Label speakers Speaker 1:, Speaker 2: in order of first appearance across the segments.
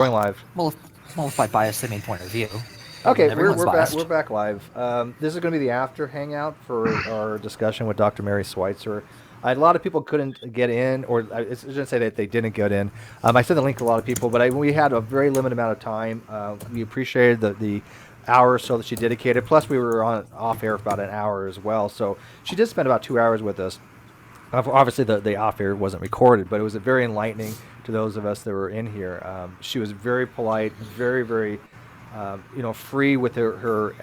Speaker 1: Going live.
Speaker 2: Well, by bias, I mean point of view.
Speaker 1: Okay,
Speaker 2: And
Speaker 1: we're
Speaker 2: everyone's
Speaker 1: we're back. We're
Speaker 2: biased.
Speaker 1: back live. This is going to be the after hangout for our discussion with Dr. Mary Schweitzer. A lot of people couldn't get in, or I shouldn't say that they didn't get in. I sent the link to a lot of people, but we had a very limited amount of time. We appreciated the hour or so that she dedicated. Plus, we were on off air for about an hour as well, so she did spend about 2 hours with us. Obviously, the off air wasn't recorded, but it was very enlightening to those of us that were in here. She was very polite, very free with her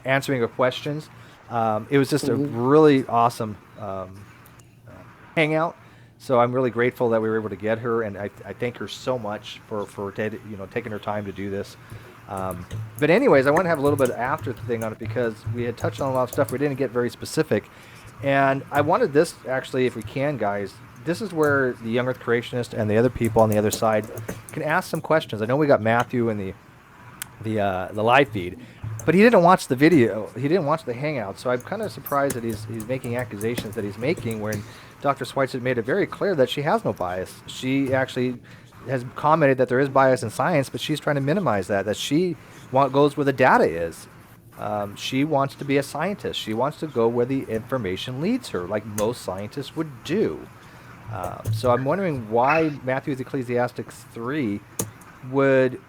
Speaker 1: answering of questions. It was just a really awesome hangout. So I'm really grateful that we were able to get her, and I thank her so much for taking her time to do this. But anyways, I want to have a little bit of after thing on it because we had touched on a lot of stuff. We didn't get very specific, and I wanted this actually, if we can, guys. This is where the young Earth creationist and the other people on the other side can ask some questions. I know we got Matthew in the live feed, but he didn't watch the video. He didn't watch the hangout. So I'm kind of surprised that he's making accusations that he's making when Dr. Schweitzer made it very clear that she has no bias. She actually has commented that there is bias in science, but she's trying to minimize that. That she goes where the data is. She wants to be a scientist. She wants to go where the information leads her, like most scientists would do. So I'm wondering why Matthew's Ecclesiastics 3 would,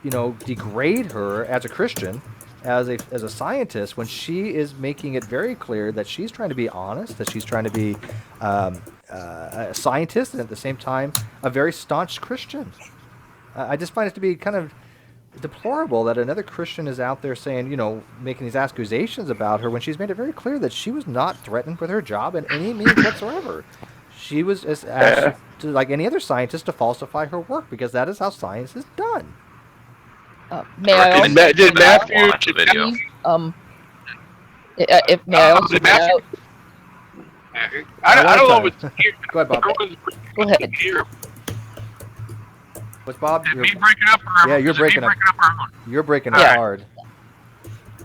Speaker 1: degrade her as a Christian, as a scientist, when she is making it very clear that she's trying to be honest, that she's trying to be a scientist, and at the same time a very staunch Christian. I just find it to be kind of deplorable that another Christian is out there saying, making these accusations about her when she's made it very clear that she was not threatened with her job in any means whatsoever. She was asked to, like any other scientist, to falsify her work because that is how science is done.
Speaker 3: May I also
Speaker 4: Did Matthew
Speaker 5: Watch the video.
Speaker 3: if may I also
Speaker 4: did
Speaker 3: point
Speaker 4: Matthew?
Speaker 3: out?
Speaker 4: I don't know if it's here.
Speaker 1: Go ahead, Bob.
Speaker 3: Go ahead.
Speaker 4: Here.
Speaker 1: What's Bob?
Speaker 4: Did me breaking up? Or
Speaker 1: Yeah, you're
Speaker 4: is it me
Speaker 1: breaking up.
Speaker 4: or
Speaker 1: You're breaking up
Speaker 3: Yeah.
Speaker 1: hard.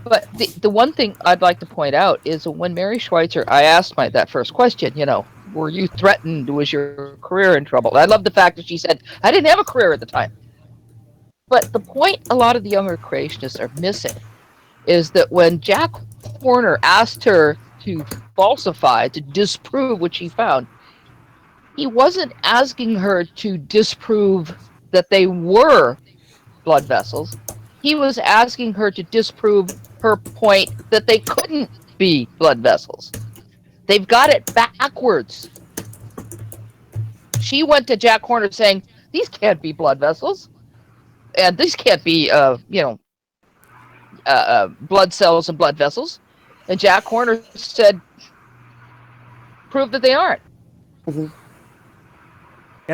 Speaker 3: But the one thing I'd like to point out is when Mary Schweitzer, I asked that first question, were you threatened? Was your career in trouble? I love the fact that she said, I didn't have a career at the time. But the point a lot of the younger creationists are missing is that when Jack Horner asked her to falsify, to disprove what she found, he wasn't asking her to disprove that they were blood vessels. He was asking her to disprove her point that they couldn't be blood vessels. They've got it backwards. She went to Jack Horner saying, these can't be blood vessels. And these can't be, blood cells and blood vessels. And Jack Horner said, prove that they aren't.
Speaker 1: And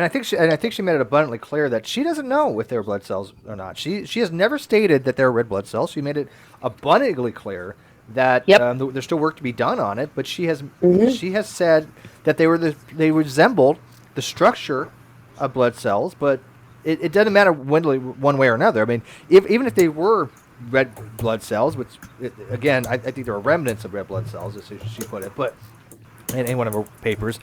Speaker 1: I think she made it abundantly clear that she doesn't know if they're blood cells or not. She has never stated that they're red blood cells. She made it abundantly clear that there's still work to be done on it. But she has said that they resembled the structure of blood cells, but it doesn't matter one way or another. I mean, even if they were red blood cells, which again I think there are remnants of red blood cells, as she put it, but. In one of her papers,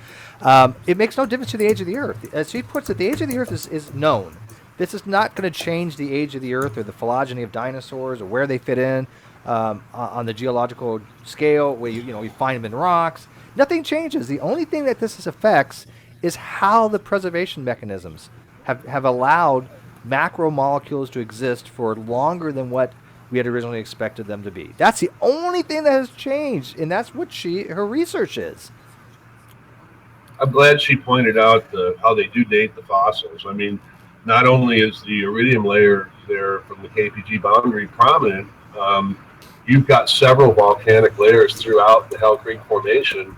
Speaker 1: it makes no difference to the age of the Earth. As she puts it, the age of the Earth is known. This is not going to change the age of the Earth or the phylogeny of dinosaurs or where they fit in on the geological scale, where you find them in rocks. Nothing changes. The only thing that this affects is how the preservation mechanisms have allowed macromolecules to exist for longer than what we had originally expected them to be. That's the only thing that has changed, and that's what her research is.
Speaker 4: I'm glad she pointed out how they do date the fossils. I mean, not only is the iridium layer there from the KPG boundary prominent, you've got several volcanic layers throughout the Hell Creek Formation,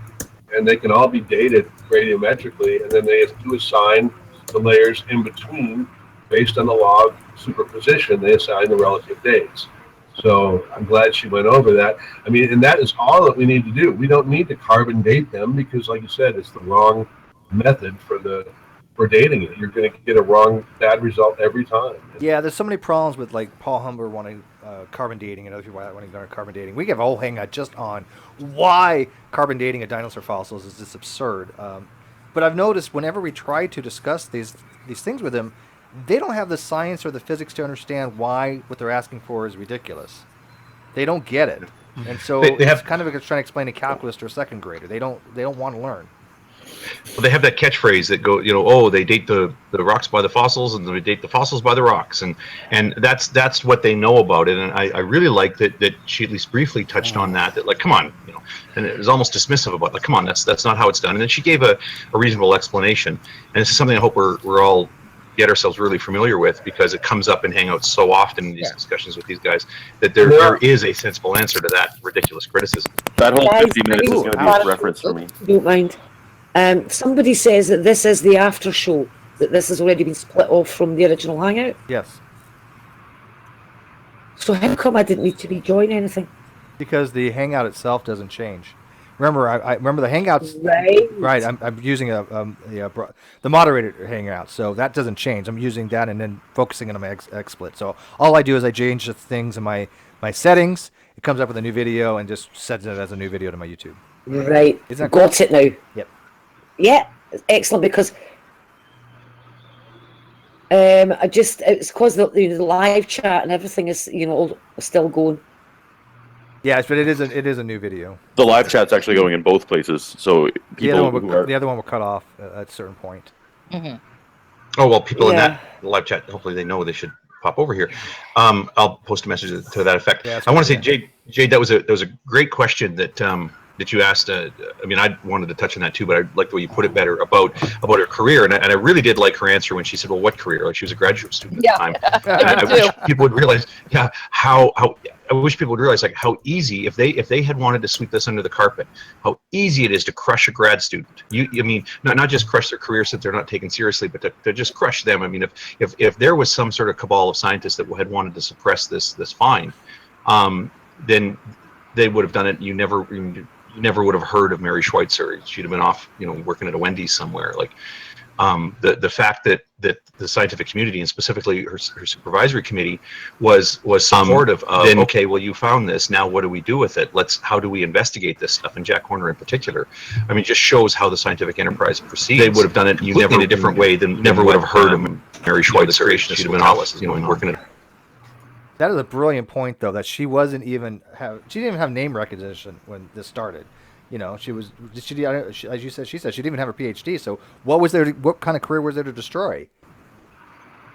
Speaker 4: and they can all be dated radiometrically, and then they have to assign the layers in between based on the law of superposition. They assign the relative dates. So I'm glad she went over that. I mean, and that is all that we need to do. We don't need to carbon date them because, like you said, it's the wrong method for dating it. You're going to get a bad result every time.
Speaker 1: Yeah, there's so many problems with like Paul Humber wanting carbon dating and other people wanting to learn carbon dating. We have a whole hangout just on why carbon dating of dinosaur fossils is just absurd. But I've noticed whenever we try to discuss these things with him, they don't have the science or the physics to understand why what they're asking for is ridiculous. They don't get it, and so
Speaker 5: They
Speaker 1: it's
Speaker 5: have
Speaker 1: kind of like trying to explain a calculus to a second grader. They don't want to learn.
Speaker 5: well, they have that catchphrase that go, oh, they date the rocks by the fossils, and they date the fossils by the rocks, and that's what they know about it. And I really like that she at least briefly touched on that like, come on, and it was almost dismissive about, like, come on, that's not how it's done. And then she gave a reasonable explanation, and this is something I hope we're all get ourselves really familiar with, because it comes up in Hangouts so often in these discussions with these guys, that there is a sensible answer to that ridiculous criticism.
Speaker 6: That whole
Speaker 7: Guys,
Speaker 6: 50 minutes is going to be a reference for me.
Speaker 7: Don't mind. Somebody says that this is the after show, that this has already been split off from the original Hangout.
Speaker 1: Yes,
Speaker 7: So how come I didn't need to rejoin anything?
Speaker 1: because the Hangout itself doesn't change. Remember, I remember the Hangouts.
Speaker 7: Right.
Speaker 1: Right. I'm using the moderator Hangout, so that doesn't change. I'm using that and then focusing on my XSplit. So all I do is I change the things in my settings. It comes up with a new video and just sends it as a new video to my YouTube.
Speaker 7: Right.
Speaker 1: Isn't that
Speaker 7: Got it now.
Speaker 1: Yep.
Speaker 7: Yeah, excellent, because it's because the live chat and everything is all still going.
Speaker 1: Yes, but it is a new video.
Speaker 6: The live chat's actually going in both places, so
Speaker 1: The other,
Speaker 6: people
Speaker 1: the other one will cut off at a certain point.
Speaker 3: Mm-hmm.
Speaker 5: Oh, well, people in
Speaker 7: Yeah.
Speaker 5: that live chat, hopefully they know they should pop over here. I'll post a message to that effect.
Speaker 1: Yeah, that's
Speaker 5: I want to say,
Speaker 1: great.
Speaker 5: Jade, that was a great question that you asked. I mean, I wanted to touch on that too, but I like the way you put it better about her career, and I really did like her answer when she said, "Well, what career?" Like, she was a graduate student at the time.
Speaker 3: I
Speaker 5: And
Speaker 3: did
Speaker 5: wish
Speaker 3: too.
Speaker 5: people would realize, how I wish people would realize, like, how easy, if they had wanted to sweep this under the carpet, how easy it is to crush a grad student. I mean, not just crush their careers that they're not taken seriously, but to just crush them. I mean, if there was some sort of cabal of scientists that had wanted to suppress this find, then they would have done it. You never would have heard of Mary Schweitzer. She'd have been off, working at a Wendy's somewhere. Like, the fact that the scientific community, and specifically her supervisory committee, was supportive of, then, okay, well, you found this, now what do we do with it? How do we investigate this stuff? And Jack Horner in particular, I mean, just shows how the scientific enterprise proceeds. They would have done it in a different way than never would have heard of Mary Schweitzer. She'd have been off, working at.
Speaker 1: That is a brilliant point, though, that she didn't even have name recognition when this started. She was, as you said, she didn't even have her PhD. So what kind of career was there to destroy?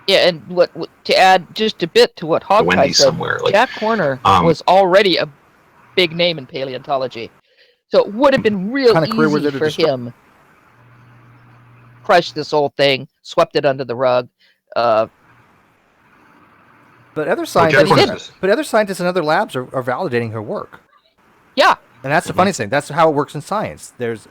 Speaker 3: Yeah, and what to add just a bit to what Hogpie
Speaker 5: Wendy's
Speaker 3: said,
Speaker 5: somewhere, like,
Speaker 3: Jack Horner was already a big name in paleontology, so it would have been real
Speaker 1: Kind of career was
Speaker 3: easy
Speaker 1: there to
Speaker 3: for
Speaker 1: destroy?
Speaker 3: him. Crushed this whole thing, swept it under the rug.
Speaker 1: But other scientists in other labs are validating her work.
Speaker 3: Yeah,
Speaker 1: And that's the funny thing. That's how it works in science. There's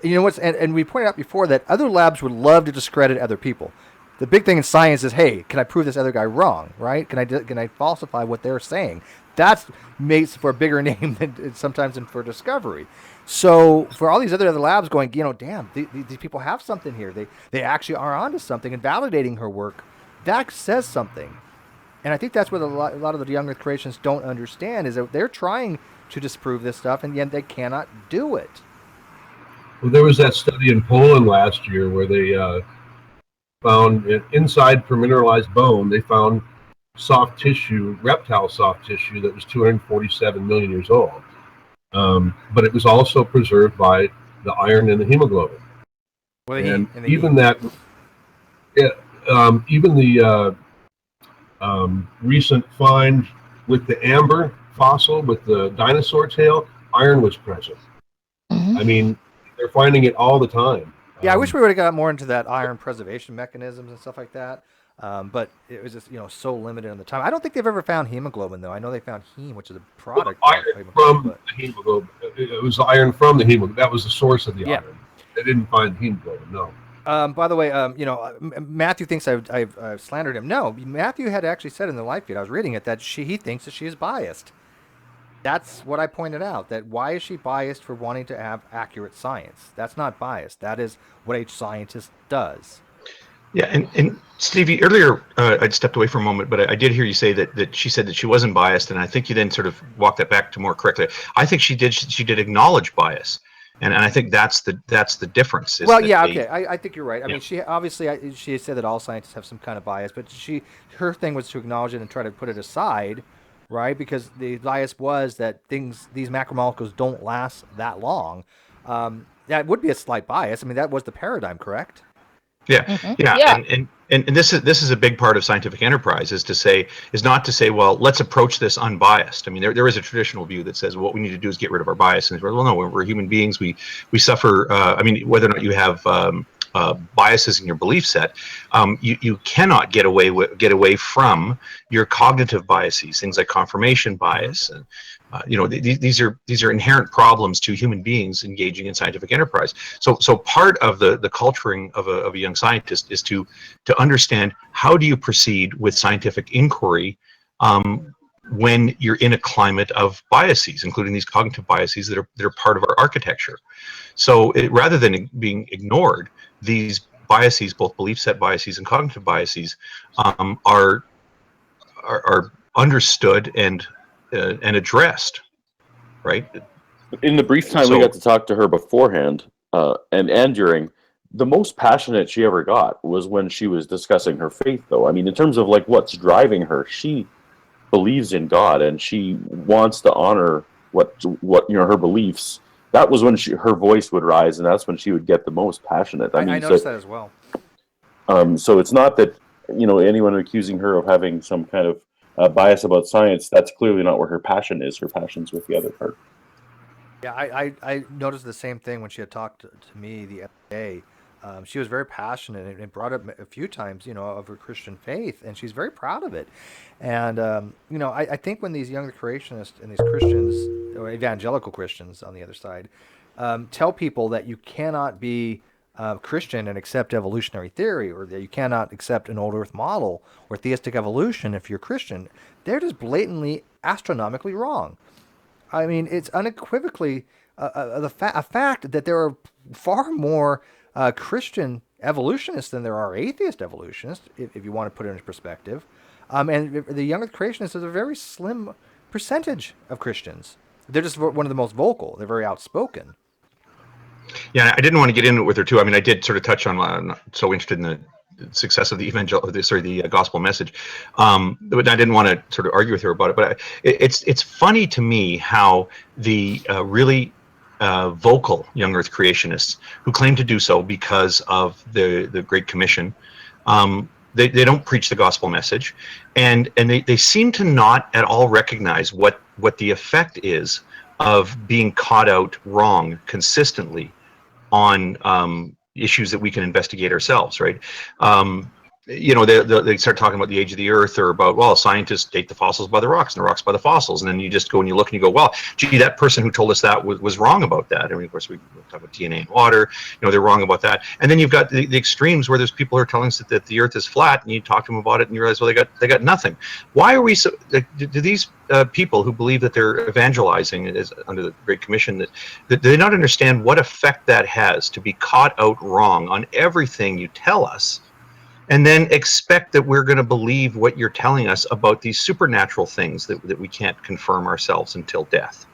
Speaker 1: and we pointed out before that other labs would love to discredit other people. The big thing in science is, hey, can I prove this other guy wrong, right? Can I falsify what they're saying? That makes for a bigger name than sometimes than for discovery. So for all these other labs going, damn, these people have something here. They actually are onto something, and validating her work, that says something. And I think that's what a lot of the young Earth creationists don't understand, is that they're trying to disprove this stuff, and yet they cannot do it.
Speaker 4: Well, there was that study in Poland last year where they found inside permineralized bone, they found reptile soft tissue that was 247 million years old. But it was also preserved by the iron and the hemoglobin. Even the recent find with the amber fossil with the dinosaur tail, iron was present.
Speaker 3: Mm-hmm.
Speaker 4: I mean, they're finding it all the time.
Speaker 1: Yeah, I wish we would have got more into that iron preservation mechanisms and stuff like that. But it was just so limited on the time. I don't think they've ever found hemoglobin, though. I know they found heme, which is a product.
Speaker 4: Iron from the hemoglobin. It was iron from the hemoglobin. That was the source of the iron. They didn't find the hemoglobin. No.
Speaker 1: By the way, Matthew thinks I've slandered him. No, Matthew had actually said in the live feed, I was reading it, that he thinks that she is biased. That's what I pointed out. That why is she biased for wanting to have accurate science? That's not bias. That is what a scientist does.
Speaker 5: Yeah, and Stevie, earlier I'd stepped away for a moment, but I did hear you say that she said that she wasn't biased, and I think you then sort of walked that back to more correctly. I think she did acknowledge bias. And I think that's the difference. Is
Speaker 1: Well,
Speaker 5: that
Speaker 1: yeah,
Speaker 5: they-
Speaker 1: okay. I think you're right. I mean, she obviously she said that all scientists have some kind of bias, but her thing was to acknowledge it and try to put it aside, right? Because the bias was that these macromolecules don't last that long. That would be a slight bias. I mean, that was the paradigm, correct?
Speaker 5: Yeah,
Speaker 3: Mhm.
Speaker 5: yeah,
Speaker 3: Yeah.
Speaker 5: and this is a big part of scientific enterprise is not to say, well, let's approach this unbiased. I mean, there is a traditional view that says what we need to do is get rid of our bias, and well, no, we're human beings. We suffer. I mean, whether or not you have biases in your belief set, you cannot get away from your cognitive biases, things like confirmation bias, and these are inherent problems to human beings engaging in scientific enterprise. So part of the culturing of a young scientist is to understand how do you proceed with scientific inquiry when you're in a climate of biases, including these cognitive biases that are part of our architecture. So rather than being ignored, these biases, both belief set biases and cognitive biases, are understood and addressed, right?
Speaker 6: In the brief time we
Speaker 5: So
Speaker 6: got to talk to her beforehand, and during, the most passionate she ever got was when she was discussing her faith, though. I mean, in terms of like what's driving her, she believes in God and she wants to honor what her beliefs. That was when her voice would rise, and that's when she would get the most passionate. I mean,
Speaker 1: I noticed that as well.
Speaker 6: so it's not that anyone accusing her of having some kind of bias about science. That's clearly not where her passion is. Her passion's with the other part.
Speaker 1: Yeah, I noticed the same thing when she had talked to me the other day. She was very passionate and brought up a few times, of her Christian faith, and she's very proud of it. And I think when these younger creationists and these Christians, or evangelical Christians on the other side, tell people that you cannot be Christian and accept evolutionary theory, or that you cannot accept an old Earth model or theistic evolution if you're Christian, they're just blatantly astronomically wrong. I mean, it's unequivocally a fact that there are far more Christian evolutionists than there are atheist evolutionists, if you want to put it into perspective. And the younger creationists is a very slim percentage of Christians. They're just one of the most vocal. They're very outspoken.
Speaker 5: yeah, I didn't want to get into it with her too. I mean, I did sort of touch on. I'm not so interested in the success of the gospel message, but I didn't want to sort of argue with her about it. But it's funny to me how the really vocal young Earth creationists who claim to do so because of the Great Commission, they don't preach the gospel message, and they seem to not at all recognize what the effect is of being caught out wrong consistently on issues that we can investigate ourselves, right? They start talking about the age of the Earth, or about, well, scientists date the fossils by the rocks and the rocks by the fossils, and then you just go and you look and you go, well, gee, that person who told us that was wrong about that. I mean, of course, we talk about DNA and water, they're wrong about that. And then you've got the extremes where there's people who are telling us that the Earth is flat, and you talk to them about it, and you realize, well, they got nothing. Why are we so? Do these people who believe that they're evangelizing is under the Great Commission, that do they not understand what effect that has to be caught out wrong on everything you tell us, and then expect that we're going to believe what you're telling us about these supernatural things that we can't confirm ourselves until death?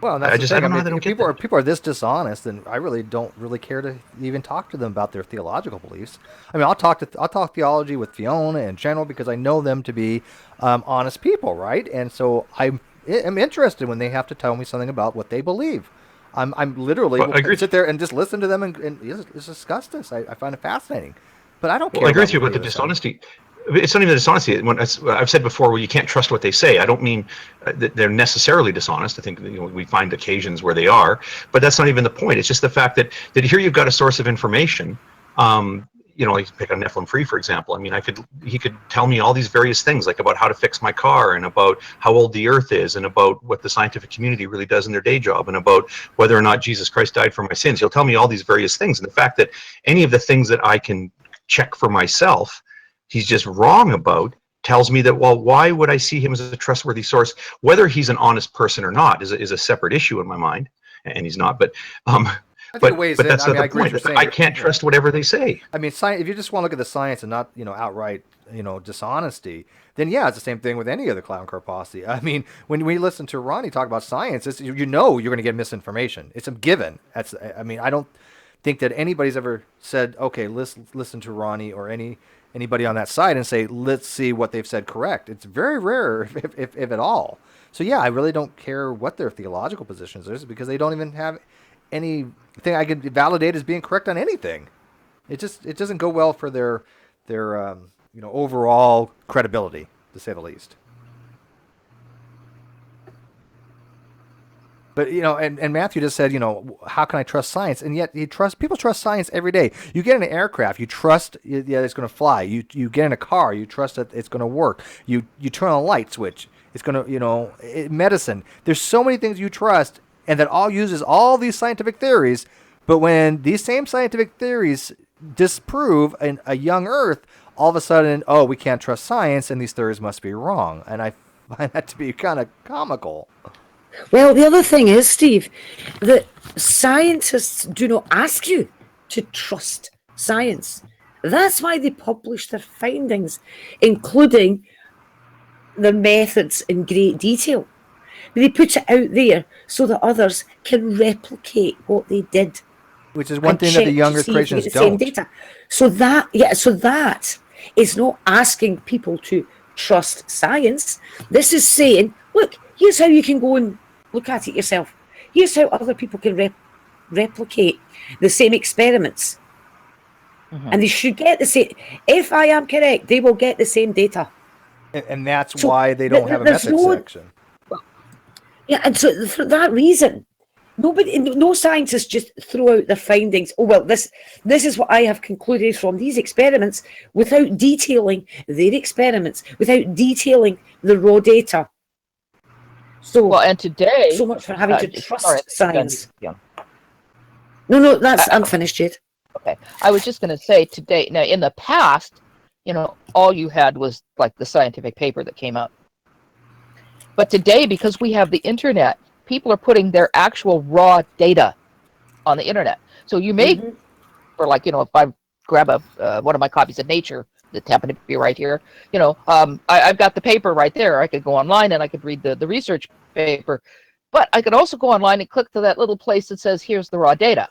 Speaker 1: Well, and that's
Speaker 5: I don't know how they don't get that.
Speaker 1: People are this dishonest, and I really don't really care to even talk to them about their theological beliefs. I mean, I'll talk theology with Fiona in general because I know them to be honest people, right? And so I'm interested when they have to tell me something about what they believe. I'm literally will sit there and just listen to them and just discuss this. I find it fascinating, but I don't care.
Speaker 5: Well, I agree with you about the dishonesty. It's not even the dishonesty. When I've said before, well, you can't trust what they say. I don't mean that they're necessarily dishonest. I think we find occasions where they are, but that's not even the point. It's just the fact that here you've got a source of information. Like pick on Nephilim Free, for example. I mean, he could tell me all these various things, like about how to fix my car, and about how old the Earth is, and about what the scientific community really does in their day job, and about whether or not Jesus Christ died for my sins. He'll tell me all these various things, and the fact that any of the things that I can check for myself, he's just wrong about, tells me that, well, why would I see him as a trustworthy source? Whether he's an honest person or not is a separate issue in my mind, and he's not. But
Speaker 1: I think it weighs in.
Speaker 5: that's
Speaker 1: I mean,
Speaker 5: not
Speaker 1: I
Speaker 5: the
Speaker 1: agree with
Speaker 5: point.
Speaker 1: what you're
Speaker 5: I
Speaker 1: saying.
Speaker 5: can't trust whatever they say.
Speaker 1: I mean, if you just want to look at the science and not, outright, dishonesty, then yeah, it's the same thing with any other clown car posse. I mean, when we listen to Ronnie talk about science, you're going to get misinformation. It's a given. I mean, I don't think that anybody's ever said, okay, listen to Ronnie or anybody on that side and say, let's see what they've said correct. It's very rare, if at all. So yeah, I really don't care what their theological positions is because they don't even have anything I can validate as being correct on anything. It doesn't go well for their overall credibility, to say the least. But and Matthew just said, how can I trust science? And yet people trust science every day. You get in an aircraft, you trust it's going to fly. You get in a car, you trust that it's going to work. You turn on a light switch, it's going to medicine. There's so many things you trust, and that all uses all these scientific theories. But when these same scientific theories disprove a young Earth, all of a sudden, we can't trust science, and these theories must be wrong. And I find that to be kind of comical.
Speaker 7: Well, the other thing is, Steve, that scientists do not ask you to trust science. That's why they publish their findings, including their methods in great detail. They put it out there so that others can replicate what they did.
Speaker 1: Which is one thing that the younger creationists don't.
Speaker 7: Data. So that is not asking people to trust science. This is saying, look, here's how you can go and look at it yourself. Here's how other people can replicate the same experiments. Mm-hmm. And they should get the same. If I am correct, they will get the same data.
Speaker 1: And that's why they don't have a methods section.
Speaker 7: Yeah, and so for that reason, no scientists just throw out their findings. Oh, well, this is what I have concluded from these experiments without detailing their experiments, without detailing the raw data. So,
Speaker 3: and today,
Speaker 7: so much for having to trust science. Yeah. No, I'm finished, Jade.
Speaker 3: Okay, I was just going to say today. Now, in the past, all you had was like the scientific paper that came out. But today, because we have the internet, people are putting their actual raw data on the internet. So you may, for if I grab one of my copies of Nature that happen to be right here, I've got the paper right there. I could go online and I could read the research paper, but I could also go online and click to that little place that says, here's the raw data.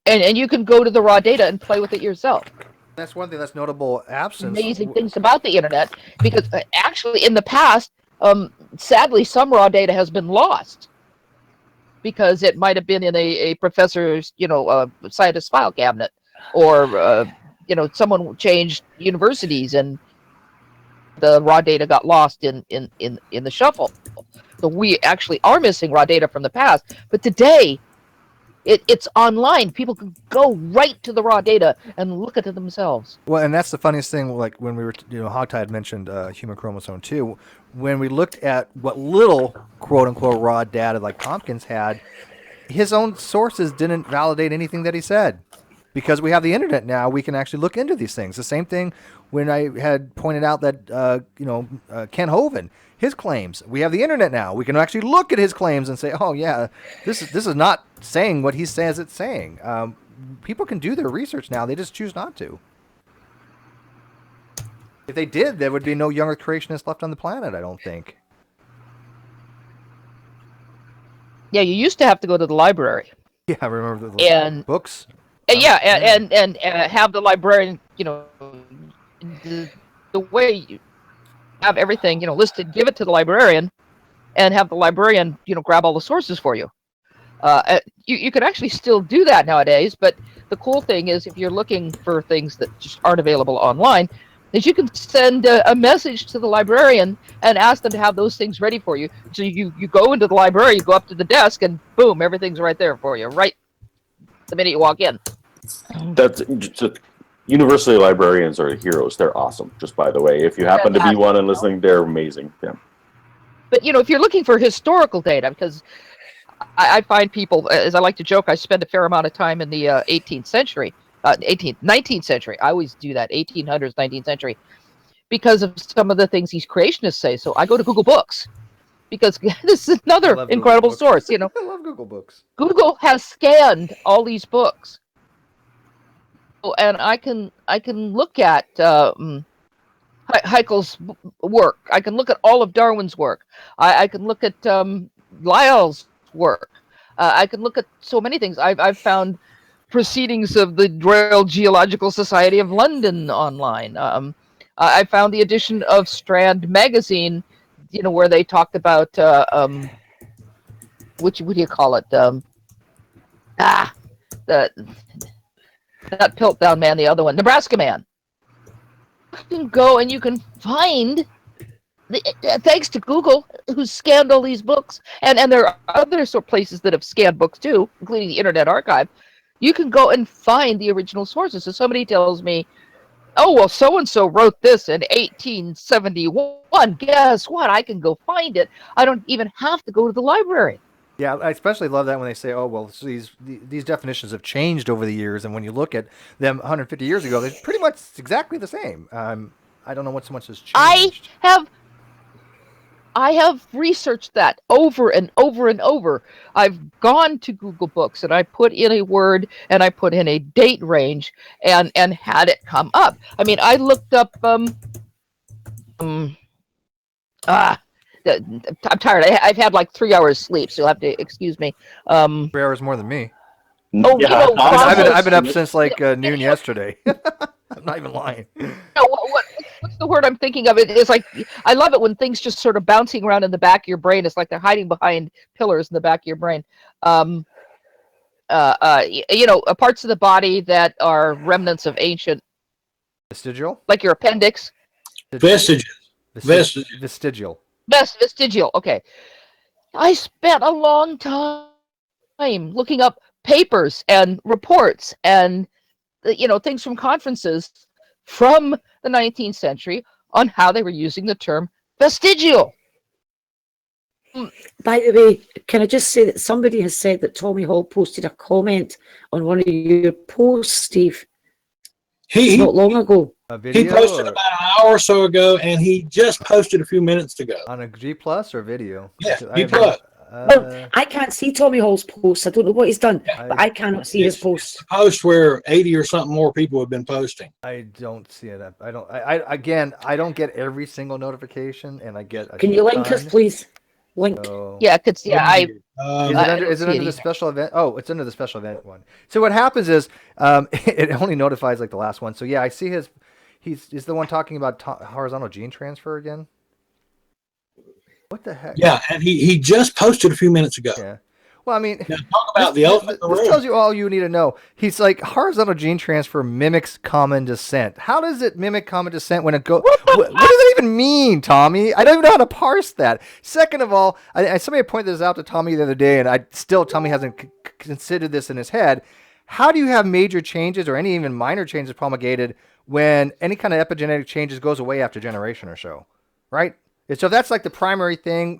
Speaker 3: And you can go to the raw data and play with it yourself.
Speaker 1: That's one thing that's notable absence.
Speaker 3: Amazing things about the internet, because actually in the past, sadly, some raw data has been lost because it might have been in a professor's, scientist file cabinet, or someone changed universities and the raw data got lost in the shuffle. So we actually are missing raw data from the past. But today, it's online. People can go right to the raw data and look at it themselves.
Speaker 1: Well, and that's the funniest thing. Like when we were, Hogtie had mentioned human chromosome 2. When we looked at what little quote unquote raw data like Tompkins had, his own sources didn't validate anything that he said. Because we have the internet now, we can actually look into these things. The same thing when I had pointed out that Ken Hovind, his claims. We have the internet now. We can actually look at his claims and say, oh yeah, this is not saying what he says it's saying. People can do their research now. They just choose not to. If they did, there would be no younger creationists left on the planet, I don't think.
Speaker 3: Yeah, you used to have to go to the library.
Speaker 1: Yeah, I remember the books.
Speaker 3: And have the librarian, the way you have everything, listed, give it to the librarian, and have the librarian, grab all the sources for you. You could actually still do that nowadays, but the cool thing is if you're looking for things that just aren't available online, is you can send a message to the librarian and ask them to have those things ready for you. So you go into the library, you go up to the desk, and boom, everything's right there for you, right the minute you walk in.
Speaker 6: That's university librarians are heroes. They're awesome. Just by the way, if you happen to be one and listening, they're amazing. Yeah.
Speaker 3: But if you're looking for historical data, because I find people, as I like to joke, I spend a fair amount of time in the 19th century. I always do that, 1800s, 19th century, because of some of the things these creationists say. So I go to Google Books, because this is
Speaker 1: I
Speaker 3: another
Speaker 1: love Google
Speaker 3: incredible
Speaker 1: Books.
Speaker 3: source. You know,
Speaker 1: I love Google Books.
Speaker 3: Google has scanned all these books, and I can look at Haeckel's work. I can look at all of Darwin's work. I can look at Lyell's work. I can look at so many things. I've found proceedings of the Royal Geological Society of London online. I found the edition of Strand magazine, you know, where they talked about what do you call it? The not Piltdown Man, the other one, Nebraska Man. You can go and you can find, thanks to Google, who scanned all these books, and there are other sort of places that have scanned books too, including the Internet Archive. You can go and find the original sources. So somebody tells me, oh, well, so-and-so wrote this in 1871. Guess what? I can go find it. I don't even have to go to the library.
Speaker 1: Yeah, I especially love that when they say, "Oh, well, so these definitions have changed over the years," and when you look at them 150 years ago, they're pretty much exactly the same. I don't know what so much has changed.
Speaker 3: I have researched that over and over and over. I've gone to Google Books and I put in a word and I put in a date range and had it come up. I mean, I looked up I'm tired. I've had like 3 hours sleep, so you'll have to excuse me.
Speaker 1: 3 hours more than me.
Speaker 3: Oh, you know,
Speaker 1: I've been up since like noon yesterday. I'm not even lying.
Speaker 3: No, what's the word I'm thinking of? It's like, I love it when things just sort of bouncing around in the back of your brain. It's like they're hiding behind pillars in the back of your brain. You know, parts of the body that are remnants of ancient,
Speaker 1: Vestigial.
Speaker 3: like your appendix.
Speaker 8: Vestigial.
Speaker 1: Vestigial.
Speaker 3: Vestigial. Okay. I spent a long time looking up papers and reports and, you know, things from conferences from the 19th century on how they were using the term vestigial.
Speaker 7: By the way, can I just say that somebody has said that Tommy Hall posted a comment on one of your posts, Steve,
Speaker 8: He
Speaker 7: not long ago.
Speaker 1: A video
Speaker 8: he posted about an hour or so ago, and he just posted a few minutes ago.
Speaker 1: on a G plus or video.
Speaker 8: Yeah,
Speaker 1: I
Speaker 8: G
Speaker 1: have
Speaker 8: plus.
Speaker 7: Well, I can't see Tommy Hall's posts. I don't know what he's done, but I cannot see his posts.
Speaker 8: A post where 80 or something more people have been posting.
Speaker 1: I don't see it. I don't. Again, I don't get every single notification, and I get.
Speaker 7: Can you link us, please? Link.
Speaker 1: So,
Speaker 3: Yeah, because
Speaker 1: is it
Speaker 3: I
Speaker 1: under,
Speaker 3: don't
Speaker 1: is it
Speaker 3: see
Speaker 1: under
Speaker 3: it
Speaker 1: the
Speaker 3: either.
Speaker 1: special event? Oh, it's under the special event one. So what happens is, it only notifies like the last one. So yeah, I see his. He's the one talking about horizontal gene transfer again. What the heck?
Speaker 8: Yeah, and he just posted a few minutes ago.
Speaker 1: Yeah. Well, I mean,
Speaker 8: Now, talk about the elephant in the
Speaker 1: this
Speaker 8: room.
Speaker 1: tells you all you need to know. He's like, horizontal gene transfer mimics common descent. How does it mimic common descent when it goes? What does that even mean, Tommy? I don't even know how to parse that. Second of all, somebody pointed this out to Tommy the other day, and Tommy hasn't considered this in his head. How do you have major changes or any even minor changes promulgated when any kind of epigenetic changes goes away after a generation or so, right? And so if that's like the primary thing,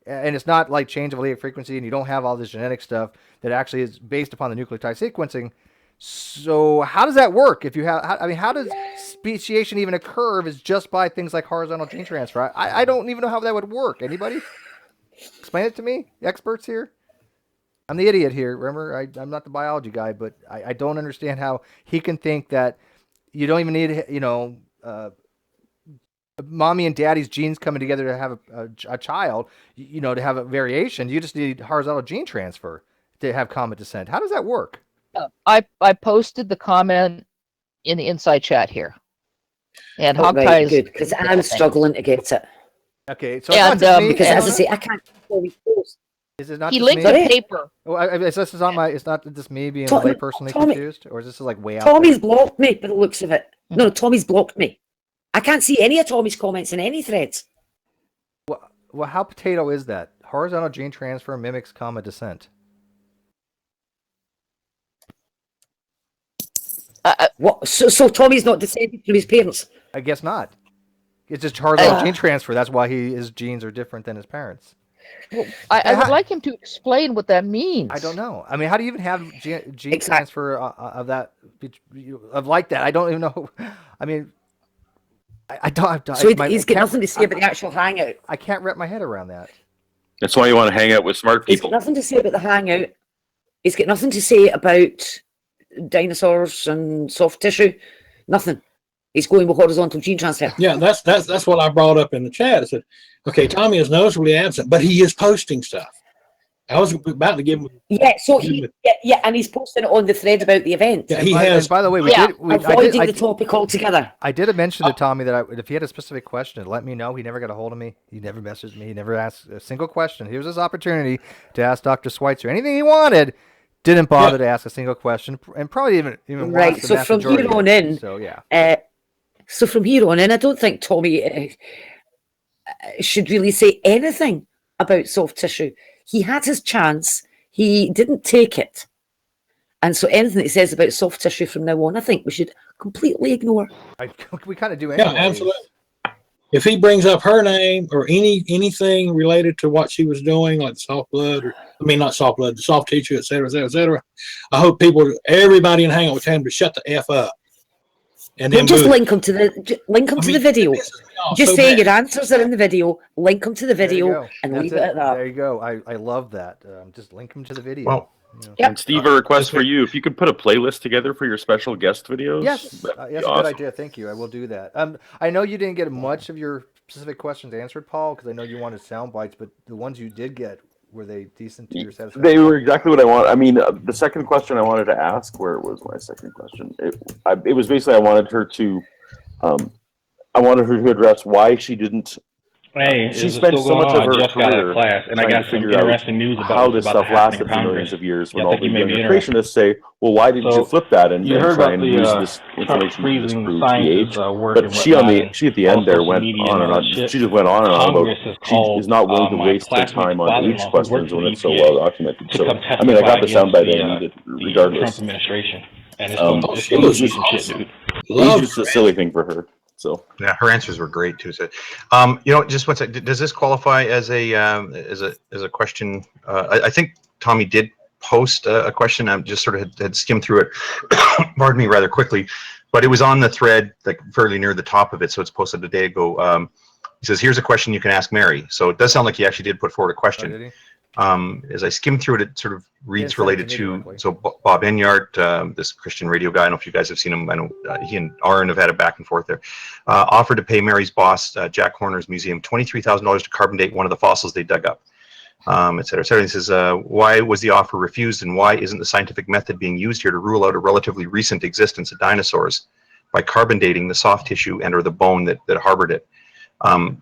Speaker 1: and it's not like change of allelic frequency, and you don't have all this genetic stuff that actually is based upon the nucleotide sequencing. So how does that work? If you have, how does speciation even occur if it's just by things like horizontal gene transfer? I don't even know how that would work. Anybody? Explain it to me, experts here. I'm the idiot here. Remember, I'm not the biology guy, but I don't understand how he can think that you don't even need, mommy and daddy's genes coming together to have a child, to have a variation. You just need horizontal gene transfer to have common descent. How does that work?
Speaker 3: I posted the comment in the inside chat here. And
Speaker 7: Oh, right,
Speaker 3: Hawkeye's
Speaker 7: good, because I'm struggling to get it.
Speaker 1: Okay, so
Speaker 3: And,
Speaker 1: it's not just me.
Speaker 7: Because as I
Speaker 1: Anna?
Speaker 7: say, I can't follow his posts.
Speaker 1: Is it not
Speaker 3: he
Speaker 1: just
Speaker 3: linked
Speaker 1: me?
Speaker 3: a paper.
Speaker 1: Oh, it's not just me being
Speaker 7: Tommy-
Speaker 1: a laypersonly
Speaker 7: Tommy-
Speaker 1: confused, or is this like way out
Speaker 7: Tommy's
Speaker 1: there?
Speaker 7: blocked me by the looks of it. No, Tommy's blocked me. I can't see any of Tommy's comments in any threads.
Speaker 1: Well, how potato is that? Horizontal gene transfer mimics common descent.
Speaker 7: What? So Tommy's not descended from his parents.
Speaker 1: I guess not. It's just horizontal
Speaker 7: Uh.
Speaker 1: gene transfer. That's why his genes are different than his parents.
Speaker 3: I would like him to explain what that means.
Speaker 1: I don't know. I mean, how do you even have gene
Speaker 7: Exactly.
Speaker 1: transfer of that, of like that? I don't even know. I mean, I don't.
Speaker 7: So he's got nothing to say about the actual hangout.
Speaker 1: I can't wrap my head around that.
Speaker 6: That's why you want to hang out with smart
Speaker 7: He's got
Speaker 6: people.
Speaker 7: nothing to say about the hangout. He's got nothing to say about dinosaurs and soft tissue. Nothing. He's going with horizontal gene transfer.
Speaker 8: Yeah, that's what I brought up in the chat. I said, okay, Tommy is noticeably absent, but he is posting stuff. I was about to give him.
Speaker 7: Yeah, so and he's posting it on the thread about the event.
Speaker 8: Yeah,
Speaker 1: And by the way,
Speaker 7: avoiding the topic altogether.
Speaker 1: I did mention to Tommy that if he had a specific question, let me know. He never got a hold of me. He never messaged me. He never asked a single question. Here's his opportunity to ask Dr. Schweitzer anything he wanted. Didn't bother to ask a single question, and probably even
Speaker 7: right.
Speaker 1: watched the
Speaker 7: So
Speaker 1: vast
Speaker 7: from
Speaker 1: majority
Speaker 7: here
Speaker 1: of
Speaker 7: on
Speaker 1: it.
Speaker 7: in,
Speaker 1: So yeah.
Speaker 7: So from here on in, I don't think Tommy should really say anything about soft tissue. He had his chance. He didn't take it. And so anything that he says about soft tissue from now on, I think we should completely ignore.
Speaker 1: We kind of do anyway.
Speaker 8: Yeah, absolutely. If he brings up her name or anything related to what she was doing, like soft blood, not soft blood, the soft tissue, et cetera, et cetera, et cetera, I hope everybody in Hangout will tell him to shut the F up. And then
Speaker 7: just link them to the video. Just say your answers are in the video. Link them to the video and leave it at that.
Speaker 1: There you go. I love that. Just link them to the video.
Speaker 5: Well,
Speaker 6: And Steve, a request for you: if you could put a playlist together for your special guest videos.
Speaker 1: Yes, that's a good idea. Thank you. I will do that. I know you didn't get much of your specific questions answered, Paul, because I know you wanted sound bites, but the ones you did get, were they decent to your satisfaction?
Speaker 6: They were exactly what I want. I mean, the second question I wanted to ask, where was my second question? It was basically I wanted her to address why she didn't.
Speaker 9: Hey,
Speaker 6: she spent so much of her
Speaker 9: just got out
Speaker 6: career
Speaker 9: of class, and I
Speaker 6: trying
Speaker 9: got
Speaker 6: to
Speaker 9: some
Speaker 6: figure out
Speaker 9: interesting news about
Speaker 6: how this
Speaker 9: what's
Speaker 6: stuff
Speaker 9: about to happen
Speaker 6: lasted
Speaker 9: in
Speaker 6: for millions
Speaker 9: Congress.
Speaker 6: of years. When
Speaker 9: Yeah, I
Speaker 6: all
Speaker 9: think
Speaker 6: the
Speaker 9: you may be
Speaker 6: younger
Speaker 9: interested.
Speaker 6: creationists say, "Well, why didn't you flip that and
Speaker 9: you heard
Speaker 6: try
Speaker 9: about
Speaker 6: and
Speaker 9: the
Speaker 6: use this
Speaker 9: Trump
Speaker 6: information to
Speaker 9: freezing
Speaker 6: disprove
Speaker 9: scientists
Speaker 6: pH?"
Speaker 9: work
Speaker 6: But
Speaker 9: and
Speaker 6: she
Speaker 9: whatnot,
Speaker 6: at the end there
Speaker 9: social
Speaker 6: went
Speaker 9: media
Speaker 6: on and
Speaker 9: and
Speaker 6: on.
Speaker 9: shit.
Speaker 6: She just went on and on about
Speaker 9: Congress has
Speaker 6: she
Speaker 9: called
Speaker 6: is not willing to
Speaker 9: my
Speaker 6: waste her
Speaker 9: classmate's
Speaker 6: time on age
Speaker 9: father-in-law, who works
Speaker 6: questions
Speaker 9: for
Speaker 6: when
Speaker 9: the
Speaker 6: it's so
Speaker 9: EPA,
Speaker 6: well documented.
Speaker 9: to
Speaker 6: So
Speaker 9: come
Speaker 6: I mean, I got
Speaker 9: testify
Speaker 6: the soundbite I
Speaker 9: against
Speaker 6: needed
Speaker 9: the
Speaker 6: regardless.
Speaker 9: Trump administration, and it's
Speaker 6: Um,
Speaker 9: going
Speaker 8: she
Speaker 9: to
Speaker 8: was
Speaker 9: be
Speaker 8: just
Speaker 9: some
Speaker 8: awesome.
Speaker 9: shit, dude.
Speaker 6: Age is a silly thing for her. So
Speaker 5: Yeah, her answers were great too. So, just one second. Does this qualify as a question? I think Tommy did post a question. I just sort of had skimmed through it. Pardon me, rather quickly, but it was on the thread, like fairly near the top of it. So it's posted a day ago. He says, "Here's a question you can ask Mary." So it does sound like he actually did put forward a question.
Speaker 1: Oh, did he?
Speaker 5: As I skimmed through it, it sort of reads
Speaker 1: send it
Speaker 5: related
Speaker 1: to me
Speaker 5: to,
Speaker 1: directly.
Speaker 5: so Bob Enyart, this Christian radio guy, I don't know if you guys have seen him. I know he and Aaron have had a back and forth there. Offered to pay Mary's boss, Jack Horner's museum, $23,000 to carbon date one of the fossils they dug up, et cetera, et cetera. He says, why was the offer refused, and why isn't the scientific method being used here to rule out a relatively recent existence of dinosaurs by carbon dating the soft tissue and or the bone that harbored it?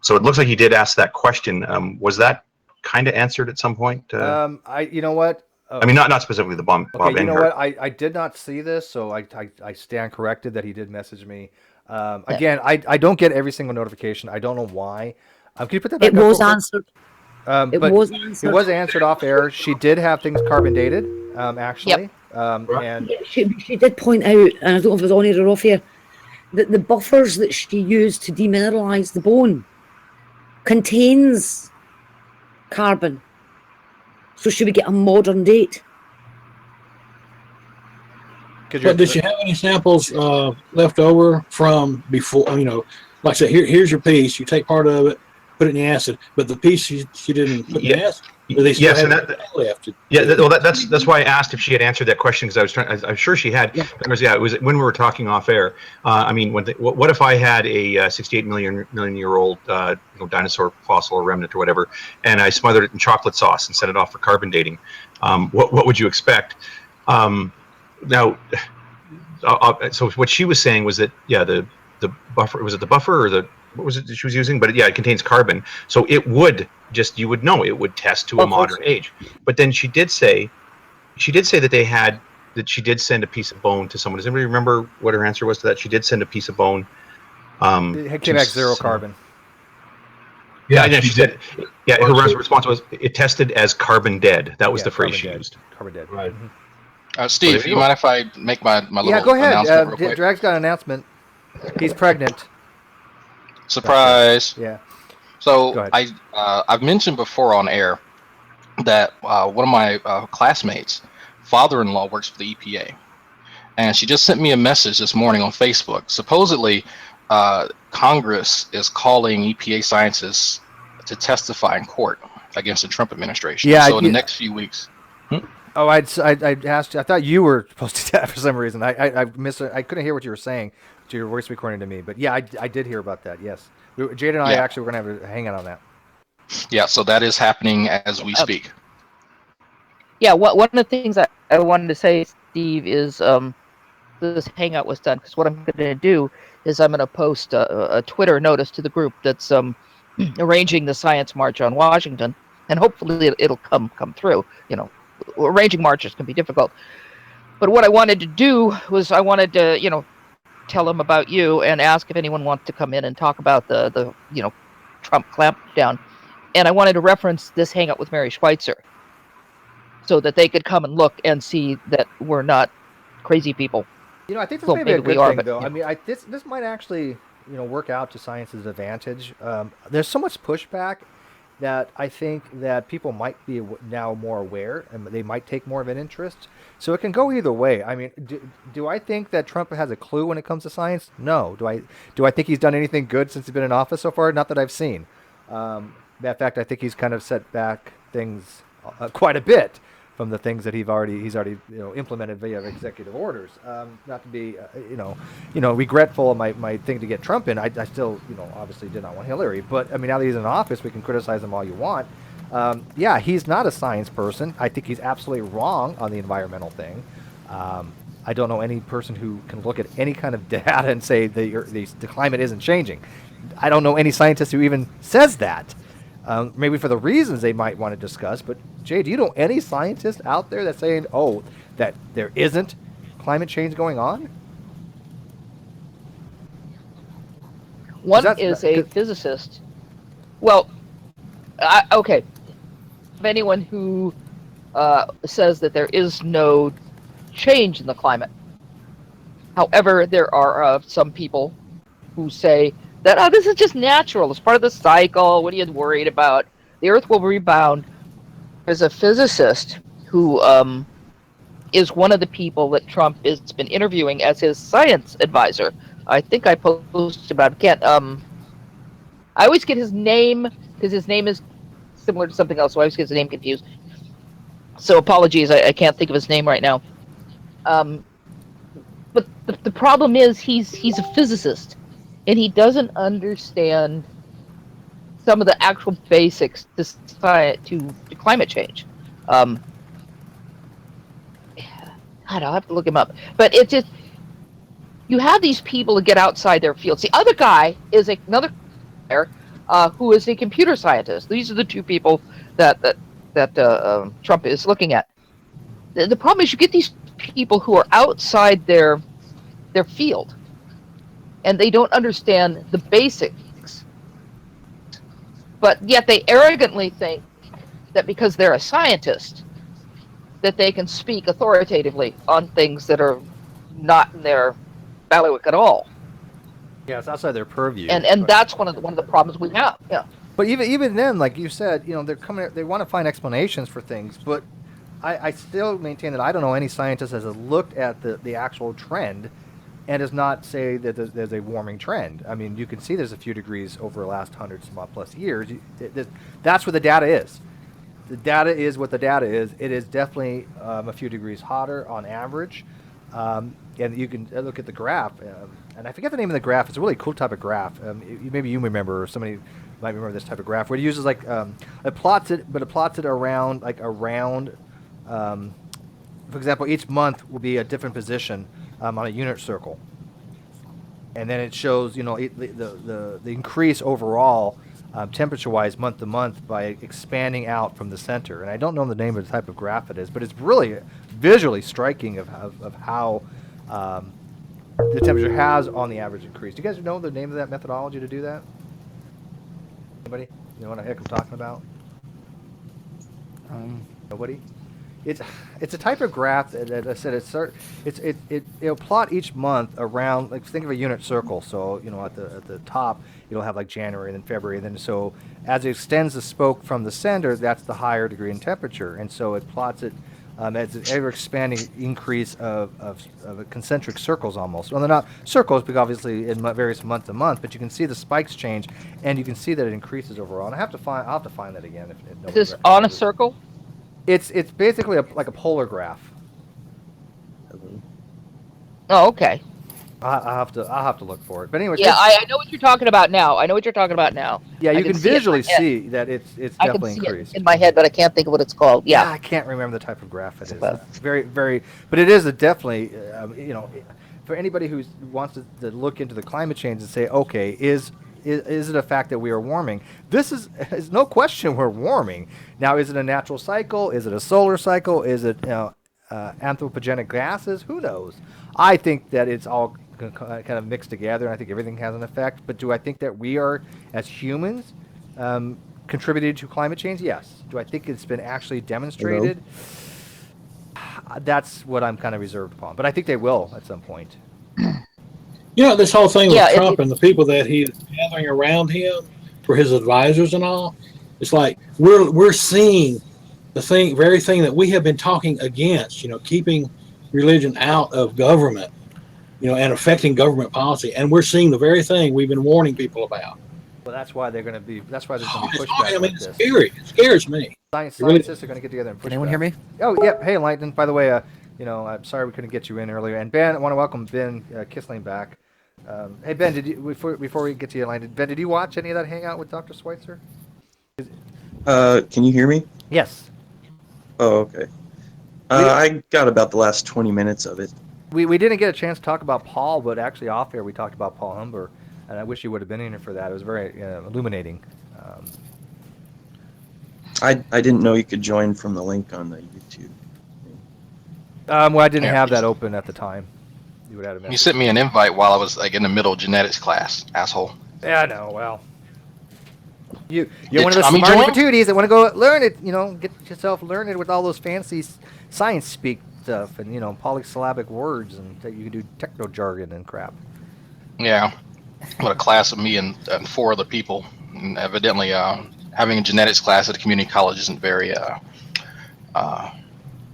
Speaker 5: So it looks like he did ask that question. Was that kind of answered at some point?
Speaker 1: You know what?
Speaker 5: I mean, not specifically the Bob
Speaker 1: Okay, you know
Speaker 5: Enyart.
Speaker 1: what? I did not see this, so I stand corrected that he did message me. Again, I don't get every single notification. I don't know why. Can you put that back
Speaker 7: It
Speaker 1: up
Speaker 7: was
Speaker 1: real quick?
Speaker 7: answered.
Speaker 1: But it was answered off air. She did have things carbon dated, actually. And
Speaker 7: She did point out, and I don't know if it was on here or off here, that the buffers that she used to demineralize the bone contains carbon. So should we get a modern date?
Speaker 8: But did you have any samples left over from before? Like I said, here's your piece. You take part of it, put it in the acid, but the piece she didn't put in the acid. They still
Speaker 5: Yes,
Speaker 8: have
Speaker 5: and
Speaker 8: it left.
Speaker 5: that's why I asked if she had answered that question, because I'm sure she had.
Speaker 7: Yeah.
Speaker 5: It was when we were talking off air. I mean, what if I had a 68 million year old dinosaur fossil or remnant or whatever, and I smothered it in chocolate sauce and set it off for carbon dating? What would you expect? Now, so what she was saying was that the buffer, was it the buffer or what was it that she was using? But it contains carbon, so it would you would know it would test to a modern age. But then she did say that she did send a piece of bone to someone. Does anybody remember what her answer was to that? She did send a piece of bone.
Speaker 1: it came back zero carbon.
Speaker 5: Yeah, she did. Yeah, her response was it tested as carbon dead. That was the phrase she used.
Speaker 1: Carbon dead.
Speaker 8: Right.
Speaker 10: Steve, you mind if I make my little
Speaker 1: Yeah, go ahead.
Speaker 10: announcement real quick?
Speaker 1: Drag's got an announcement. He's pregnant.
Speaker 10: Surprise.
Speaker 1: Yeah.
Speaker 10: So I've mentioned before on air that one of my classmates' father-in-law works for the EPA, and she just sent me a message this morning on Facebook. Supposedly, Congress is calling EPA scientists to testify in court against the Trump administration.
Speaker 1: Yeah,
Speaker 10: So in the next few weeks.
Speaker 1: Oh, I asked you. I thought you were supposed to do that for some reason. I missed. I couldn't hear what you were saying to your voice recording to me. But yeah, I did hear about that. Yes, Jade and I
Speaker 10: Yeah.
Speaker 1: actually were gonna have a hangout on that.
Speaker 10: Yeah, so that is happening as we speak.
Speaker 3: Yeah, one of the things I wanted to say, Steve, is this hangout was done because what I'm going to do is I'm going to post a Twitter notice to the group that's arranging the science march on Washington, and hopefully it'll come through. You know, arranging marches can be difficult, but what I wanted to do was I wanted to tell them about you and ask if anyone wants to come in and talk about the Trump clampdown, and I wanted to reference this hangout with Mary Schweitzer so that they could come and look and see that we're not crazy people.
Speaker 1: I think this
Speaker 3: Well,
Speaker 1: may be a
Speaker 3: maybe we
Speaker 1: good
Speaker 3: are,
Speaker 1: thing,
Speaker 3: but,
Speaker 1: though.
Speaker 3: yeah.
Speaker 1: I mean, this might actually, work out to science's advantage. There's so much pushback that I think that people might be now more aware, and they might take more of an interest. So it can go either way. I mean, do I think that Trump has a clue when it comes to science? No. Do I think he's done anything good since he's been in office so far? Not that I've seen. In fact, I think he's kind of set back things quite a bit from the things that he's already implemented via executive orders. Not to be regretful of my thing to get Trump in. I still obviously did not want Hillary, but I mean now that he's in office, we can criticize him all you want. Yeah, he's not a science person. I think he's absolutely wrong on the environmental thing. I don't know any person who can look at any kind of data and say the climate isn't changing. I don't know any scientist who even says that. Maybe for the reasons they might want to discuss, but Jay, do you know any scientist out there that's saying, that there isn't climate change going on?
Speaker 3: One is a physicist. Well, okay. Of anyone who says that there is no change in the climate. However, there are some people who say that this is just natural. It's part of the cycle. What are you worried about? The Earth will rebound. There's a physicist who is one of the people that Trump has been interviewing as his science advisor. I think I posted about it. I always get his name because his name is similar to something else, so I always get his name confused. So apologies, I can't think of his name right now. But the problem is he's a physicist, and he doesn't understand some of the actual basics to climate change. I don't have to look him up, but it's just you have these people who get outside their fields. The other guy is another who is a computer scientist. These are the two people that Trump is looking at. The problem is you get these people who are outside their field, and they don't understand the basics. But yet they arrogantly think that because they're a scientist, that they can speak authoritatively on things that are not in their bailiwick at all.
Speaker 1: Yeah, it's outside their purview.
Speaker 3: And that's one of the problems we have. Yeah.
Speaker 1: But even then, like you said, they're coming. They want to find explanations for things. But I still maintain that I don't know any scientist that has looked at the actual trend and does not say that there's a warming trend. I mean, you can see there's a few degrees over the last 100+ years. That's what the data is. The data is what the data is. It is definitely a few degrees hotter on average. And you can look at the graph. And I forget the name of the graph. It's a really cool type of graph. Maybe you remember, or somebody might remember this type of graph, where it uses it plots it around, for example, each month will be a different position on a unit circle. And then it shows, the increase overall, temperature-wise, month to month, by expanding out from the center. And I don't know the name of the type of graph it is, but it's really visually striking of how the temperature has, on the average, increased. Do you guys know the name of that methodology to do that? Anybody? You know what the heck I'm talking about? Nobody? It's a type of graph that I said it'll plot each month around, think of a unit circle. So at the top you'll have January, and then February, and then so as it extends the spoke from the center, that's the higher degree in temperature, and so it plots it It's an ever-expanding increase of concentric circles almost. Well, they're not circles, because obviously in varies month to month, but you can see the spikes change, and you can see that it increases overall. And I'll have to find that again. If
Speaker 3: Is
Speaker 1: nobody
Speaker 3: this on a
Speaker 1: recognizes it.
Speaker 3: circle?
Speaker 1: It's basically like a polar graph.
Speaker 3: Oh, okay.
Speaker 1: I'll have to look for it. But anyways,
Speaker 3: Yeah, I know what you're talking about now. I know what you're talking about now.
Speaker 1: yeah,
Speaker 3: I
Speaker 1: you
Speaker 3: can
Speaker 1: can
Speaker 3: see it in my
Speaker 1: visually
Speaker 3: head.
Speaker 1: see that it's
Speaker 3: I can
Speaker 1: definitely
Speaker 3: see
Speaker 1: increased.
Speaker 3: it in my head, but I can't think of what it's called. Yeah.
Speaker 1: I can't remember the type of graph it is.
Speaker 3: Suppose.
Speaker 1: Very, very, but it is a definitely, for anybody who wants to look into the climate change and say, okay, is it a fact that we are warming? This is no question we're warming. Now, is it a natural cycle? Is it a solar cycle? Is it anthropogenic gases? Who knows? I think that it's all kind of mixed together, and I think everything has an effect. But do I think that we are, as humans, contributed to climate change? Yes. Do I think it's been actually demonstrated? That's what I'm kind of reserved upon. But I think they will at some point.
Speaker 8: This whole thing with
Speaker 3: Yeah,
Speaker 8: Trump and the people that he's gathering around him for his advisors and all, it's like we're seeing the very thing that we have been talking against, keeping religion out of government, and affecting government policy. And we're seeing the very thing we've been warning people about.
Speaker 1: Well, that's why there's going to be pushback like
Speaker 8: It's
Speaker 1: this.
Speaker 8: scary. It scares me.
Speaker 1: Scientists are going to get together and push
Speaker 2: Can anyone
Speaker 1: back.
Speaker 2: hear me?
Speaker 1: Oh, yeah. Hey, Lightning. By the way, I'm sorry we couldn't get you in earlier. And Ben, I want to welcome Ben Kissling back. Hey, Ben, did you before we get to you, Lightning? Ben, did you watch any of that hangout with Dr. Schweitzer?
Speaker 11: Can you hear me?
Speaker 1: Yes.
Speaker 11: Oh, okay. I got about the last 20 minutes of it.
Speaker 1: We didn't get a chance to talk about Paul, but actually off air we talked about Paul Humber, and I wish you would have been in here for that. It was very illuminating.
Speaker 11: I didn't know you could join from the link on the YouTube.
Speaker 1: Well, I didn't have that open at the time. You would have
Speaker 10: You sent me an invite while I was like in the middle of genetics class, asshole.
Speaker 1: Yeah, I know. Well, you're
Speaker 10: Did
Speaker 1: one of the
Speaker 10: Tommy
Speaker 1: smart
Speaker 10: join?
Speaker 1: patooties that want to go learn it. Get yourself learned with all those fancy science speak stuff and polysyllabic words, and that you can do techno jargon and crap.
Speaker 10: Yeah, what a class of me and 4 other people. And evidently, having a genetics class at a community college isn't very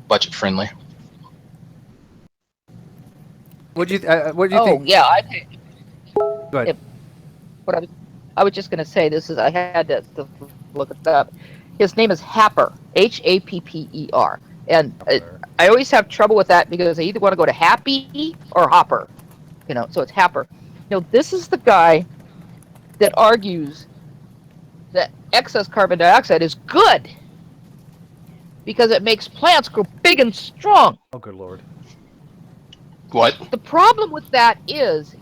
Speaker 10: budget friendly.
Speaker 1: What do you think?
Speaker 3: Oh, yeah.
Speaker 1: Go ahead.
Speaker 3: I was just going to say this is. I had to look it up. His name is Happer, Happer, and I always have trouble with that because I either want to go to Happy or Hopper, So it's Happer. This is the guy that argues that excess carbon dioxide is good because it makes plants grow big and strong.
Speaker 1: Oh, good Lord.
Speaker 10: What?
Speaker 3: The problem with that is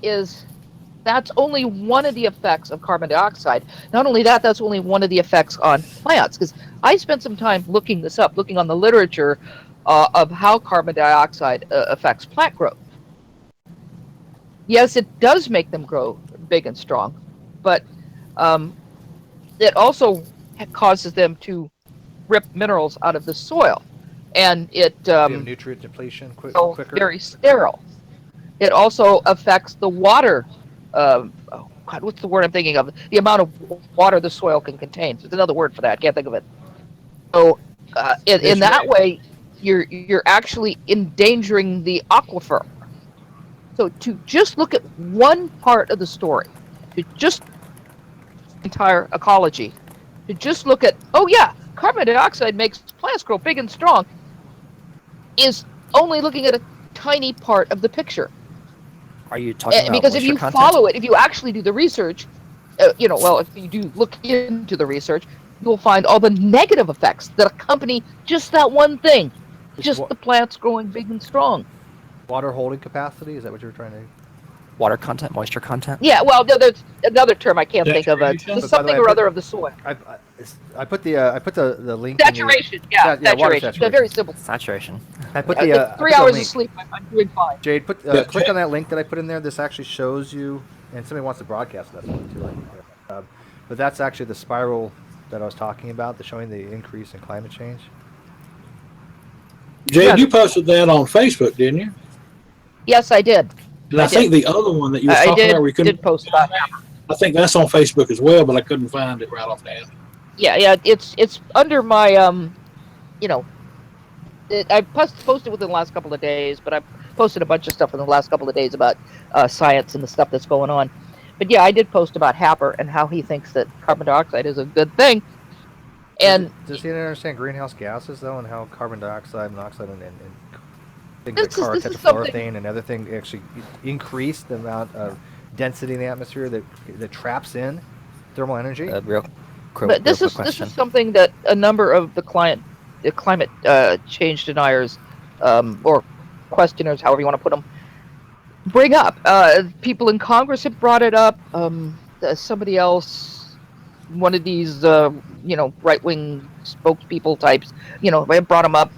Speaker 3: that's only one of the effects of carbon dioxide. Not only that, that's only one of the effects on plants. Because I spent some time looking this up, looking on the literature of how carbon dioxide affects plant growth. Yes, it does make them grow big and strong, but it also causes them to rip minerals out of the soil, and it
Speaker 1: nutrient depletion quicker.
Speaker 3: Very sterile. It also affects the water. What's the word I'm thinking of? The amount of water the soil can contain. There's another word for that. Can't think of it. So, in that way, you're actually endangering the aquifer. So to just look at one part of the story, to just entire ecology, to just look at, oh yeah, carbon dioxide makes plants grow big and strong, is only looking at a tiny part of the picture.
Speaker 2: Are you talking about
Speaker 3: because if
Speaker 2: moisture
Speaker 3: you
Speaker 2: content?
Speaker 3: follow it, if you actually do the research, if you do look into the research, you will find all the negative effects that accompany just that one thing, just the plants growing big and strong.
Speaker 1: Water holding capacity? Is that what you're trying to?
Speaker 2: Water content, moisture content.
Speaker 3: Yeah, well, there's another term I can't think of. It's something or other of the soil.
Speaker 1: I put the link.
Speaker 3: Saturation.
Speaker 1: Water
Speaker 3: Saturation. It's very simple.
Speaker 2: Saturation.
Speaker 1: I put
Speaker 3: It's 3 hours of sleep. I'm doing fine.
Speaker 1: Jade, click on that link that I put in there. This actually shows you, and somebody wants to broadcast that one too. But that's actually the spiral that I was talking about, showing the increase in climate change.
Speaker 8: Jade, you posted that on Facebook, didn't you?
Speaker 3: Yes, I did.
Speaker 8: And I think the other one that you were talking about, we couldn't
Speaker 3: post that.
Speaker 8: I think that's on Facebook as well, but I couldn't find it right offhand.
Speaker 3: Yeah, it's under my I posted within the last couple of days, but I've posted a bunch of stuff in the last couple of days about science and the stuff that's going on. But yeah, I did post about Happer and how he thinks that carbon dioxide is a good thing. And
Speaker 1: does he understand greenhouse gases though, and how carbon dioxide, monoxide, and things like tetrafluorethane and other things actually increase the amount of density in the atmosphere that traps in thermal energy?
Speaker 3: But this is something that a number of the climate change deniers or questioners, however you want to put them, bring up. People in Congress have brought it up. Somebody else, one of these right-wing spokespeople types, have brought them up.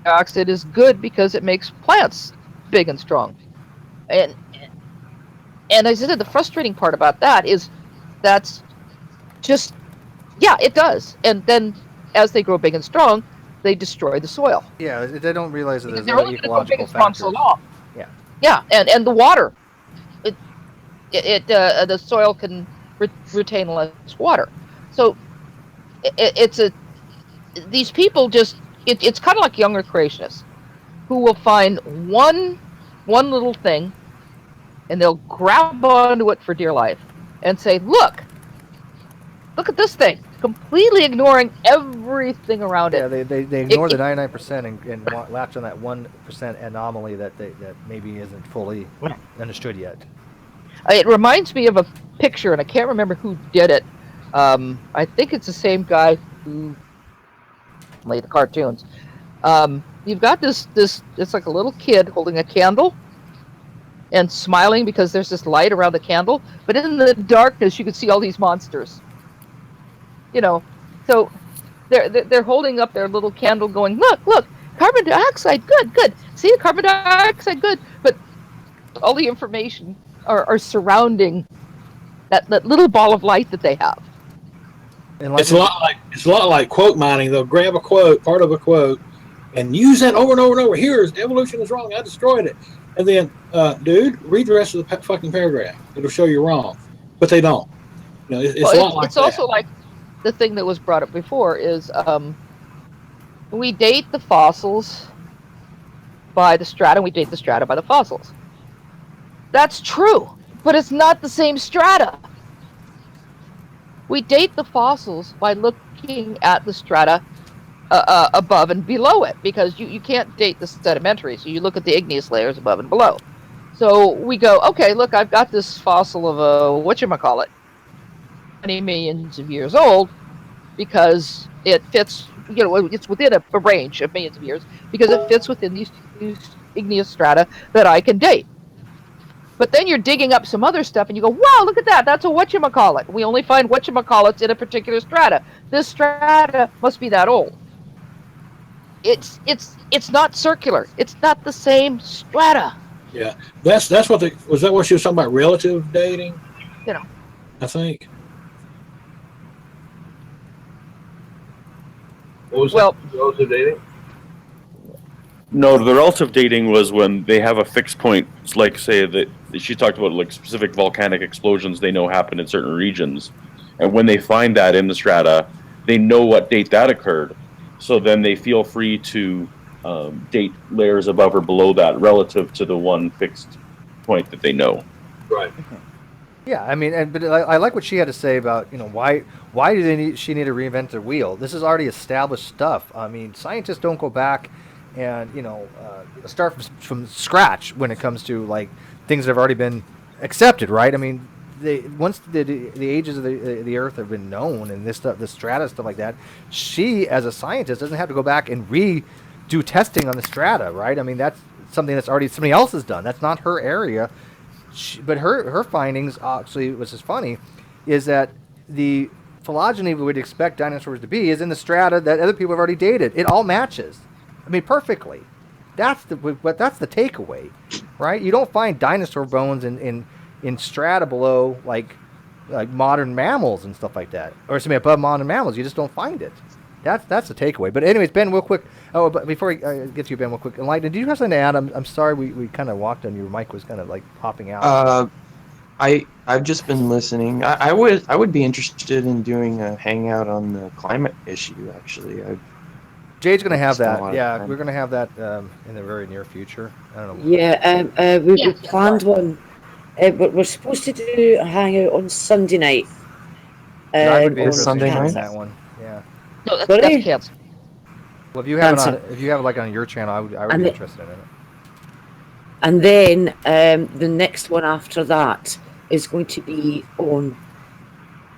Speaker 3: Dioxide is good because it makes plants big and strong. And as I said, the frustrating part about that is that's just, yeah, it does. And then as they grow big and strong, they destroy the soil.
Speaker 1: Yeah, they don't realize that there's
Speaker 3: they're only
Speaker 1: ecological
Speaker 3: factors. So long.
Speaker 1: Yeah.
Speaker 3: Yeah, and the water, the soil can retain less water. So these people just, it's kind of like younger creationists who will find one little thing and they'll grab onto it for dear life and say, look at this thing, completely ignoring everything around it.
Speaker 1: Yeah, they ignore the 99% and latch on that 1% anomaly that maybe isn't fully understood yet.
Speaker 3: It reminds me of a picture, and I can't remember who did it. I think it's the same guy who made the cartoons. You've got this, it's like a little kid holding a candle and smiling because there's this light around the candle, but in the darkness you can see all these monsters. So they're holding up their little candle going, look, carbon dioxide, good. See, carbon dioxide, good. But all the information are surrounding that little ball of light that they have.
Speaker 8: It's a lot like quote mining. They'll grab a quote, part of a quote, and use that over and over and over. Here's evolution is wrong. I destroyed it. And then, dude, read the rest of the fucking paragraph. It'll show you wrong. But they don't. It's a lot like that. It's
Speaker 3: also like the thing that was brought up before is we date the fossils by the strata, and we date the strata by the fossils. That's true, but it's not the same strata. We date the fossils by looking at the strata above and below it, because you can't date the sedimentary, so you look at the igneous layers above and below. So we go, okay, look, I've got this fossil of a, whatchamacallit, many millions of years old, because it fits, it's within a range of millions of years, because it fits within these igneous strata that I can date. But then you're digging up some other stuff and you go, wow, look at that, that's a whatchamacallit. We only find whatchamacallits in a particular strata. This strata must be that old. It's not circular. It's not the same strata.
Speaker 8: Yeah, that's what was that what she was talking about, relative dating? I think.
Speaker 4: What was that? Relative dating?
Speaker 6: No, the relative dating was when they have a fixed point, like say that she talked about, like specific volcanic explosions they know happen in certain regions, and when they find that in the strata, they know what date that occurred, so then they feel free to date layers above or below that relative to the one fixed point that they know.
Speaker 4: Right.
Speaker 1: Yeah, I mean, but I like what she had to say about, why do she need to reinvent the wheel? This is already established stuff. I mean, scientists don't go back and start from scratch when it comes to like things that have already been accepted, right? I mean, once the ages of the Earth have been known and this stuff, the strata stuff like that, she as a scientist doesn't have to go back and redo testing on the strata, right? I mean, that's something that's already somebody else has done. That's not her area. But her findings actually, which is funny, is that the phylogeny we would expect dinosaurs to be is in the strata that other people have already dated. It all matches. I mean, perfectly. That's the takeaway, right? You don't find dinosaur bones in strata below like modern mammals and stuff like that, or above modern mammals. You just don't find it. That's the takeaway. But anyways, Ben, real quick. Oh, but before I get to you, Ben, real quick. Enlighten, did you have something to add? I'm sorry we kind of walked on your mic was kind of like popping out.
Speaker 11: I've just been listening. I would be interested in doing a hangout on the climate issue. Actually, I've
Speaker 1: Jade's going to have
Speaker 11: Spent a
Speaker 1: that.
Speaker 11: lot of
Speaker 1: Yeah,
Speaker 11: time.
Speaker 1: we're going to have that in the very near future. I don't know.
Speaker 7: Yeah, we
Speaker 3: Yes,
Speaker 7: planned one. We're supposed to do a hangout on Sunday night.
Speaker 1: I would be
Speaker 7: On
Speaker 2: This
Speaker 1: interested in
Speaker 2: Sunday
Speaker 1: doing
Speaker 2: night?
Speaker 1: that one. Yeah.
Speaker 3: No, that's
Speaker 7: Sorry?
Speaker 3: canceled.
Speaker 1: Well, if you have it on,
Speaker 7: Cancer.
Speaker 1: if you have it like on your channel, I would
Speaker 7: And
Speaker 1: be
Speaker 7: the-
Speaker 1: interested in it.
Speaker 7: And then the next one after that is going to be on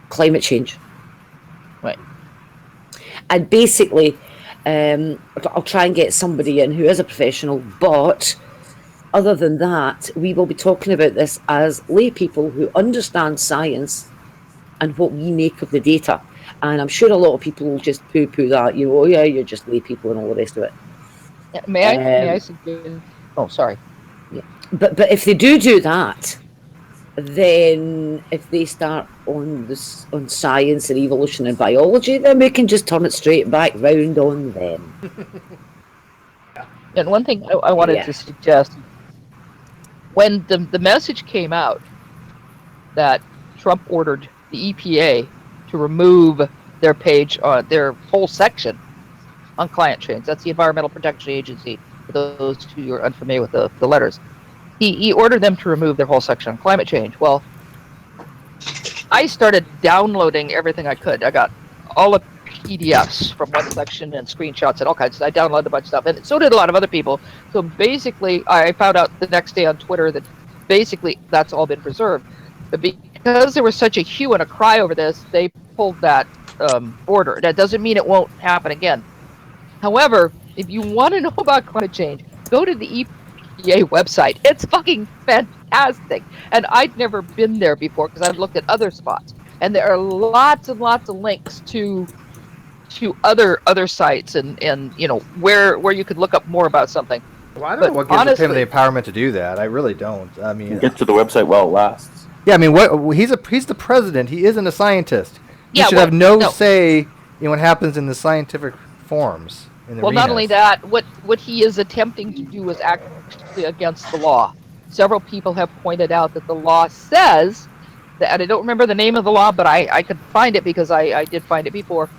Speaker 7: climate change.
Speaker 3: Right.
Speaker 7: And basically, I'll try and get somebody in who is a professional, but other than that, we will be talking about this as lay people who understand science and what we make of the data. And I'm sure a lot of people will just poo-poo that, oh yeah, you're just lay people and all the rest of it.
Speaker 3: Yeah, may I suggest? Oh, sorry.
Speaker 7: But if they do that, then if they start on on science and evolution and biology, then we can just turn it straight back round on them.
Speaker 3: And one thing I wanted
Speaker 7: Yeah.
Speaker 3: to suggest, when the message came out that Trump ordered the EPA to remove their page, their whole section on climate change. That's the Environmental Protection Agency, for those who are unfamiliar with the letters. He ordered them to remove their whole section on climate change. Well, I started downloading everything I could. I got all the PDFs from one section and screenshots and all kinds. I downloaded a bunch of stuff, and so did a lot of other people. So basically, I found out the next day on Twitter that basically that's all been preserved. But because there was such a hue and a cry over this, they pulled that order. That doesn't mean it won't happen again. However, if you want to know about climate change, go to the EPA website. It's fucking fantastic. And I'd never been there before because I've looked at other spots. And there are lots and lots of links to other sites and where you could look up more about something.
Speaker 1: Well, I don't know what gives him the empowerment to do that. I really don't. I mean,
Speaker 6: Get to the website while it lasts.
Speaker 1: yeah, I mean, he's the president. He isn't a scientist. He
Speaker 3: Yeah,
Speaker 1: should have no say in what happens in the scientific forums.
Speaker 3: Well, not only that, what he is attempting to do is actually against the law. Several people have pointed out that the law says that, and I don't remember the name of the law, but I could find it because I did find it before,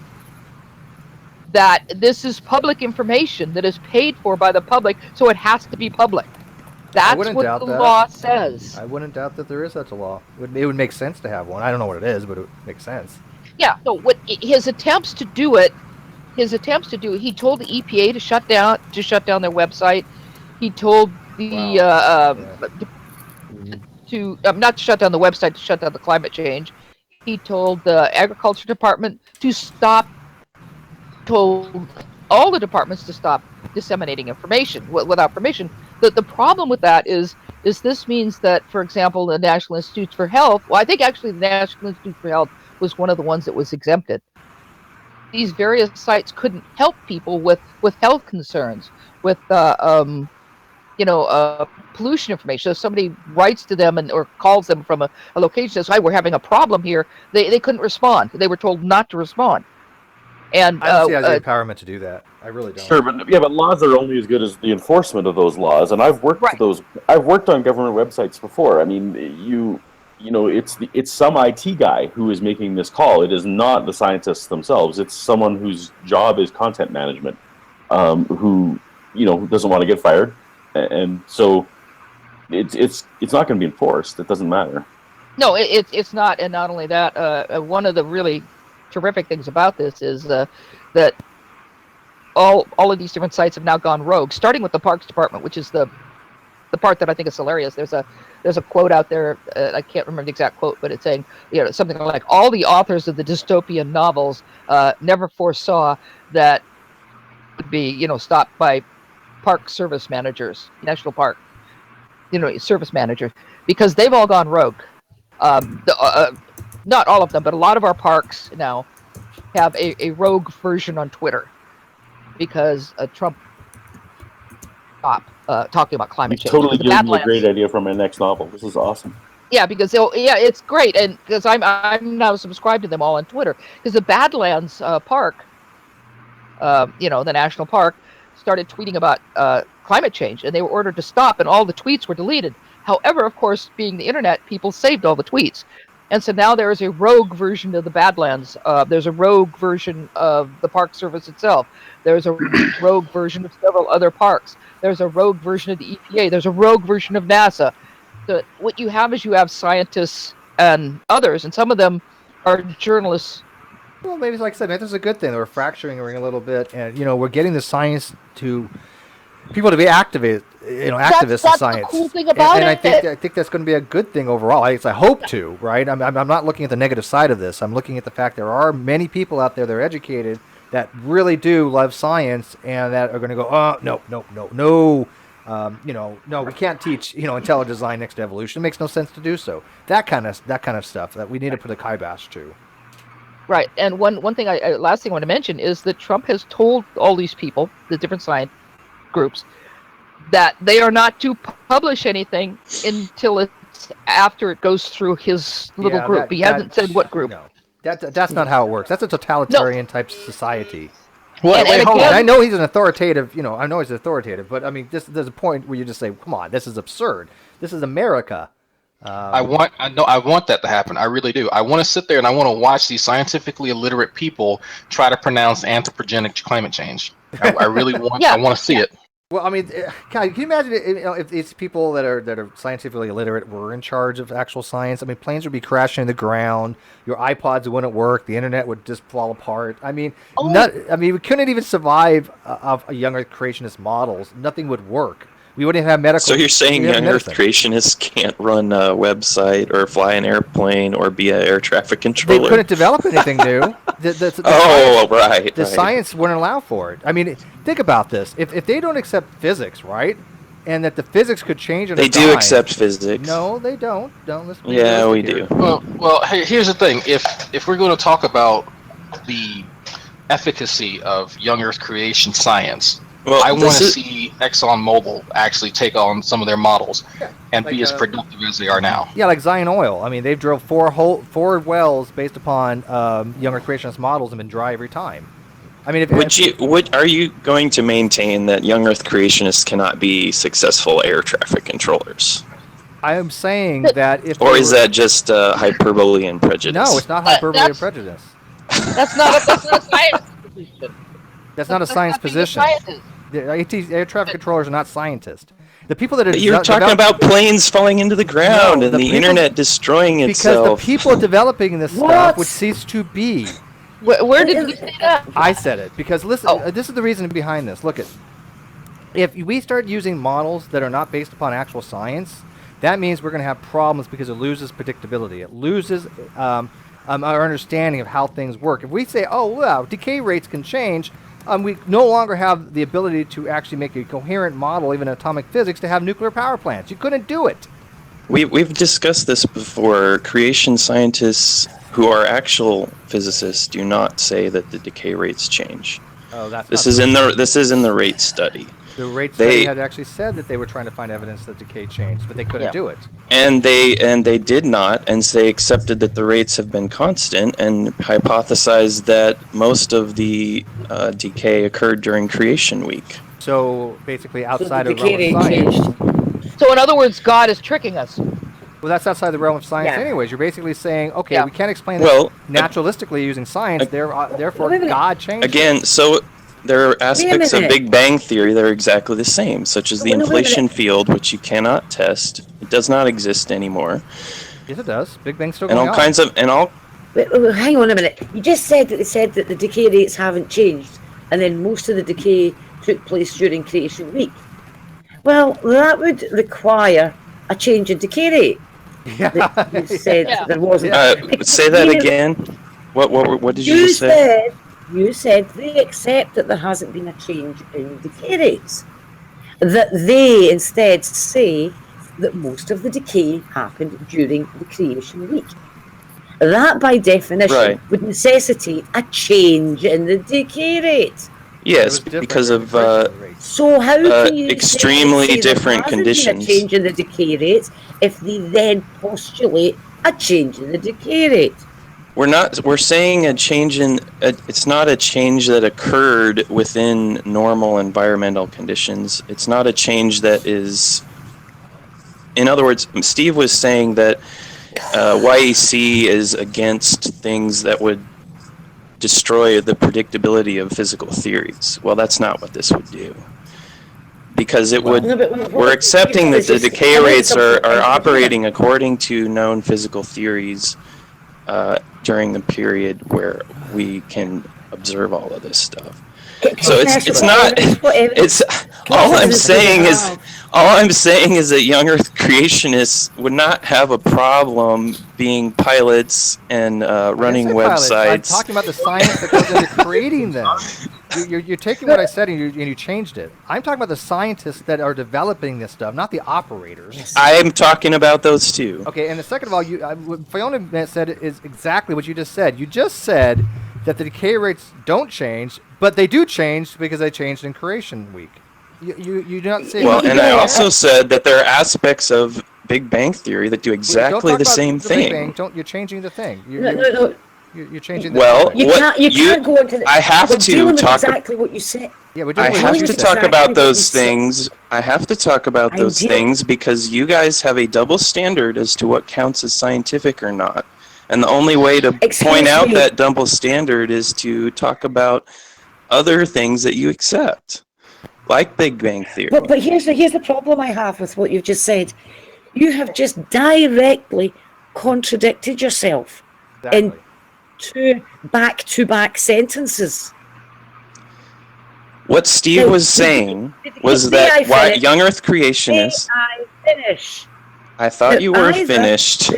Speaker 3: that this is public information that is paid for by the public, so it has to be public. That's what the law says.
Speaker 1: I wouldn't doubt that there is such a law. It would make sense to have one. I don't know what it is, but it would make sense.
Speaker 3: Yeah, so what his attempts to do it, he told the EPA to shut down their website. He told the not to shut down the website, to shut down the climate change. He told the Agriculture Department to stop. Told all the departments to stop disseminating information without permission. The problem with that is this means that, for example, the National Institutes for Health. Well, I think actually the National Institute for Health was one of the ones that was exempted. These various sites couldn't help people with health concerns, with pollution information. So if somebody writes to them or calls them from a location, says, "Hi, we're having a problem here," they couldn't respond. They were told not to respond. And
Speaker 1: I don't see the empowerment to do that. I really don't.
Speaker 6: Sure, but laws are only as good as the enforcement of those laws. And I've worked I've worked on government websites before. I mean, it's some IT guy who is making this call. It is not the scientists themselves. It's someone whose job is content management, who doesn't want to get fired, and so it's not going to be enforced. It doesn't matter.
Speaker 3: No, it's not. And not only that, one of the really terrific things about this is that all of these different sites have now gone rogue, starting with the Parks Department, which is the part that I think is hilarious. There's a quote out there, I can't remember the exact quote, but it's saying, something like, all the authors of the dystopian novels never foresaw that would be, stopped by park service managers, national park, service managers, because they've all gone rogue. Not all of them, but a lot of our parks now have a rogue version on Twitter because Trump stopped talking about climate change.
Speaker 6: Totally giving me a great idea for my next novel. This is awesome.
Speaker 3: Yeah, because it's great, and because I'm now subscribed to them all on Twitter, because the Badlands Park, the national park, started tweeting about climate change, and they were ordered to stop, and all the tweets were deleted. However, of course, being the internet, people saved all the tweets. And so now there is a rogue version of the Badlands. There's a rogue version of the Park Service itself. There's a rogue version of several other parks. There's a rogue version of the EPA. There's a rogue version of NASA. So what you have is you have scientists and others, and some of them are journalists.
Speaker 1: Well, maybe like I said, maybe this is a good thing. We're fracturing a little bit, and we're getting the science to people to be activated. Activists in science.
Speaker 3: The cool thing about
Speaker 1: and
Speaker 3: it.
Speaker 1: I think that's going to be a good thing overall. I hope to, right? I'm not looking at the negative side of this. I'm looking at the fact there are many people out there that are educated that really do love science and that are going to go, oh, no. No, we can't teach, intelligent design next to evolution. It makes no sense to do so. That kind of stuff that we need to put a kibosh to.
Speaker 3: Right, and one thing, last thing I want to mention is that Trump has told all these people, the different science groups, that they are not to publish anything until it's after it goes through his little group. He hasn't said what group.
Speaker 1: No, that's not how it works. That's a totalitarian type society.
Speaker 3: Well,
Speaker 1: I know he's an authoritative. I know he's authoritative, but I mean, there's a point where you just say, "Come on, this is absurd. This is America."
Speaker 10: I want that to happen. I really do. I want to sit there and I want to watch these scientifically illiterate people try to pronounce anthropogenic climate change. I really want. I want to see it.
Speaker 1: Well, I mean, God, can you imagine if these people that are scientifically illiterate were in charge of actual science? I mean, planes would be crashing into the ground. Your iPods wouldn't work. The internet would just fall apart. I mean, we couldn't even survive of young Earth creationist models. Nothing would work. We wouldn't have medical.
Speaker 11: So you're saying young Earth creationists can't run a website or fly an airplane or be an air traffic controller?
Speaker 1: They couldn't develop anything new. The science wouldn't allow for it. I mean, think about this. If they don't accept physics, right, and that the physics could change in a
Speaker 11: They do accept physics.
Speaker 1: No, they don't.
Speaker 11: Yeah, we do.
Speaker 10: Well, here's the thing. If we're going to talk about the efficacy of young Earth creation science, I want to see ExxonMobil actually take on some of their models and be as productive as they are now.
Speaker 1: Yeah, like Zion Oil. I mean, they've drilled four wells based upon younger creationist models and been dry every time. I mean,
Speaker 11: are you going to maintain that young Earth creationists cannot be successful air traffic controllers?
Speaker 1: I am saying that if
Speaker 11: is that just hyperbole and prejudice?
Speaker 1: No, it's not hyperbole and prejudice.
Speaker 3: That's not a science position.
Speaker 1: That's not a science position. The air traffic controllers are not scientists. The people that are
Speaker 11: you're talking about planes falling into the ground and the internet destroying itself.
Speaker 1: Because the people developing this stuff would cease to be.
Speaker 3: Where did we say that?
Speaker 1: I said it because listen. This is the reason behind this. Look if we start using models that are not based upon actual science, that means we're going to have problems because it loses predictability. It loses our understanding of how things work. If we say, "Oh, wow, decay rates can change," we no longer have the ability to actually make a coherent model, even atomic physics, to have nuclear power plants. You couldn't do it.
Speaker 11: We've discussed this before. Creation scientists who are actual physicists do not say that the decay rates change.
Speaker 1: Oh,
Speaker 11: this is in the rate study.
Speaker 1: The rate study had actually said that they were trying to find evidence that decay changed, but they couldn't do it.
Speaker 11: And they did not, and they accepted that the rates have been constant and hypothesized that most of the decay occurred during creation week.
Speaker 1: So basically outside of the realm of science.
Speaker 3: So in other words, God is tricking us.
Speaker 1: Well, that's outside the realm of science anyways. You're basically saying, okay, we can't explain this naturalistically using science, therefore God changed
Speaker 11: Again, so there are aspects of Big Bang Theory that are exactly the same, such as the inflation field, which you cannot test. It does not exist anymore.
Speaker 1: Yes, it does. Big Bang's still
Speaker 11: going on. And all kinds of...
Speaker 7: Wait, hang on a minute. You just said that they said that the decay rates haven't changed, and then most of the decay took place during creation week. Well, that would require a change in decay rate.
Speaker 1: Yeah.
Speaker 7: You said there wasn't.
Speaker 11: Say that again. What did you just say?
Speaker 7: You said they accept that there hasn't been a change in decay rates. That they instead say that most of the decay happened during the creation week. That, by definition, would necessitate a change in the decay rate.
Speaker 11: Yes, because of
Speaker 7: so how can you
Speaker 11: extremely different conditions.
Speaker 7: Been a change in the decay rates if they then postulate a change in the decay rate.
Speaker 11: We're saying a change in it's not a change that occurred within normal environmental conditions. It's not a change that is, in other words, Steve was saying that YEC is against things that would destroy the predictability of physical theories. Well, that's not what this would do. Because it would,
Speaker 7: No, but
Speaker 11: we're accepting that the
Speaker 7: it's just-
Speaker 11: decay rates are
Speaker 7: something-
Speaker 11: operating according to known physical theories during the period where we can observe all of this stuff. So it's not, it's, all I'm saying is that young Earth creationists would not have a problem being pilots and running websites.
Speaker 1: I'm talking about the science that goes into creating them. You're taking what I said and you changed it. I'm talking about the scientists that are developing this stuff, not the operators.
Speaker 11: I'm talking about those too.
Speaker 1: Okay, and the second of all, what Fiona said is exactly what you just said. You just said that the decay rates don't change, but they do change because they changed in creation week. You do not say.
Speaker 11: Well, and I also said that there are aspects of Big Bang Theory that do exactly the same thing.
Speaker 1: You're changing the thing.
Speaker 7: No.
Speaker 1: You're changing the
Speaker 11: Well,
Speaker 1: thing.
Speaker 7: You can't go into the.
Speaker 11: I have
Speaker 7: we're
Speaker 11: to
Speaker 7: dealing with
Speaker 11: talk.
Speaker 7: exactly what you said.
Speaker 1: Yeah, we're
Speaker 11: I
Speaker 1: doing
Speaker 11: have
Speaker 1: what you
Speaker 11: to
Speaker 1: said.
Speaker 11: talk
Speaker 7: Exactly
Speaker 11: about
Speaker 7: what
Speaker 11: those
Speaker 7: you said.
Speaker 11: things. I have to talk about
Speaker 7: I
Speaker 11: those
Speaker 7: did.
Speaker 11: things because you guys have a double standard as to what counts as scientific or not. And the only way to
Speaker 7: Excuse
Speaker 11: point out
Speaker 7: me.
Speaker 11: that double standard is to talk about other things that you accept, like Big Bang Theory.
Speaker 7: But here's the problem I have with what you've just said. You have just directly contradicted yourself in
Speaker 1: Exactly.
Speaker 7: 2 back-to-back sentences.
Speaker 11: What Steve
Speaker 7: No,
Speaker 11: was saying was
Speaker 7: may I
Speaker 11: that why
Speaker 7: finish?
Speaker 11: young Earth
Speaker 7: May
Speaker 11: creationists.
Speaker 7: I finish?
Speaker 11: I thought
Speaker 7: That
Speaker 11: you were
Speaker 7: either-
Speaker 11: finished.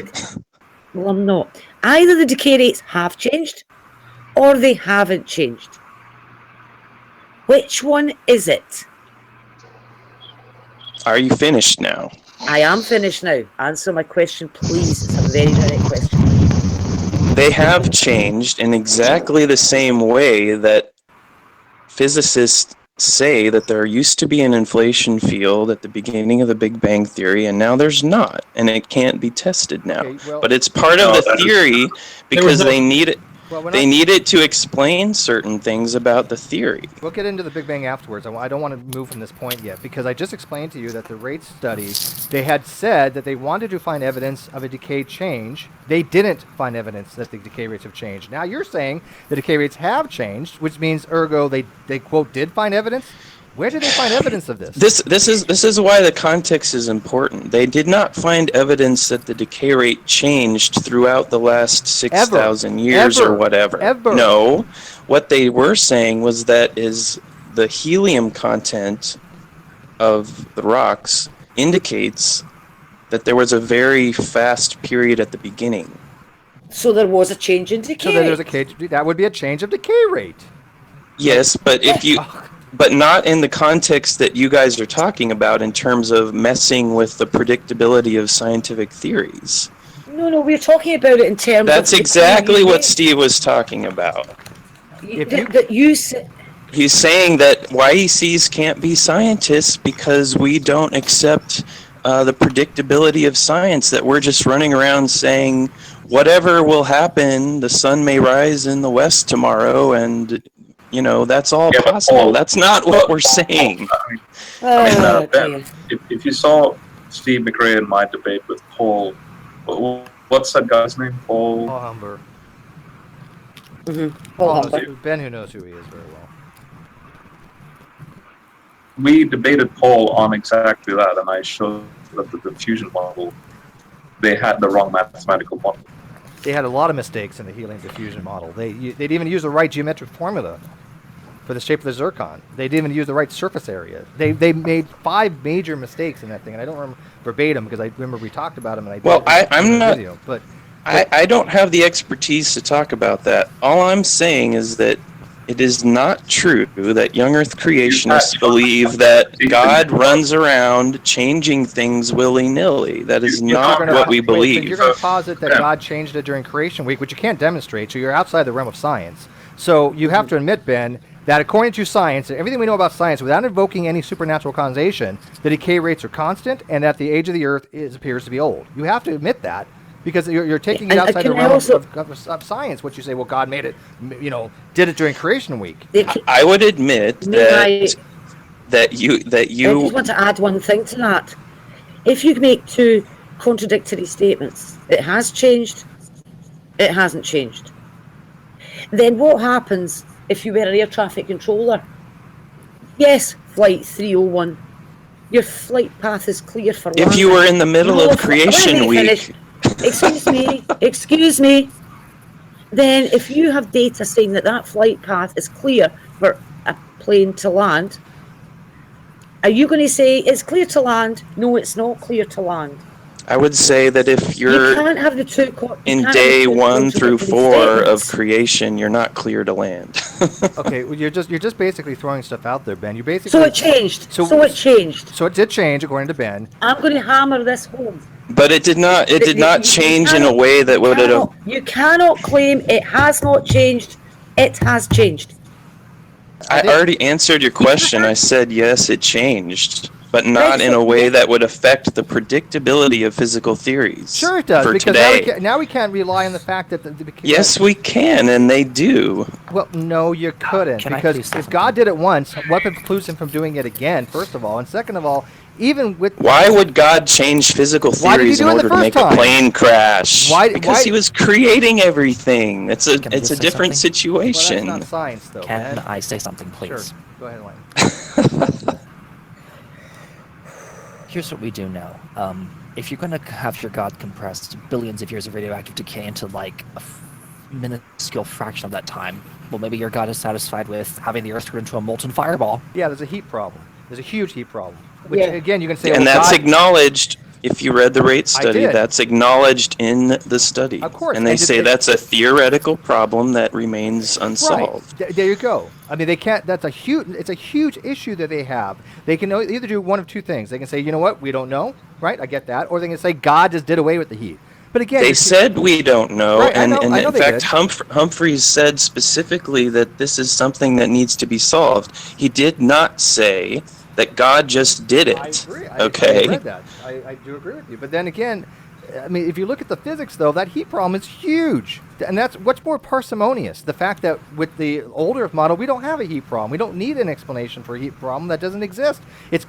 Speaker 7: Well, I'm not. Either the decay rates have changed or they haven't changed. Which one is it?
Speaker 11: Are you finished now?
Speaker 7: I am finished now. Answer my question, please. It's a very direct question.
Speaker 11: They have changed in exactly the same way that physicists say that there used to be an inflation field at the beginning of the Big Bang Theory, and now there's not, and it can't be tested now.
Speaker 1: Okay, well-
Speaker 11: But it's part of the theory because
Speaker 8: no-
Speaker 11: they need it.
Speaker 1: Well, we're
Speaker 11: They
Speaker 1: not-
Speaker 11: need it to explain certain things about the theory.
Speaker 1: We'll get into the Big Bang afterwards. I don't want to move from this point yet because I just explained to you that the rate study, they had said that they wanted to find evidence of a decay change. They didn't find evidence that the decay rates have changed. Now you're saying the decay rates have changed, which means ergo they quote did find evidence. Where did they find evidence of this?
Speaker 11: This is why the context is important. They did not find evidence that the decay rate changed throughout the last 6,000 years
Speaker 1: Ever.
Speaker 11: or whatever.
Speaker 1: Ever.
Speaker 11: No, what they were saying was that is the helium content of the rocks indicates that there was a very fast period at the beginning.
Speaker 7: So there was a change in
Speaker 1: So
Speaker 7: decay.
Speaker 1: then that would be a change of decay rate.
Speaker 11: Yes, but if you but not in the context that you guys are talking about in terms of messing with the predictability of scientific theories.
Speaker 7: No, we're talking about it in terms
Speaker 11: That's
Speaker 7: of
Speaker 11: exactly what Steve was talking about.
Speaker 7: that you said.
Speaker 11: He's saying that YECs can't be scientists because we don't accept the predictability of science, that we're just running around saying whatever will happen, the sun may rise in the west tomorrow, and you know, that's all possible. That's not what we're saying.
Speaker 7: Okay.
Speaker 12: If you saw Steve McRae in my debate with Paul, what's that guy's name? Paul
Speaker 1: Humber.
Speaker 7: Paul
Speaker 1: knows
Speaker 7: Humber.
Speaker 1: Ben, who knows who he is very well.
Speaker 12: We debated Paul on exactly that, and I showed that the diffusion model, they had the wrong mathematical model.
Speaker 1: They had a lot of mistakes in the helium diffusion model. They'd even use the right geometric formula for the shape of the zircon. They didn't even use the right surface area. They made 5 major mistakes in that thing, and I don't remember verbatim because I remember we talked about them. And
Speaker 11: I'm not.
Speaker 1: Video, but
Speaker 11: I don't have the expertise to talk about that. All I'm saying is that it is not true that young Earth creationists believe that God runs around changing things willy-nilly. That is not what we
Speaker 1: So you're
Speaker 11: believe.
Speaker 1: going to posit that God changed it during creation week, which you can't demonstrate, so you're outside the realm of science. So you have to admit, Ben, that according to science, everything we know about science, without invoking any supernatural causation, the decay rates are constant and that the age of the Earth appears to be old. You have to admit that. Because you're taking it outside the realm of science. What you say, well, God made it, did it during creation week.
Speaker 11: I would admit that you.
Speaker 7: I just want to add one thing to that. If you make 2 contradictory statements. It has changed. It hasn't changed. Then what happens if you were an air traffic controller? Yes, Flight 301. Your flight path is clear for landing.
Speaker 11: If you were in the middle of creation week.
Speaker 7: Excuse me. Then if you have data saying that flight path is clear for a plane to land, are you going to say it's clear to land? No, it's not clear to land.
Speaker 11: I would say that if you're
Speaker 7: can't have the two
Speaker 11: in day 1 through 4 of creation, you're not clear to land.
Speaker 1: Okay, well, you're just basically throwing stuff out there, Ben. You basically.
Speaker 7: So it changed. So it changed.
Speaker 1: So it did change according to Ben.
Speaker 7: I'm going to hammer this home.
Speaker 11: But it did not. It did not change in a way that would have.
Speaker 7: You cannot claim it has not changed. It has changed.
Speaker 11: I already answered your question. I said yes, it changed, but not in a way that would affect the predictability of physical theories.
Speaker 1: Sure, it does.
Speaker 11: For
Speaker 1: Because
Speaker 11: today.
Speaker 1: now we can't rely on the fact that.
Speaker 11: Yes, we can, and they do.
Speaker 1: Well, no, you couldn't, because if God did it once, what precludes him from doing it again? First of all, and second of all, even with
Speaker 11: why would God change physical theories in order to make a plane crash? Because he was creating everything. It's a different situation.
Speaker 1: Well, that's not science, though.
Speaker 2: Can I say something, please?
Speaker 1: Sure. Go ahead, Lane.
Speaker 2: Here's what we do know. If you're going to have your God compressed billions of years of radioactive decay into like a minuscule fraction of that time, well, maybe your God is satisfied with having the Earth turn into a molten fireball.
Speaker 1: Yeah, there's a heat problem. There's a huge heat problem. Which, again, you can say...
Speaker 11: And
Speaker 1: well,
Speaker 11: that's
Speaker 1: God...
Speaker 11: acknowledged, if you read the rate study,
Speaker 1: did.
Speaker 11: that's acknowledged in the study.
Speaker 1: Of course.
Speaker 11: And they say that's a theoretical problem that remains unsolved.
Speaker 1: Right. There you go. I mean, they can't... It's a huge issue that they have. They can either do one of two things. They can say, you know what, we don't know, right? I get that. Or they can say, God just did away with the heat. But again...
Speaker 11: They said we don't know,
Speaker 1: right,
Speaker 11: and
Speaker 1: I know
Speaker 11: in fact, Humphreys said specifically that this is something that needs to be solved. He did not say that God just did it.
Speaker 1: I agree.
Speaker 11: Okay.
Speaker 1: I read that. I do agree with you. But then again, I mean, if you look at the physics, though, that heat problem is huge. And that's what's more parsimonious. The fact that with the older model, we don't have a heat problem. We don't need an explanation for a heat problem that doesn't exist. It's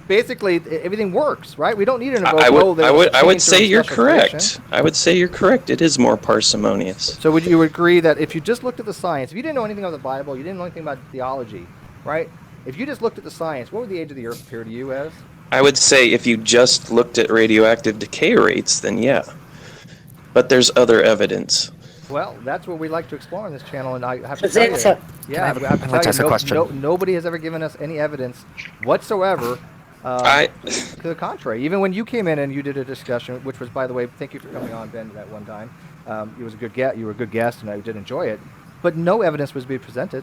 Speaker 1: basically everything works, right? We don't need an.
Speaker 11: I would say you're correct. I would say you're correct. It is more parsimonious.
Speaker 1: So would you agree that if you just looked at the science, if you didn't know anything about the Bible, you didn't know anything about theology, right? If you just looked at the science, what would the age of the Earth appear to you as?
Speaker 11: I would say if you just looked at radioactive decay rates, then yeah. But there's other evidence.
Speaker 1: Well, that's what we like to explore on this channel, and I have to tell you,
Speaker 2: I have to ask a question.
Speaker 1: Nobody has ever given us any evidence whatsoever to the contrary. Even when you came in and you did a discussion, which was, by the way, thank you for coming on, Ben, that one time. You was a good guest. You were a good guest, and I did enjoy it. But no evidence was being presented.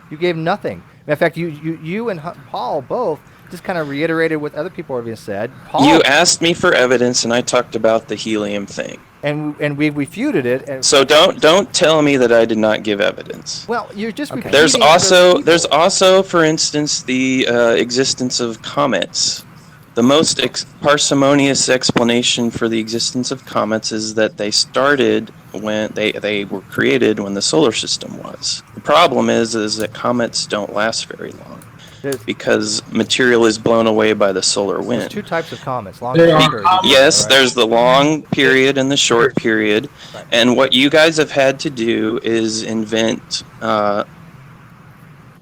Speaker 1: You gave nothing. In fact, you and Paul both just kind of reiterated what other people have said. Paul,
Speaker 11: you asked me for evidence, and I talked about the helium thing.
Speaker 1: And we refuted it. And
Speaker 11: so don't tell me that I did not give evidence.
Speaker 1: Well, you're just repeating.
Speaker 11: There's also, for instance, the existence of comets. The most parsimonious explanation for the existence of comets is that they started when they were created when the solar system was. The problem is that comets don't last very long because material is blown away by the solar wind.
Speaker 1: There's two types of comets. Long and short.
Speaker 11: Yes,
Speaker 1: right?
Speaker 11: There's the long period and the short period. Right. And what you guys have had to do is invent the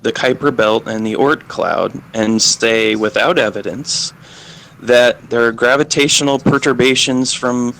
Speaker 11: Kuiper Belt and the Oort cloud and say without evidence that there are gravitational perturbations from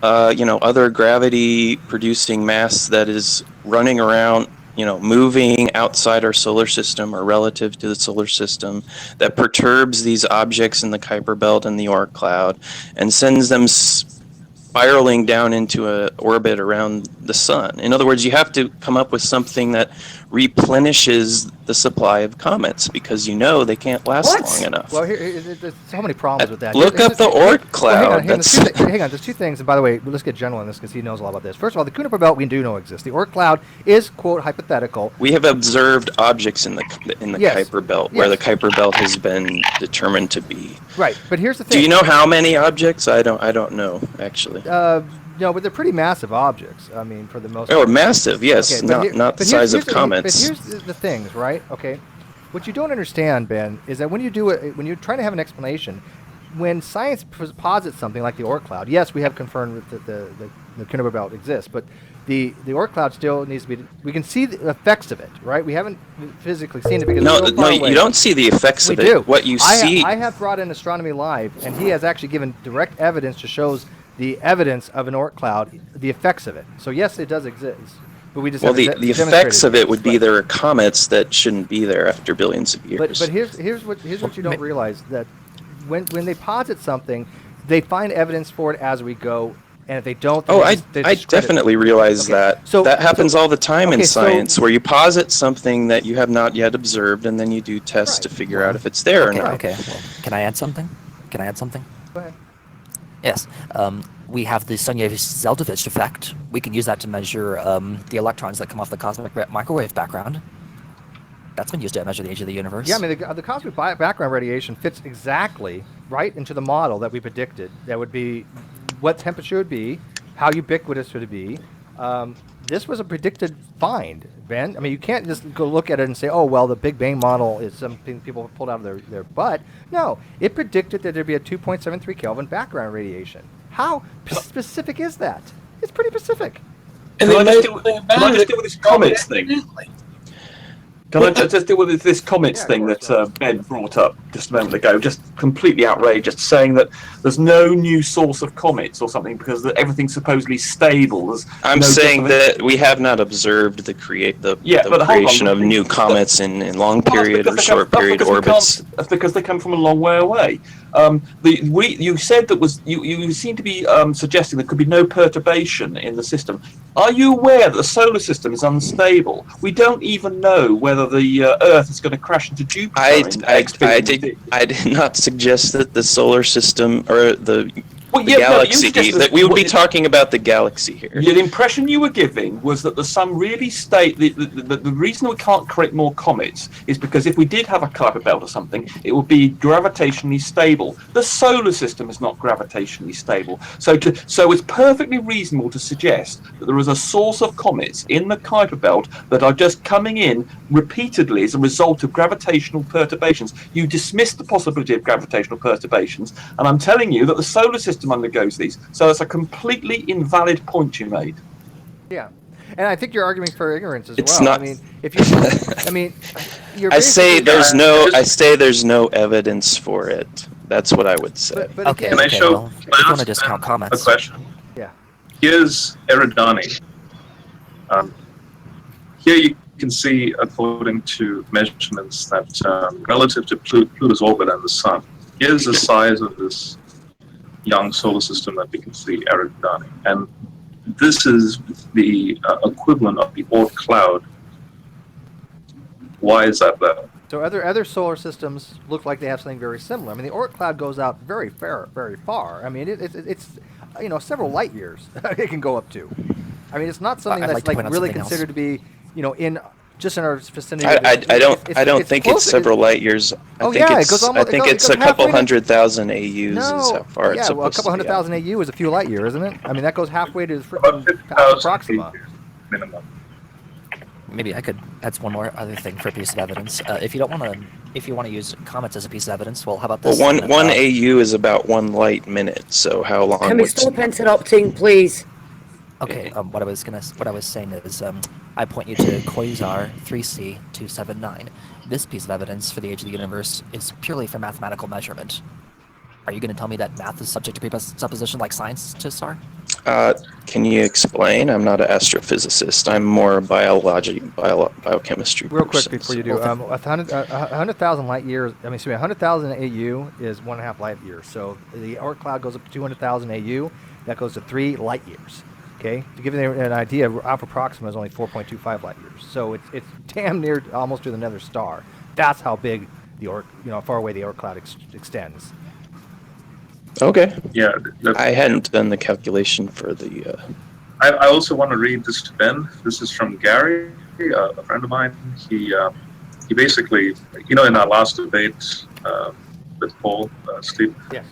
Speaker 11: other gravity producing mass that is running around, moving outside our solar system or relative to the solar system that perturbs these objects in the Kuiper Belt and the Oort cloud and sends them spiraling down into an orbit around the sun. In other words, you have to come up with something that replenishes the supply of comets because they can't last long enough.
Speaker 1: Well, there's so many problems with that.
Speaker 11: Look up the Oort cloud.
Speaker 1: Well, hang on, there's two things. And by the way, let's get general on this because he knows a lot about this. First of all, the Kuiper Belt we do know exists. The Oort cloud is, quote, hypothetical.
Speaker 11: We have observed objects in the Kuiper Belt where the Kuiper Belt has been determined to be.
Speaker 1: Right, but here's the thing.
Speaker 11: Do you know how many objects? I don't know, actually.
Speaker 1: No, but they're pretty massive objects. I mean, for the most
Speaker 11: part. Oh, massive, yes.
Speaker 1: Okay,
Speaker 11: not the size of comets.
Speaker 1: But here's the things, right? Okay. What you don't understand, Ben, is that when you're trying to have an explanation, when science posits something like the Oort cloud, yes, we have confirmed that the Kuiper belt exists, but the Oort cloud still needs to be. We can see the effects of it, right? We haven't physically seen it because it's so far away.
Speaker 11: You don't see the effects of it.
Speaker 1: Do.
Speaker 11: What you see.
Speaker 1: I have brought in Astronomy Live, and he has actually given direct evidence to shows the evidence of an Oort cloud, the effects of it. So yes, it does exist, but we just
Speaker 11: the effects of it would be there are comets that shouldn't be there after billions of years.
Speaker 1: But here's what you don't realize, that when they posit something, they find evidence for it as we go. And if they don't,
Speaker 11: I definitely realize that. So that happens all the time in science, where you posit something that you have not yet observed, and then you do tests to figure out if it's there or not.
Speaker 2: Okay. Well, can I add something?
Speaker 1: Go ahead.
Speaker 2: Yes. We have the Sunyaev-Zeldovich effect. We can use that to measure the electrons that come off the cosmic microwave background. That's been used to measure the age of the universe.
Speaker 1: Yeah, I mean, the cosmic background radiation fits exactly right into the model that we predicted. That would be what temperature would be, how ubiquitous would it be. This was a predicted find, Ben. I mean, you can't just go look at it and say, oh, well, the Big Bang model is something people pulled out of their butt. No, it predicted that there'd be a 2.73 Kelvin background radiation. How specific is that? It's pretty specific.
Speaker 12: And can I just deal with this comets thing? Can I just deal with this comets thing that Ben brought up just a moment ago? Just completely outrageous, saying that there's no new source of comets or something because everything's supposedly stable.
Speaker 11: I'm saying that we have not observed the creation of new comets in long period or short period orbits.
Speaker 12: That's because they come from a long way away. You said that you seem to be suggesting there could be no perturbation in the system. Are you aware that the solar system is unstable? We don't even know whether the Earth is going to crash into Jupiter.
Speaker 11: I did not suggest that the solar system or the galaxy. That we would be talking about the galaxy here.
Speaker 12: The impression you were giving was that there's some really the reason we can't create more comets is because if we did have a Kuiper belt or something, it would be gravitationally stable. The solar system is not gravitationally stable. So it's perfectly reasonable to suggest that there is a source of comets in the Kuiper belt that are just coming in repeatedly as a result of gravitational perturbations. You dismissed the possibility of gravitational perturbations, and I'm telling you that the solar system undergoes these. So it's a completely invalid point you made.
Speaker 1: Yeah. And I think you're arguing for ignorance as
Speaker 11: it's
Speaker 1: well.
Speaker 11: Not,
Speaker 1: I mean, if you
Speaker 11: I say there's no evidence for it. That's what I would say.
Speaker 1: But
Speaker 2: okay.
Speaker 12: Can I show
Speaker 2: to discount comments.
Speaker 12: A question?
Speaker 1: Yeah.
Speaker 12: Here's Eridani. Here you can see, according to measurements, that relative to Pluto's orbit and the Sun, here's the size of this young solar system that we can see, Eridani. And this is the equivalent of the Oort cloud. Why is that there?
Speaker 1: So other solar systems look like they have something very similar. I mean, the Oort cloud goes out very far. I mean, it's several light years it can go up to. I mean, it's not something that's really considered to be, in our vicinity.
Speaker 11: I don't think it's several light years. I think it's a couple 100,000 AUs is how far it's supposed to be.
Speaker 1: A couple 100,000 AU is a few light year, isn't it? I mean, that goes halfway to the freaking Proxima.
Speaker 12: Minimum.
Speaker 2: Maybe I could add one more other thing for a piece of evidence. If you want to use comets as a piece of evidence, well, how about this?
Speaker 11: Well, one AU is about 1 light minute. So how long?
Speaker 7: Can we stop interrupting, please?
Speaker 2: Okay. What I was saying is, I point you to Quasar 3C279. This piece of evidence for the age of the universe is purely for mathematical measurement. Are you going to tell me that math is subject to presupposition like scientists are?
Speaker 11: Can you explain? I'm not an astrophysicist. I'm more biochemistry.
Speaker 1: Real quick before you do, 100,000 light years. 100,000 AU is 1.5 light years. So the Oort cloud goes up to 200,000 AU. That goes to 3 light years. Okay, to give you an idea, Alpha Proxima is only 4.25 light years. So it's damn near almost to another star. That's how big the Oort, far away the Oort cloud extends.
Speaker 11: Okay.
Speaker 12: Yeah.
Speaker 11: I hadn't done the calculation for the.
Speaker 12: I also want to read this to Ben. This is from Gary, a friend of mine. He basically, in our last debate with Paul, Steve.
Speaker 1: Yes.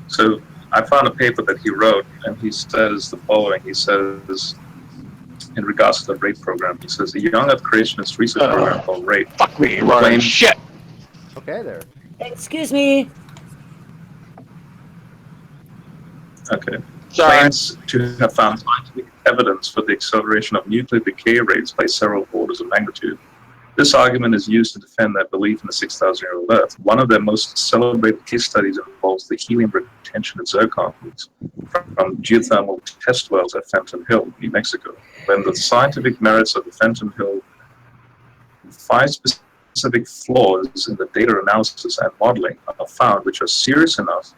Speaker 12: So I found a paper that he wrote, and he says the following. He says, in regards to the RAPE program, he says, a young Earth creationist research program called RAPE.
Speaker 9: Fuck me, Ryan. Shit.
Speaker 1: Okay, there.
Speaker 7: Excuse me.
Speaker 13: Okay.
Speaker 3: Sorry.
Speaker 13: Claims to have found scientific evidence for the acceleration of nuclear decay rates by several orders of magnitude. This argument is used to defend their belief in the 6,000-year-old Earth. One of their most celebrated case studies involves the helium retention of zircons from geothermal test wells at Fenton Hill, New Mexico. When the scientific merits of the Fenton Hill, 5 specific flaws in the data analysis and modeling are found which are serious enough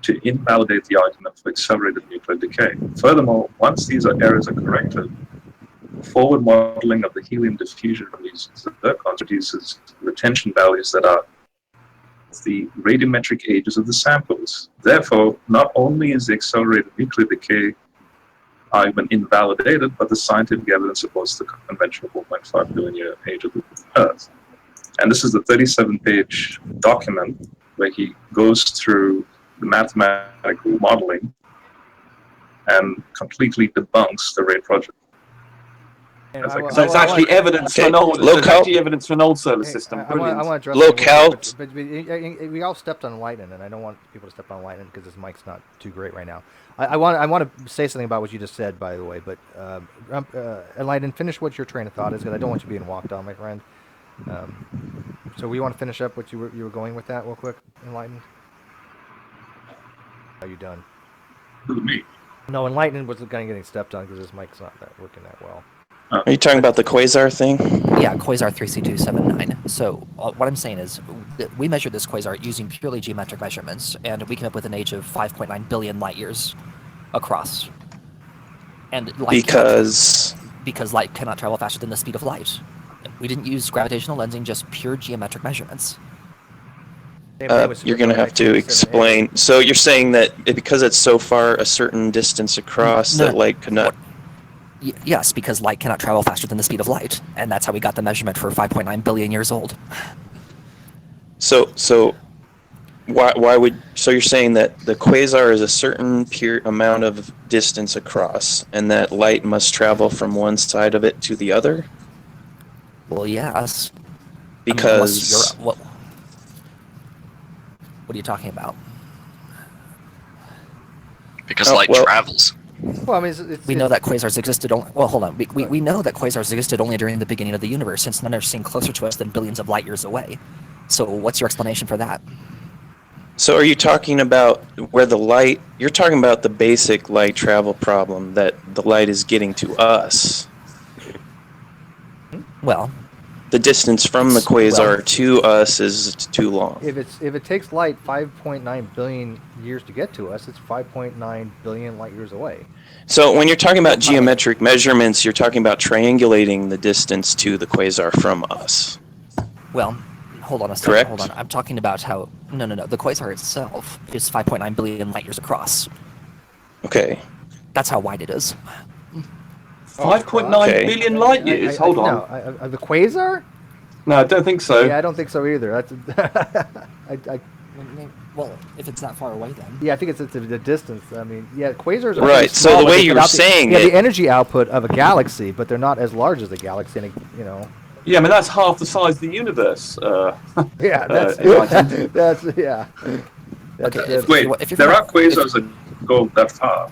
Speaker 13: to invalidate the argument for accelerated nuclear decay. Furthermore, once these errors are corrected, forward modeling of the helium diffusion from these zircons produces retention values that are the radiometric ages of the samples. Therefore, not only is the accelerated nuclear decay argument invalidated, but the scientific evidence supports the conventional 4.5 billion year age of the Earth. And this is the 37-page document where he goes through the mathematical modeling and completely debunks the Ray project.
Speaker 12: So it's actually evidence for an old. So it's actually evidence for an old solar system.
Speaker 1: I want to address
Speaker 11: Locale.
Speaker 1: but we all stepped on lightning, and I don't want people to step on lightning because his mic's not too great right now. I want to say something about what you just said, by the way. But Enlighten, finish what your train of thought is, because I don't want you being walked on, my friend. So we want to finish up what you were going with that real quick, Enlighten. Are you done?
Speaker 13: Who, me?
Speaker 1: No, Enlighten was getting stepped on because his mic's not working that well.
Speaker 11: Are you talking about the quasar thing?
Speaker 2: Yeah, quasar 3C279. So what I'm saying is, we measured this quasar using purely geometric measurements, and we came up with an age of 5.9 billion light years across. And light because light cannot travel faster than the speed of light. We didn't use gravitational lensing, just pure geometric measurements.
Speaker 11: You're going to have to explain. So you're saying that because it's so far a certain distance across that light could not...
Speaker 2: Yes, because light cannot travel faster than the speed of light, and that's how we got the measurement for 5.9 billion years old.
Speaker 11: So why would... So you're saying that the quasar is a certain amount of distance across, and that light must travel from one side of it to the other?
Speaker 2: Well, yes.
Speaker 11: Because...
Speaker 2: what are you talking about?
Speaker 14: Because light travels.
Speaker 1: Well, I mean,
Speaker 2: we know that quasars existed only... Well, hold on. We know that quasars existed only during the beginning of the universe, since none are seen closer to us than billions of light years away. So what's your explanation for that?
Speaker 11: So are you talking about where the light... You're talking about the basic light travel problem, that the light is getting to us.
Speaker 2: Well...
Speaker 11: The distance from the quasar to us is too long.
Speaker 1: If it takes light 5.9 billion years to get to us, it's 5.9 billion light years away.
Speaker 11: So when you're talking about geometric measurements, you're talking about triangulating the distance to the quasar from us.
Speaker 2: Well, hold on a second.
Speaker 11: Correct?
Speaker 2: Hold on. I'm talking about how... No. The quasar itself is 5.9 billion light years across.
Speaker 11: Okay.
Speaker 2: That's how wide it is.
Speaker 12: 5.9 billion light years. Hold on.
Speaker 1: No, the quasar?
Speaker 12: No, I don't think so.
Speaker 1: Yeah, I don't think so either. That's
Speaker 2: well, if it's not far away, then.
Speaker 1: Yeah, I think it's the distance. I mean, yeah, quasars are
Speaker 11: right. So the way you were saying
Speaker 1: the energy output of a galaxy, but they're not as large as a galaxy. And,
Speaker 12: Yeah, I mean that's half the size of the universe.
Speaker 1: Yeah, that's yeah.
Speaker 13: Okay. Wait, there are quasars that go that far.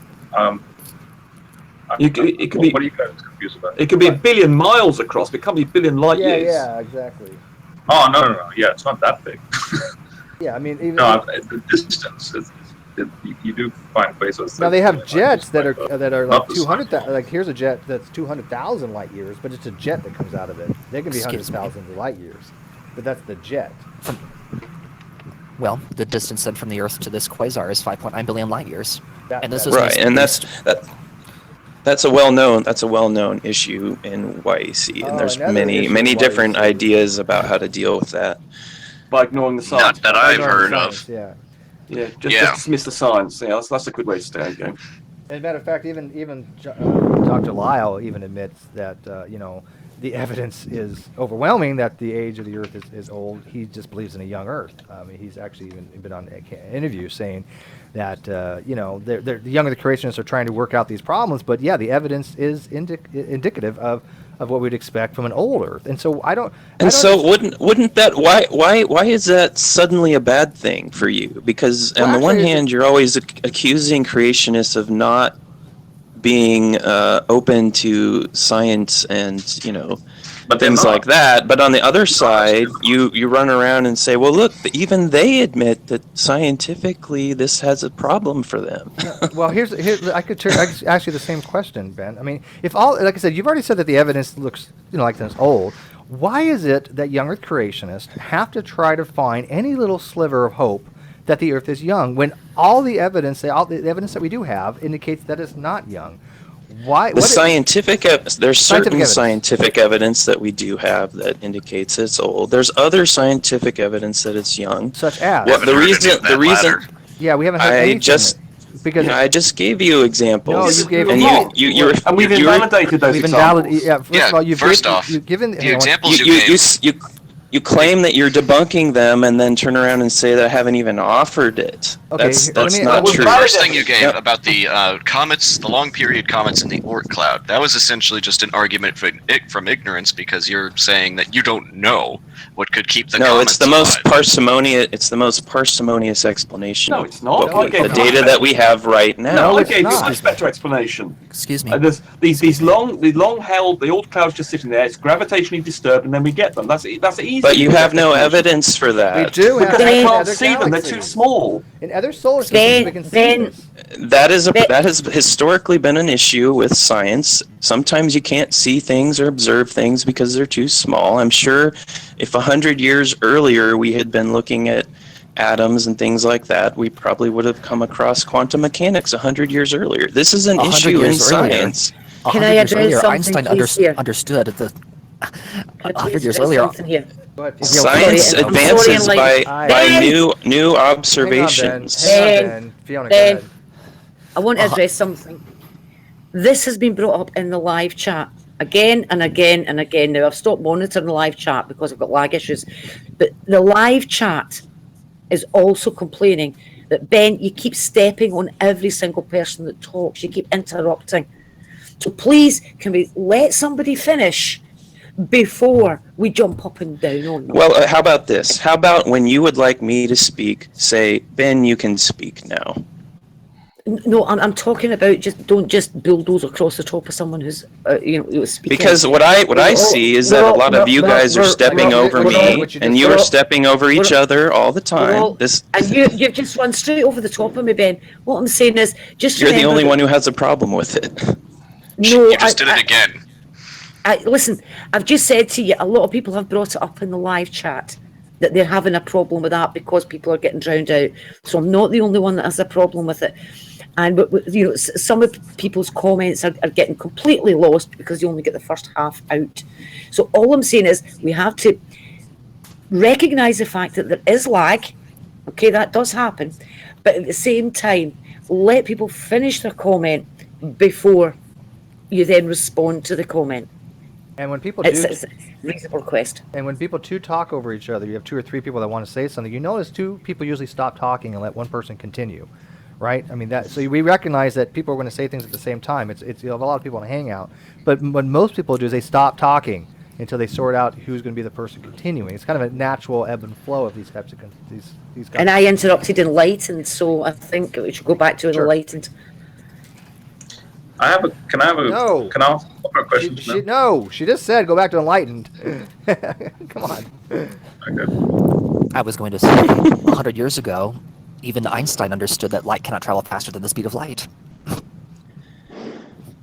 Speaker 12: It could be.
Speaker 13: What are you guys confused about?
Speaker 12: It could be a billion miles across, but it can't be a billion light years.
Speaker 1: Yeah, exactly.
Speaker 13: Oh no! Yeah, it's not that big.
Speaker 1: Yeah, I mean, even
Speaker 13: the distance. You do find quasars.
Speaker 1: Now they have jets that are like 200. Like here's a jet that's 200,000 light years, but it's a jet that comes out of it. They can be hundreds of thousands of light years, but that's the jet.
Speaker 2: Well, the distance then from the Earth to this quasar is 5.9 billion light years,
Speaker 11: and this is right, and that's a well-known issue in YAC, and there's many different ideas about how to deal with that.
Speaker 12: By ignoring the science.
Speaker 14: Not that I've heard of.
Speaker 1: Yeah.
Speaker 12: Yeah, just dismiss the science. Yeah, that's a good way to stay going.
Speaker 1: As a matter of fact, even Dr. Lyle even admits that the evidence is overwhelming that the age of the Earth is old. He just believes in a young Earth. I mean, he's actually even been on an interview saying that the young the creationists are trying to work out these problems, but yeah, the evidence is indicative of what we'd expect from an old Earth. And so
Speaker 11: wouldn't that why is that suddenly a bad thing for you? Because on the one hand, you're always accusing creationists of not being open to science and things like that, but on the other side you run around and say, well, look, even they admit that scientifically this has a problem for them.
Speaker 1: Well, here's I could ask you the same question, Ben. I mean, if like I said, you've already said that the evidence looks like it's old. Why is it that young Earth creationists have to try to find any little sliver of hope that the Earth is young when all the evidence that we do have indicates that it's not young? Why?
Speaker 11: There's certain scientific evidence that we do have that indicates it's old. There's other scientific evidence that it's young.
Speaker 1: Such as?
Speaker 11: Well, the reason.
Speaker 1: Yeah, we haven't heard anything. Because
Speaker 11: I just gave you examples.
Speaker 1: No, you gave
Speaker 12: and we've invalidated those examples.
Speaker 14: First off,
Speaker 1: you've given
Speaker 14: the examples you gave.
Speaker 11: You claim that you're debunking them and then turn around and say that I haven't even offered it.
Speaker 1: Okay,
Speaker 11: that's not true.
Speaker 14: The first thing you gave about the comets, the long period comets in the Oort cloud, that was essentially just an argument from ignorance because you're saying that you don't know what could keep the comets
Speaker 11: it's the most parsimonious. It's the most parsimonious explanation.
Speaker 12: No, it's not.
Speaker 11: The data that we have right now.
Speaker 12: No, I gave you a much better explanation.
Speaker 2: Excuse me.
Speaker 12: There's these long held, the old clouds just sitting there. It's gravitationally disturbed, and then we get them. That's easy.
Speaker 11: But you have no evidence for that.
Speaker 1: We do
Speaker 12: because we can't see them. They're too small.
Speaker 1: In other solar systems, we can see this.
Speaker 11: That has historically been an issue with science. Sometimes you can't see things or observe things because they're too small. I'm sure if 100 years earlier we had been looking at atoms and things like that, we probably would have come across quantum mechanics 100 years earlier. This is an issue in science.
Speaker 7: Can I address something,
Speaker 2: Einstein understood at the 100 years earlier.
Speaker 11: Science advances by new observations.
Speaker 7: Ben, I want to address something. This has been brought up in the live chat again and again and again. Now, I've stopped monitoring the live chat because I've got lag issues. But the live chat is also complaining that, Ben, you keep stepping on every single person that talks. You keep interrupting. So please, can we let somebody finish before we jump up and down on them?
Speaker 11: Well, how about this? How about when you would like me to speak, say, Ben, you can speak now.
Speaker 7: No, I'm talking about don't just bulldoze across the top of someone who's speaking.
Speaker 11: Because what I see is that a lot of you guys are stepping over me, and you are stepping over each other all the time.
Speaker 7: And you've just run straight over the top of me, Ben. What I'm saying is, just
Speaker 11: you're the only one who has a problem with it.
Speaker 7: No,
Speaker 14: you just did it again.
Speaker 7: Listen, I've just said to you, a lot of people have brought it up in the live chat that they're having a problem with that because people are getting drowned out. So I'm not the only one that has a problem with it. And some of people's comments are getting completely lost because you only get the first half out. So all I'm saying is we have to recognise the fact that there is lag. Okay, that does happen. But at the same time, let people finish their comment before you then respond to the comment.
Speaker 1: And when people
Speaker 7: it's a reasonable request.
Speaker 1: And when people talk over each other, you have two or three people that want to say something. You notice two people usually stop talking and let one person continue, right? I mean so we recognize that people are going to say things at the same time. It's you have a lot of people in a hangout, but what most people do is they stop talking until they sort out who's going to be the person continuing. It's kind of a natural ebb and flow of these types of these guys.
Speaker 7: And I interrupted enlightened, so I think we should go back to enlightened.
Speaker 13: Can I ask a question?
Speaker 1: She just said go back to enlightened. Come on.
Speaker 2: I was going to say, 100 years ago, even Einstein understood that light cannot travel faster than the speed of light.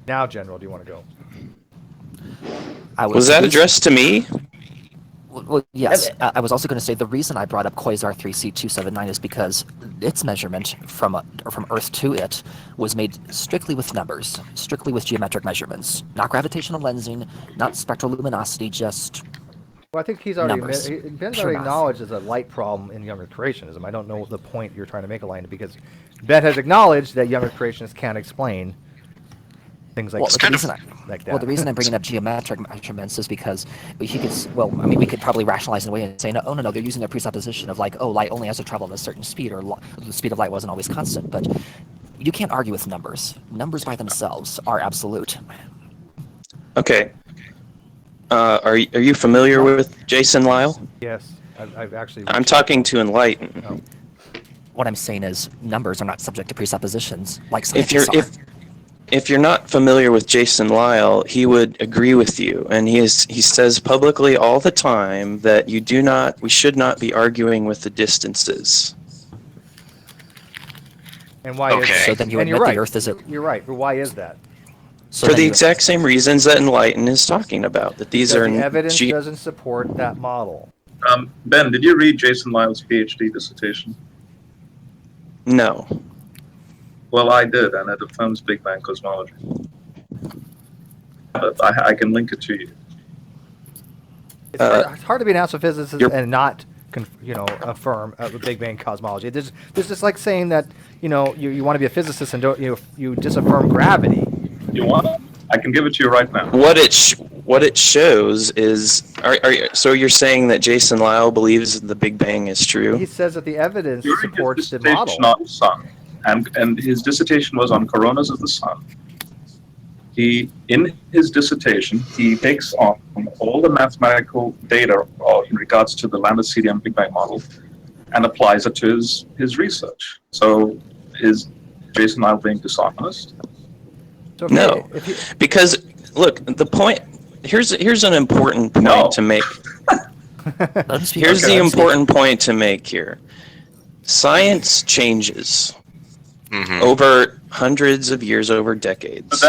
Speaker 1: Now, General, do you want to go?
Speaker 11: Was that addressed to me?
Speaker 2: Well, yes. I was also going to say the reason I brought up Quasar 3C279 is because its measurement from Earth to it was made strictly with numbers, strictly with geometric measurements, not gravitational lensing, not spectral luminosity, just
Speaker 1: Well, I think he's already
Speaker 2: numbers.
Speaker 1: Ben's
Speaker 2: Sure
Speaker 1: already
Speaker 2: enough.
Speaker 1: acknowledged there's a light problem in younger creationism. I don't know the point you're trying to make, Elena, because Ben has acknowledged that younger creationists can't explain things like
Speaker 2: Well,
Speaker 1: that.
Speaker 2: the reason I'm bringing up geometric measurements is because we could probably rationalize in a way and say, no, they're using their presupposition of like, oh, light only has to travel at a certain speed, or the speed of light wasn't always constant. But you can't argue with numbers. Numbers by themselves are absolute.
Speaker 11: Okay. Are you familiar with Jason Lyle?
Speaker 1: Yes, I've actually.
Speaker 11: I'm talking to Enlighten.
Speaker 1: Oh.
Speaker 2: What I'm saying is numbers are not subject to presuppositions like scientists are.
Speaker 11: If you're not familiar with Jason Lyle, he would agree with you, and he says publicly all the time that we should not be arguing with the distances.
Speaker 1: And why is that?
Speaker 2: So then you
Speaker 1: and
Speaker 2: admit the Earth is
Speaker 1: You're right, but why is that?
Speaker 2: So
Speaker 11: for the exact same reasons that Enlighten is talking about, that these are
Speaker 1: the evidence doesn't support that model.
Speaker 13: Ben, did you read Jason Lyle's PhD dissertation?
Speaker 11: No.
Speaker 13: Well, I did, and it affirms Big Bang cosmology. But I can link it to you.
Speaker 1: It's hard to be an astrophysicist and not, affirm Big Bang cosmology. There's just like saying that, you want to be a physicist and don't you disaffirm gravity.
Speaker 13: You want it? I can give it to you right now.
Speaker 11: What it shows is, so you're saying that Jason Lyle believes the Big Bang is true?
Speaker 1: He says that the evidence supports the model.
Speaker 13: On the sun, and his dissertation was on coronas of the sun. In his dissertation, he takes on all the mathematical data in regards to the lambda CDM Big Bang model and applies it to his research. So is Jason Lyle being dishonest?
Speaker 11: No, because look, the point here's an important point to make. Here's the important point to make here. Science changes over hundreds of years, over decades.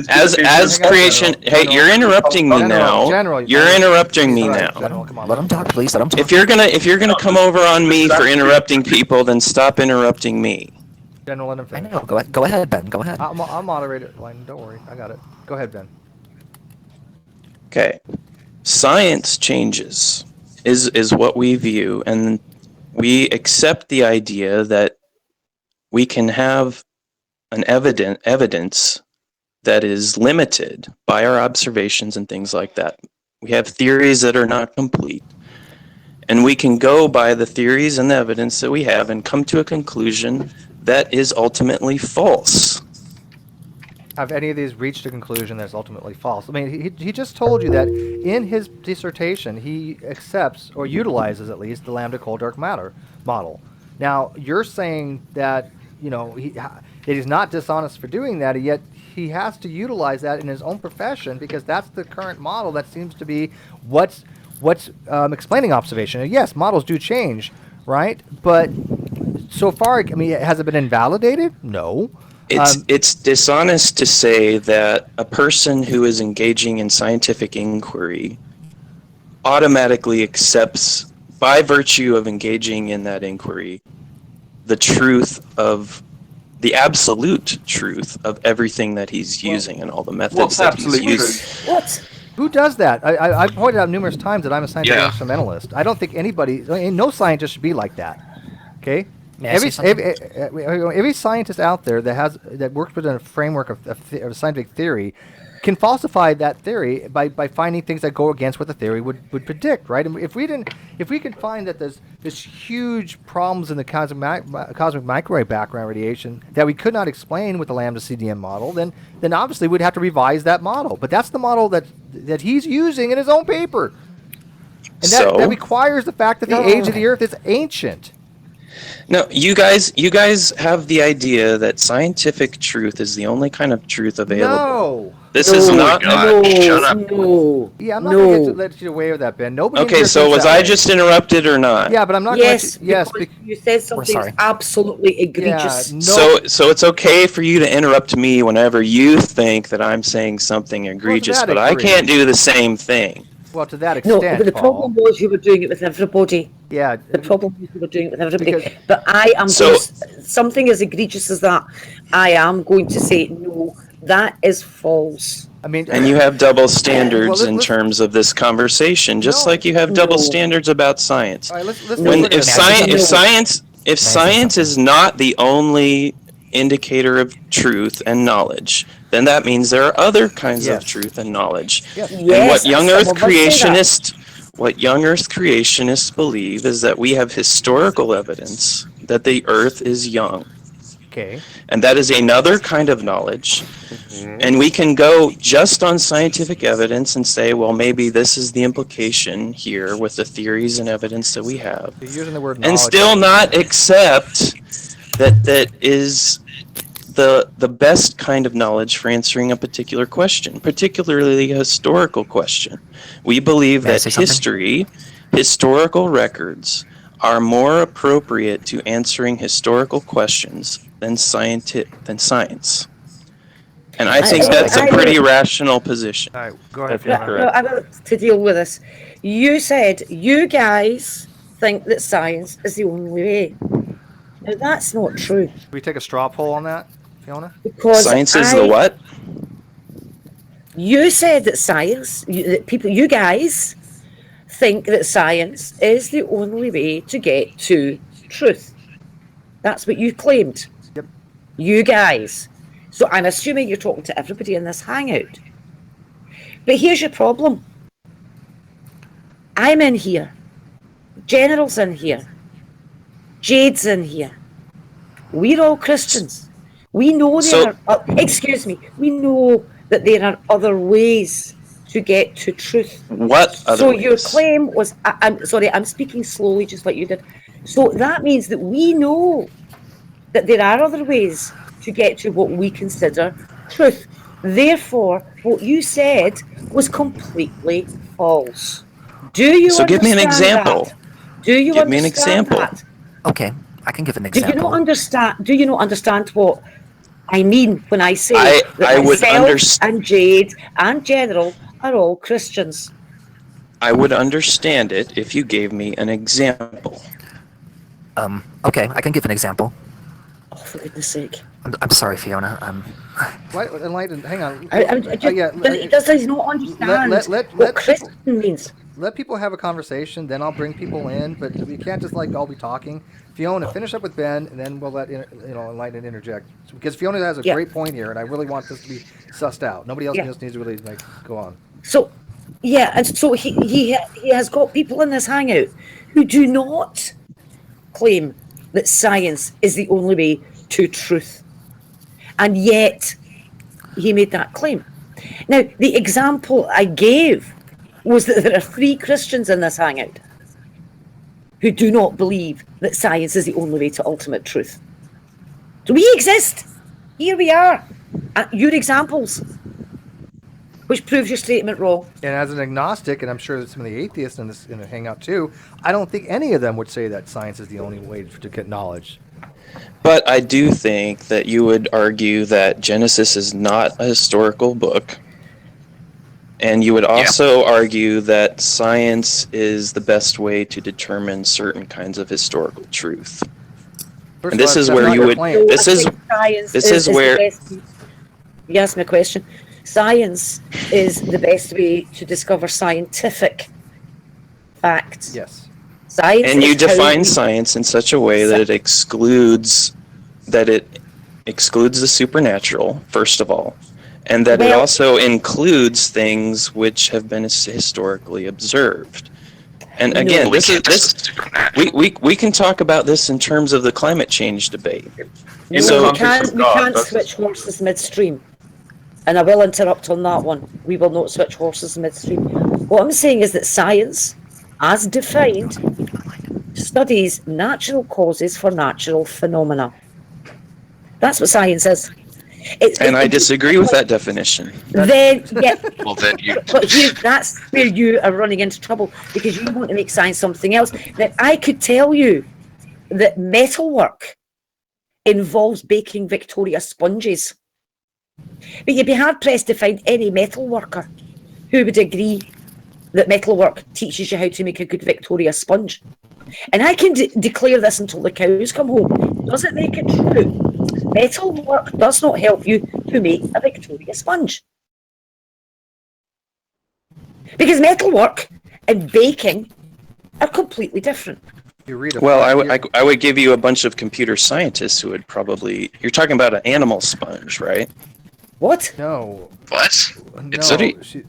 Speaker 11: As creation, hey, you're interrupting me now. You're interrupting me now.
Speaker 2: Let him talk, please. Let him talk.
Speaker 11: If you're gonna come over on me for interrupting people, then stop interrupting me.
Speaker 1: General, let him finish.
Speaker 2: I know. Go ahead, Ben. Go ahead.
Speaker 1: I'll moderate it. Don't worry. I got it. Go ahead, Ben.
Speaker 11: Okay. Science changes is what we view, and we accept the idea that we can have an evidence that is limited by our observations and things like that. We have theories that are not complete, and we can go by the theories and the evidence that we have and come to a conclusion that is ultimately false.
Speaker 1: Have any of these reached a conclusion that's ultimately false? I mean, he just told you that in his dissertation, he accepts or utilizes at least the lambda cold dark matter model. Now, you're saying that, he's not dishonest for doing that, and yet he has to utilize that in his own profession because that's the current model that seems to be what's explaining observation. And yes, models do change, right? But so far, has it been invalidated? No.
Speaker 11: It's dishonest to say that a person who is engaging in scientific inquiry automatically accepts, by virtue of engaging in that inquiry, the absolute truth of everything that he's using and all the methods that he's using.
Speaker 1: What? Who does that? I pointed out numerous times that I'm a scientific instrumentalist. I don't think no scientist should be like that. Okay? Every scientist out there that works within a framework of scientific theory can falsify that theory by finding things that go against what the theory would predict, right? And if we could find that there's huge problems in the cosmic microwave background radiation that we could not explain with the lambda CDM model, then obviously we'd have to revise that model. But that's the model that he's using in his own paper, and that requires the fact that the age of the Earth is ancient.
Speaker 11: No, you guys have the idea that scientific truth is the only kind of truth available.
Speaker 1: No.
Speaker 11: This is not.
Speaker 14: Shut up.
Speaker 7: No.
Speaker 1: Yeah, I'm not going to let you away with that, Ben. Nobody.
Speaker 11: Okay, so was I just interrupted or not?
Speaker 1: Yeah, but I'm not.
Speaker 7: Yes.
Speaker 1: Yes.
Speaker 7: You said something absolutely egregious.
Speaker 1: Yeah,
Speaker 11: So it's okay for you to interrupt me whenever you think that I'm saying something egregious, but I can't do the same thing.
Speaker 1: Well, to that extent.
Speaker 7: No, but the problem was you were doing it with everybody.
Speaker 1: Yeah.
Speaker 7: The problem was you were doing it with everybody. But I am something as egregious as that. I am going to say no. That is false.
Speaker 1: I mean,
Speaker 11: and you have double standards in terms of this conversation, just like you have double standards about science.
Speaker 1: All right,
Speaker 11: If science is not the only indicator of truth and knowledge, then that means there are other kinds of truth and knowledge.
Speaker 1: Yes.
Speaker 11: And
Speaker 7: Yes,
Speaker 11: what young Earth
Speaker 7: some of us say that.
Speaker 11: creationists believe is that we have historical evidence that the Earth is young.
Speaker 1: Okay.
Speaker 11: And that is another kind of knowledge. And we can go just on scientific evidence and say, well, maybe this is the implication here with the theories and evidence that we have.
Speaker 1: You're using the word
Speaker 11: And
Speaker 1: knowledge.
Speaker 11: still not accept that is the best kind of knowledge for answering a particular question, particularly a historical question. We believe
Speaker 2: May I
Speaker 11: that
Speaker 2: say something?
Speaker 11: historical records are more appropriate to answering historical questions than science. And I think that's a pretty rational position.
Speaker 1: All right, go ahead,
Speaker 6: That's
Speaker 1: Fiona.
Speaker 7: No, I will to deal with this. You said you guys think that science is the only way. Now that's not true.
Speaker 1: Can we take a straw poll on that, Fiona?
Speaker 7: Because
Speaker 11: Science is the what?
Speaker 7: You said that you guys think that science is the only way to get to truth. That's what you claimed.
Speaker 1: Yep.
Speaker 7: You guys. So I'm assuming you're talking to everybody in this hangout. But here's your problem. I'm in here. General's in here. Jade's in here. We're all Christians. We know we know that there are other ways to get to truth.
Speaker 11: What other
Speaker 7: So
Speaker 11: ways?
Speaker 7: your claim was, I'm sorry, I'm speaking slowly just like you did. So that means that we know that there are other ways to get to what we consider truth. Therefore, what you said was completely false. Do you
Speaker 11: So give me an
Speaker 7: understand
Speaker 11: example.
Speaker 7: that? Do you
Speaker 11: Give me an
Speaker 7: understand
Speaker 11: example.
Speaker 7: that?
Speaker 2: Okay, I can give an
Speaker 7: Do you
Speaker 2: example.
Speaker 7: not understand? Do you not understand what I mean when I say
Speaker 11: I
Speaker 7: that
Speaker 11: would
Speaker 7: myself and Jade and General are all Christians?
Speaker 11: I would understand it if you gave me an example.
Speaker 2: Okay, I can give an example.
Speaker 7: Oh, for goodness sake!
Speaker 2: I'm sorry, Fiona.
Speaker 1: Enlighten. Hang on.
Speaker 7: Does he not understand what Christian means?
Speaker 1: Let people have a conversation, then I'll bring people in. But we can't just all be talking. Fiona, finish up with Ben, and then we'll let Enlighten interject, because Fiona has a great point here, and I really want this to be sussed out. Nobody else just needs to really go on.
Speaker 7: So, and so he has got people in this hangout who do not claim that science is the only way to truth, and yet he made that claim. Now, the example I gave was that there are 3 Christians in this hangout who do not believe that science is the only way to ultimate truth. So we exist. Here we are. Your examples, which proves your statement wrong.
Speaker 1: And as an agnostic, and I'm sure that some of the atheists in the hangout too, I don't think any of them would say that science is the only way to get knowledge.
Speaker 11: But I do think that you would argue that Genesis is not a historical book. And you would also argue that science is the best way to determine certain kinds of historical truth.
Speaker 1: First
Speaker 11: And this
Speaker 1: of all,
Speaker 11: is
Speaker 1: that's
Speaker 11: where
Speaker 1: not
Speaker 11: you
Speaker 1: your
Speaker 11: would.
Speaker 1: claim.
Speaker 11: This is
Speaker 7: the
Speaker 11: where.
Speaker 7: best. You asked me a question. Science is the best way to discover scientific facts.
Speaker 1: Yes.
Speaker 7: Science.
Speaker 11: And you
Speaker 7: is how
Speaker 11: define
Speaker 7: we-
Speaker 11: science in such a way that it excludes the supernatural, first of all, and that it also includes things which have been historically observed. And again, we can talk about this in terms of the climate change debate.
Speaker 7: We can't switch horses midstream. And I will interrupt on that one. We will not switch horses midstream. What I'm saying is that science, as defined, studies natural causes for natural phenomena. That's what science is.
Speaker 11: I disagree with that definition.
Speaker 7: Then, yeah.
Speaker 14: Well, then you.
Speaker 7: But that's where you are running into trouble, because you want to make science something else. Now, I could tell you that metalwork involves baking Victoria sponges. But you'd be hard-pressed to find any metal worker who would agree that metalwork teaches you how to make a good Victoria sponge. And I can declare this until the cows come home. Does it make it true? Metalwork does not help you to make a Victoria sponge. Because metalwork and baking are completely different.
Speaker 1: You read a
Speaker 11: Well,
Speaker 1: five-year-
Speaker 11: I would give you a bunch of computer scientists who would probably. You're talking about an animal sponge, right?
Speaker 7: What?
Speaker 1: No.
Speaker 14: What?
Speaker 1: No.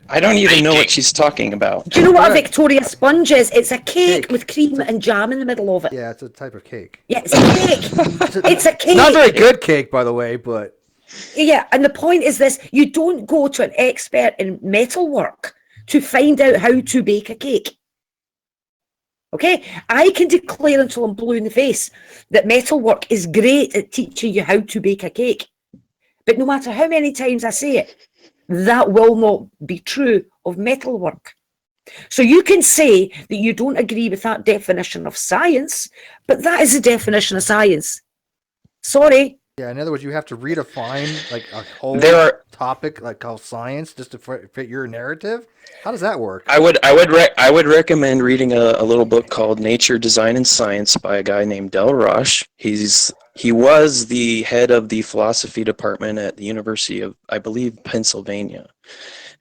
Speaker 11: I don't even know what
Speaker 14: baking.
Speaker 11: she's talking about.
Speaker 7: Do you know what a
Speaker 1: Correct.
Speaker 7: Victoria sponge is? It's a cake
Speaker 1: Cake.
Speaker 7: with cream and jam in the middle of it.
Speaker 1: Yeah, it's a type of cake.
Speaker 7: Yeah, it's a cake. It's a cake.
Speaker 1: Not very good cake, by the way, but
Speaker 7: Yeah, and the point is this: you don't go to an expert in metalwork to find out how to bake a cake. Okay, I can declare until I'm blue in the face that metalwork is great at teaching you how to bake a cake. But no matter how many times I say it, that will not be true of metalwork. So you can say that you don't agree with that definition of science, but that is the definition of science. Sorry.
Speaker 1: yeah. In other words, you have to redefine like a whole topic like called science just to fit your narrative. How does that work?
Speaker 11: I would recommend reading a little book called Nature, Design, and Science by a guy named Del Roche. He was the head of the philosophy department at the University of, I believe, Pennsylvania,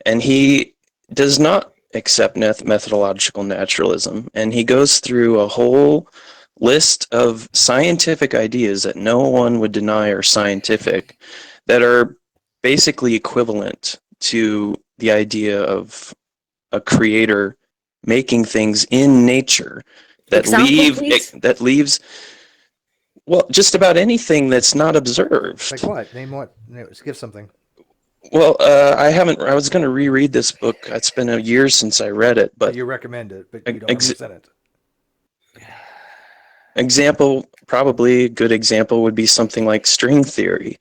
Speaker 11: and he does not accept methodological naturalism, and he goes through a whole list of scientific ideas that no one would deny are scientific, that are basically equivalent to the idea of a creator making things in nature that leaves well, just about anything that's not observed.
Speaker 1: Like what? Name what? Give something.
Speaker 11: Well, I was going to reread this book. It's been a year since I read it, but
Speaker 1: You recommend it, but you don't understand it.
Speaker 11: Example, probably a good example would be something like string theory.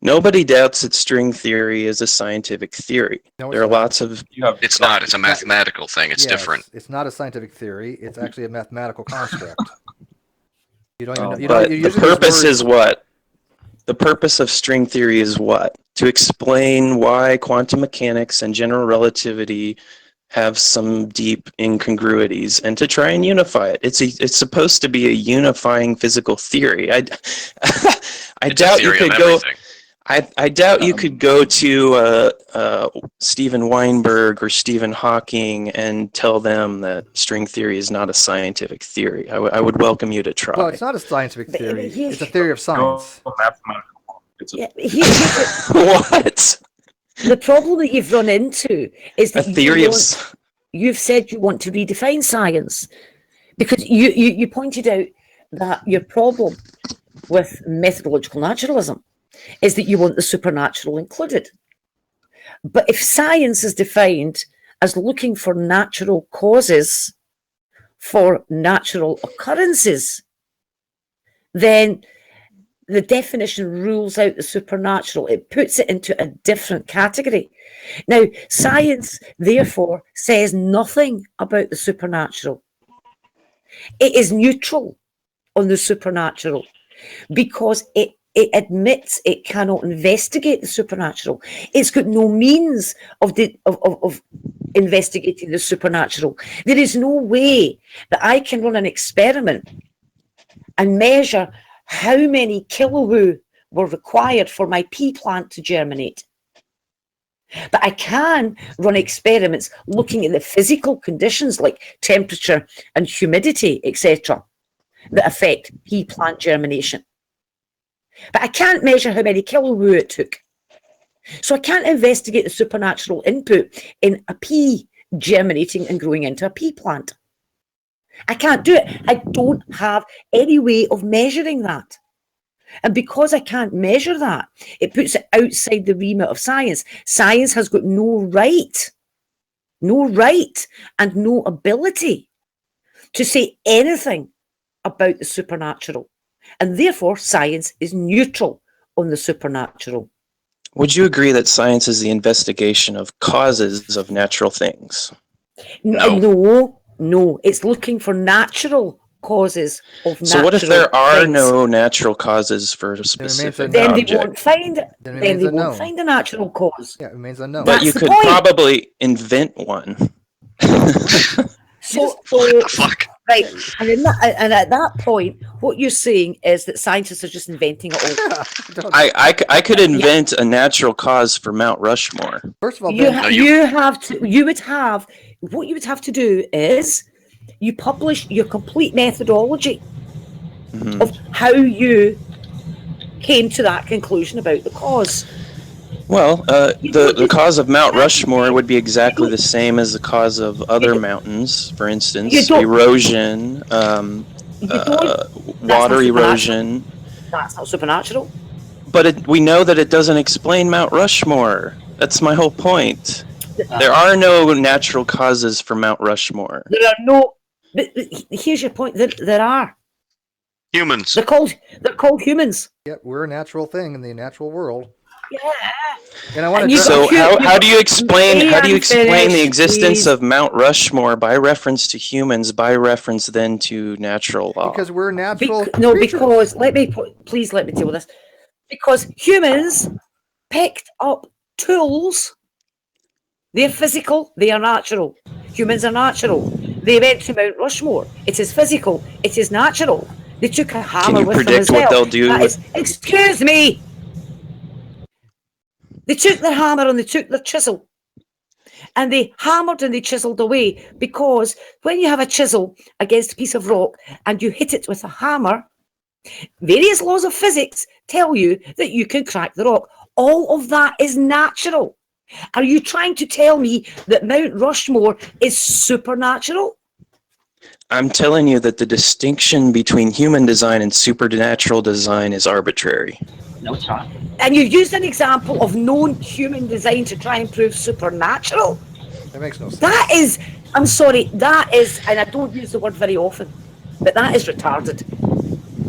Speaker 11: Nobody doubts that string theory is a scientific theory.
Speaker 1: No,
Speaker 11: there are lots of.
Speaker 14: It's not. It's a mathematical thing. It's
Speaker 1: Yes,
Speaker 14: different.
Speaker 1: It's not a scientific theory. It's actually a mathematical construct. You don't even know.
Speaker 11: But
Speaker 1: you're
Speaker 11: the
Speaker 1: using these
Speaker 11: purpose
Speaker 1: words-
Speaker 11: is what? The purpose of string theory is what? To explain why quantum mechanics and general relativity have some deep incongruities, and to try and unify it. It's supposed to be a unifying physical theory. I doubt you could go. I doubt you could go to Steven Weinberg or Stephen Hawking and tell them that string theory is not a scientific theory. I would welcome you to try.
Speaker 1: Well, it's not a scientific theory. It's a theory of science.
Speaker 11: What?
Speaker 7: The problem that you've run into is that
Speaker 11: theory of
Speaker 7: you've said you want to redefine science because you pointed out that your problem with methodological naturalism is that you want the supernatural included. But if science is defined as looking for natural causes for natural occurrences, then the definition rules out the supernatural. It puts it into a different category. Now, science, therefore, says nothing about the supernatural. It is neutral on the supernatural because it admits it cannot investigate the supernatural. It's got no means of investigating the supernatural. There is no way that I can run an experiment and measure how many kilowoo were required for my pea plant to germinate. But I can run experiments looking at the physical conditions like temperature and humidity, etc., that affect pea plant germination. But I can't measure how many kilowoo it took. So I can't investigate the supernatural input in a pea germinating and growing into a pea plant. I can't do it. I don't have any way of measuring that. And because I can't measure that, it puts it outside the remit of science. Science has got no right and no ability to say anything about the supernatural. And therefore, science is neutral on the supernatural.
Speaker 11: Would you agree that science is the investigation of causes of natural things?
Speaker 7: No. It's looking for natural causes of natural
Speaker 11: So what if there are
Speaker 7: things.
Speaker 11: no natural causes for a specific
Speaker 7: Then
Speaker 11: object?
Speaker 7: they won't find it.
Speaker 1: Then
Speaker 7: Then they
Speaker 1: unknown.
Speaker 7: won't find a natural cause.
Speaker 1: Yeah, it means unknown.
Speaker 11: But you could probably invent one.
Speaker 7: So,
Speaker 14: What the fuck?
Speaker 7: right, and at that point, what you're saying is that scientists are just inventing it all.
Speaker 11: I could invent a natural cause for Mount Rushmore.
Speaker 1: First of all,
Speaker 7: What you would have to do is you publish your complete methodology
Speaker 11: Mhm.
Speaker 7: of how you came to that conclusion about the cause.
Speaker 11: Well,
Speaker 7: You don't
Speaker 11: the
Speaker 7: just-
Speaker 11: cause of Mount
Speaker 7: that's the
Speaker 11: Rushmore
Speaker 7: thing.
Speaker 11: would be exactly
Speaker 7: You
Speaker 11: the same as the cause of other mountains. For
Speaker 7: You
Speaker 11: instance,
Speaker 7: don't-
Speaker 11: erosion,
Speaker 7: You don't. That's
Speaker 11: water
Speaker 7: not supernatural.
Speaker 11: erosion.
Speaker 7: That's not supernatural.
Speaker 11: But we know that it doesn't explain Mount Rushmore. That's my whole point. There are no natural causes for Mount Rushmore.
Speaker 7: There are no. Here's your point. There are.
Speaker 14: Humans.
Speaker 7: They're called humans.
Speaker 1: Yep, we're a natural thing in the natural world.
Speaker 7: Yeah.
Speaker 1: And I want
Speaker 7: And
Speaker 1: to.
Speaker 7: you
Speaker 11: So
Speaker 7: got-
Speaker 11: how do you explain
Speaker 7: May I
Speaker 11: the
Speaker 7: finish,
Speaker 11: existence
Speaker 7: please?
Speaker 11: of Mount Rushmore by reference to humans, by reference then to natural law?
Speaker 1: Because we're natural.
Speaker 7: No,
Speaker 1: creatures.
Speaker 7: because please let me deal with this. Because humans picked up tools. They're physical. They are natural. Humans are natural. They went to Mount Rushmore. It is physical. It is natural. They took a hammer
Speaker 11: you
Speaker 7: with them
Speaker 11: predict
Speaker 7: as
Speaker 11: what
Speaker 7: well.
Speaker 11: they'll do
Speaker 7: That
Speaker 11: with-
Speaker 7: excuse me. They took their hammer and they took their chisel. And they hammered and they chiseled away, because when you have a chisel against a piece of rock and you hit it with a hammer, various laws of physics tell you that you can crack the rock. All of that is natural. Are you trying to tell me that Mount Rushmore is supernatural?
Speaker 11: I'm telling you that the distinction between human design and supernatural design is arbitrary.
Speaker 9: No, it's not.
Speaker 7: And you've used an example of known human design to try and prove supernatural?
Speaker 1: That makes no sense.
Speaker 7: That is, I'm sorry, that is, and I don't use the word very often, but that is retarded.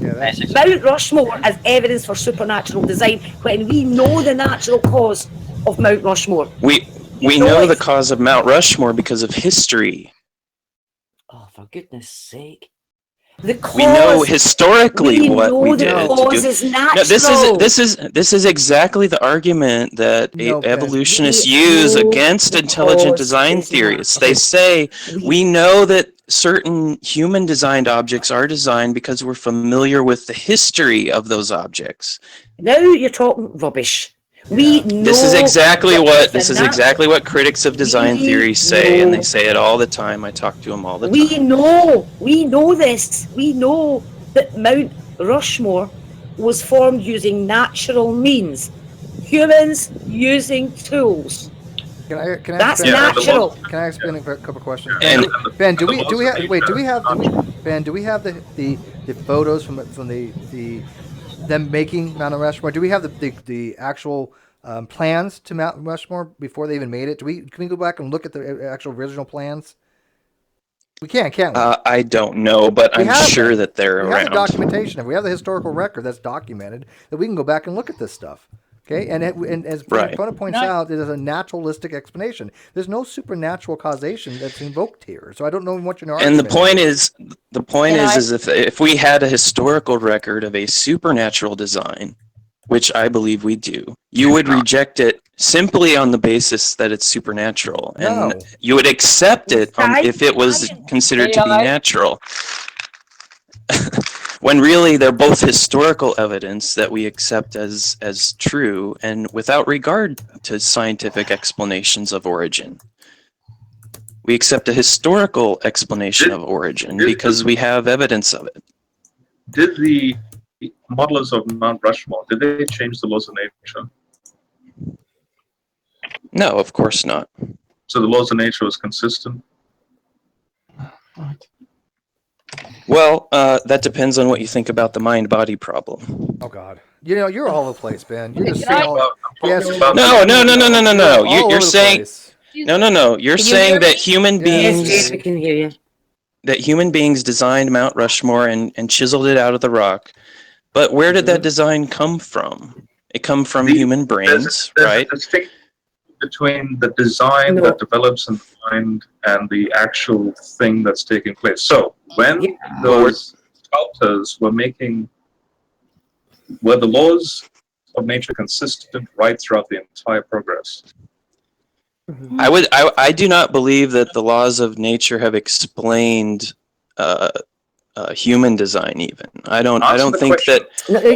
Speaker 1: Yeah, that's
Speaker 7: Mount Rushmore as evidence for supernatural design when we know the natural cause of Mount Rushmore.
Speaker 11: We
Speaker 7: know
Speaker 11: know
Speaker 7: it.
Speaker 11: the cause of Mount Rushmore because of history.
Speaker 7: Oh, for goodness sake. The cause,
Speaker 11: We know historically what
Speaker 7: know
Speaker 11: we
Speaker 7: the
Speaker 11: did to
Speaker 7: cause
Speaker 11: do.
Speaker 7: is natural.
Speaker 11: No, this is exactly the argument that
Speaker 1: No, Ben.
Speaker 11: evolutionists
Speaker 7: We
Speaker 11: use
Speaker 7: know
Speaker 11: against
Speaker 7: the
Speaker 11: intelligent
Speaker 7: cause
Speaker 11: design
Speaker 7: is
Speaker 11: theorists.
Speaker 7: natural.
Speaker 11: They say
Speaker 7: We-
Speaker 11: we know that certain human designed objects are designed because we're familiar with the history of those objects.
Speaker 7: Now you're talking rubbish. We know
Speaker 11: This is exactly
Speaker 7: that
Speaker 11: what critics of design
Speaker 7: We
Speaker 11: theory say, and
Speaker 7: know-
Speaker 11: they say it all the time. I talk to them all the
Speaker 7: We
Speaker 11: time.
Speaker 7: know this. We know that Mount Rushmore was formed using natural means. Humans using tools.
Speaker 1: Can I
Speaker 7: That's
Speaker 1: ask Ben-
Speaker 7: natural.
Speaker 1: Can I ask Ben a couple questions?
Speaker 11: And
Speaker 1: Ben, do we have Ben? Do we have the photos from the them making Mount Rushmore? Do we have the actual plans to Mount Rushmore before they even made it? Can we go back and look at the actual original plans? We can't we?
Speaker 11: I don't know, but
Speaker 1: We
Speaker 11: I'm
Speaker 1: have
Speaker 11: sure
Speaker 1: them.
Speaker 11: that they're
Speaker 1: We have
Speaker 11: around.
Speaker 1: the documentation. If we have the historical record that's documented, that we can go back and look at this stuff. Okay, and as
Speaker 11: Right.
Speaker 1: Fiona points out, it is a naturalistic explanation. There's no supernatural causation that's invoked here. So I don't know what your
Speaker 11: And the
Speaker 1: argument
Speaker 11: point is
Speaker 7: Yeah,
Speaker 11: if we had a historical record of a supernatural design, which I believe we do, you would reject it simply on the basis that it's supernatural, and
Speaker 1: No.
Speaker 11: you would accept it if it was considered to be
Speaker 3: AI.
Speaker 11: natural. When really they're both historical evidence that we accept as true and without regard to scientific explanations of origin. We accept a historical explanation of origin because we have evidence of it.
Speaker 13: Did the modelers of Mount Rushmore, did they change the laws of nature?
Speaker 11: No, of course not.
Speaker 13: So the laws of nature was consistent?
Speaker 11: Well, that depends on what you think about the mind-body problem.
Speaker 1: Oh God, you're all over the place, Ben. You're just
Speaker 3: Can I-
Speaker 1: saying all. Yes.
Speaker 11: No.
Speaker 1: All over
Speaker 11: You're
Speaker 1: the
Speaker 11: saying
Speaker 1: place.
Speaker 11: no. You're
Speaker 7: Can you
Speaker 11: saying
Speaker 7: hear
Speaker 11: that
Speaker 7: me?
Speaker 11: human
Speaker 1: Yes,
Speaker 11: beings
Speaker 7: Yes, we can hear you.
Speaker 11: designed Mount Rushmore and chiseled it out of the rock. But where did that design come from? It come from human brains,
Speaker 13: There's
Speaker 11: right?
Speaker 13: a distinction between the design
Speaker 7: No.
Speaker 13: that develops in the mind and the actual thing that's taking place. So when
Speaker 7: Yeah.
Speaker 13: those sculptors were the laws of nature consistent right throughout the entire progress?
Speaker 11: I do not believe that the laws of nature have explained human design. Even I don't
Speaker 13: Answer the
Speaker 11: think
Speaker 13: question.
Speaker 11: that.
Speaker 7: No,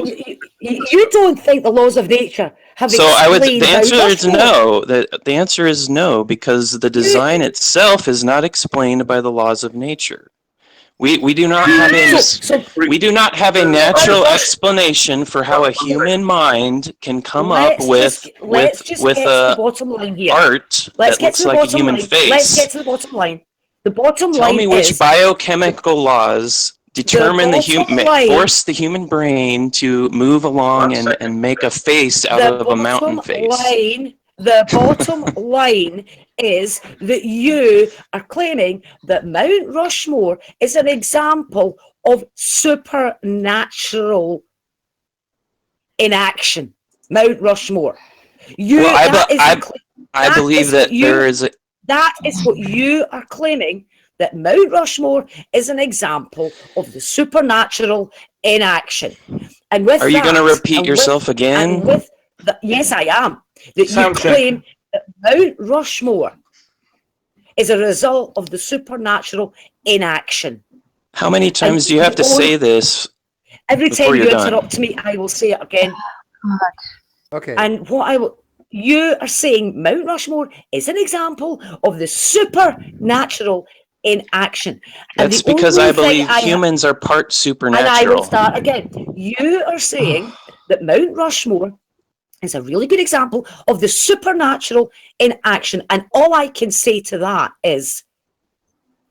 Speaker 7: you don't think the laws of nature have
Speaker 11: So
Speaker 7: explained
Speaker 11: the answer
Speaker 7: Mount
Speaker 11: is
Speaker 7: Rushmore?
Speaker 11: no. The answer is no, because the design itself is not explained by the laws of nature. We do not have a natural explanation for how a human mind can come up
Speaker 7: let's just
Speaker 11: with
Speaker 7: get to the bottom line here.
Speaker 11: art
Speaker 7: Let's
Speaker 11: that
Speaker 7: get
Speaker 11: looks
Speaker 7: to the
Speaker 11: like a
Speaker 7: bottom
Speaker 11: human
Speaker 7: line.
Speaker 11: face.
Speaker 7: Let's get to the bottom line. The bottom
Speaker 11: Tell
Speaker 7: line
Speaker 11: me which
Speaker 7: is
Speaker 11: biochemical laws determine
Speaker 7: bottom line-
Speaker 11: force the human brain to move along and make a face out of a mountain face.
Speaker 7: The bottom line is that you are claiming that Mount Rushmore is an example of supernatural in action. Mount Rushmore.
Speaker 11: I believe that there is a...
Speaker 7: That is what you are claiming, that Mount Rushmore is an example of the supernatural in action. And with
Speaker 11: Are you going to repeat yourself again?
Speaker 7: Yes, I am. That you claim that Mount Rushmore is a result of the supernatural in action.
Speaker 11: How many times do you have to say this?
Speaker 7: Every time you
Speaker 11: done?
Speaker 7: interrupt me, I will say it again.
Speaker 1: Okay.
Speaker 7: And you are saying Mount Rushmore is an example of the supernatural in action.
Speaker 11: That's because I believe humans are part supernatural.
Speaker 7: And I will start again. You are saying that Mount Rushmore is a really good example of the supernatural in action. And all I can say to that is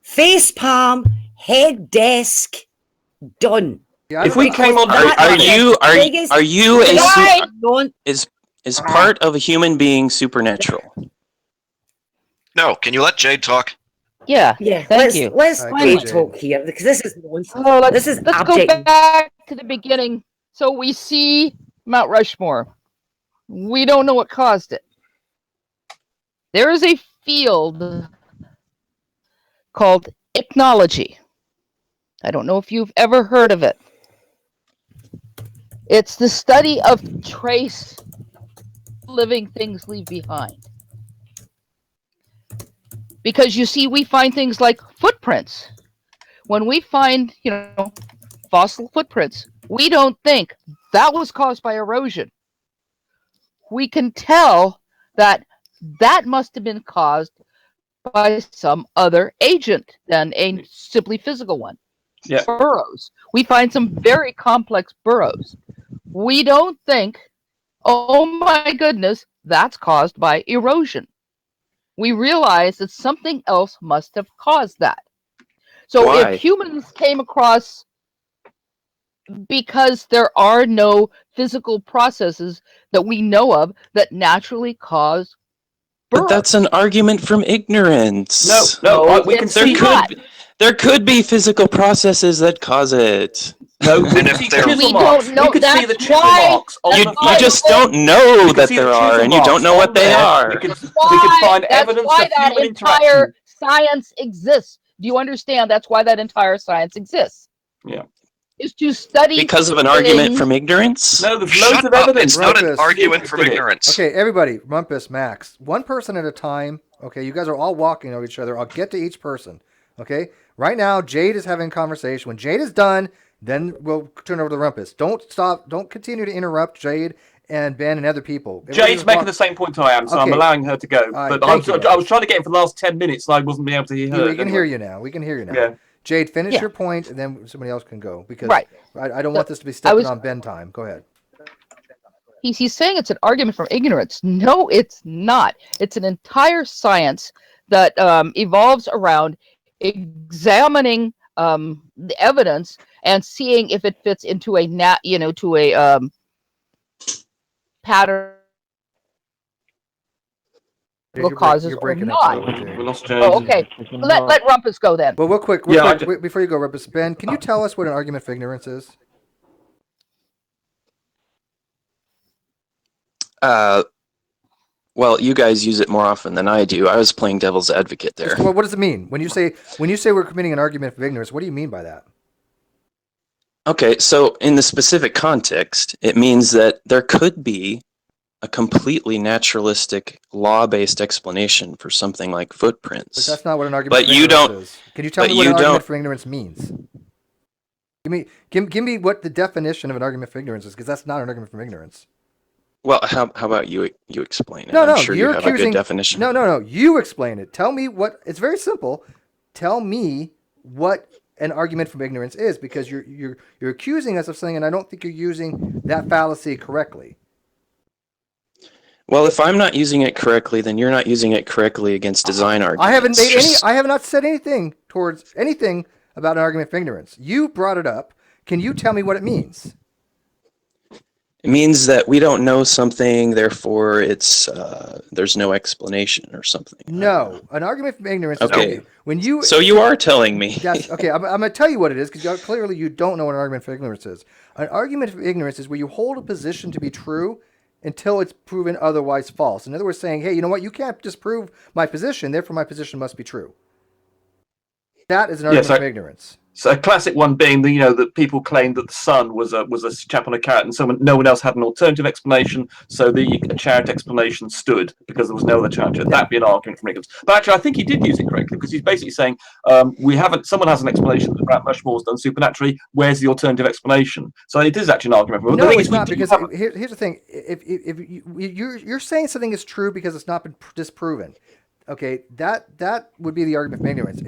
Speaker 7: face palm, head desk, done.
Speaker 1: Yeah,
Speaker 12: if we came on,
Speaker 11: is part of a human being supernatural?
Speaker 14: No, can you let Jade talk?
Speaker 3: Yeah.
Speaker 7: Let's
Speaker 3: Jade.
Speaker 7: talk here, because this is nonsense.
Speaker 3: Let's go back to the beginning. So we see Mount Rushmore. We don't know what caused it. There is a field called ichnology. I don't know if you've ever heard of it. It's the study of trace living things leave behind. Because you see, we find things like footprints. When we find, fossil footprints, we don't think that was caused by erosion. We can tell that must have been caused by some other agent than a simply physical one.
Speaker 12: Yeah.
Speaker 3: Burrows. We find some very complex burrows. We don't think, oh my goodness, that's caused by erosion. We realize that something else must have caused that. So
Speaker 11: Why?
Speaker 3: if humans came across, because there are no physical processes that we know of that naturally cause burrows.
Speaker 11: But that's an argument from ignorance.
Speaker 12: No, we can see
Speaker 11: there could be physical processes that cause it.
Speaker 12: No, we can see chisel marks. We can see the chisel marks.
Speaker 11: You just don't know that there are, and you don't know what they are.
Speaker 12: We can find evidence of human
Speaker 3: entire
Speaker 12: interaction.
Speaker 3: science exists. Do you understand? That's why that entire science exists.
Speaker 12: Yeah.
Speaker 3: Is to study
Speaker 11: because of an argument from ignorance?
Speaker 12: No, there's loads of evidence.
Speaker 14: It's not an argument from ignorance.
Speaker 1: Okay, everybody, Rumpus, Max, one person at a time. Okay, you guys are all walking over each other. I'll get to each person. Okay, right now Jade is having a conversation. When Jade is done, then we'll turn over to Rumpus. Don't stop. Don't continue to interrupt Jade and Ben and other people.
Speaker 12: Jade's making the same point I am, so I'm allowing her to go. But I was trying to get in for the last 10 minutes, and I wasn't being able to hear her.
Speaker 1: We can hear you now. We can hear you now.
Speaker 12: Yeah.
Speaker 1: Jade, finish your point, and then somebody else can go, because I don't want this to be stepping on Ben time. Go ahead.
Speaker 3: He's saying it's an argument from ignorance. No, it's not. It's an entire science that evolves around examining the evidence and seeing if it fits into a pattern. Causes or not. Okay, let Rumpus go then.
Speaker 1: Well, real quick, before you go, Rumpus, Ben, can you tell us what an argument for ignorance is?
Speaker 11: Well, you guys use it more often than I do. I was playing devil's advocate there.
Speaker 1: Well, what does it mean when you say we're committing an argument for ignorance? What do you mean by that?
Speaker 11: Okay, so in the specific context, it means that there could be a completely naturalistic, law-based explanation for something like footprints.
Speaker 1: But that's not what an argument for ignorance is. Can you tell me what an argument for ignorance means? Give me what the definition of an argument for ignorance is, because that's not an argument from ignorance.
Speaker 11: Well, how about you explain it?
Speaker 1: No,
Speaker 11: I'm
Speaker 1: no,
Speaker 11: sure you
Speaker 1: you're
Speaker 11: have a
Speaker 1: accusing.
Speaker 11: good definition.
Speaker 1: No. You explain it. Tell me what. It's very simple. Tell me what an argument from ignorance is, because you're accusing us of something, and I don't think you're using that fallacy correctly.
Speaker 11: Well, if I'm not using it correctly, then you're not using it correctly against design arguments.
Speaker 1: I have not said anything towards anything about an argument for ignorance. You brought it up. Can you tell me what it means?
Speaker 11: It means that we don't know something, therefore it's there's no explanation or something.
Speaker 1: No, an argument from ignorance.
Speaker 11: Okay.
Speaker 1: Is when you.
Speaker 11: So you are telling me.
Speaker 1: That's okay. I'm going to tell you what it is, because clearly you don't know what an argument for ignorance is. An argument for ignorance is where you hold a position to be true until it's proven otherwise false. In other words, saying, hey, you know what? You can't disprove my position, therefore my position must be true. That is an argument from ignorance.
Speaker 12: So a classic one being that people claimed that the sun was a chap on a carrot, and no one else had an alternative explanation, so the chariot explanation stood because there was no other chariot. That'd be an argument from ignorance. But actually, I think he did use it correctly, because he's basically saying someone has an explanation that Mount Rushmore's done supernaturally. Where's the alternative explanation? So it is actually an argument from ignorance.
Speaker 1: No, it's not, because here's the thing: if you're saying something is true because it's not been disproven. Okay, that would be the argument from ignorance.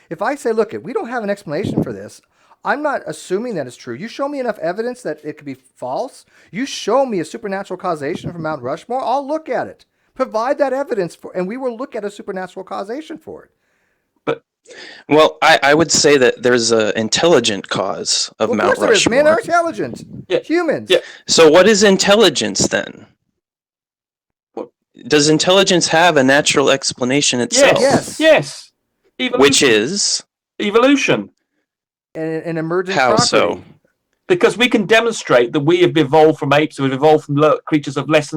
Speaker 1: If I say, look, we don't have an explanation for this, I'm not assuming that it's true. You show me enough evidence that it could be false. You show me a supernatural causation from Mount Rushmore, I'll look at it. Provide that evidence and we will look at a supernatural causation for it.
Speaker 11: Well, I would say that there's an intelligent cause of Mount Rushmore.
Speaker 1: Of course there is. Men are intelligent. Yeah. Humans. Yeah.
Speaker 11: So what is intelligence then? Does intelligence have a natural explanation itself?
Speaker 12: Yes. Evolution.
Speaker 11: Which is?
Speaker 12: Evolution.
Speaker 1: An emergent
Speaker 11: How
Speaker 1: property.
Speaker 11: so?
Speaker 12: Because we can demonstrate that we have evolved from apes, we've evolved from creatures of less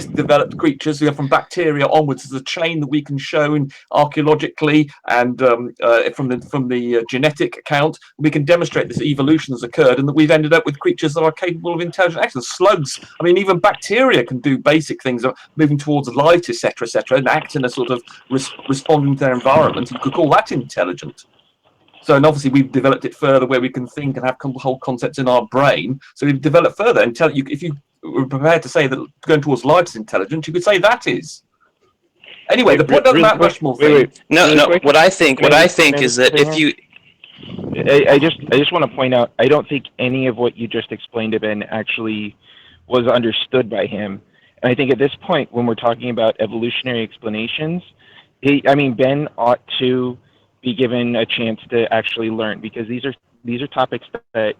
Speaker 12: developed creatures. We are from bacteria onwards. There's a chain that we can show archaeologically and from the genetic account. We can demonstrate this evolution has occurred, and that we've ended up with creatures that are capable of intelligent action. Slugs. I mean, even bacteria can do basic things, of moving towards light, etc., and act in a sort of responding to their environment. You could call that intelligent. So, and obviously we've developed it further where we can think and have whole concepts in our brain. So we've developed further. And if you were prepared to say that going towards light is intelligent, you could say that is. Anyway, the point of the Mount Rushmore thing.
Speaker 11: No. What I think is that if you,
Speaker 15: I just want to point out, I don't think any of what you just explained to Ben actually was understood by him. And I think at this point, when we're talking about evolutionary explanations, Ben ought to be given a chance to actually learn, because these are topics that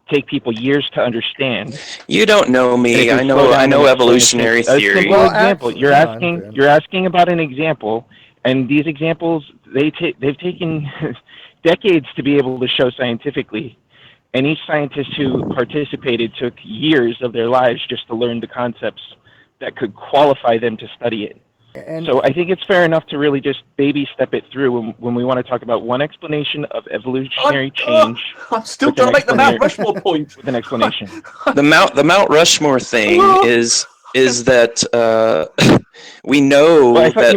Speaker 15: take people years to understand.
Speaker 11: You don't know me. I know evolutionary theory.
Speaker 15: Well, example. You're asking about an example, and these examples they've taken decades to be able to show scientifically. And each scientist who participated took years of their lives just to learn the concepts that could qualify them to study it. And so I think it's fair enough to really just baby step it through when we want to talk about one explanation of evolutionary change.
Speaker 12: I'm still trying to make the Mount Rushmore point.
Speaker 15: With an explanation.
Speaker 11: The Mount Rushmore thing is that we know that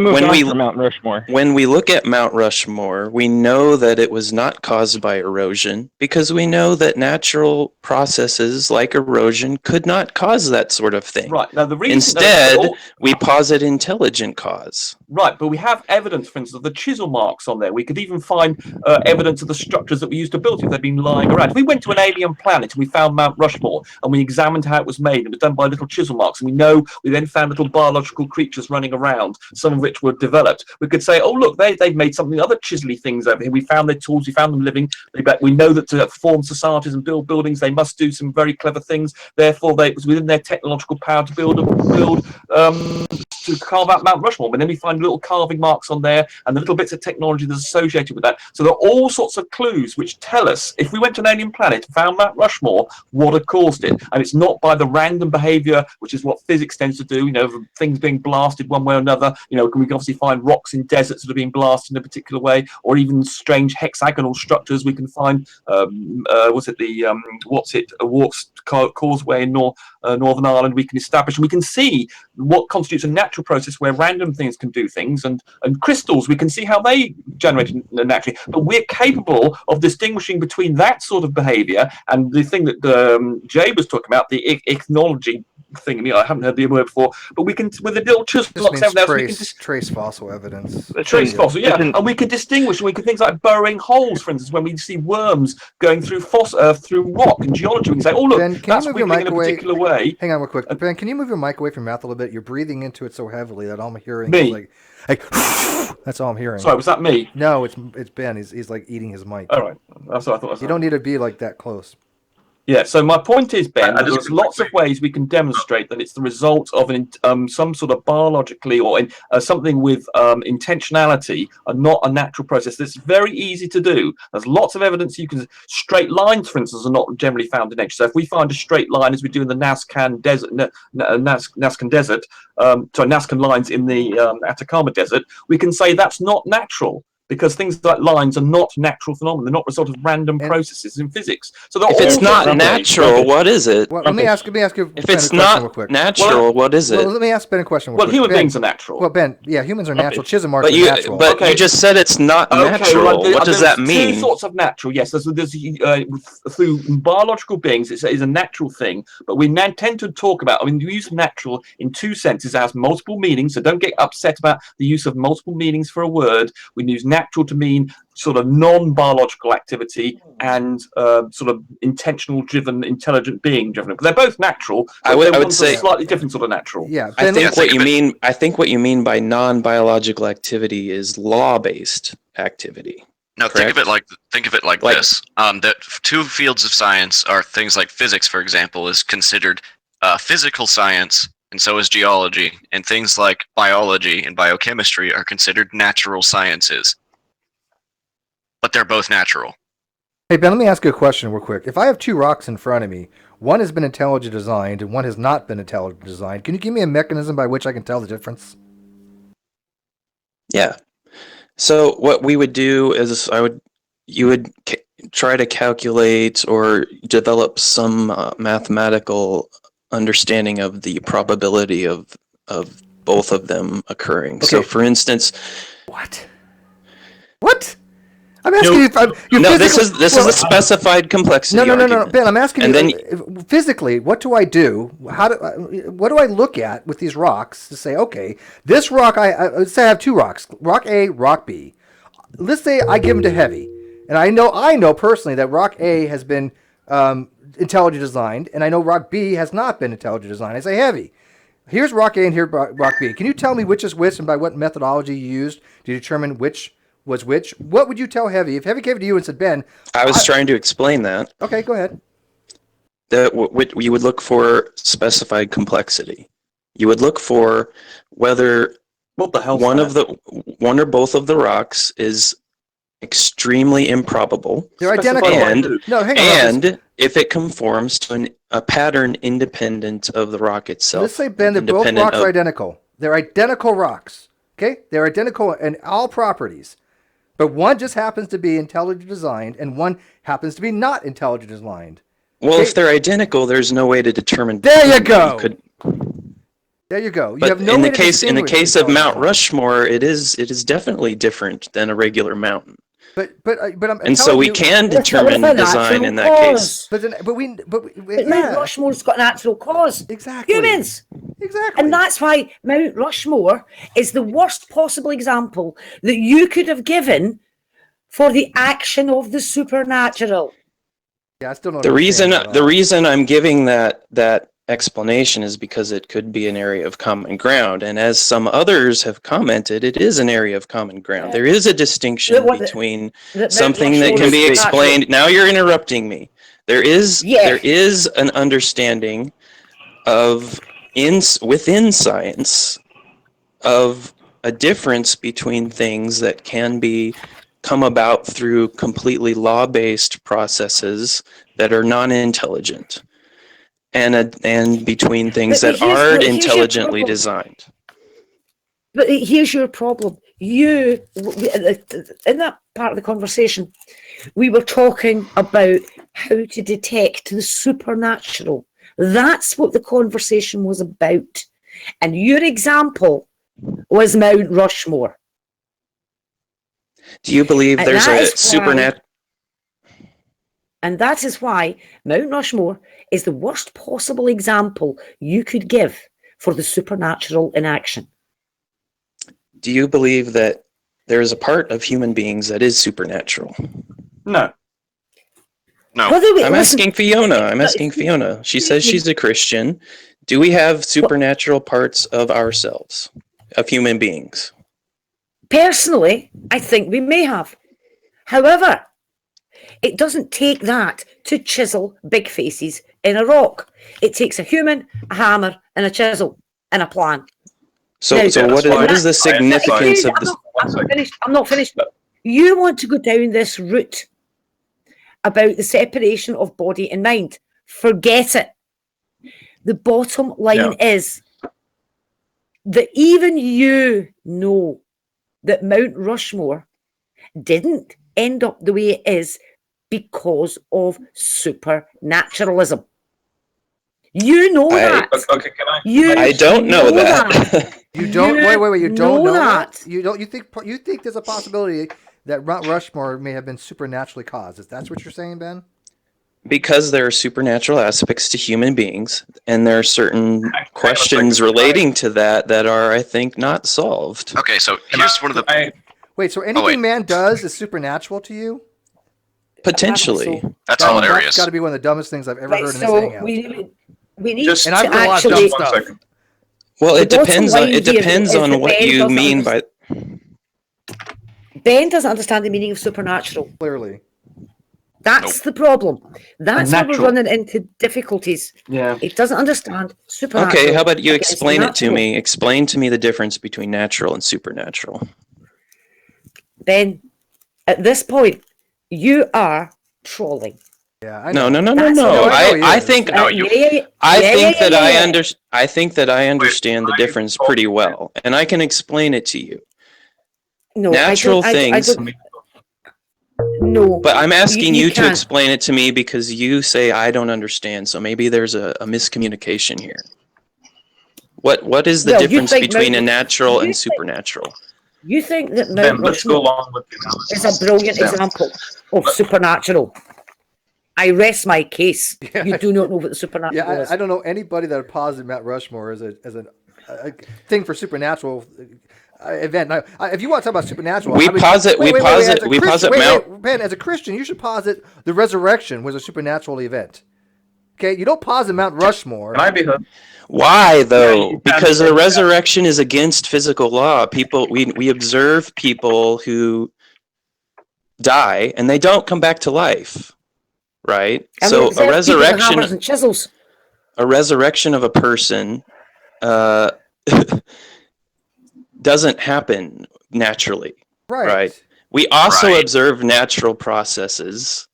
Speaker 11: when we look at Mount Rushmore, we know that it was not caused by erosion, because we know that natural processes like erosion could not cause that sort of thing.
Speaker 12: Right. Now the reason
Speaker 11: instead we posit intelligent cause.
Speaker 12: Right, but we have evidence, for instance, of the chisel marks on there. We could even find evidence of the structures that we used to build if they'd been lying around. If we went to an alien planet and we found Mount Rushmore and we examined how it was made, it was done by little chisel marks, and we then found little biological creatures running around, some of which were developed. We could say, oh, look, they've made something, other chisely things over here. We found their tools, we found them living. We know that to form societies and build buildings, they must do some very clever things. Therefore, it was within their technological power to to carve out Mount Rushmore. But then we find little carving marks on there and the little bits of technology that's associated with that. So there are all sorts of clues which tell us, if we went to an alien planet and found Mount Rushmore, what had caused it. And it's not by the random behavior, which is what physics tends to do. Things being blasted one way or another. We can obviously find rocks in deserts that are being blasted in a particular way, or even strange hexagonal structures. We can find Warp's Causeway in Northern Ireland. We can establish, and we can see what constitutes a natural process where random things can do things, and crystals. We can see how they generate naturally, but we're capable of distinguishing between that sort of behavior and the thing that Jay was talking about, the ichnology thing. I haven't heard the word before, but we can, with a little chisel box, we can
Speaker 1: trace fossil evidence.
Speaker 12: Trace fossil, yeah, and we can distinguish. We can things like burrowing holes, for instance, when we see worms going through through rock and geology. We can say, "Oh, look,
Speaker 1: Ben,
Speaker 12: that's wiggling in a particular way."
Speaker 1: Hang on, real quick, Ben. Can you move your mic away from your mouth a little bit? You're breathing into it so heavily that all I'm hearing is like that's all I'm hearing.
Speaker 12: Sorry, was that me?
Speaker 1: No, it's Ben. He's like eating his mic.
Speaker 12: All right, that's what I thought.
Speaker 1: You don't need to be like that close.
Speaker 12: Yeah, so my point is, Ben, there's lots of ways we can demonstrate that it's the result of some sort of biologically or something with intentionality and not a natural process. That's very easy to do. There's lots of evidence. Straight lines, for instance, are not generally found in nature. So if we find a straight line, as we do in the Nazcan lines in the Atacama Desert, we can say that's not natural. Because things like lines are not natural phenomena; they're not a result of random processes in physics. So
Speaker 11: if it's not natural, what is it?
Speaker 1: Well, let me ask you.
Speaker 11: If it's not natural, what is it?
Speaker 1: Well, let me ask Ben a question.
Speaker 12: Well, human beings are natural.
Speaker 1: Well, Ben, yeah, humans are natural. Chisholm marks
Speaker 11: are natural. But you just said it's not natural. What does that mean?
Speaker 12: Two sorts of natural. Yes, there's through biological beings, it's a natural thing. But we tend to talk about. I mean, we use natural in two senses. It has multiple meanings. So don't get upset about the use of multiple meanings for a word. We use natural to mean sort of non-biological activity and sort of intentional driven, intelligent being driven. They're both natural.
Speaker 11: I would say
Speaker 12: slightly different sort of natural.
Speaker 1: Yeah,
Speaker 11: I think what you mean by non-biological activity is law-based activity.
Speaker 14: No,
Speaker 11: correct?
Speaker 14: think of it like this. That two fields of science are things like physics, for example, is considered physical science, and so is geology, and things like biology and biochemistry are considered natural sciences. But they're both natural.
Speaker 1: Hey, Ben, let me ask you a question real quick. If I have two rocks in front of me, one has been intelligently designed and one has not been intelligently designed, can you give me a mechanism by which I can tell the difference?
Speaker 11: Yeah. So what we would do is you would try to calculate or develop some mathematical understanding of the probability of both of them occurring. Okay. So, for instance,
Speaker 1: what? I'm asking you.
Speaker 11: This is a specified complexity.
Speaker 1: No. Ben, I'm asking you. Physically, what do I do? What do I look at with these rocks to say, okay, this rock? Let's say I have two rocks, rock A, rock B. Let's say I give them to Heavy, and I know personally that rock A has been intelligently designed, and I know rock B has not been intelligently designed. I say, Heavy, here's rock A and here's rock B. Can you tell me which is which and by what methodology you used to determine which was which? What would you tell Heavy if Heavy came to you and said, Ben?
Speaker 11: I was trying to explain that.
Speaker 1: Okay, go ahead.
Speaker 11: That you would look for specified complexity. You would look for whether one or both of the rocks is extremely improbable.
Speaker 1: They're identical.
Speaker 11: And if it conforms to a pattern independent of the rock itself.
Speaker 1: Let's say, Ben, that both rocks are identical. They're identical rocks. Okay? They're identical in all properties. But one just happens to be intelligently designed, and one happens to be not intelligently designed.
Speaker 11: Well, if they're identical, there's no way to determine.
Speaker 1: There you go. There you go.
Speaker 11: But in the case of Mount Rushmore, it is definitely different than a regular mountain.
Speaker 1: And
Speaker 11: so we can determine design in that case.
Speaker 7: But Mount Rushmore's got a natural cause.
Speaker 1: Exactly.
Speaker 7: Humans.
Speaker 1: Exactly.
Speaker 7: And that's why Mount Rushmore is the worst possible example that you could have given for the action of the supernatural.
Speaker 1: Yeah, I still don't.
Speaker 11: The reason I'm giving that explanation is because it could be an area of common ground, and as some others have commented, it is an area of common ground. There is a distinction between something that can be explained. Now you're interrupting me. There is an understanding of within science of a difference between things that can come about through completely law-based processes that are non-intelligent. and between things
Speaker 7: But
Speaker 11: that aren't
Speaker 7: here's your
Speaker 11: intelligently
Speaker 7: problem.
Speaker 11: designed.
Speaker 7: But here's your problem. In that part of the conversation, we were talking about how to detect the supernatural. That's what the conversation was about. And your example was Mount Rushmore.
Speaker 11: Do you believe
Speaker 7: And
Speaker 11: there's
Speaker 7: that
Speaker 11: a
Speaker 7: is
Speaker 11: supernatural?
Speaker 7: And that is why Mount Rushmore is the worst possible example you could give for the supernatural in action.
Speaker 11: Do you believe that there is a part of human beings that is supernatural?
Speaker 12: No.
Speaker 14: No.
Speaker 11: I'm asking Fiona. She says she's a Christian. Do we have supernatural parts of ourselves, of human beings?
Speaker 7: Personally, I think we may have. However, it doesn't take that to chisel big faces in a rock. It takes a human, a hammer, and a chisel, and a plan.
Speaker 11: So what is the significance of this?
Speaker 7: I'm not finished. You want to go down this route about the separation of body and mind. Forget it. The bottom line is that even you know that Mount Rushmore didn't end up the way it is because of supernaturalism. You know that.
Speaker 12: Okay, can I?
Speaker 11: I don't know that.
Speaker 1: You don't. Wait. You don't know
Speaker 7: that.
Speaker 1: that? You think there's a possibility that Mount Rushmore may have been supernaturally caused? Is that what you're saying, Ben?
Speaker 11: Because there are supernatural aspects to human beings, and there are certain questions relating to that are, I think, not solved.
Speaker 14: Okay, so here's one of the.
Speaker 1: Wait, so anything man does is supernatural to you?
Speaker 11: Potentially.
Speaker 14: That's
Speaker 1: That's
Speaker 14: hilarious.
Speaker 1: got to be one of the dumbest things I've ever heard in this
Speaker 7: So
Speaker 1: hangout.
Speaker 7: we need
Speaker 1: Just,
Speaker 7: to
Speaker 1: and I've heard a lot of
Speaker 7: actually.
Speaker 1: dumb stuff.
Speaker 11: Well, it
Speaker 7: The bottom
Speaker 11: depends
Speaker 7: line
Speaker 11: on
Speaker 7: here is that
Speaker 11: what
Speaker 7: Ben
Speaker 11: you
Speaker 7: doesn't
Speaker 11: mean by.
Speaker 7: Ben doesn't understand the meaning of supernatural.
Speaker 1: Clearly.
Speaker 7: That's the problem. That's where we're
Speaker 12: Unnatural.
Speaker 7: running into difficulties.
Speaker 12: Yeah.
Speaker 7: It doesn't understand supernatural.
Speaker 11: Okay, how about you
Speaker 7: against
Speaker 11: explain it to
Speaker 7: natural.
Speaker 11: me? Explain to me the difference between natural and supernatural.
Speaker 7: Ben, at this point, you are trolling.
Speaker 1: Yeah, I
Speaker 11: No.
Speaker 7: That's
Speaker 11: I think I think that I understand the difference pretty well, and I can explain it to you.
Speaker 7: No,
Speaker 11: Natural
Speaker 7: I
Speaker 11: things.
Speaker 7: don't, no.
Speaker 11: But I'm asking you to
Speaker 7: can't.
Speaker 11: explain it to me because you say I don't understand. So maybe there's a miscommunication here. What is the
Speaker 7: Well, you
Speaker 11: difference
Speaker 7: think
Speaker 11: between a
Speaker 7: Mount-
Speaker 11: natural
Speaker 7: you
Speaker 11: and
Speaker 7: think-
Speaker 11: supernatural?
Speaker 7: You think that
Speaker 13: Ben,
Speaker 7: Mount
Speaker 13: let's go
Speaker 7: Rushmore
Speaker 13: along with the analysis.
Speaker 7: is a brilliant
Speaker 13: Ben.
Speaker 7: example of supernatural. I rest my case.
Speaker 1: Yeah,
Speaker 7: You do not know what the supernatural
Speaker 1: Yeah,
Speaker 7: is.
Speaker 1: I don't know anybody that would posit Mount Rushmore as a thing for supernatural event. Now, if you want to talk about supernatural,
Speaker 11: We
Speaker 1: I would-
Speaker 11: posit
Speaker 1: wait, as a
Speaker 11: we
Speaker 1: Christian-
Speaker 11: posit
Speaker 1: wait,
Speaker 11: Mount.
Speaker 1: Ben, as a Christian, you should posit the resurrection was a supernatural event. Okay, you don't posit Mount Rushmore.
Speaker 13: Can I be heard?
Speaker 11: Why though?
Speaker 13: you
Speaker 11: Because
Speaker 13: can't
Speaker 11: the
Speaker 13: say that.
Speaker 11: resurrection is against physical law. People, we observe people who die and they don't come back to life, right?
Speaker 7: And
Speaker 11: So
Speaker 7: we observe
Speaker 11: a
Speaker 7: people with
Speaker 11: resurrection,
Speaker 7: hammers and chisels.
Speaker 11: a resurrection of a person, doesn't happen naturally, right? We also observe natural processes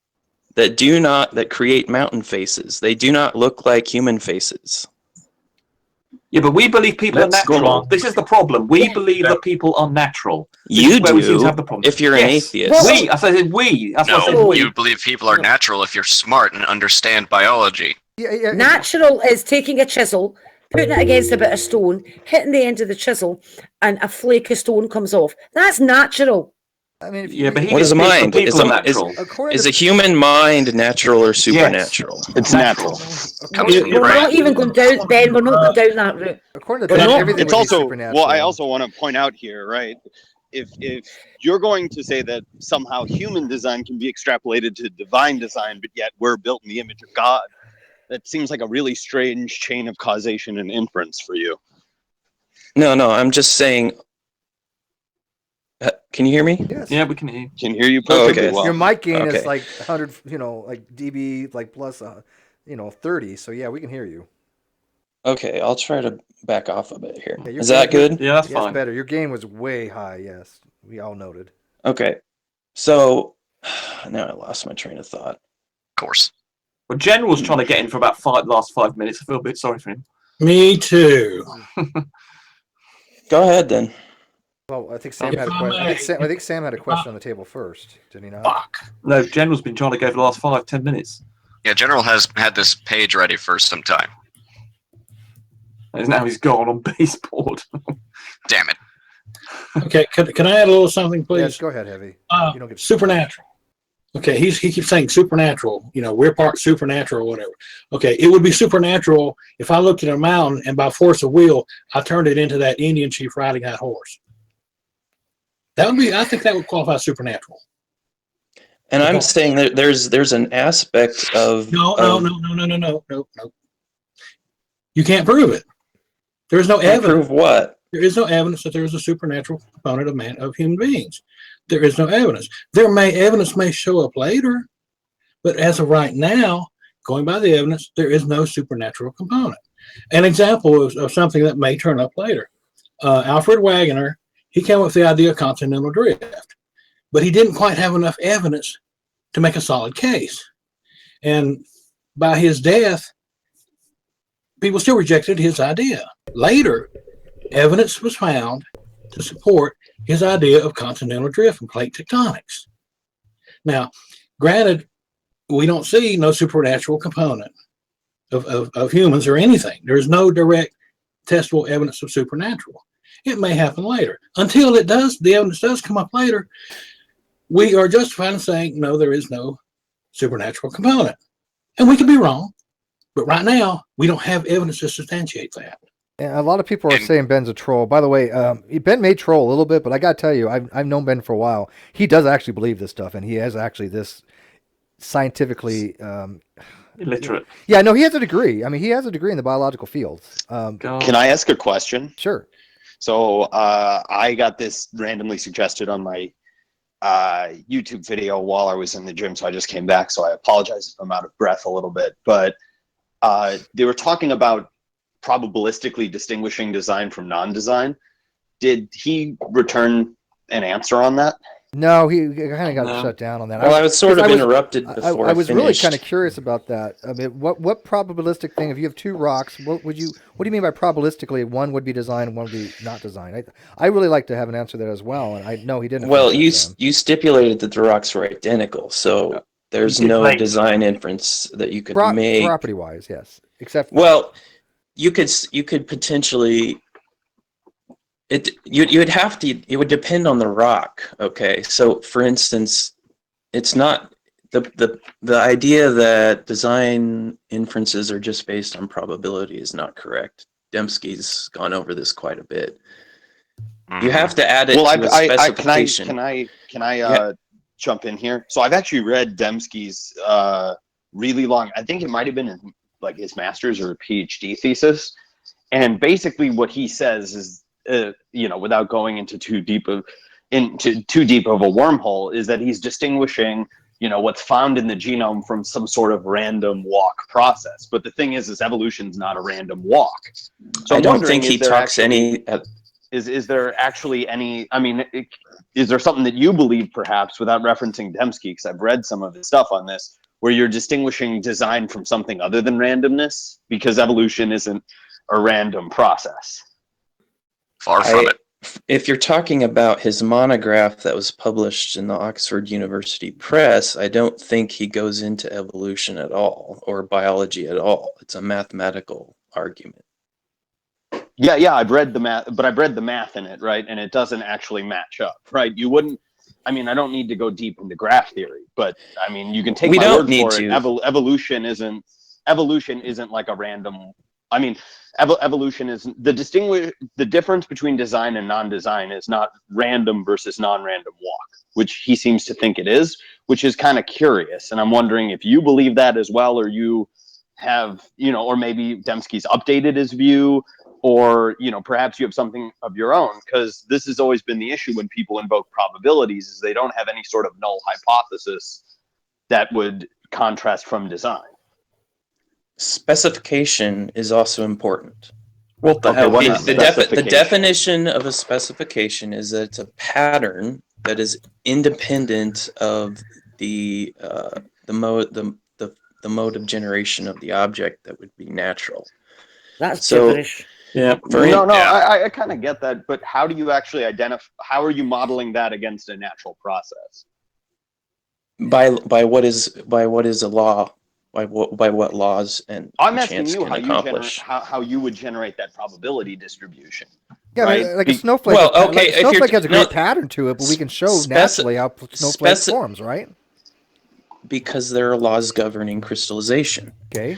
Speaker 11: that create mountain faces. They do not look like human faces.
Speaker 12: Yeah, but we believe people
Speaker 13: Let's
Speaker 12: are
Speaker 13: go
Speaker 12: natural.
Speaker 13: along.
Speaker 12: This is the problem. We believe that people are natural. This
Speaker 11: You
Speaker 12: is where we seem
Speaker 11: do,
Speaker 12: to have the problem.
Speaker 11: if you're an
Speaker 12: Yes.
Speaker 11: atheist.
Speaker 12: We. I said we. That's what I said.
Speaker 14: No,
Speaker 12: We.
Speaker 14: you believe people are natural if you're smart and understand biology.
Speaker 7: Natural is taking a chisel, putting it against a bit of stone, hitting the end of the chisel, and a flake of stone comes off. That's natural.
Speaker 1: I mean,
Speaker 12: Yeah, but he
Speaker 11: What is
Speaker 12: gets
Speaker 11: mind?
Speaker 12: people
Speaker 11: Is
Speaker 12: natural.
Speaker 11: a human mind natural or supernatural?
Speaker 13: It's natural.
Speaker 14: Comes from your
Speaker 7: We're not
Speaker 14: brain.
Speaker 7: even going down, Ben. We're not going down that route.
Speaker 1: According to
Speaker 7: We're
Speaker 1: Ben,
Speaker 7: not.
Speaker 1: everything
Speaker 16: It's
Speaker 1: would be
Speaker 16: also
Speaker 1: supernatural.
Speaker 16: well. I also want to point out here, right? If you're going to say that somehow human design can be extrapolated to divine design, but yet we're built in the image of God, that seems like a really strange chain of causation and inference for you.
Speaker 11: No, I'm just saying. Can you hear me?
Speaker 1: Yes.
Speaker 12: Yeah, we can hear.
Speaker 16: Can hear you perfectly
Speaker 11: okay.
Speaker 16: well.
Speaker 1: Your mic gain
Speaker 11: Okay.
Speaker 1: is like 100, like dB, like plus, 30. So yeah, we can hear you.
Speaker 11: Okay, I'll try to back off a bit here.
Speaker 1: Yeah, your
Speaker 11: Is that
Speaker 1: gain-
Speaker 11: good?
Speaker 12: Yeah, that's
Speaker 1: Yes,
Speaker 12: fine.
Speaker 1: better. Your gain was way high. Yes, we all noted.
Speaker 11: Okay. So now I lost my train of thought.
Speaker 14: Of course.
Speaker 12: Well, General's trying to get in for about last 5 minutes. I feel a bit sorry for him.
Speaker 8: Me too.
Speaker 11: Go ahead then.
Speaker 1: Well, I think Sam had a question. I think Sam had a question on the table first. Did he not?
Speaker 8: Fuck.
Speaker 12: No, General's been trying to go for the last 5-10 minutes.
Speaker 14: Yeah, General has had this page ready for some time.
Speaker 12: And now he's gone on baseboard.
Speaker 14: Damn it.
Speaker 8: Okay, can I add a little something, please?
Speaker 1: Yes, go ahead, Heavy. You don't get
Speaker 8: Supernatural. Okay, he keeps saying supernatural. You know, we're part supernatural or whatever. Okay, it would be supernatural if I looked at a mountain and by force of will, I turned it into that Indian chief riding that horse. That would be, I think that would qualify as supernatural.
Speaker 11: And I'm saying that there's an aspect of
Speaker 8: No. You can't prove it. There's no evidence.
Speaker 11: Prove what?
Speaker 8: There is no evidence that there is a supernatural component of human beings. There is no evidence. Evidence may show up later, but as of right now, going by the evidence, there is no supernatural component. An example of something that may turn up later. Alfred Wagoner, he came up with the idea of continental drift, but he didn't quite have enough evidence to make a solid case. And by his death, people still rejected his idea. Later, evidence was found to support his idea of continental drift and plate tectonics. Now, granted, we don't see no supernatural component of humans or anything. There's no direct testable evidence of supernatural. It may happen later. Until it does, the evidence does come up later, we are justified in saying, no, there is no supernatural component. And we could be wrong, but right now, we don't have evidence to substantiate that.
Speaker 1: Yeah, a lot of people are saying Ben's a troll. By the way, Ben may troll a little bit, but I got to tell you, I've known Ben for a while. He does actually believe this stuff, and he has actually this scientifically...
Speaker 12: illiterate.
Speaker 1: Yeah, no, he has a degree. I mean, he has a degree in the biological fields.
Speaker 16: Can I ask a question?
Speaker 1: Sure.
Speaker 16: So I got this randomly suggested on my YouTube video while I was in the gym, so I just came back, so I apologize if I'm out of breath a little bit. But they were talking about probabilistically distinguishing design from non-design. Did he return an answer on that?
Speaker 1: No, he kind of got shut down on that.
Speaker 11: Well, I was sort of interrupted before
Speaker 1: I was really
Speaker 11: finished.
Speaker 1: kind of curious about that. I mean, what probabilistic thing? If you have two rocks, what do you mean by probabilistically? One would be designed, one would be not designed. I really like to have an answer to that as well. And I know he didn't.
Speaker 11: Well, you stipulated that the rocks were identical, so there's no design inference that you could make.
Speaker 1: Property-wise, yes. Except
Speaker 11: well, you could potentially. You'd have to. It would depend on the rock. Okay, so for instance, it's not the idea that design inferences are just based on probability is not correct. Dembski's gone over this quite a bit. You have to add it to a specification.
Speaker 16: Can I jump in here? So I've actually read Dembski's really long. I think it might have been like his master's or PhD thesis, and basically what he says is. Without going into too deep of a wormhole, is that he's distinguishing, what's found in the genome from some sort of random walk process. But the thing is evolution's not a random walk. So
Speaker 11: I don't think he talks any.
Speaker 16: Is there actually any? I mean, is there something that you believe, perhaps, without referencing Dembski, because I've read some of his stuff on this, where you're distinguishing design from something other than randomness, because evolution isn't a random process.
Speaker 14: Far from it.
Speaker 11: If you're talking about his monograph that was published in the Oxford University Press, I don't think he goes into evolution at all or biology at all. It's a mathematical argument.
Speaker 16: Yeah, I've read the math, but I've read the math in it, right? And it doesn't actually match up, right? You wouldn't. I mean, I don't need to go deep into graph theory, but I mean, you can take my word for it. Evolution isn't like a random. I mean, evolution is the difference between design and non-design is not random versus non-random walk, which he seems to think it is, which is kind of curious. And I'm wondering if you believe that as well, or you have, or maybe Dembski's updated his view, or, perhaps you have something of your own, because this has always been the issue when people invoke probabilities is they don't have any sort of null hypothesis that would contrast from design.
Speaker 11: Specification is also important.
Speaker 16: What is
Speaker 11: the definition of a specification is that it's a pattern that is independent of the the mode of generation of the object that would be natural.
Speaker 7: That's
Speaker 11: So,
Speaker 7: gibberish.
Speaker 11: yeah.
Speaker 16: I kind of get that, but how do you actually identify? How are you modeling that against a natural process?
Speaker 11: By what is a law? By what laws and
Speaker 16: I'm asking
Speaker 11: chance
Speaker 16: you
Speaker 11: can
Speaker 16: how
Speaker 11: accomplish?
Speaker 16: how you would generate that probability distribution.
Speaker 1: Yeah,
Speaker 16: right?
Speaker 1: like a snowflake.
Speaker 11: Well, okay,
Speaker 1: like a snowflake has a great pattern to it, but we can show naturally how snowflakes forms, right?
Speaker 11: Because there are laws governing crystallization.
Speaker 1: Okay.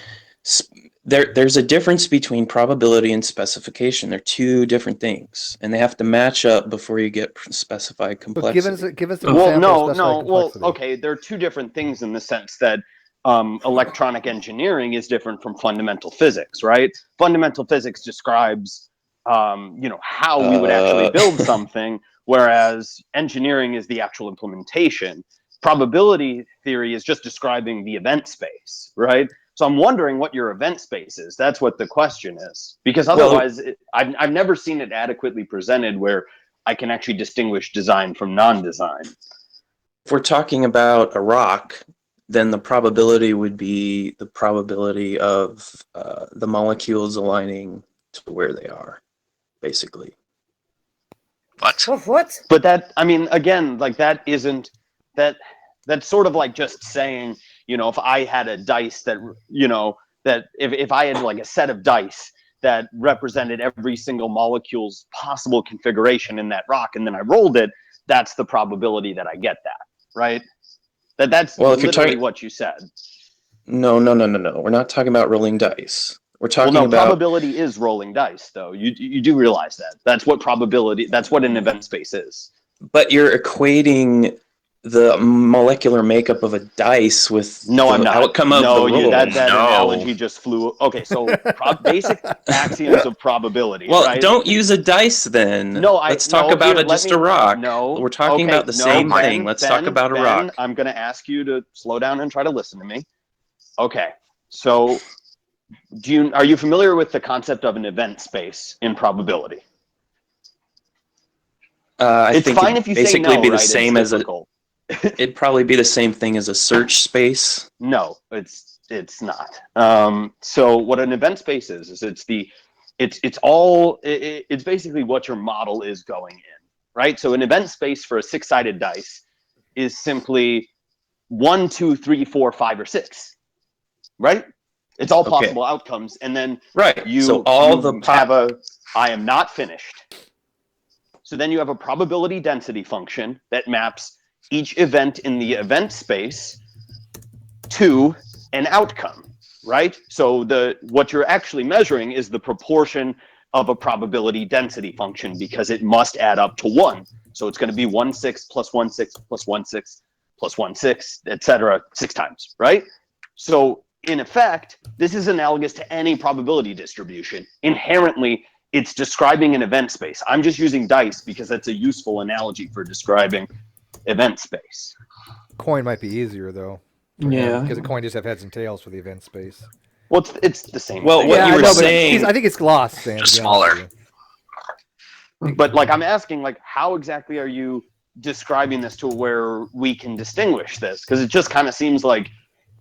Speaker 11: There's a difference between probability and specification. They're two different things, and they have to match up before you get specified complexity.
Speaker 1: But give us an
Speaker 16: well,
Speaker 1: example.
Speaker 16: no. Well, okay, there are two different things in the sense that electronic engineering is different from fundamental physics, right? Fundamental physics describes how we would actually build something, whereas engineering is the actual implementation. Probability theory is just describing the event space, right? So I'm wondering what your event space is. That's what the question is, because otherwise, I've never seen it adequately presented where I can actually distinguish design from non-design.
Speaker 11: If we're talking about a rock, then the probability would be the probability of the molecules aligning to where they are, basically.
Speaker 7: What?
Speaker 16: But that, I mean, again, like that isn't that. That's sort of like just saying, if I had a dice that, that if I had like a set of dice that represented every single molecule's possible configuration in that rock, and then I rolled it, that's the probability that I get that, right? That's literally what you said.
Speaker 11: No. We're not talking about rolling dice. We're talking about
Speaker 16: probability is rolling dice, though. You do realize that. That's what probability. That's what an event space is.
Speaker 11: But you're equating the molecular makeup of a dice with the outcome of the roll.
Speaker 16: That analogy just flew. Okay, so basic axioms of probability.
Speaker 11: Well,
Speaker 16: right?
Speaker 11: don't use a dice then. Let's talk about a rock.
Speaker 16: No,
Speaker 11: we're talking about the same thing. Let's talk about a rock.
Speaker 16: I'm going to ask you to slow down and try to listen to me. Okay, so are you familiar with the concept of an event space in probability?
Speaker 11: It's
Speaker 16: fine if you say no,
Speaker 11: be the
Speaker 16: right?
Speaker 11: same as it'd probably be the same thing as a search space.
Speaker 16: No, it's not. So what an event space is it's basically what your model is going in, right? So an event space for a 6-sided dice is simply 1, 2, 3, 4, 5, or 6, right? It's all possible outcomes, and then I am not finished. So then you have a probability density function that maps each event in the event space to an outcome, right? So what you're actually measuring is the proportion of a probability density function because it must add up to 1. So it's going to be 1/6 plus 1/6 plus 1/6 plus 1/6, etc., 6 times, right? So in effect, this is analogous to any probability distribution. Inherently, it's describing an event space. I'm just using dice because that's a useful analogy for describing event space.
Speaker 1: Coin might be easier though.
Speaker 16: Yeah.
Speaker 1: Because a coin just have heads and tails for the event space.
Speaker 16: Well, it's the same.
Speaker 11: Well,
Speaker 16: thing.
Speaker 11: what you were saying,
Speaker 1: I think it's gloss, Sam.
Speaker 14: Just smaller.
Speaker 16: But like I'm asking, like, how exactly are you describing this to where we can distinguish this? Because it just kind of seems like,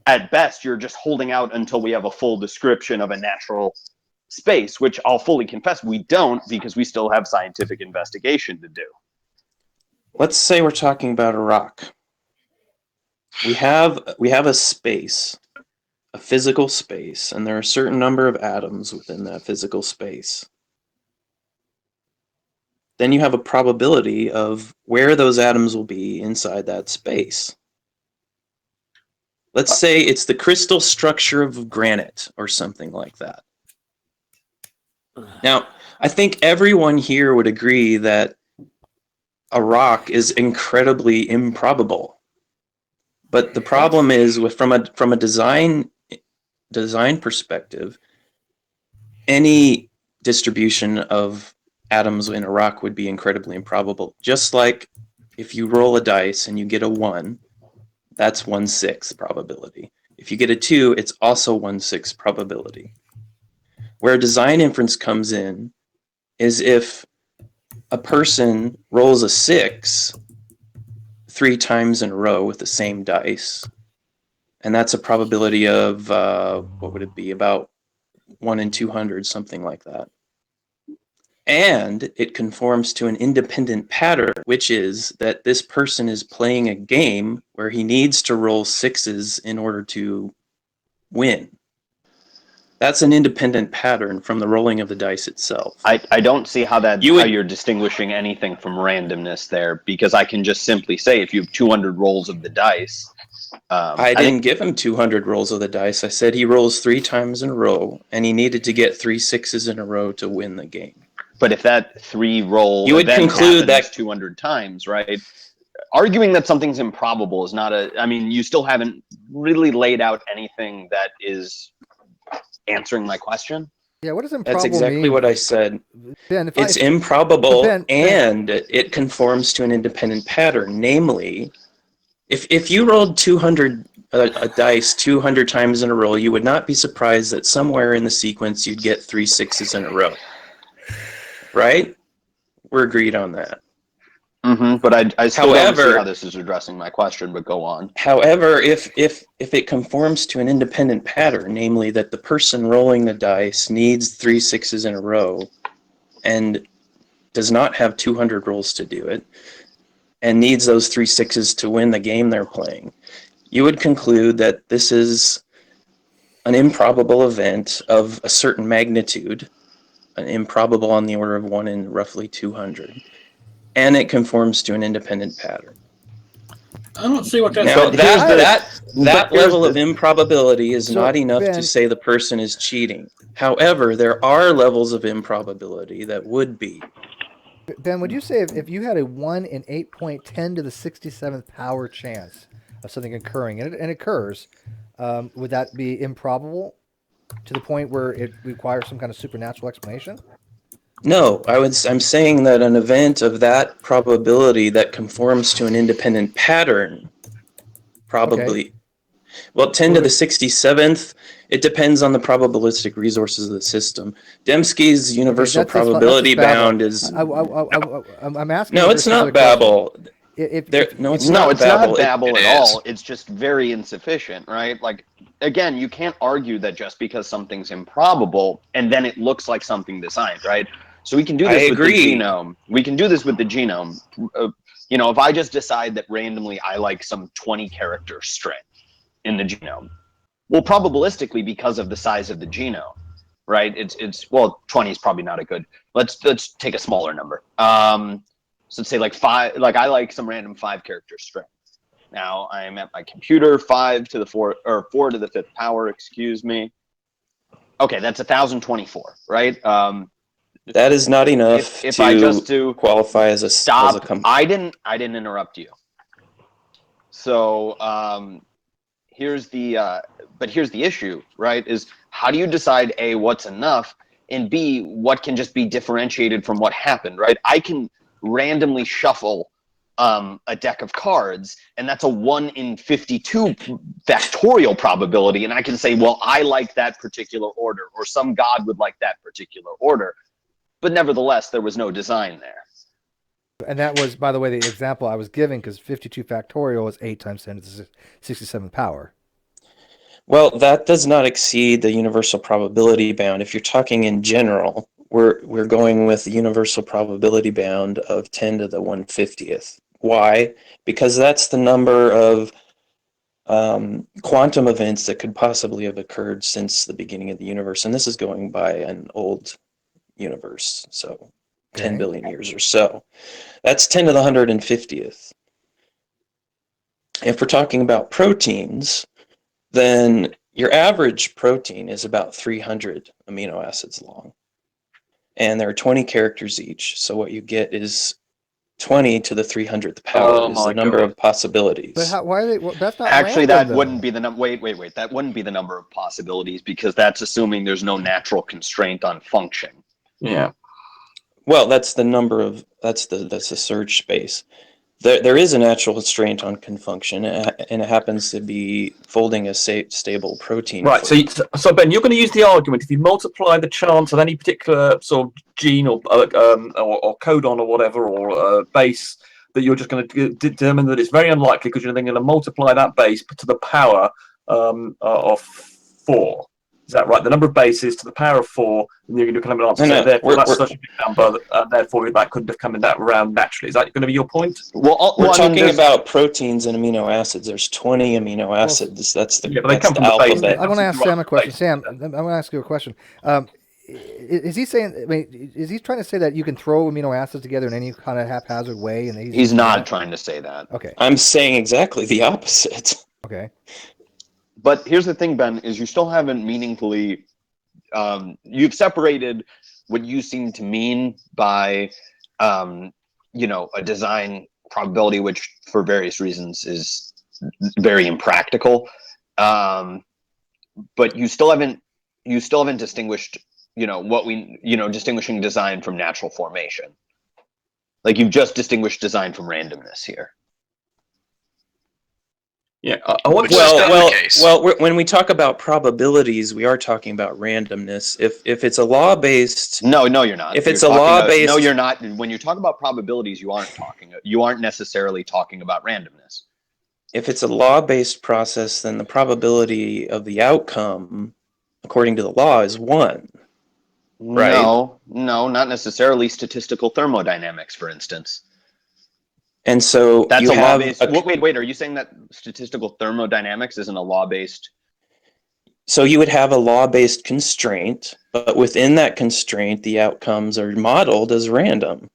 Speaker 16: at best, you're just holding out until we have a full description of a natural space, which I'll fully confess we don't, because we still have scientific investigation to do.
Speaker 11: Let's say we're talking about a rock. We have a space, a physical space, and there are a certain number of atoms within that physical space. Then you have a probability of where those atoms will be inside that space. Let's say it's the crystal structure of granite or something like that. Now, I think everyone here would agree that a rock is incredibly improbable. But the problem is, from a design perspective, any distribution of atoms in a rock would be incredibly improbable. Just like if you roll a dice and you get a 1, that's 1/6 probability. If you get a 2, it's also 1/6 probability. Where design inference comes in is if a person rolls a 6 3 times in a row with the same dice, and that's a probability of what would it be, about 1 in 200, something like that. And it conforms to an independent pattern, which is that this person is playing a game where he needs to roll sixes in order to win. That's an independent pattern from the rolling of the dice itself.
Speaker 16: I don't see how you're distinguishing anything from randomness there, because I can just simply say if you have 200 rolls of the dice.
Speaker 11: I didn't give him 200 rolls of the dice. I said he rolls 3 times in a row, and he needed to get 3 sixes in a row to win the game.
Speaker 16: But if that 3 roll
Speaker 11: you would
Speaker 16: event
Speaker 11: conclude
Speaker 16: happens
Speaker 11: that
Speaker 16: 200 times, right? Arguing that something's improbable is not I mean, you still haven't really laid out anything that is answering my question.
Speaker 1: Yeah, what does improbable
Speaker 11: That's exactly
Speaker 1: mean?
Speaker 11: what I said.
Speaker 1: Ben,
Speaker 11: it's improbable, and it conforms to an independent pattern. Namely, if you rolled 200 a dice 200 times in a row, you would not be surprised that somewhere in the sequence you'd get 3 sixes in a row. Right? We're agreed on that.
Speaker 16: Mm-hmm, but I still don't see how this is addressing my question, but go on.
Speaker 11: However, if it conforms to an independent pattern, namely that the person rolling the dice needs 3 sixes in a row and does not have 200 rolls to do it, and needs those 3 sixes to win the game they're playing, you would conclude that this is an improbable event of a certain magnitude, an improbable on the order of 1 in roughly 200, and it conforms to an independent pattern.
Speaker 8: I don't see what that's.
Speaker 11: Now that level of improbability is not enough to say the person is cheating. However, there are levels of improbability that would be.
Speaker 1: Ben, would you say if you had a 1 in 8.10 to the 67th power chance of something occurring, and it occurs, would that be improbable to the point where it requires some kind of supernatural explanation?
Speaker 11: No, I'm saying that an event of that probability that conforms to an independent pattern, probably,
Speaker 1: okay.
Speaker 11: Well, 10 to the 67th, it depends on the probabilistic resources of the system. Dembski's universal probability bound is...
Speaker 1: I'm asking...
Speaker 11: No, it's not Babel.
Speaker 16: No, it's not Babel at all. It's just very insufficient, right? Like, again, you can't argue that just because something's improbable and then it looks like something designed, right? So we can do this with the genome. We can do this with the genome. You know, if I just decide that randomly I like some 20-character string in the genome, well, probabilistically, because of the size of the genome, right? It's well, 20 is probably not a good. Let's take a smaller number. So let's say like 5. Like I like some random 5-character string. Now I am at my computer. 5 to the 4 or 4 to the 5th power. Excuse me. Okay, that's 1024, right?
Speaker 11: That is not enough
Speaker 16: if I just do
Speaker 11: qualify as a
Speaker 16: stop.
Speaker 11: As a
Speaker 16: I didn't interrupt you. So here's the issue, right? Is how do you decide A, what's enough, and B, what can just be differentiated from what happened, right? I can randomly shuffle a deck of cards, and that's a 1 in 52 factorial probability, and I can say, well, I like that particular order, or some god would like that particular order. But nevertheless, there was no design there.
Speaker 1: And that was, by the way, the example I was giving, because 52 factorial is 8 times 10 to the 67th power.
Speaker 11: Well, that does not exceed the universal probability bound. If you're talking in general, we're going with the universal probability bound of 10 to the 150th. Why? Because that's the number of quantum events that could possibly have occurred since the beginning of the universe. And this is going by an old universe, so 10 billion years or so. That's 10 to the 150th. If we're talking about proteins, then your average protein is about 300 amino acids long. And there are 20 characters each, so what you get is 20 to the 300th power is the number of possibilities.
Speaker 1: But why are they? Well, that's not
Speaker 16: actually
Speaker 1: random,
Speaker 16: that wouldn't be the number. Wait. That wouldn't be the number of possibilities, because that's assuming there's no natural constraint on function.
Speaker 11: Yeah. Well, that's the number of that's the search space. There is a natural constraint on confunction, and it happens to be folding a stable protein.
Speaker 12: Right. So Ben, you're going to use the argument if you multiply the chance of any particular sort of gene or codon or whatever or base, that you're just going to determine that it's very unlikely, because you're then going to multiply that base to the power of 4. Is that right? The number of bases to the power of 4, and you're going to come an answer. So therefore, that's such a big number, therefore that couldn't have come in that round naturally. Is that going to be your point?
Speaker 11: Well, we're talking about proteins and amino acids. There's 20 amino acids. That's the,
Speaker 12: but they
Speaker 11: that's
Speaker 12: come
Speaker 11: the
Speaker 12: from the base.
Speaker 11: alphabet.
Speaker 1: I want to ask Sam a question. Sam, I want to ask you a question. Is he saying? I mean, is he trying to say that you can throw amino acids together in any kind of haphazard way? And
Speaker 16: he's not trying to say that.
Speaker 1: Okay.
Speaker 11: I'm saying exactly the opposite.
Speaker 1: Okay.
Speaker 16: But here's the thing, Ben, is you still haven't meaningfully, you've separated what you seem to mean by, a design probability, which for various reasons is very impractical. But you still haven't distinguished, distinguishing design from natural formation. Like you've just distinguished design from randomness here.
Speaker 12: Yeah,
Speaker 11: when we talk about probabilities, we are talking about randomness. If it's a law-based,
Speaker 16: no, you're not.
Speaker 11: If it's a law-based,
Speaker 16: no, you're not. When you talk about probabilities, you aren't necessarily talking about randomness.
Speaker 11: If it's a law-based process, then the probability of the outcome, according to the law, is 1. Right?
Speaker 16: No, not necessarily. Statistical thermodynamics, for instance.
Speaker 11: And so
Speaker 16: that's a law-based. Wait. Are you saying that statistical thermodynamics isn't a law-based?
Speaker 11: So you would have a law-based constraint, but within that constraint, the outcomes are modeled as random.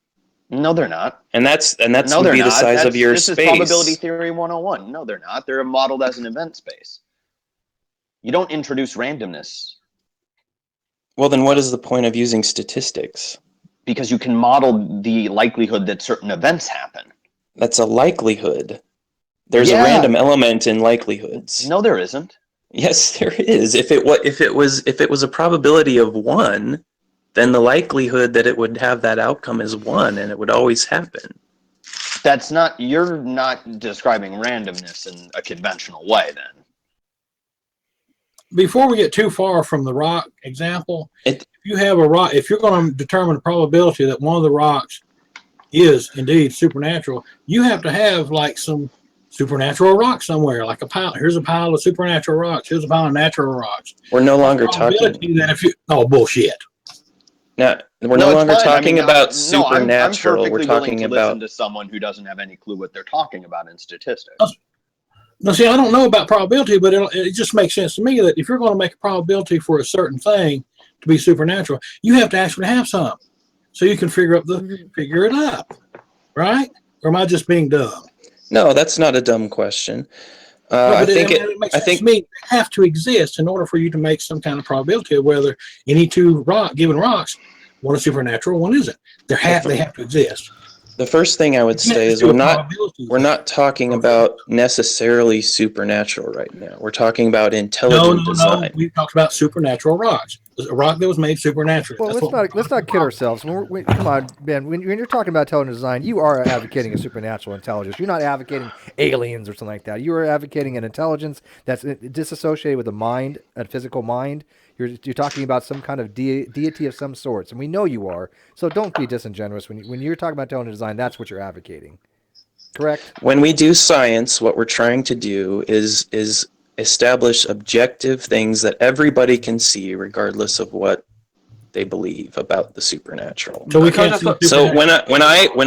Speaker 16: No, they're not.
Speaker 11: And that's would be the size of your space.
Speaker 16: This is probability theory 101. No, they're not. They're modeled as an event space. You don't introduce randomness.
Speaker 11: Well, then what is the point of using statistics?
Speaker 16: Because you can model the likelihood that certain events happen.
Speaker 11: That's a likelihood. There's a random element in likelihoods.
Speaker 16: No, there isn't.
Speaker 11: Yes, there is. If it was a probability of 1, then the likelihood that it would have that outcome is 1, and it would always happen.
Speaker 16: You're not describing randomness in a conventional way, then.
Speaker 8: Before we get too far from the rock example, if you have a rock, if you're going to determine the probability that one of the rocks is indeed supernatural, you have to have like some supernatural rock somewhere, like a pile. Here's a pile of supernatural rocks. Here's a pile of natural rocks.
Speaker 11: We're no longer talking.
Speaker 8: That if you, bullshit.
Speaker 11: No, we're no longer talking about supernatural.
Speaker 16: We're talking about listen to someone who doesn't have any clue what they're talking about in statistics.
Speaker 8: Now, see, I don't know about probability, but it just makes sense to me that if you're going to make a probability for a certain thing to be supernatural, you have to actually have some, so you can figure it up, right? Or am I just being dumb?
Speaker 11: No, that's not a dumb question. I think
Speaker 8: they have to exist in order for you to make some kind of probability of whether any two given rocks, one is supernatural, one isn't. They have to exist.
Speaker 11: The first thing I would say is we're not talking about necessarily supernatural right now. We're talking about intelligent design.
Speaker 8: No. We talked about supernatural rocks. A rock that was made supernaturally.
Speaker 1: Well, let's not kid ourselves. Come on, Ben. When you're talking about intelligent design, you are advocating a supernatural intelligence. You're not advocating aliens or something like that. You are advocating an intelligence that's disassociated with a mind, a physical mind. You're talking about some kind of deity of some sorts, and we know you are. So don't be disingenuous when you're talking about intelligent design. That's what you're advocating, correct?
Speaker 11: When we do science, what we're trying to do is establish objective things that everybody can see, regardless of what they believe about the supernatural. So when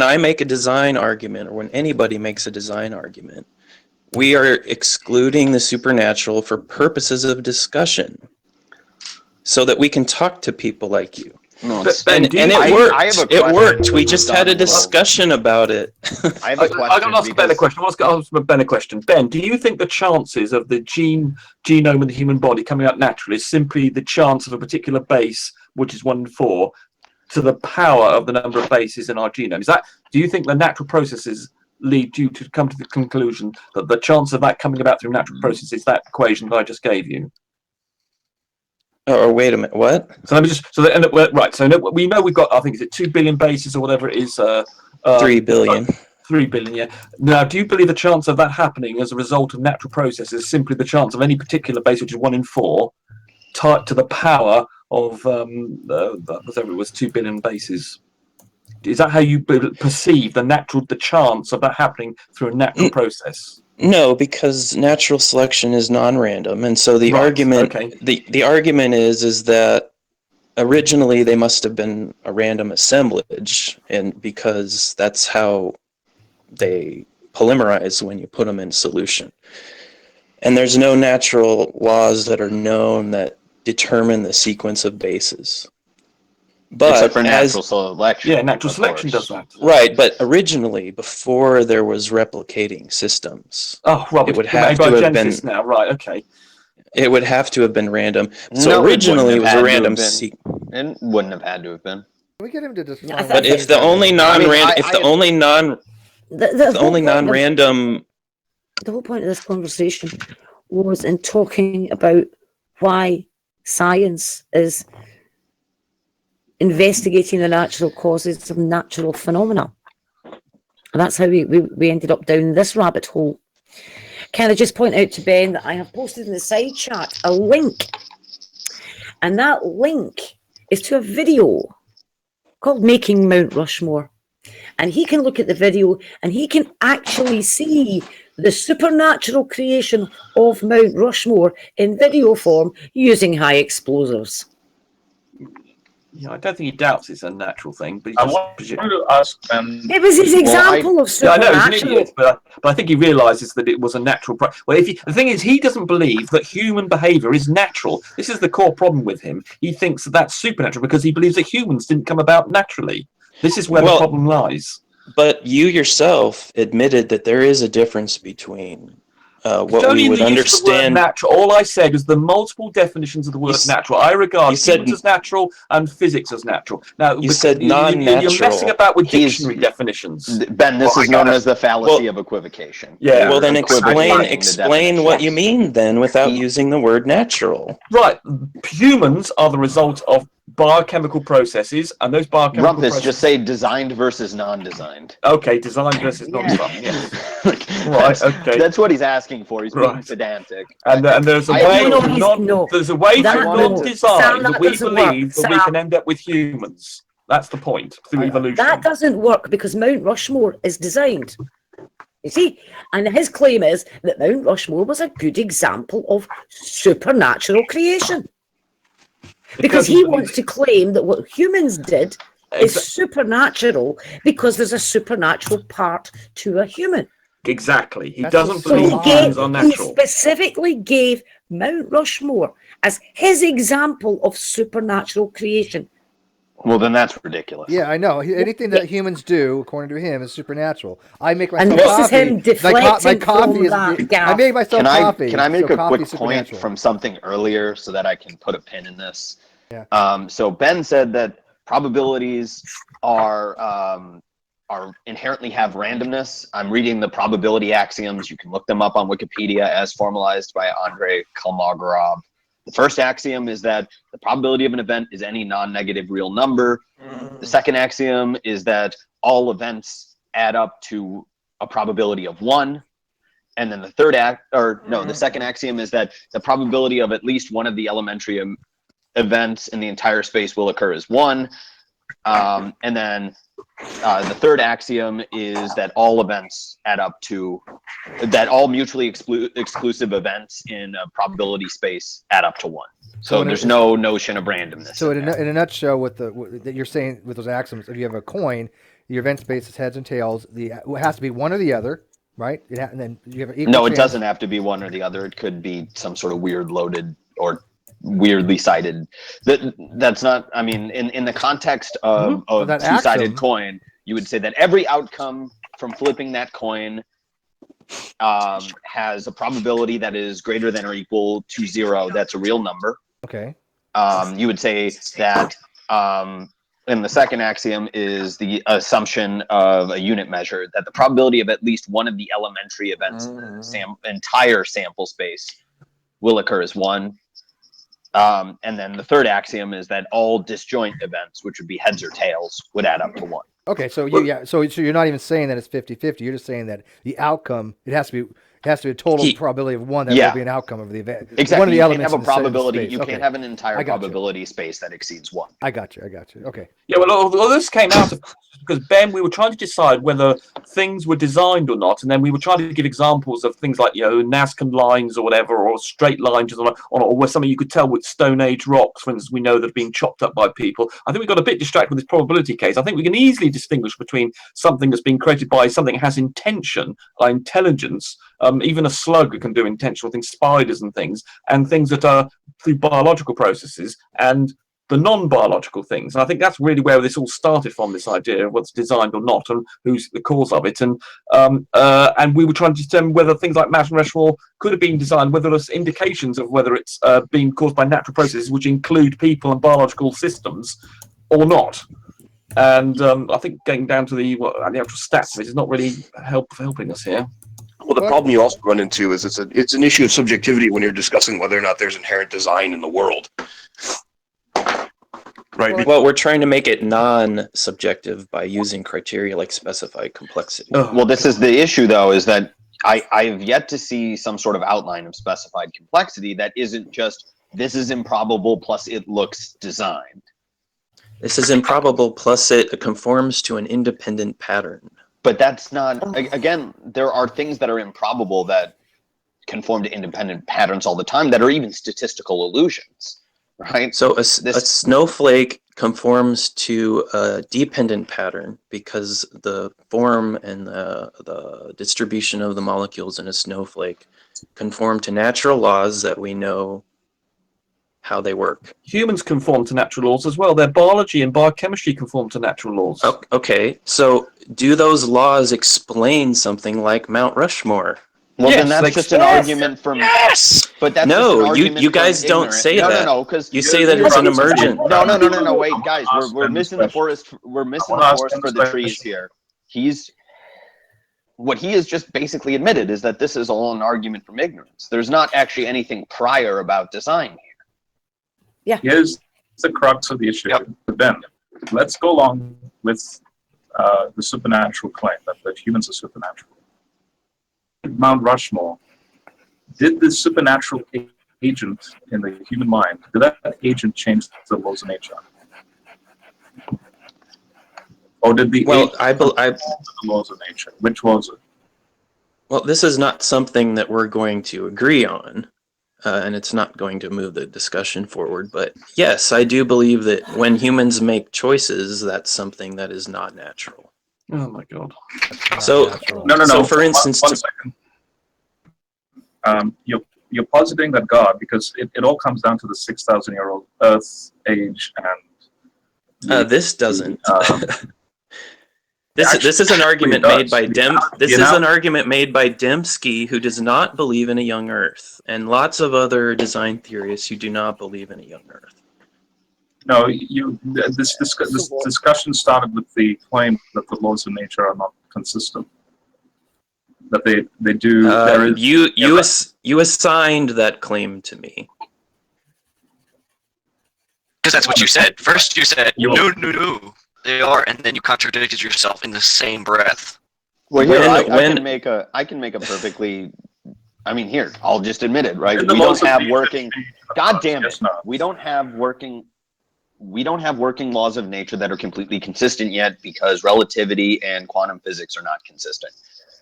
Speaker 11: I make a design argument, or when anybody makes a design argument, we are excluding the supernatural for purposes of discussion, so that we can talk to people like you.
Speaker 16: No,
Speaker 11: and it worked. It worked. We just had a discussion about it.
Speaker 16: I have a question.
Speaker 12: I'm going to ask Ben a question. I'll ask Ben a question. Ben, do you think the chances of the genome of the human body coming out naturally is simply the chance of a particular base, which is 1 in 4, to the power of the number of bases in our genome? Do you think the natural processes lead you to come to the conclusion that the chance of that coming about through natural processes is that equation that I just gave you?
Speaker 11: Or wait a minute, what?
Speaker 12: So let me just right. So we know we've got, I think, is it 2 billion bases or whatever it is?
Speaker 11: 3 billion.
Speaker 12: 3 billion, yeah. Now, do you believe the chance of that happening as a result of natural processes is simply the chance of any particular base, which is 1 in 4, tied to the power of whatever it was, 2 billion bases? Is that how you perceive the chance of that happening through a natural process?
Speaker 11: No, because natural selection is non-random, and so the
Speaker 12: Right,
Speaker 11: argument
Speaker 12: okay.
Speaker 11: the argument is that originally they must have been a random assemblage, and because that's how they polymerize when you put them in solution. And there's no natural laws that are known that determine the sequence of bases. But
Speaker 16: Except for natural selection.
Speaker 12: Yeah, natural
Speaker 16: of
Speaker 12: selection
Speaker 16: course.
Speaker 12: does that.
Speaker 11: right, but originally, before there was replicating systems,
Speaker 12: Oh, rubbish.
Speaker 11: it would
Speaker 12: You're
Speaker 11: have
Speaker 12: made
Speaker 11: to
Speaker 12: by
Speaker 11: have been
Speaker 12: Genesis now, right? Okay.
Speaker 11: it would have to have been random. So
Speaker 16: No,
Speaker 11: originally it was a
Speaker 16: had to
Speaker 11: random
Speaker 16: have been. It wouldn't have had to have been.
Speaker 1: Can we get him to define?
Speaker 7: I
Speaker 11: But if the only non-random
Speaker 7: the whole point of this conversation was in talking about why science is investigating the natural causes of natural phenomena. And that's how we ended up down this rabbit hole. Can I just point out to Ben that I have posted in the side chat a link, and that link is to a video called Making Mount Rushmore. And he can look at the video and he can actually see the supernatural creation of Mount Rushmore in video form using high explosives.
Speaker 12: Yeah, I don't think he doubts it's a natural thing, but he
Speaker 13: I
Speaker 12: just
Speaker 13: wanted to ask Ben.
Speaker 7: It was his example of
Speaker 12: Yeah, I know
Speaker 7: supernatural.
Speaker 12: he's an idiot, but I think he realizes that it was a natural. Well, the thing is, he doesn't believe that human behavior is natural. This is the core problem with him. He thinks that that's supernatural because he believes that humans didn't come about naturally. This is where the problem lies.
Speaker 11: But you yourself admitted that there is a difference between
Speaker 12: It's
Speaker 11: what
Speaker 12: only
Speaker 11: we
Speaker 12: in
Speaker 11: would
Speaker 12: the use of the word
Speaker 11: understand.
Speaker 12: natural. All I said was the multiple definitions of the word natural. I regard humans as natural and physics as natural. Now,
Speaker 11: You said
Speaker 12: you're
Speaker 11: non-natural.
Speaker 12: messing about with dictionary definitions.
Speaker 16: Ben, this is known as the fallacy of equivocation.
Speaker 12: Yeah.
Speaker 11: Well, then
Speaker 16: Equivocating the
Speaker 11: explain what you mean then without using the word natural.
Speaker 12: Right. Humans are the result of biochemical processes, and those biochemical
Speaker 16: Rumpus,
Speaker 12: processes.
Speaker 16: just say designed versus non-designed.
Speaker 12: Okay, designed versus non-designed. Yes. Right. Okay.
Speaker 16: That's what he's asking for. He's being
Speaker 12: Right.
Speaker 16: pedantic.
Speaker 12: And there's a way there's a way to non-design that we believe that we can end up with humans. That's the point through evolution.
Speaker 7: That doesn't work because Mount Rushmore is designed. You see, and his claim is that Mount Rushmore was a good example of supernatural creation. Because he wants to claim that what humans did is supernatural because there's a supernatural part to a human.
Speaker 12: Exactly. He doesn't believe
Speaker 7: he
Speaker 12: humans are natural.
Speaker 7: He specifically gave Mount Rushmore as his example of supernatural creation.
Speaker 16: Well, then that's ridiculous.
Speaker 1: Yeah, I know. Anything that humans do, according to him, is supernatural. I make myself
Speaker 7: And this
Speaker 1: coffee.
Speaker 7: is him deflecting
Speaker 1: my coffee
Speaker 7: from
Speaker 1: is.
Speaker 7: that gap.
Speaker 1: I made myself coffee.
Speaker 16: Can I make
Speaker 1: so
Speaker 16: a quick
Speaker 1: coffee's
Speaker 16: point
Speaker 1: supernatural.
Speaker 16: from something earlier so that I can put a pin in this?
Speaker 1: Yeah.
Speaker 16: So Ben said that probabilities are inherently have randomness. I'm reading the probability axioms. You can look them up on Wikipedia as formalized by Andrei Kolmogorov. The first axiom is that the probability of an event is any non-negative real number. The second axiom is that all events add up to a probability of 1. And then the second axiom is that the probability of at least one of the elementary events in the entire space will occur is 1. And then the third axiom is that all events add up to that all mutually exclusive events in a probability space add up to 1. So there's no notion of randomness.
Speaker 1: So in a nutshell, that you're saying with those axioms, if you have a coin, your event space is heads and tails. It has to be one or the other, right? And then you have an equal
Speaker 16: it
Speaker 1: chance.
Speaker 16: doesn't have to be one or the other. It could be some sort of weird loaded or weirdly cited. That's not. I mean, in the context of two-sided coin, you would say that every outcome from flipping that coin has a probability that is greater than or equal to 0. That's a real number.
Speaker 1: Okay.
Speaker 16: You would say that. And the second axiom is the assumption of a unit measure, that the probability of at least one of the elementary events in the entire sample space will occur as 1. And then the third axiom is that all disjoint events, which would be heads or tails, would add up to 1.
Speaker 1: Okay, so so you're not even saying that it's 50-50. You're just saying that the outcome, it has to be It has to be a total probability of one that
Speaker 16: Yeah.
Speaker 1: will be an outcome of the event.
Speaker 16: Exactly.
Speaker 1: One of the
Speaker 16: you can't
Speaker 1: elements
Speaker 16: have a
Speaker 1: in the same
Speaker 16: probability.
Speaker 1: space.
Speaker 16: You
Speaker 1: Okay.
Speaker 16: can't have an entire
Speaker 1: I got you.
Speaker 16: probability space that exceeds one.
Speaker 1: I got you. Okay.
Speaker 12: Yeah, well, all this came out of because Ben, we were trying to decide whether things were designed or not, and then we were trying to give examples of things like Nazca lines or whatever, or straight lines, or where something you could tell with Stone Age rocks, for instance, we know that have been chopped up by people. I think we got a bit distracted with this probability case. I think we can easily distinguish between something that's been created by something that has intention, intelligence. Even a slug can do intentional things, spiders and things that are through biological processes, and the non-biological things. And I think that's really where this all started from, this idea of what's designed or not and who's the cause of it. And we were trying to determine whether things like Mount Rushmore could have been designed, whether there's indications of whether it's being caused by natural processes, which include people and biological systems, or not. And I think getting down to the actual stats of it is not really helping us here.
Speaker 17: Well, the problem you also run into is it's an issue of subjectivity when you're discussing whether or not there's inherent design in the world. Right.
Speaker 11: Well, we're trying to make it non-subjective by using criteria like specified complexity.
Speaker 16: Well, this is the issue, though, is that I've yet to see some sort of outline of specified complexity that isn't just this is improbable plus it looks designed.
Speaker 11: This is improbable plus it conforms to an independent pattern.
Speaker 16: But that's not, again, there are things that are improbable that conform to independent patterns all the time that are even statistical illusions. Right.
Speaker 11: So a snowflake conforms to a dependent pattern because the form and the distribution of the molecules in a snowflake conform to natural laws that we know how they work.
Speaker 12: Humans conform to natural laws as well. Their biology and biochemistry conform to natural laws.
Speaker 11: Okay, so do those laws explain something like Mount Rushmore?
Speaker 16: Well, then that's just an argument from.
Speaker 11: Yes.
Speaker 16: But that's
Speaker 11: no,
Speaker 16: just an argument
Speaker 11: you guys
Speaker 16: from
Speaker 11: don't
Speaker 16: ignorance.
Speaker 11: say that.
Speaker 16: No, because
Speaker 11: you say that it's an emergent.
Speaker 16: No. Wait, guys, we're missing the forest. We're missing the forest for the trees here. What he has just basically admitted is that this is all an argument from ignorance. There's not actually anything prior about design here.
Speaker 7: Yeah.
Speaker 13: Here's the crux of the issue. Ben, let's go along with the supernatural claim that humans are supernatural. Mount Rushmore, did the supernatural agent in the human mind, did that agent change the laws of nature? Or did the the laws of nature? Which was it?
Speaker 11: Well, this is not something that we're going to agree on, and it's not going to move the discussion forward. But yes, I do believe that when humans make choices, that's something that is not natural.
Speaker 12: Oh my God!
Speaker 11: So
Speaker 13: No.
Speaker 11: So for instance,
Speaker 13: one second. You're positing that God, because it all comes down to the 6,000-year-old Earth age, and
Speaker 11: this doesn't. This is an argument made by This is an argument made by Dembski, who does not believe in a young Earth, and lots of other design theorists who do not believe in a young Earth.
Speaker 13: No, this discussion started with the claim that the laws of nature are not consistent. That they do.
Speaker 11: You assigned that claim to me.
Speaker 14: Because that's what you said. First you said, no, they are, and then you contradicted yourself in the same breath.
Speaker 16: Well, here, I can make a perfectly, here, I'll just admit it, right? We don't have working, God damn it, we don't have working laws of nature that are completely consistent yet because relativity and quantum physics are not consistent.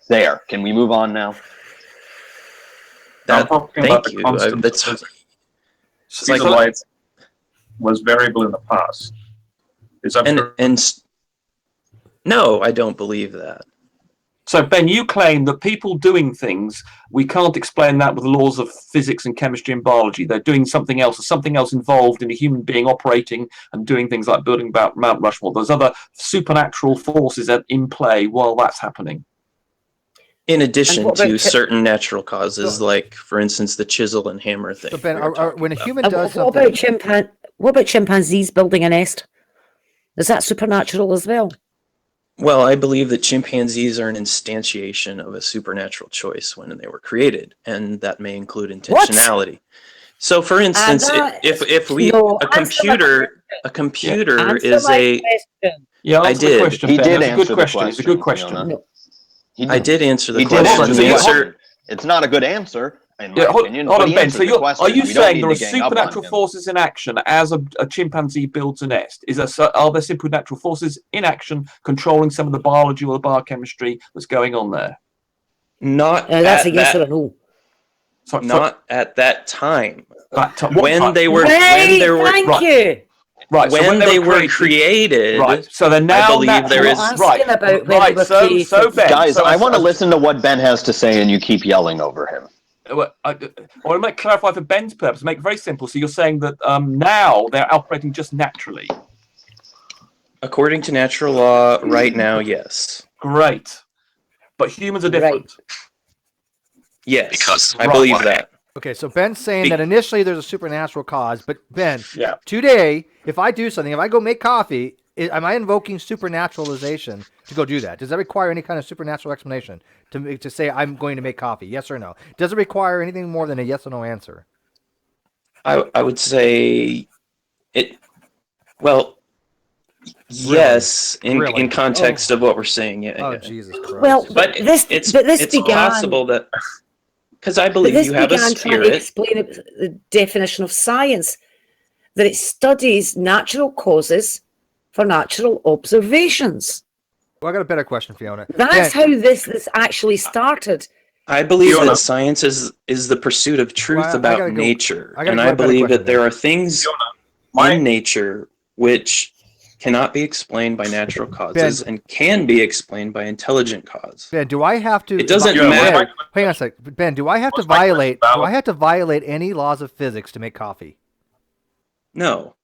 Speaker 16: There, can we move on now?
Speaker 13: Thank you. Speed of light was variable in the past. Is that true?
Speaker 11: And no, I don't believe that.
Speaker 12: So Ben, you claim that people doing things, we can't explain that with the laws of physics and chemistry and biology. They're doing something else, or something else involved in a human being operating and doing things like building Mount Rushmore. There's other supernatural forces in play while that's happening.
Speaker 11: In addition to certain natural causes, like, for instance, the chisel and hammer thing.
Speaker 1: So Ben, when a human does
Speaker 7: what
Speaker 1: something...
Speaker 7: What about chimpanzees building a nest? Is that supernatural as well?
Speaker 11: Well, I believe that chimpanzees are an instantiation of a supernatural choice when they were created, and that may include intentionality. What? So, for instance, if we a computer is a
Speaker 12: yeah,
Speaker 11: I did.
Speaker 12: Question,
Speaker 16: he did
Speaker 12: answer
Speaker 16: answer
Speaker 12: the question. It's a good question.
Speaker 11: I did answer the question.
Speaker 16: It's not a good answer, in my
Speaker 12: Yeah, hold
Speaker 16: opinion.
Speaker 12: on,
Speaker 16: But he
Speaker 12: Ben.
Speaker 16: answered
Speaker 12: So
Speaker 16: the question.
Speaker 12: are you
Speaker 16: We don't
Speaker 12: saying
Speaker 16: need
Speaker 12: there are
Speaker 16: to gang up on
Speaker 12: supernatural
Speaker 16: him.
Speaker 12: forces in action as a chimpanzee builds a nest? Are there supernatural forces in action controlling some of the biology or the biochemistry that's going on there?
Speaker 11: Not
Speaker 7: That's a
Speaker 11: at
Speaker 7: yes or a
Speaker 11: that.
Speaker 7: no.
Speaker 11: Not at that time.
Speaker 12: What
Speaker 11: When
Speaker 12: time?
Speaker 11: they were
Speaker 7: Right,
Speaker 11: when
Speaker 7: thank you.
Speaker 12: Right, so
Speaker 11: when they were created,
Speaker 12: right. So they're now
Speaker 11: I believe there
Speaker 7: I'm
Speaker 11: is
Speaker 7: not asking about when they were
Speaker 12: So
Speaker 7: created.
Speaker 12: Ben,
Speaker 16: Guys,
Speaker 12: so
Speaker 16: I want to listen to what Ben has to say, and you keep yelling over him.
Speaker 12: I want to clarify for Ben's purpose, make it very simple. So you're saying that now they're operating just naturally.
Speaker 11: according to natural law right now, yes.
Speaker 12: Great. But humans are different.
Speaker 11: Yes,
Speaker 14: Because
Speaker 11: I believe that.
Speaker 1: Okay, so Ben's saying that initially there's a supernatural cause, but Ben,
Speaker 12: Yeah.
Speaker 1: today, if I do something, if I go make coffee, am I invoking supernaturalization to go do that? Does that require any kind of supernatural explanation to say I'm going to make coffee? Yes or no? Does it require anything more than a yes or no answer?
Speaker 11: I would say it. Well, yes, in context of what we're saying. Yeah.
Speaker 1: Oh,
Speaker 11: yeah.
Speaker 1: Jesus Christ.
Speaker 7: Well,
Speaker 11: But it's possible that because I believe you have a
Speaker 7: trying to
Speaker 11: spirit.
Speaker 7: explain the definition of science, that it studies natural causes for natural observations.
Speaker 1: Well, I got a better question, Fiona.
Speaker 7: That's how this actually started.
Speaker 11: I believe
Speaker 7: Fiona.
Speaker 11: that science is the pursuit of truth
Speaker 1: Well, I
Speaker 11: about
Speaker 1: gotta go-
Speaker 11: nature,
Speaker 1: I gotta
Speaker 11: and
Speaker 1: go
Speaker 11: I
Speaker 1: a better
Speaker 11: believe
Speaker 1: question
Speaker 11: that there
Speaker 1: then.
Speaker 11: are things in nature which cannot be explained by natural causes and can be explained by intelligent cause.
Speaker 1: Ben, do I have to?
Speaker 11: It doesn't
Speaker 1: Ben,
Speaker 11: matter.
Speaker 1: hang on a sec. Ben, do I have to violate? Do I have to violate any laws of physics to make coffee?
Speaker 11: No.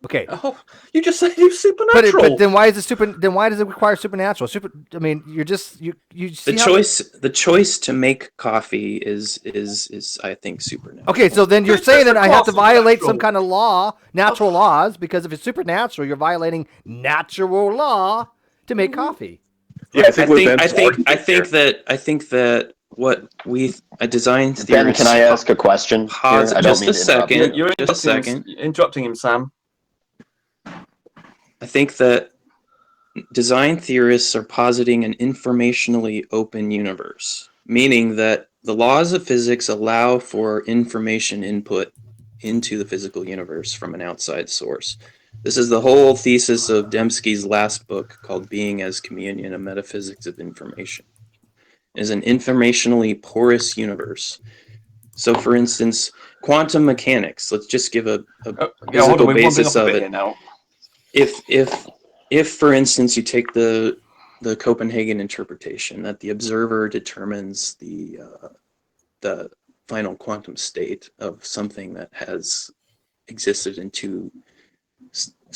Speaker 1: Okay.
Speaker 12: Oh, you just said you're supernatural.
Speaker 1: But then why is it super? Then why does it require supernatural? I mean, you're just you see
Speaker 11: The choice to make coffee is I think supernatural.
Speaker 1: Okay, so then you're saying that I have to violate some kind of law, natural laws, because if it's supernatural, you're violating natural law to make coffee.
Speaker 17: Yeah, I
Speaker 11: think that what we a design theory.
Speaker 16: Ben, can I ask a question? Here? I don't
Speaker 11: Just
Speaker 16: mean
Speaker 11: a
Speaker 16: to interrupt
Speaker 11: second.
Speaker 16: you.
Speaker 11: Just a second.
Speaker 12: You're interrupting him, Sam.
Speaker 11: I think that design theorists are positing an informationally open universe, meaning that the laws of physics allow for information input into the physical universe from an outside source. This is the whole thesis of Dembski's last book called Being as Communion, a Metaphysics of Information. It is an informationally porous universe. So, for instance, quantum mechanics, let's just give a physical basis of it. If for instance you take the Copenhagen interpretation that the observer determines the final quantum state of something that has existed in two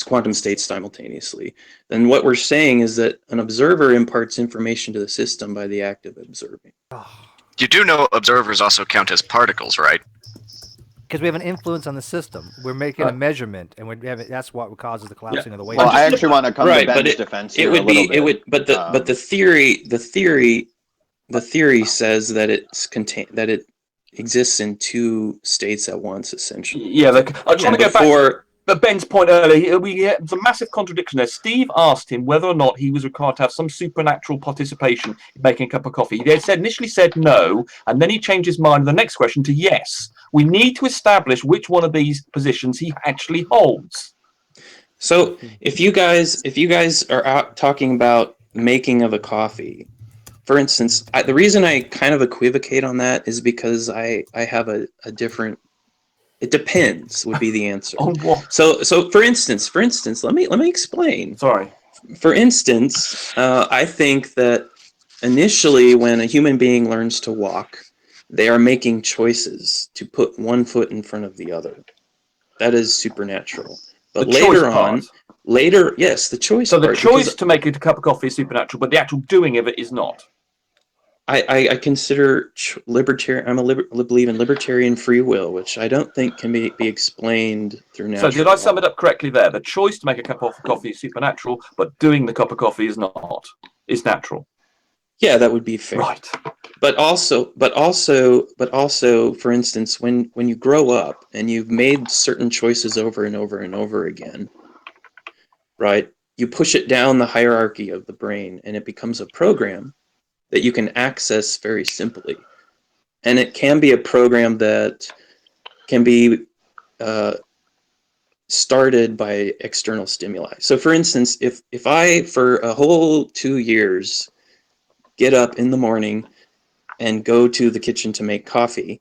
Speaker 11: quantum states simultaneously, then what we're saying is that an observer imparts information to the system by the act of observing.
Speaker 14: You do know observers also count as particles, right?
Speaker 1: Because we have an influence on the system. We're making a measurement, and that's what causes the collapsing of the wave.
Speaker 16: Well, I actually want to come to Ben's
Speaker 11: but
Speaker 16: defense
Speaker 11: it
Speaker 16: here
Speaker 11: would
Speaker 16: a little
Speaker 11: be
Speaker 16: bit.
Speaker 11: it would but the theory says that that it exists in two states at once, essentially.
Speaker 12: Yeah, I just want to go back to Ben's point earlier. There's a massive contradiction there. Steve asked him whether or not he was required to have some supernatural participation in making a cup of coffee. He initially said no, and then he changed his mind in the next question to yes. We need to establish which one of these positions he actually holds.
Speaker 11: So if you guys are out talking about making of a coffee, for instance, the reason I kind of equivocate on that is because I have a different. It depends would be the answer.
Speaker 12: On what?
Speaker 11: So for instance, let me explain.
Speaker 12: Sorry.
Speaker 11: For instance, I think that initially when a human being learns to walk, they are making choices to put one foot in front of the other. That is supernatural. But yes, the choice.
Speaker 12: So the
Speaker 11: part,
Speaker 12: choice to make a cup of coffee is supernatural, but the actual doing of it is not.
Speaker 11: I consider libertarian. I believe in libertarian free will, which I don't think can be explained through natural.
Speaker 12: So did I sum it up correctly there? The choice to make a cup of coffee is supernatural, but doing the cup of coffee is not. It's natural.
Speaker 11: Yeah, that would be fair.
Speaker 12: Right.
Speaker 11: But also, for instance, when you grow up and you've made certain choices over and over and over again, right? You push it down the hierarchy of the brain, and it becomes a program that you can access very simply. and it can be a program that can be started by external stimuli. So for instance, if I, for a whole 2 years, get up in the morning and go to the kitchen to make coffee,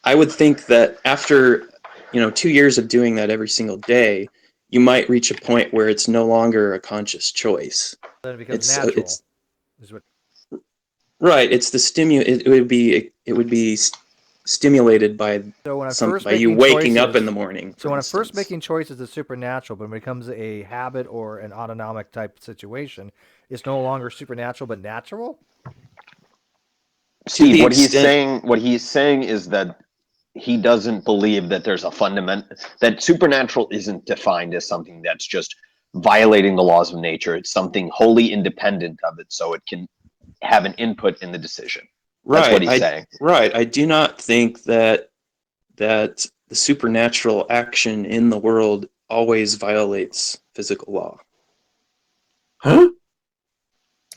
Speaker 11: I would think that after 2 years of doing that every single day, you might reach a point where it's no longer a conscious choice.
Speaker 1: Then it becomes natural.
Speaker 11: Right. It's the it would be stimulated by by you waking up in the morning.
Speaker 1: So when I'm first making choices, it's supernatural, but when it becomes a habit or an autonomic type situation, it's no longer supernatural but natural.
Speaker 16: Steve, what he's saying is that he doesn't believe that there's a that supernatural isn't defined as something that's just violating the laws of nature. It's something wholly independent of it, so it can have an input in the decision. That's what he's saying.
Speaker 11: Right. I do not think that the supernatural action in the world always violates physical law.
Speaker 8: Huh?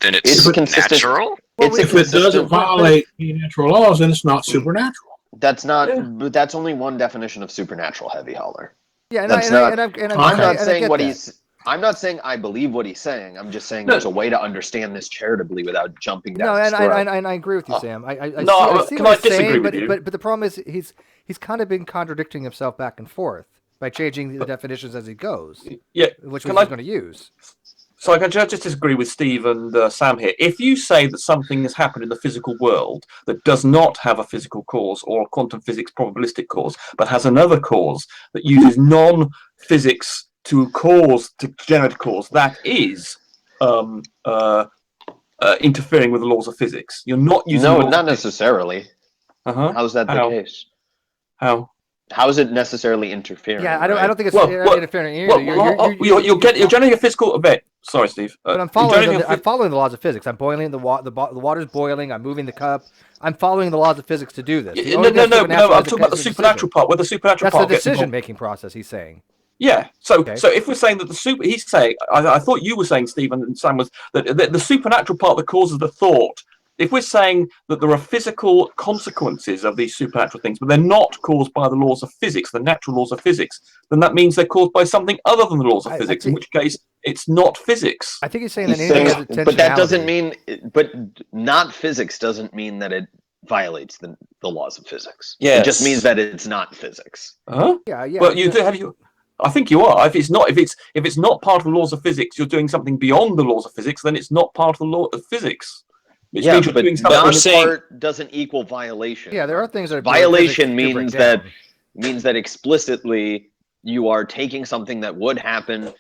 Speaker 14: Then it's natural?
Speaker 8: If it doesn't violate any natural laws, then it's not supernatural.
Speaker 16: That's not. But that's only one definition of supernatural, Heavy Hauler.
Speaker 1: Yeah,
Speaker 16: I'm not saying what he's. I'm not saying I believe what he's saying. I'm just saying there's a way to understand this charitably without jumping down.
Speaker 1: No, and I agree with you, Sam. I see what he's saying, but the problem is he's kind of been contradicting himself back and forth by changing the definitions as he goes.
Speaker 12: Yeah,
Speaker 1: which he's going to use.
Speaker 12: So I can just disagree with Steve and Sam here. If you say that something has happened in the physical world that does not have a physical cause or a quantum physics probabilistic cause, but has another cause that uses non-physics to generate a cause, that is interfering with the laws of physics. You're not using.
Speaker 16: No, not necessarily. How's that the case? How is it necessarily interfering?
Speaker 1: Yeah, I don't think it's interfering either.
Speaker 12: You're generating a physical event. Sorry, Steve.
Speaker 1: But I'm following the laws of physics. I'm boiling the water's boiling. I'm moving the cup. I'm following the laws of physics to do this.
Speaker 12: No. I'm talking about the supernatural part. Where the supernatural part
Speaker 1: gets the decision-making process. He's saying.
Speaker 12: Yeah. So if we're saying that he's saying, I thought you were saying, Stephen and Sam, was that the supernatural part that causes the thought. If we're saying that there are physical consequences of these supernatural things, but they're not caused by the laws of physics, the natural laws of physics, then that means they're caused by something other than the laws of physics, in which case it's not physics.
Speaker 1: I think he's saying that
Speaker 16: but that doesn't mean, but not physics doesn't mean that it violates the laws of physics.
Speaker 11: Yes.
Speaker 16: It just means that it's not physics.
Speaker 1: Yeah.
Speaker 12: But I think you are. If it's not part of the laws of physics, you're doing something beyond the laws of physics, then it's not part of the law of physics.
Speaker 16: Which means but non-part doesn't equal violation.
Speaker 1: Yeah, there are things that are
Speaker 16: violation means that explicitly you are taking something that would happen,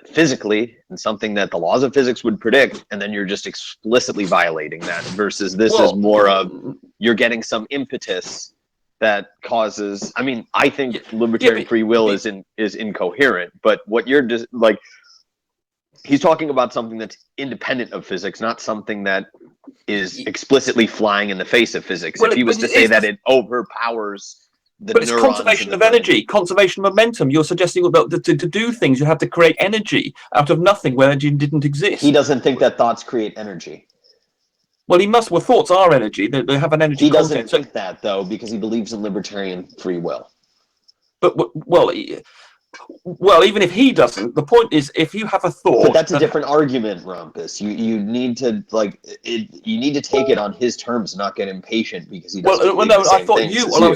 Speaker 16: physically, and something that the laws of physics would predict, and then you're just explicitly violating that. Versus this is more of you're getting some impetus that causes. I mean, I think libertarian free will is incoherent, but what you're just like. He's talking about something that's independent of physics, not something that is explicitly flying in the face of physics. If he was to say that it overpowers the neurons.
Speaker 12: But it's conservation of energy, conservation of momentum. You're suggesting that to do things, you have to create energy out of nothing where energy didn't exist.
Speaker 16: He doesn't think that thoughts create energy.
Speaker 12: Well, he must. Well, thoughts are energy. They have an energy content.
Speaker 16: He doesn't think that, though, because he believes in libertarian free will.
Speaker 12: But, well, even if he doesn't, the point is, if you have a thought,
Speaker 16: but that's a different argument, Rumpus. You need to you need to take it on his terms, not get impatient because he doesn't.
Speaker 12: I thought you.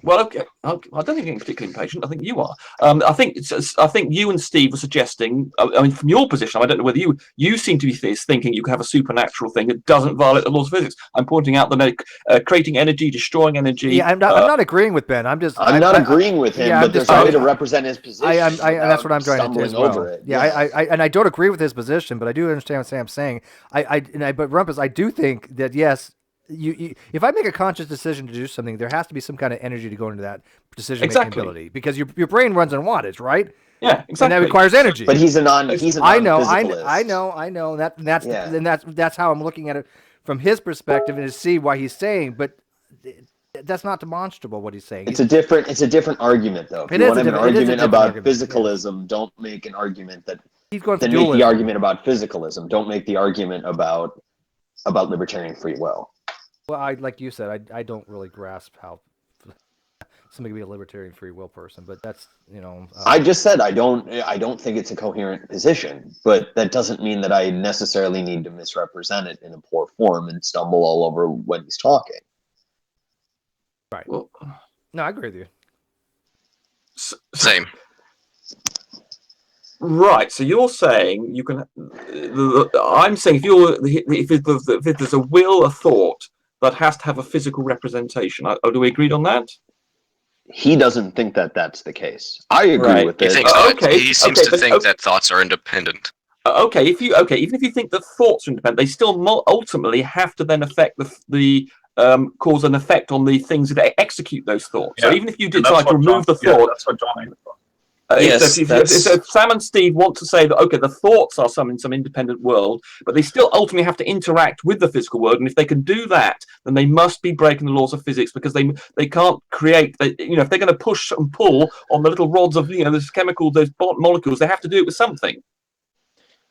Speaker 12: Well, okay. I don't think you're particularly impatient. I think you are. I think you and Steve were suggesting. I mean, from your position, I don't know whether you seem to be thinking you can have a supernatural thing that doesn't violate the laws of physics. I'm pointing out that creating energy, destroying energy.
Speaker 1: Yeah, I'm not agreeing with Ben. I'm not
Speaker 16: agreeing with him. But there's a way to represent his position.
Speaker 1: That's what I'm trying to do as well.
Speaker 16: I
Speaker 1: I don't agree with his position, but I do understand what Sam's saying. But Rumpus, I do think that yes. If I make a conscious decision to do something, there has to be some kind of energy to go into that decision-making ability because your brain runs on wattage, right?
Speaker 12: Yeah, exactly.
Speaker 1: And that requires energy.
Speaker 16: But he's a non-physicalist.
Speaker 1: I know. That's how I'm looking at it from his perspective and to see why he's saying. But that's not demonstrable what he's saying.
Speaker 16: It's a different argument, though. If you want to have an argument about physicalism, don't make an argument that.
Speaker 1: He's going
Speaker 16: then make the argument about physicalism. Don't make the argument about libertarian free will.
Speaker 1: Well, I like you said, I don't really grasp how somebody can be a libertarian free will person, but that's
Speaker 18: I just said I don't think it's a coherent position, but that doesn't mean that I necessarily need to misrepresent it in a poor form and stumble all over when he's talking.
Speaker 1: Right.
Speaker 12: Well,
Speaker 1: no, I agree with you.
Speaker 14: Same.
Speaker 12: Right. So you're saying you can. I'm saying if there's a will, a thought that has to have a physical representation. Do we agree on that?
Speaker 18: He doesn't think that that's the case. I agree
Speaker 11: Right.
Speaker 18: with
Speaker 14: He
Speaker 18: it.
Speaker 14: thinks
Speaker 12: Okay.
Speaker 14: he seems to think that thoughts are independent.
Speaker 12: Okay. Even if you think that thoughts are independent, they still ultimately have to then affect the cause and effect on the things that execute those thoughts. So
Speaker 13: Yeah.
Speaker 12: even if you
Speaker 13: And that's
Speaker 12: decide to
Speaker 13: what
Speaker 12: remove
Speaker 13: John-
Speaker 12: the thought,
Speaker 13: that's what John aimed for.
Speaker 11: Yes,
Speaker 12: if Sam and Steve want to say that, okay, the thoughts are some independent world, but they still ultimately have to interact with the physical world, and if they can do that, then they must be breaking the laws of physics, because they can't create. If they're going to push and pull on the little rods of those chemical, those molecules, they have to do it with something.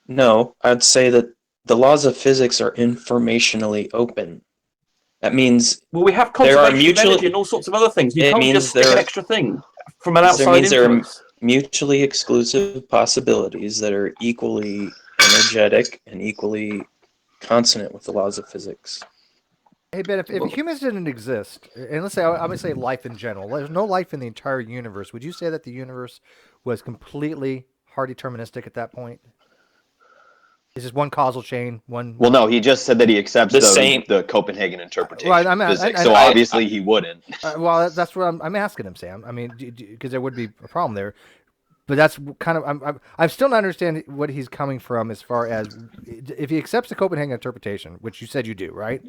Speaker 11: No, I'd say that the laws of physics are informationally open. That means
Speaker 12: we have
Speaker 11: there are
Speaker 12: conservation of energy and all sorts of other things. You can't just stick an extra thing from an outside influence.
Speaker 11: Mutually exclusive possibilities that are equally energetic and equally consonant with the laws of physics.
Speaker 1: Hey Ben, if humans didn't exist, and let's say I'm going to say life in general, there's no life in the entire universe. Would you say that the universe was completely hard deterministic at that point? Is just one causal chain? Well,
Speaker 18: no, he just said that he accepts the Copenhagen interpretation of physics, so obviously he wouldn't.
Speaker 1: Well, that's what I'm asking him, Sam. I mean, because there would be a problem there. But that's kind of I'm still not understanding what he's coming from as far as if he accepts the Copenhagen interpretation, which you said you do, right?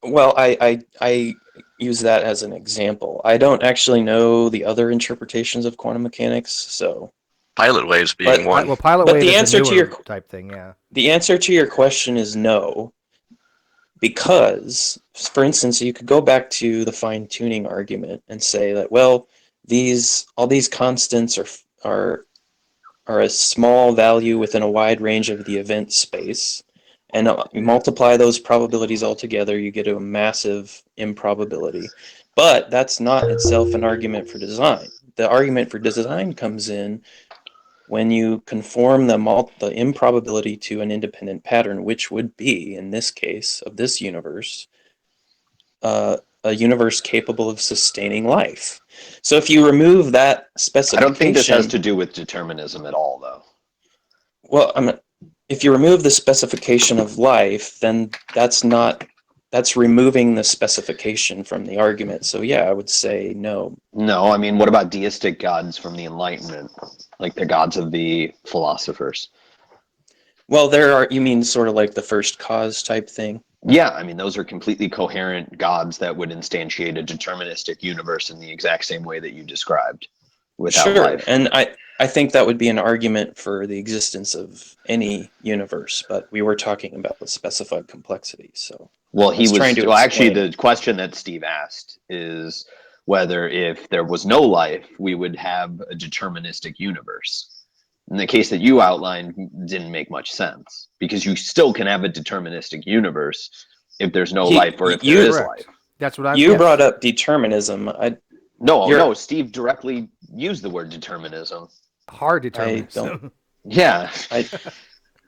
Speaker 11: Well, I use that as an example. I don't actually know the other interpretations of quantum mechanics, so
Speaker 14: pilot waves being one.
Speaker 1: Well, pilot wave is the newer type thing, yeah.
Speaker 11: The answer to your question is no, because, for instance, you could go back to the fine-tuning argument and say that, well, all these constants are a small value within a wide range of the event space, and you multiply those probabilities all together, you get a massive improbability. But that's not itself an argument for design. The argument for design comes in when you conform the improbability to an independent pattern, which would be, in this case of this universe, a universe capable of sustaining life. So if you remove that specification...
Speaker 18: I don't think this has to do with determinism at all, though.
Speaker 11: Well, if you remove the specification of life, then that's removing the specification from the argument. So yeah, I would say no.
Speaker 18: No, I mean, what about deistic gods from the Enlightenment? Like the gods of the philosophers?
Speaker 11: Well, you mean sort of like the first cause type thing?
Speaker 18: Yeah, I mean, those are completely coherent gods that would instantiate a deterministic universe in the exact same way that you described without life.
Speaker 11: And I think that would be an argument for the existence of any universe, but we were talking about the specified complexity, so...
Speaker 18: Well, actually, the question that Steve asked is whether if there was no life, we would have a deterministic universe. In the case that you outlined, didn't make much sense, because you still can have a deterministic universe if there's no life or if there is life.
Speaker 1: That's what
Speaker 11: You brought up determinism.
Speaker 18: No, Steve directly used the word determinism.
Speaker 1: Hard determinism.
Speaker 18: Yeah.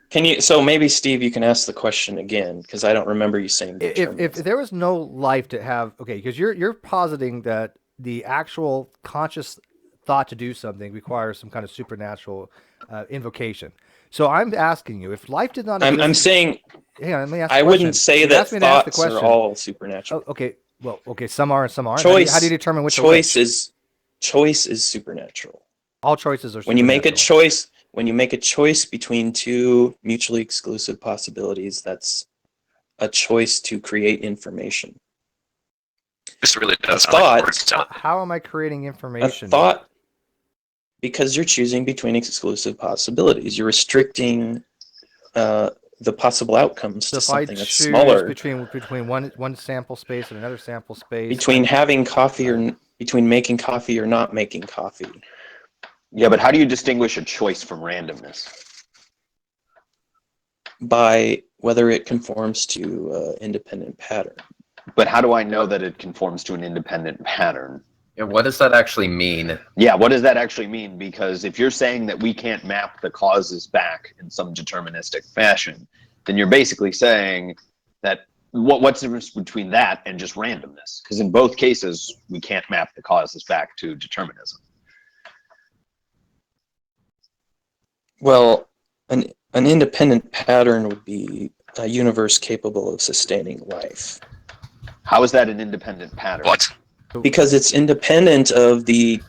Speaker 11: Can you? So maybe Steve, you can ask the question again, because I don't remember you saying determinism.
Speaker 1: If there was no life to have, okay, because you're positing that the actual conscious thought to do something requires some kind of supernatural invocation. So I'm asking you, if life did not exist...
Speaker 11: I'm saying...
Speaker 1: Hang on, let me ask
Speaker 11: I wouldn't say that thoughts are all supernatural.
Speaker 1: Oh, okay, well, okay, some are and some aren't.
Speaker 11: Choice,
Speaker 1: how do you determine which
Speaker 11: choice is supernatural.
Speaker 1: All choices are supernatural.
Speaker 11: When you make a choice between two mutually exclusive possibilities, that's a choice to create information.
Speaker 14: This really does.
Speaker 1: How am I creating information?
Speaker 11: A thought, because you're choosing between exclusive possibilities. You're restricting the possible outcomes to something that's smaller.
Speaker 1: Between one sample space and another sample space.
Speaker 11: Between making coffee or not making coffee.
Speaker 18: Yeah, but how do you distinguish a choice from randomness?
Speaker 11: By whether it conforms to independent pattern.
Speaker 18: But how do I know that it conforms to an independent pattern?
Speaker 19: And what does that actually mean?
Speaker 18: Yeah, what does that actually mean? Because if you're saying that we can't map the causes back in some deterministic fashion, then you're basically saying that what's the difference between that and just randomness? Because in both cases, we can't map the causes back to determinism.
Speaker 11: Well, an independent pattern would be a universe capable of sustaining life.
Speaker 18: How is that an independent pattern?
Speaker 14: What?
Speaker 11: Because it's independent of the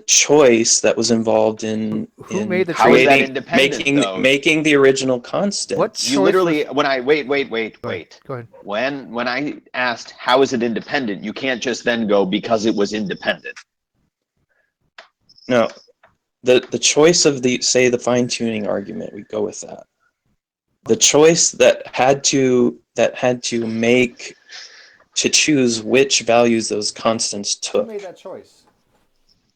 Speaker 11: choice that was involved in
Speaker 1: made the
Speaker 18: How is that
Speaker 11: creating,
Speaker 18: independent,
Speaker 11: making the original constant.
Speaker 1: What
Speaker 18: You literally,
Speaker 1: was...
Speaker 18: when I wait.
Speaker 1: Go ahead.
Speaker 18: When I asked how is it independent, you can't just then go because it was independent.
Speaker 11: No, the choice of the fine tuning argument, we go with that. The choice that had to choose which values those constants took.
Speaker 1: Who made that choice?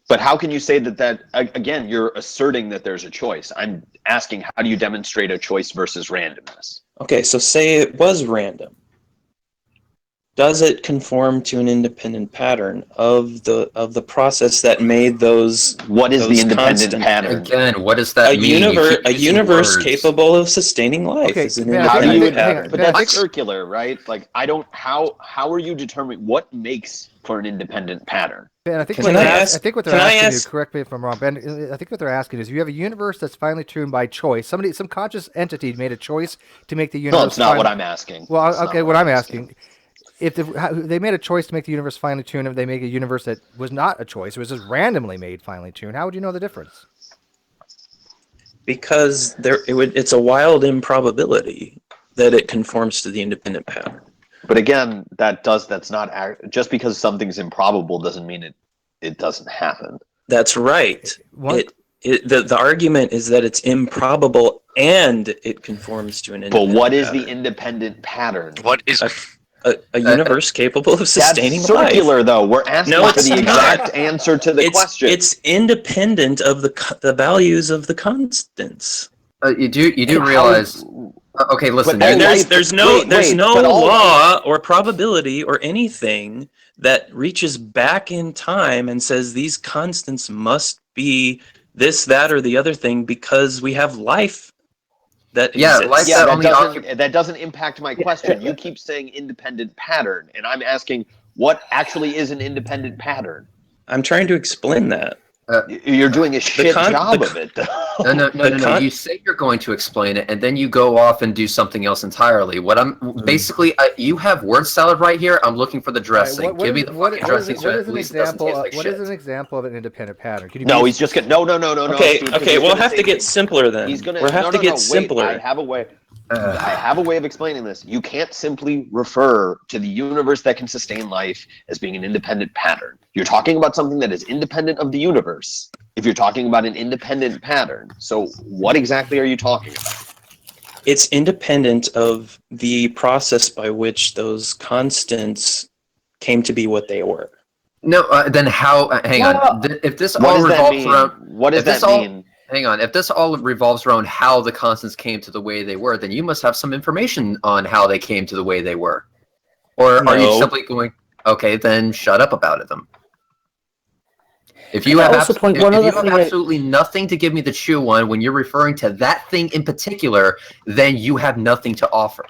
Speaker 18: But how can you say that again, you're asserting that there's a choice. I'm asking, how do you demonstrate a choice versus randomness?
Speaker 11: Okay, so say it was random. Does it conform to an independent pattern of the process that made those?
Speaker 18: What is the independent
Speaker 11: constant?
Speaker 18: pattern?
Speaker 19: Again, what does that mean?
Speaker 11: A universe capable of sustaining life is an independent pattern.
Speaker 18: But that's circular, right? Like, I don't. How are you determining what makes for an independent pattern?
Speaker 1: Ben, I think
Speaker 11: Can I ask-
Speaker 1: I think what they're
Speaker 11: can I
Speaker 1: asking
Speaker 11: ask-
Speaker 1: you, correct me if I'm wrong, Ben, I think what they're asking is you have a universe that's finely tuned by choice. Some conscious entity made a choice to make the universe.
Speaker 18: No, it's not what I'm asking.
Speaker 1: Well,
Speaker 18: It's not
Speaker 1: okay, what I'm asking. If they made a choice to make the universe finely tuned, if they make a universe that was not a choice, it was just randomly made finely tuned, how would you know the difference?
Speaker 11: Because it's a wild improbability that it conforms to the independent pattern.
Speaker 18: But again, that's not just because something's improbable doesn't mean it doesn't happen.
Speaker 11: That's right. The argument is that it's improbable and it conforms to an independent
Speaker 18: But what is
Speaker 11: pattern.
Speaker 18: the independent pattern?
Speaker 14: What is
Speaker 11: a universe capable of sustaining
Speaker 18: That's circular,
Speaker 11: life?
Speaker 18: though. We're asking
Speaker 11: No,
Speaker 18: for
Speaker 11: it's
Speaker 18: the
Speaker 11: not.
Speaker 18: exact answer to the question.
Speaker 11: It's independent of the values of the constants.
Speaker 19: You do realize. Okay, listen.
Speaker 11: And there's no law or probability or anything that reaches back in time and says these constants must be this, that, or the other thing because we have life that exists.
Speaker 18: That doesn't impact my question. You keep saying independent pattern, and I'm asking what actually is an independent pattern.
Speaker 11: I'm trying to explain that.
Speaker 18: You're doing a shit job of it, though.
Speaker 19: No. You say you're going to explain it, and then you go off and do something else entirely. What I'm basically, you have word salad right here. I'm looking for the dressing. Give me the fucking dressing.
Speaker 1: What is an example of an independent pattern? Can you
Speaker 18: he's just gonna no.
Speaker 11: Okay, we'll have to get simpler then. We'll have to get simpler.
Speaker 18: Wait, I have a way. I have a way of explaining this. You can't simply refer to the universe that can sustain life as being an independent pattern. You're talking about something that is independent of the universe if you're talking about an independent pattern. So what exactly are you talking about?
Speaker 11: It's independent of the process by which those constants came to be what they were.
Speaker 19: No, then how? Hang on. If this all revolves around,
Speaker 18: what does that mean?
Speaker 19: Hang on. If this all revolves around how the constants came to the way they were, then you must have some information on how they came to the way they were. Or are you simply going, okay, then shut up about it then. If you have absolutely nothing to give me the chew on when you're referring to that thing in particular, then you have nothing to offer.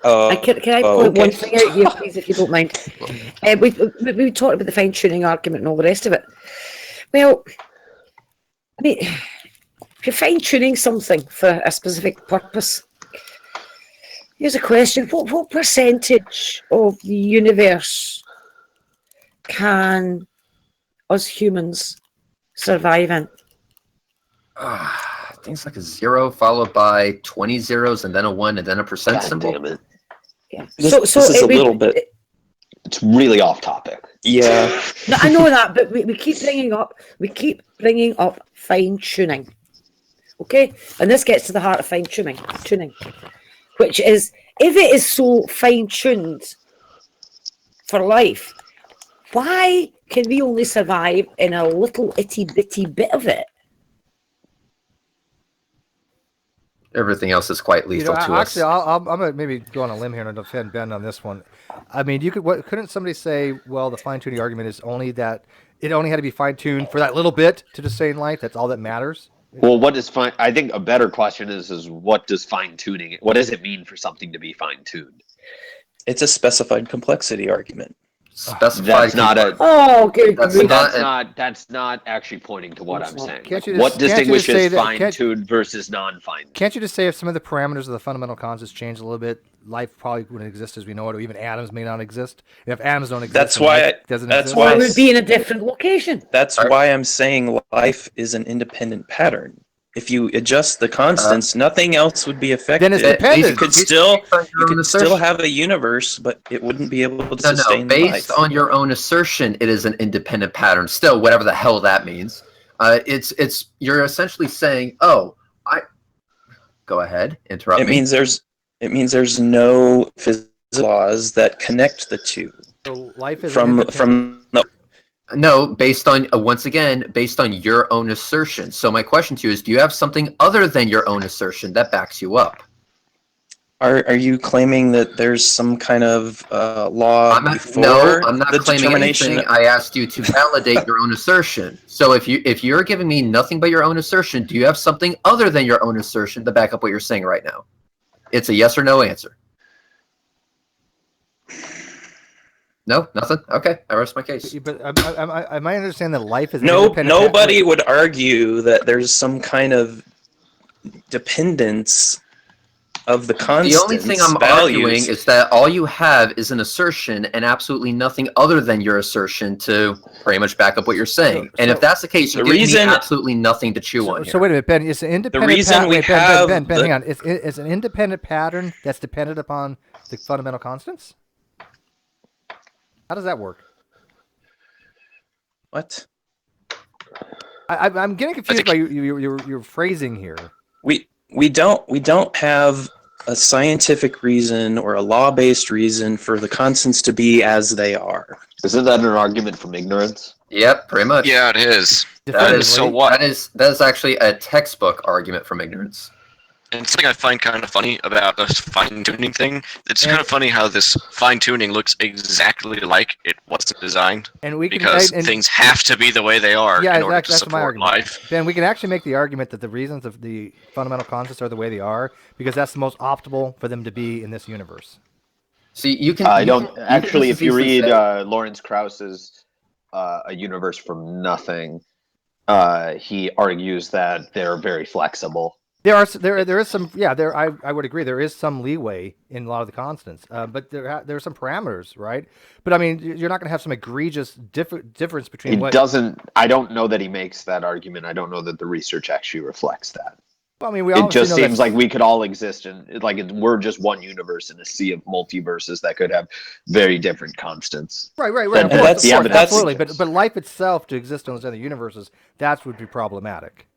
Speaker 7: Can I point one thing out here, please, if you don't mind? We talked about the fine-tuning argument and all the rest of it. Well, I mean, if you're fine-tuning something for a specific purpose, here's a question. What percentage of the universe can us humans survive in?
Speaker 19: I think it's like a 0 followed by 20 zeros and then a 1 and then a percent symbol.
Speaker 18: Damn it.
Speaker 7: Yeah.
Speaker 11: This is a little bit.
Speaker 18: It's really off topic.
Speaker 11: Yeah.
Speaker 7: No, I know that, but we keep bringing up fine tuning. Okay, and this gets to the heart of fine tuning, which is if it is so fine tuned for life, why can we only survive in a little itty bitty bit of it?
Speaker 19: Everything else is quite lethal to us.
Speaker 1: Actually, I'm gonna maybe go on a limb here and defend Ben on this one. I mean, couldn't somebody say, well, the fine tuning argument is only that it only had to be fine tuned for that little bit to sustain life. That's all that matters.
Speaker 18: Well, what is fine? I think a better question is what does fine tuning? What does it mean for something to be fine tuned?
Speaker 11: It's a specified complexity argument.
Speaker 18: That's not a.
Speaker 7: Oh, good.
Speaker 18: That's not actually pointing to what I'm saying. What distinguishes fine tuned versus non fine tuned?
Speaker 1: Can't you just say if some of the parameters of the fundamental constants change a little bit, life probably wouldn't exist as we know it, or even atoms may not exist. And if atoms don't exist,
Speaker 11: that's why it
Speaker 7: would be in a different location.
Speaker 11: That's why I'm saying life is an independent pattern. If you adjust the constants, nothing else would be affected.
Speaker 1: Then it's dependent.
Speaker 11: You could still have a universe, but it wouldn't be able to sustain
Speaker 19: based
Speaker 11: life.
Speaker 19: on your own assertion, it is an independent pattern. Still, whatever the hell that means. You're essentially saying, go ahead, interrupt me.
Speaker 11: It means there's no physical laws that connect the two.
Speaker 1: So life is
Speaker 19: No, based on once again, based on your own assertion. So my question to you is, do you have something other than your own assertion that backs you up?
Speaker 11: Are you claiming that there's some kind of law before
Speaker 19: No, I'm not
Speaker 11: the
Speaker 19: claiming
Speaker 11: determination?
Speaker 19: anything. I asked you to validate your own assertion. So if you're giving me nothing but your own assertion, do you have something other than your own assertion to back up what you're saying right now? It's a yes or no answer. No, nothing. Okay, I rest my case.
Speaker 1: But am I understand that life is
Speaker 11: Nobody would argue that there's some kind of dependence of the constants.
Speaker 19: The only thing I'm arguing is that all you have is an assertion and absolutely nothing other than your assertion to pretty much back up what you're saying. And if that's the case, you're giving me absolutely nothing to chew on here.
Speaker 1: So wait a minute, Ben. It's an independent. Ben, hang on. It's an independent pattern that's dependent upon the fundamental constants. How does that work?
Speaker 11: What?
Speaker 1: I'm getting confused by your phrasing here.
Speaker 11: We don't have a scientific reason or a law-based reason for the constants to be as they are.
Speaker 18: Isn't that an argument from ignorance?
Speaker 19: Yep, pretty much.
Speaker 14: Yeah, it is.
Speaker 19: So what? That is actually a textbook argument from ignorance.
Speaker 14: And something I find kind of funny about this fine-tuning thing, it's kind of funny how this fine-tuning looks exactly like it wasn't designed.
Speaker 1: And we can,
Speaker 14: because things have to be the way they are in order to
Speaker 1: that's my
Speaker 14: support
Speaker 1: argument.
Speaker 14: life.
Speaker 1: Ben, we can actually make the argument that the reasons of the fundamental constants are the way they are because that's the most optimal for them to be in this universe.
Speaker 19: See, you can.
Speaker 18: If you read Lawrence Krauss's A Universe from Nothing, he argues that they're very flexible.
Speaker 1: There is some I would agree there is some leeway in a lot of the constants, but there are some parameters, right? But I mean, you're not going to have some egregious difference between.
Speaker 18: I don't know that he makes that argument. I don't know that the research actually reflects that.
Speaker 1: Well, I mean,
Speaker 18: it just seems like we could all exist we're just one universe in a sea of multiverses that could have very different constants.
Speaker 1: Right. Of course, absolutely. But life itself to exist in those other universes, that would be problematic.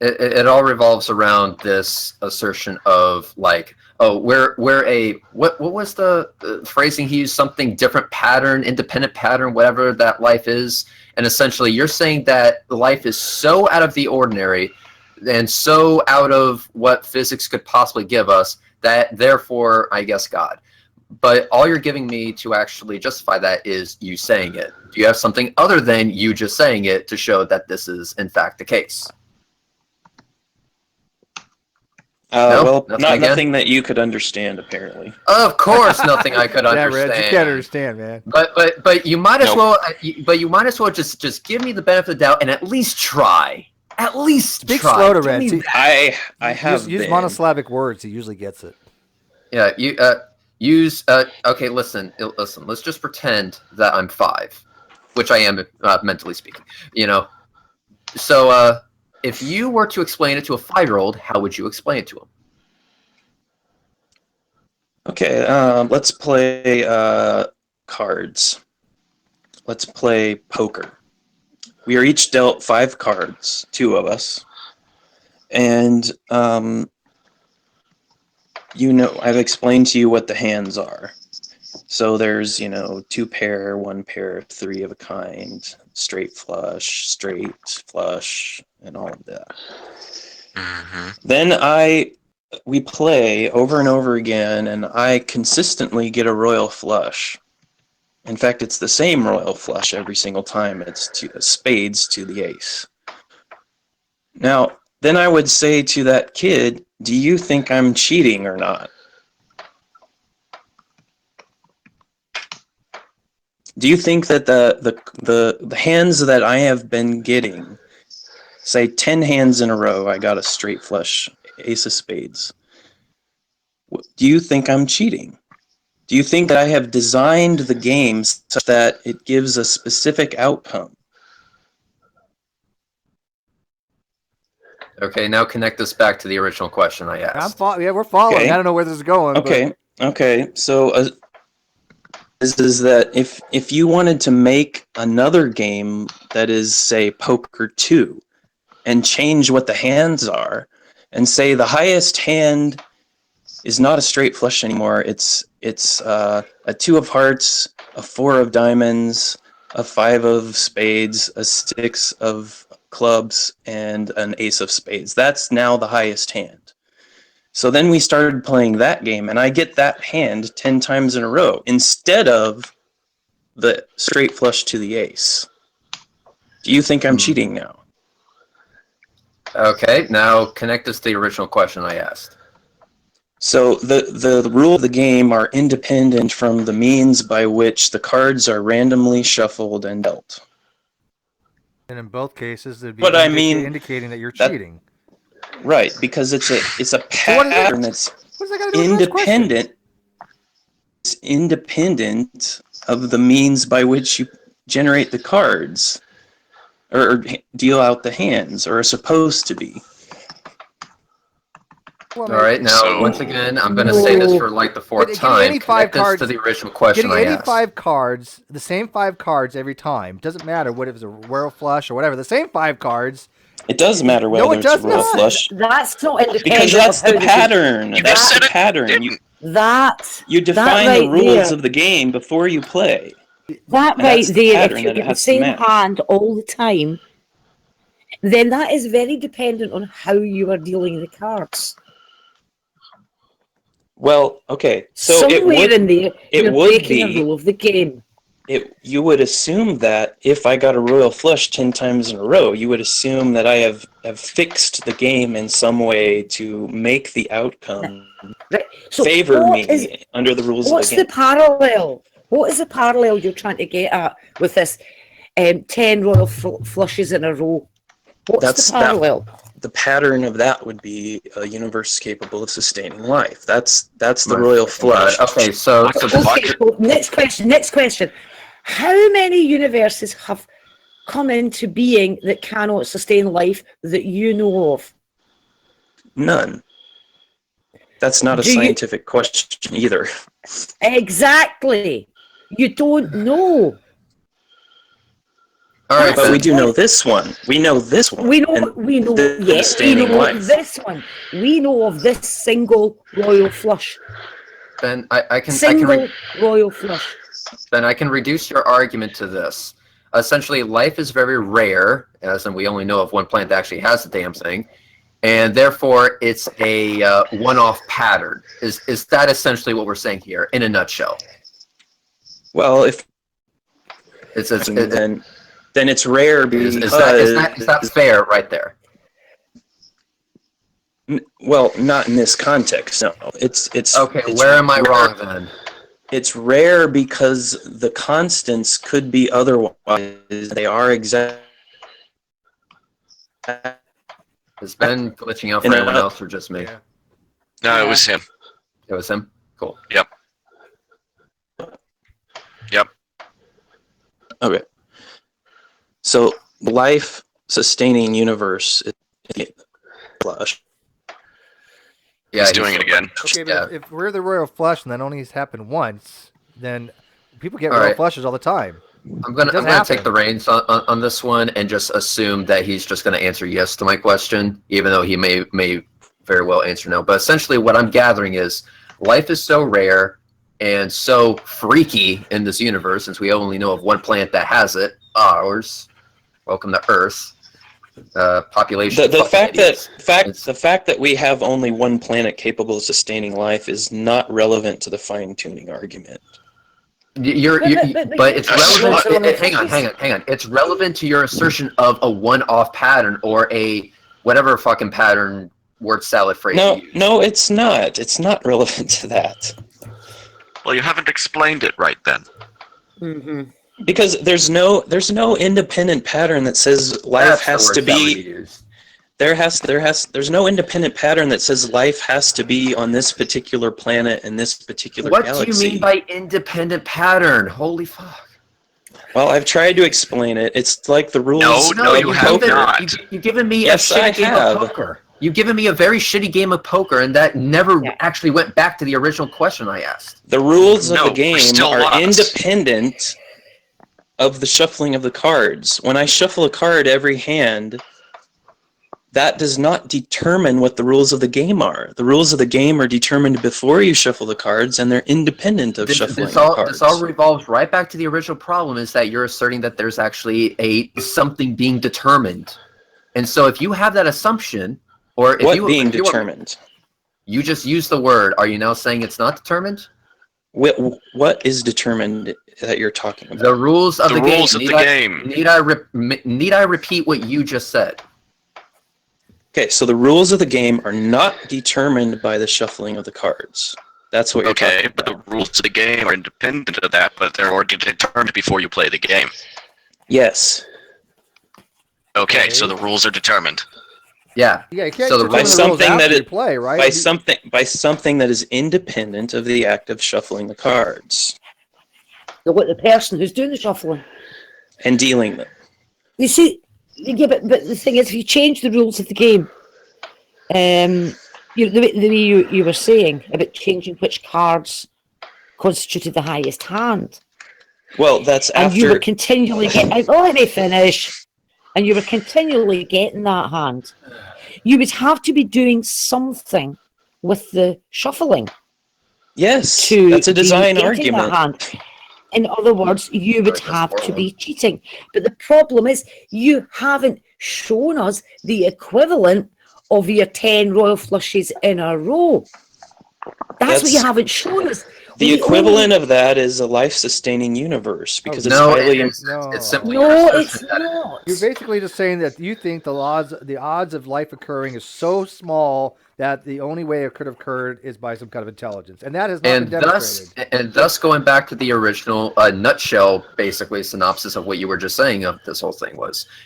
Speaker 19: It all revolves around this assertion of like, what was the phrasing he used? Something different pattern, independent pattern, whatever that life is. And essentially, you're saying that life is so out of the ordinary and so out of what physics could possibly give us that therefore, I guess, God. But all you're giving me to actually justify that is you saying it. Do you have something other than you just saying it to show that this is in fact the case?
Speaker 11: Nothing that you could understand, apparently.
Speaker 19: Of course, nothing I could understand.
Speaker 1: Reg, you can't understand, man.
Speaker 19: But you might as well. But you might as well just give me the benefit of the doubt and at least try. At least
Speaker 1: speak
Speaker 19: try.
Speaker 1: slow to Reg.
Speaker 11: I have
Speaker 1: use monosyllabic words. He usually gets it.
Speaker 19: Yeah. You use. Okay. Listen. Let's just pretend that I'm 5, which I am mentally speaking. You know. So. If you were to explain it to a 5-year-old, how would you explain it to him?
Speaker 11: Okay, let's play cards. Let's play poker. We are each dealt 5 cards, 2 of us. And, I've explained to you what the hands are. So there's, 2 pair, 1 pair, 3 of a kind, straight flush, and all of that.
Speaker 14: Mm-hmm.
Speaker 11: Then I we play over and over again, and I consistently get a royal flush. In fact, it's the same royal flush every single time. It's spades to the ace. Now, then I would say to that kid, do you think I'm cheating or not? Do you think that the hands that I have been getting, say 10 hands in a row, I got a straight flush, ace of spades. Do you think I'm cheating? Do you think that I have designed the game such that it gives a specific outcome?
Speaker 19: Okay, now connect this back to the original question I asked.
Speaker 1: Yeah, we're following.
Speaker 11: Okay.
Speaker 1: I don't know where this is going.
Speaker 11: Okay. So is that if you wanted to make another game that is, say, Poker 2, and change what the hands are, and say the highest hand is not a straight flush anymore. It's a 2 of hearts, a 4 of diamonds, a 5 of spades, a 6 of clubs, and an ace of spades. That's now the highest hand. So then we started playing that game, and I get that hand 10 times in a row instead of the straight flush to the ace. Do you think I'm cheating now?
Speaker 19: Okay, now connect this to the original question I asked.
Speaker 11: So the rules of the game are independent from the means by which the cards are randomly shuffled and dealt.
Speaker 1: And in both cases, it'd be
Speaker 11: But I mean,
Speaker 1: indicating that you're cheating.
Speaker 11: Right, because it's a pattern that's independent. It's independent of the means by which you generate the cards, or deal out the hands, or are supposed to be.
Speaker 19: All right, now once again, I'm going to say this for like the fourth time. Connect this to the original question I
Speaker 1: Getting
Speaker 19: asked.
Speaker 1: 85 cards, the same 5 cards every time. Doesn't matter what if it's a royal flush or whatever. The same 5 cards.
Speaker 11: It does matter whether it's a royal flush.
Speaker 7: That's not independent.
Speaker 11: Because that's
Speaker 7: of
Speaker 11: the
Speaker 7: how
Speaker 11: pattern.
Speaker 7: You
Speaker 11: That's
Speaker 7: just
Speaker 11: the pattern. You define
Speaker 7: right
Speaker 11: the rules
Speaker 7: there.
Speaker 11: of the game before you play.
Speaker 7: That
Speaker 11: And
Speaker 7: right
Speaker 11: that's the
Speaker 7: there, if
Speaker 11: pattern
Speaker 7: you
Speaker 11: that it
Speaker 7: get the
Speaker 11: has to
Speaker 7: same
Speaker 11: match.
Speaker 7: hand all the time, then that is very dependent on how you are dealing the cards.
Speaker 11: Well, okay, so it
Speaker 7: Somewhere
Speaker 11: would
Speaker 7: in there,
Speaker 11: it
Speaker 7: you're
Speaker 11: would
Speaker 7: breaking
Speaker 11: be
Speaker 7: a rule of the game.
Speaker 11: you would assume that if I got a royal flush 10 times in a row, you would assume that I have fixed the game in some way to make the outcome
Speaker 7: So
Speaker 11: favor
Speaker 7: what
Speaker 11: me
Speaker 7: is-
Speaker 11: under the rules
Speaker 7: What's
Speaker 11: of the
Speaker 7: the
Speaker 11: game.
Speaker 7: parallel? What is the parallel you're trying to get at with this 10 royal flushes in a row? What's the parallel?
Speaker 11: The pattern of that would be a universe capable of sustaining life. That's the royal flush.
Speaker 19: Okay, so
Speaker 7: Next question. How many universes have come into being that cannot sustain life that you know of?
Speaker 11: None. That's not a
Speaker 7: Do you-
Speaker 11: scientific question either.
Speaker 7: Exactly. You don't know.
Speaker 11: All right, but we do know this one. We know this one.
Speaker 7: We know
Speaker 11: And
Speaker 7: we
Speaker 11: sustaining
Speaker 7: know
Speaker 11: life.
Speaker 7: this one. We know of this single royal flush.
Speaker 19: Ben, I can
Speaker 7: Royal flush.
Speaker 19: Then I can reduce your argument to this. Essentially, life is very rare, as in we only know of one plant that actually has the damn thing, and therefore it's a one-off pattern. Is that essentially what we're saying here, in a nutshell?
Speaker 11: Well, if then it's rare because
Speaker 19: is that fair right there?
Speaker 11: Well, not in this context. No, it's
Speaker 19: okay.
Speaker 11: It's
Speaker 19: Where am I
Speaker 11: rare.
Speaker 19: wrong then?
Speaker 11: It's rare because the constants could be otherwise. They are exact.
Speaker 19: Is Ben glitching out for anyone else or just me?
Speaker 14: No, it was him.
Speaker 19: It was him? Cool.
Speaker 14: Yep.
Speaker 11: Okay. So life sustaining universe is flush.
Speaker 14: Yeah, he's doing it again.
Speaker 1: Okay, but if we're the royal flush and that only has happened once, then people get
Speaker 19: All
Speaker 1: royal
Speaker 19: right.
Speaker 1: flushes all the time.
Speaker 19: I'm gonna take the reins on this one and just assume that he's just gonna answer yes to my question, even though he may very well answer no. But essentially, what I'm gathering is life is so rare and so freaky in this universe, since we only know of one planet that has it, ours. Welcome to Earth.
Speaker 2: population.
Speaker 11: The fact that we have only one planet capable of sustaining life is not relevant to the fine-tuning argument.
Speaker 2: But it's relevant. Hang on. It's relevant to your assertion of a one-off pattern or a whatever fucking pattern word salad phrase.
Speaker 11: No, it's not. It's not relevant to that.
Speaker 14: Well, you haven't explained it right then.
Speaker 7: Mm-hmm.
Speaker 11: Because there's no independent pattern that says life has to be. There's no independent pattern that says life has to be on this particular planet and this particular galaxy.
Speaker 2: What do you mean by independent pattern? Holy fuck.
Speaker 11: Well, I've tried to explain it. It's like the rules.
Speaker 2: No, you have not. You've given me a shitty game of poker. You've given me a very shitty game of poker, and that never actually went back to the original question I asked.
Speaker 11: The rules of the game are independent of the shuffling of the cards. When I shuffle a card every hand, that does not determine what the rules of the game are. The rules of the game are determined before you shuffle the cards, and they're independent of shuffling the cards.
Speaker 2: This all revolves right back to the original problem, is that you're asserting that there's actually something being determined. And so if you have that assumption, or if
Speaker 11: determined?
Speaker 2: You just use the word. Are you now saying it's not determined?
Speaker 11: What is determined that you're talking about?
Speaker 2: The rules of the
Speaker 14: game.
Speaker 2: Need I repeat what you just said?
Speaker 11: Okay, so the rules of the game are not determined by the shuffling of the cards. That's what you're talking about.
Speaker 14: But the rules of the game are independent of that, but they're already determined before you play the game.
Speaker 11: Yes.
Speaker 14: Okay, so the rules are determined.
Speaker 2: Yeah.
Speaker 1: Yeah, you can't
Speaker 11: So by something that
Speaker 1: you play, right?
Speaker 11: by something that is independent of the act of shuffling the cards
Speaker 7: The person who's doing the shuffling.
Speaker 11: and dealing them.
Speaker 7: You see, yeah, but the thing is, if you change the rules of the game, the way you were saying about changing which cards constituted the highest hand.
Speaker 11: Well, that's
Speaker 7: and
Speaker 11: after.
Speaker 7: you were continually getting. Let me finish. And you were continually getting that hand. You would have to be doing something with the shuffling.
Speaker 11: Yes, that's a design
Speaker 7: getting
Speaker 11: argument.
Speaker 7: that hand. In other words, you would have to be cheating. But the problem is, you haven't shown us the equivalent of your 10 royal flushes in a row. That's what you haven't shown us.
Speaker 11: The equivalent of that is a life-sustaining universe because it's highly.
Speaker 2: It's simply
Speaker 7: it's not.
Speaker 1: You're basically just saying that you think the odds of life occurring is so small that the only way it could have occurred is by some kind of intelligence, and that has not been demonstrated.
Speaker 2: Thus going back to the original nutshell, basically synopsis of what you were just saying of this whole thing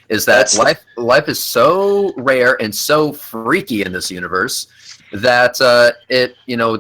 Speaker 2: is that life is so rare and so freaky in this universe that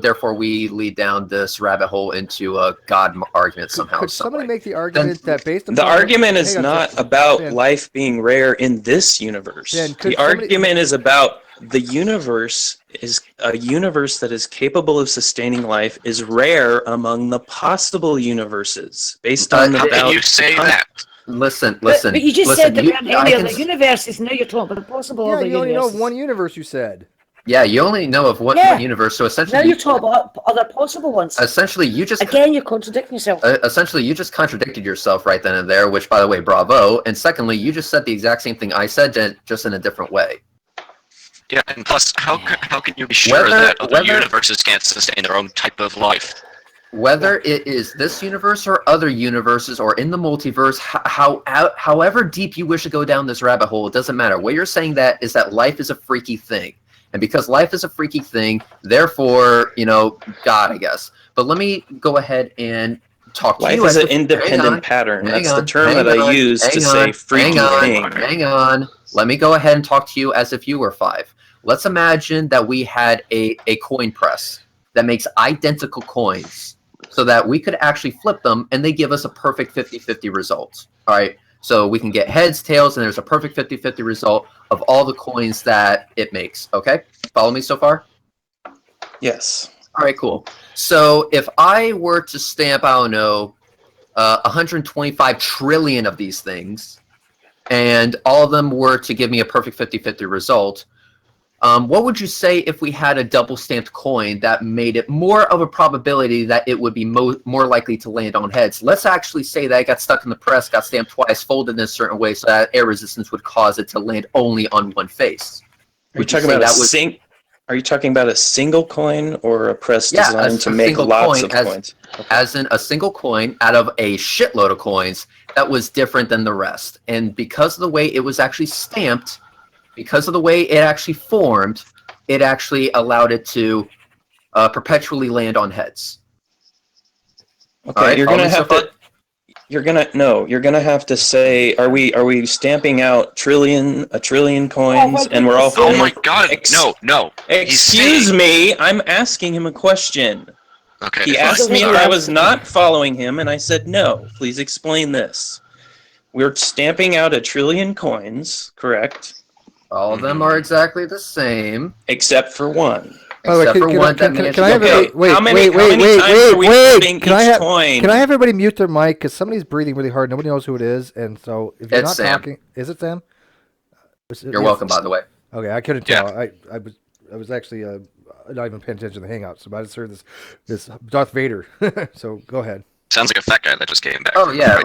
Speaker 2: therefore we lead down this rabbit hole into a God argument somehow.
Speaker 1: Could somebody make the argument that based on
Speaker 11: the argument is not about life being rare in this universe. The argument is about the universe is a universe that is capable of sustaining life is rare among the possible universes based on the
Speaker 14: How can you say that?
Speaker 2: Listen.
Speaker 7: But you just said there weren't any other universes. Now you're talking about possible other
Speaker 1: you only know
Speaker 7: universes.
Speaker 1: of one universe, you said.
Speaker 2: Yeah, you only know of one universe, so essentially...
Speaker 7: Now you're talking about other possible ones.
Speaker 2: Essentially, you just...
Speaker 7: Again, you're contradicting yourself.
Speaker 2: Essentially, you just contradicted yourself right then and there, which, by the way, bravo. And secondly, you just said the exact same thing I said, just in a different way.
Speaker 14: Yeah, and plus, how can you be sure that other universes can't sustain their own type of life?
Speaker 2: Whether it is this universe or other universes or in the multiverse, however deep you wish to go down this rabbit hole, it doesn't matter. What you're saying is that life is a freaky thing. And because life is a freaky thing, therefore, God, I guess. But let me go ahead and talk to you.
Speaker 11: Life is an independent pattern. That's the term that I use to say freaky thing.
Speaker 2: Hang on. Let me go ahead and talk to you as if you were 5. Let's imagine that we had a coin press that makes identical coins so that we could actually flip them and they give us a perfect 50-50 result. All right. So we can get heads, tails, and there's a perfect 50-50 result of all the coins that it makes. Okay? Follow me so far?
Speaker 11: Yes.
Speaker 2: All right, cool. So if I were to stamp, I don't know, 125 trillion of these things, and all of them were to give me a perfect 50-50 result,
Speaker 19: What would you say if we had a double stamped coin that made it more of a probability that it would be more likely to land on heads? Let's actually say that it got stuck in the press, got stamped twice, folded in a certain way so that air resistance would cause it to land only on one face.
Speaker 11: Are you talking about Are you talking about a single coin or a press designed to make lots of coins?
Speaker 19: As in a single coin out of a shitload of coins that was different than the rest. And because of the way it was actually stamped, because of the way it actually formed, it actually allowed it to perpetually land on heads.
Speaker 11: Okay,
Speaker 19: right,
Speaker 11: you're gonna have to. You're gonna have to say, are we stamping out a trillion coins, and we're all?
Speaker 14: Oh my God! No.
Speaker 11: Excuse me, I'm asking him a question.
Speaker 14: Okay.
Speaker 11: He asked me if I was not following him, and I said no. Please explain this. We're stamping out 1 trillion coins, correct?
Speaker 19: All of them are exactly the same,
Speaker 11: except for one.
Speaker 19: Except for one that managed to
Speaker 1: Wait,
Speaker 11: How many times are we flipping
Speaker 1: Can
Speaker 11: each coin?
Speaker 1: Can I have everybody mute their mic? Because somebody's breathing really hard. Nobody knows who it is. And so if you're
Speaker 19: It's
Speaker 1: not
Speaker 19: Sam.
Speaker 1: talking... Is it Sam?
Speaker 19: You're welcome, by the way.
Speaker 1: Okay, I couldn't tell. I was actually not even paying attention to the hangout. So I just heard this Darth Vader. So go ahead.
Speaker 14: Sounds like a fat guy that just came back.
Speaker 19: Oh yeah,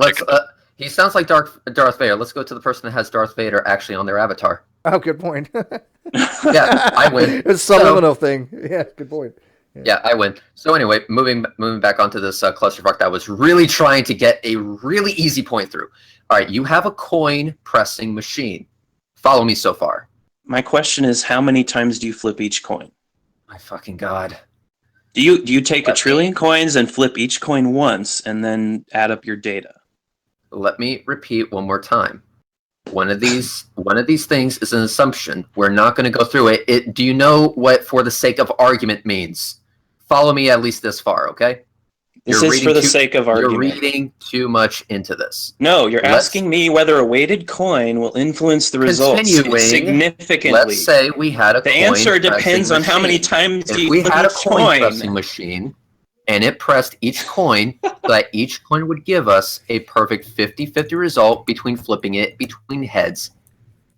Speaker 19: he sounds like Darth Vader. Let's go to the person that has Darth Vader actually on their avatar.
Speaker 1: Oh, good point.
Speaker 19: Yeah, I win.
Speaker 1: It's a subliminal thing. Yeah, good point.
Speaker 19: Yeah, I win. So anyway, moving back onto this clusterfuck that was really trying to get a really easy point through. All right, you have a coin pressing machine. Follow me so far.
Speaker 11: My question is, how many times do you flip each coin?
Speaker 19: My fucking God.
Speaker 11: Do you take 1 trillion coins and flip each coin once and then add up your data?
Speaker 19: Let me repeat one more time. One of these things is an assumption. We're not going to go through it. Do you know what "for the sake of argument" means? Follow me at least this far, okay?
Speaker 11: This is for the sake of argument.
Speaker 19: You're reading too much into this.
Speaker 11: No, you're asking me whether a weighted coin will influence the results significantly.
Speaker 19: Let's say we had a
Speaker 11: The
Speaker 19: coin
Speaker 11: answer depends
Speaker 19: pressing
Speaker 11: on how many
Speaker 19: machine.
Speaker 11: times
Speaker 19: If
Speaker 11: you
Speaker 19: we
Speaker 11: flip
Speaker 19: had a
Speaker 11: each
Speaker 19: coin
Speaker 11: coin.
Speaker 19: pressing machine and it pressed each coin, that each coin would give us a perfect 50-50 result between flipping it between heads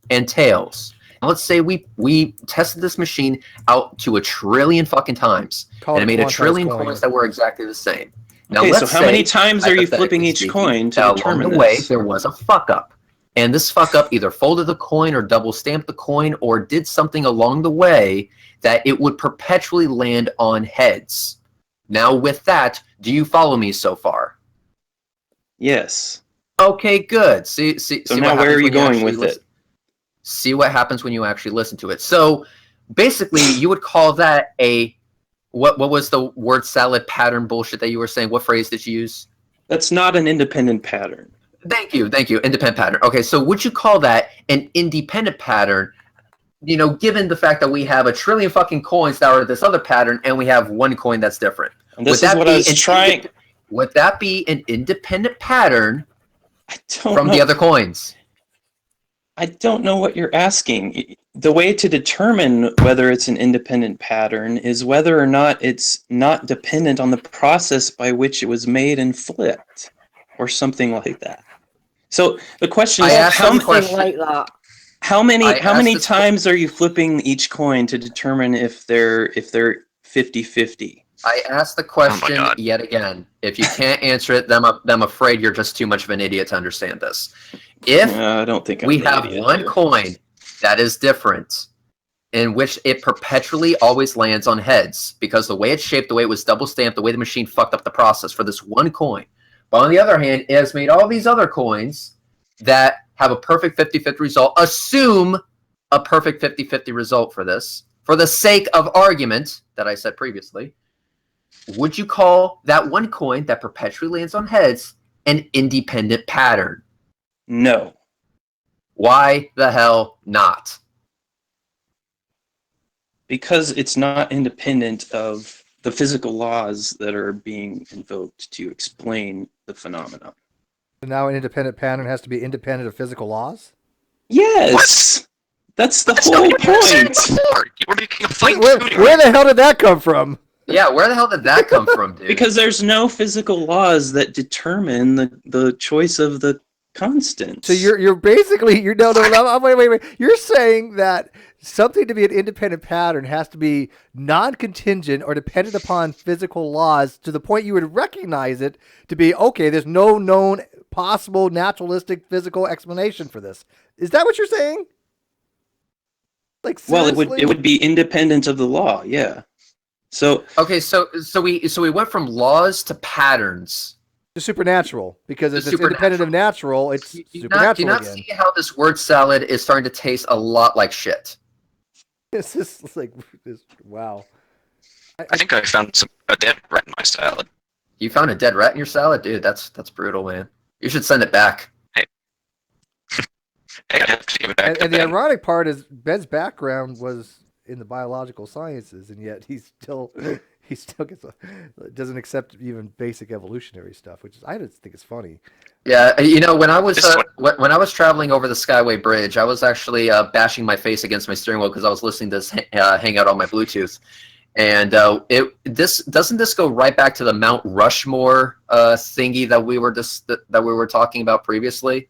Speaker 19: and tails. Now let's say we tested this machine out to 1 trillion fucking times, and it made 1 trillion coins that were exactly the same. Now,
Speaker 11: Okay, so
Speaker 19: let's
Speaker 11: how
Speaker 19: say,
Speaker 11: many times are you flipping
Speaker 19: hypothetically
Speaker 11: each
Speaker 19: speaking,
Speaker 11: coin to
Speaker 19: that
Speaker 11: determine
Speaker 19: along the way
Speaker 11: this?
Speaker 19: there was a fuck up, and this fuck up either folded the coin or double stamped the coin or did something along the way that it would perpetually land on heads. Now, with that, do you follow me so far?
Speaker 11: Yes.
Speaker 19: Okay, good. See
Speaker 11: So
Speaker 19: what
Speaker 11: now where
Speaker 19: happens
Speaker 11: are you
Speaker 19: when
Speaker 11: going
Speaker 19: actually
Speaker 11: with
Speaker 19: listen. See what happens when you actually listen to it. So, basically, you would call that a what was the word salad pattern bullshit that you were saying? What phrase did you use?
Speaker 11: That's not an independent pattern.
Speaker 19: Thank you. Independent pattern. Okay, so would you call that an independent pattern? You know, given the fact that we have 1 trillion fucking coins that are this other pattern, and we have one coin that's different.
Speaker 11: And this is what I was trying.
Speaker 19: Would that be an independent pattern from
Speaker 11: know.
Speaker 19: the other coins?
Speaker 11: I don't know what you're asking. The way to determine whether it's an independent pattern is whether or not it's not dependent on the process by which it was made and flipped, or something like that. So the question is, how many times are you flipping each coin to determine if they're 50-50?
Speaker 19: I asked the question yet again. If you can't answer it, then I'm afraid you're just too much of an idiot to understand this. If
Speaker 11: I don't think
Speaker 19: we have one coin that is different, in which it perpetually always lands on heads, because the way it's shaped, the way it was double stamped, the way the machine fucked up the process for this one coin. But on the other hand, it has made all these other coins that have a perfect 50-50 result. Assume a perfect 50-50 result for this, for the sake of argument that I said previously. Would you call that one coin that perpetually lands on heads an independent pattern?
Speaker 11: No.
Speaker 19: Why the hell not?
Speaker 11: Because it's not independent of the physical laws that are being invoked to explain the phenomenon.
Speaker 1: So now an independent pattern has to be independent of physical laws?
Speaker 11: Yes! That's the whole point!
Speaker 14: You were making a fine-tuning.
Speaker 1: Where the hell did that come from?
Speaker 19: Yeah, where the hell did that come from, dude?
Speaker 11: Because there's no physical laws that determine the choice of the constants.
Speaker 1: So you're basically wait. You're saying that something to be an independent pattern has to be non-contingent or dependent upon physical laws to the point you would recognize it to be okay. There's no known possible naturalistic physical explanation for this. Is that what you're saying? Like seriously?
Speaker 11: Well, it would be independent of the law. Yeah. So
Speaker 19: okay, so we went from laws to patterns.
Speaker 1: To supernatural, because if it's independent of natural, it's supernatural
Speaker 19: do you not
Speaker 1: again.
Speaker 19: see how this word salad is starting to taste a lot like shit?
Speaker 1: It's just like, wow.
Speaker 14: I think I found a dead rat in my salad.
Speaker 19: You found a dead rat in your salad? Dude, that's brutal, man. You should send it back.
Speaker 14: Hey, I have to give it back to
Speaker 1: And the
Speaker 14: Ben.
Speaker 1: ironic part is Ben's background was in the biological sciences, and yet he still doesn't accept even basic evolutionary stuff, which I just think is funny.
Speaker 19: Yeah, when I was traveling over the Skyway Bridge, I was actually bashing my face against my steering wheel because I was listening to this hangout on my Bluetooth, and doesn't this go right back to the Mount Rushmore thingy that we were talking about previously?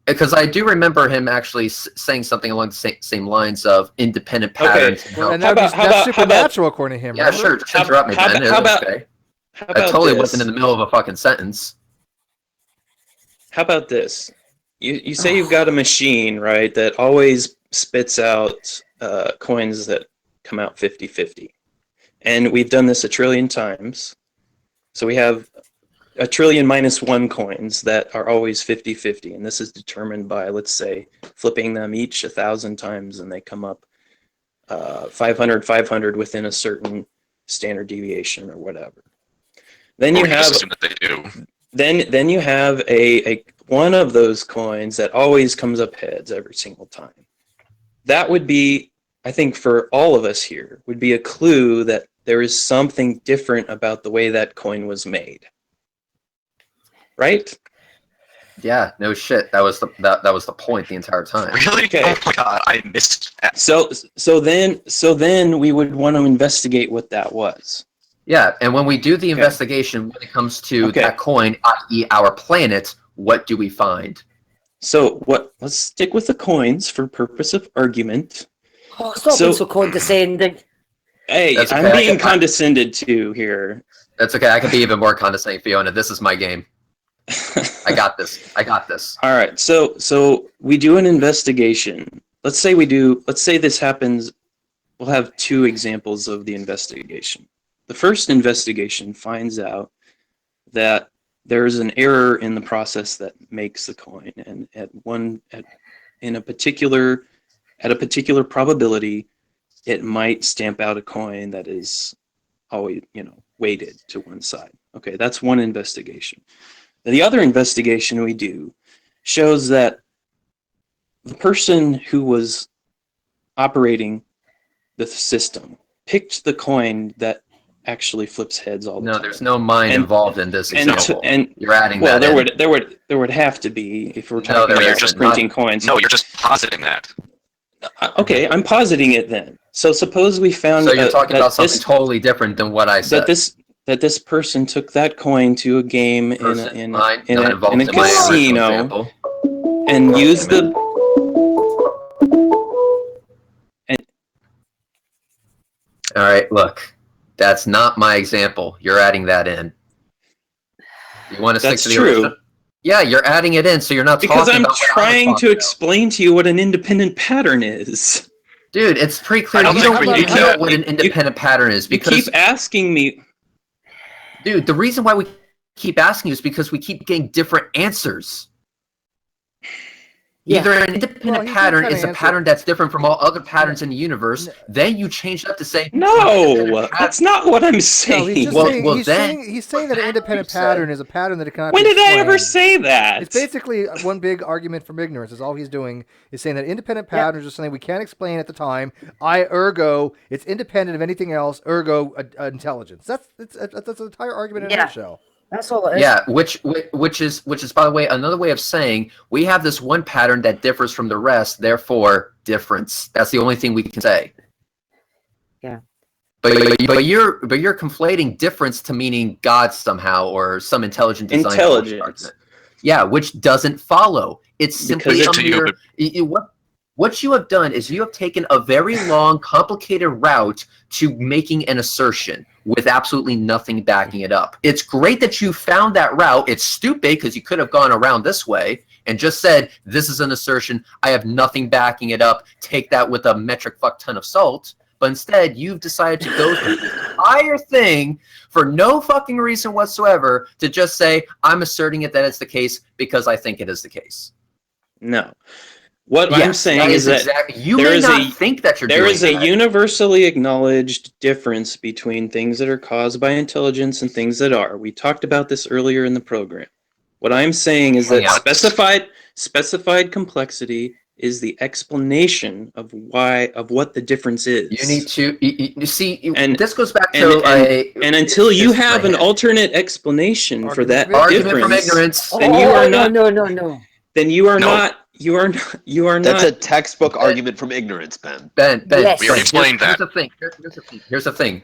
Speaker 19: Because I do remember him actually saying something along the same lines of independent patterns.
Speaker 1: Okay. And that's supernatural according to him.
Speaker 19: Yeah,
Speaker 1: remember?
Speaker 19: sure. Just interrupt me, Ben. Okay. I totally wasn't in the middle of a fucking sentence.
Speaker 11: how about this? You say you've got a machine, right, that always spits out coins that come out 50-50. And we've done this 1 trillion times. So we have 1 trillion minus 1 coins that are always 50-50. And this is determined by, let's say, flipping them each 1,000 times and they come up 500 within a certain standard deviation or whatever. Then you have
Speaker 14: assume that they do.
Speaker 11: then you have a one of those coins that always comes up heads every single time. That would be, I think, for all of us here, would be a clue that there is something different about the way that coin was made. Right?
Speaker 19: Yeah, no shit. That was the point the entire time.
Speaker 14: Really?
Speaker 11: Okay.
Speaker 14: Oh my god, I missed that.
Speaker 11: So then we would want to investigate what that was.
Speaker 19: Yeah, and when we do the investigation, when it comes to that coin, i.e., our planet, what do we find?
Speaker 11: So let's stick with the coins for purpose of argument.
Speaker 7: Oh, stop being so condescending.
Speaker 11: Hey,
Speaker 19: That's
Speaker 11: I'm
Speaker 19: okay.
Speaker 11: being condescended to here.
Speaker 19: That's okay. I can be even more condescending, Fiona. This is my game. I got this.
Speaker 11: All right. So we do an investigation. Let's say this happens. We'll have 2 examples of the investigation. The first investigation finds out that there's an error in the process that makes the coin, and at a particular probability, it might stamp out a coin that is always, weighted to one side. Okay, that's one investigation. The other investigation we do shows that the person who was operating the system picked the coin that actually flips heads all the time.
Speaker 19: No, there's no mind involved in this example.
Speaker 11: And
Speaker 19: you're adding
Speaker 11: well,
Speaker 19: that
Speaker 11: there would have to be if we're talking about just printing coins.
Speaker 14: No, you're just positing that.
Speaker 11: Okay, I'm positing it then. So suppose we found.
Speaker 19: So you're talking about something totally different than what I said.
Speaker 11: That this person took that coin to a game in a casino and used the.
Speaker 19: All right, look, that's not my example. You're adding that in. You want to stick to the original? Yeah, you're adding it in, so you're not
Speaker 11: because
Speaker 19: talking
Speaker 11: I'm
Speaker 19: about
Speaker 11: trying to explain to you what an independent pattern is.
Speaker 19: Dude, it's pretty clear. You don't really know what an independent pattern is because
Speaker 11: you keep asking me.
Speaker 19: Dude, the reason why we keep asking you is because we keep getting different answers.
Speaker 7: Yeah.
Speaker 19: Either an independent pattern is a pattern that's different from all other patterns in the universe, then you change it up to say
Speaker 11: no, that's not what I'm saying.
Speaker 1: No, he's saying that an independent pattern is a pattern that it cannot.
Speaker 11: When
Speaker 1: be
Speaker 11: did I ever
Speaker 1: explained.
Speaker 11: say that?
Speaker 1: It's basically one big argument from ignorance. Is all he's doing is saying that independent patterns are something we can't explain at the time. Ergo, it's independent of anything else. Ergo, intelligence. That's an entire argument in a nutshell.
Speaker 7: That's all it is.
Speaker 19: Yeah, which is by the way another way of saying we have this one pattern that differs from the rest, therefore difference. That's the only thing we can say.
Speaker 7: Yeah.
Speaker 19: But you're conflating difference to meaning God somehow or some intelligent design.
Speaker 11: Intelligence.
Speaker 19: Yeah, which doesn't follow. It's simply
Speaker 14: Because
Speaker 19: a mere. What you have done is you have taken a very long, complicated route to making an assertion with absolutely nothing backing it up. It's great that you found that route. It's stupid because you could have gone around this way and just said, this is an assertion. I have nothing backing it up. Take that with a metric fuck ton of salt. But instead, you've decided to go through the entire thing for no fucking reason whatsoever to just say, I'm asserting it that it's the case because I think it is the case.
Speaker 11: No. What I'm saying is that
Speaker 19: you may not think that you're
Speaker 11: there
Speaker 19: doing
Speaker 11: is a
Speaker 19: that.
Speaker 11: universally acknowledged difference between things that are caused by intelligence and things that are. We talked about this earlier in the program. What I'm saying is that specified complexity is the explanation of what the difference is.
Speaker 19: You need to you see,
Speaker 11: and
Speaker 19: this goes back to
Speaker 11: and until you have an alternate explanation for that
Speaker 19: argument
Speaker 11: difference,
Speaker 19: from ignorance,
Speaker 11: then you are not.
Speaker 7: No.
Speaker 11: Then you are not. You are not.
Speaker 18: That's a textbook argument from ignorance, Ben.
Speaker 19: Ben,
Speaker 7: Yes.
Speaker 14: We already explained that.
Speaker 19: Here's the thing.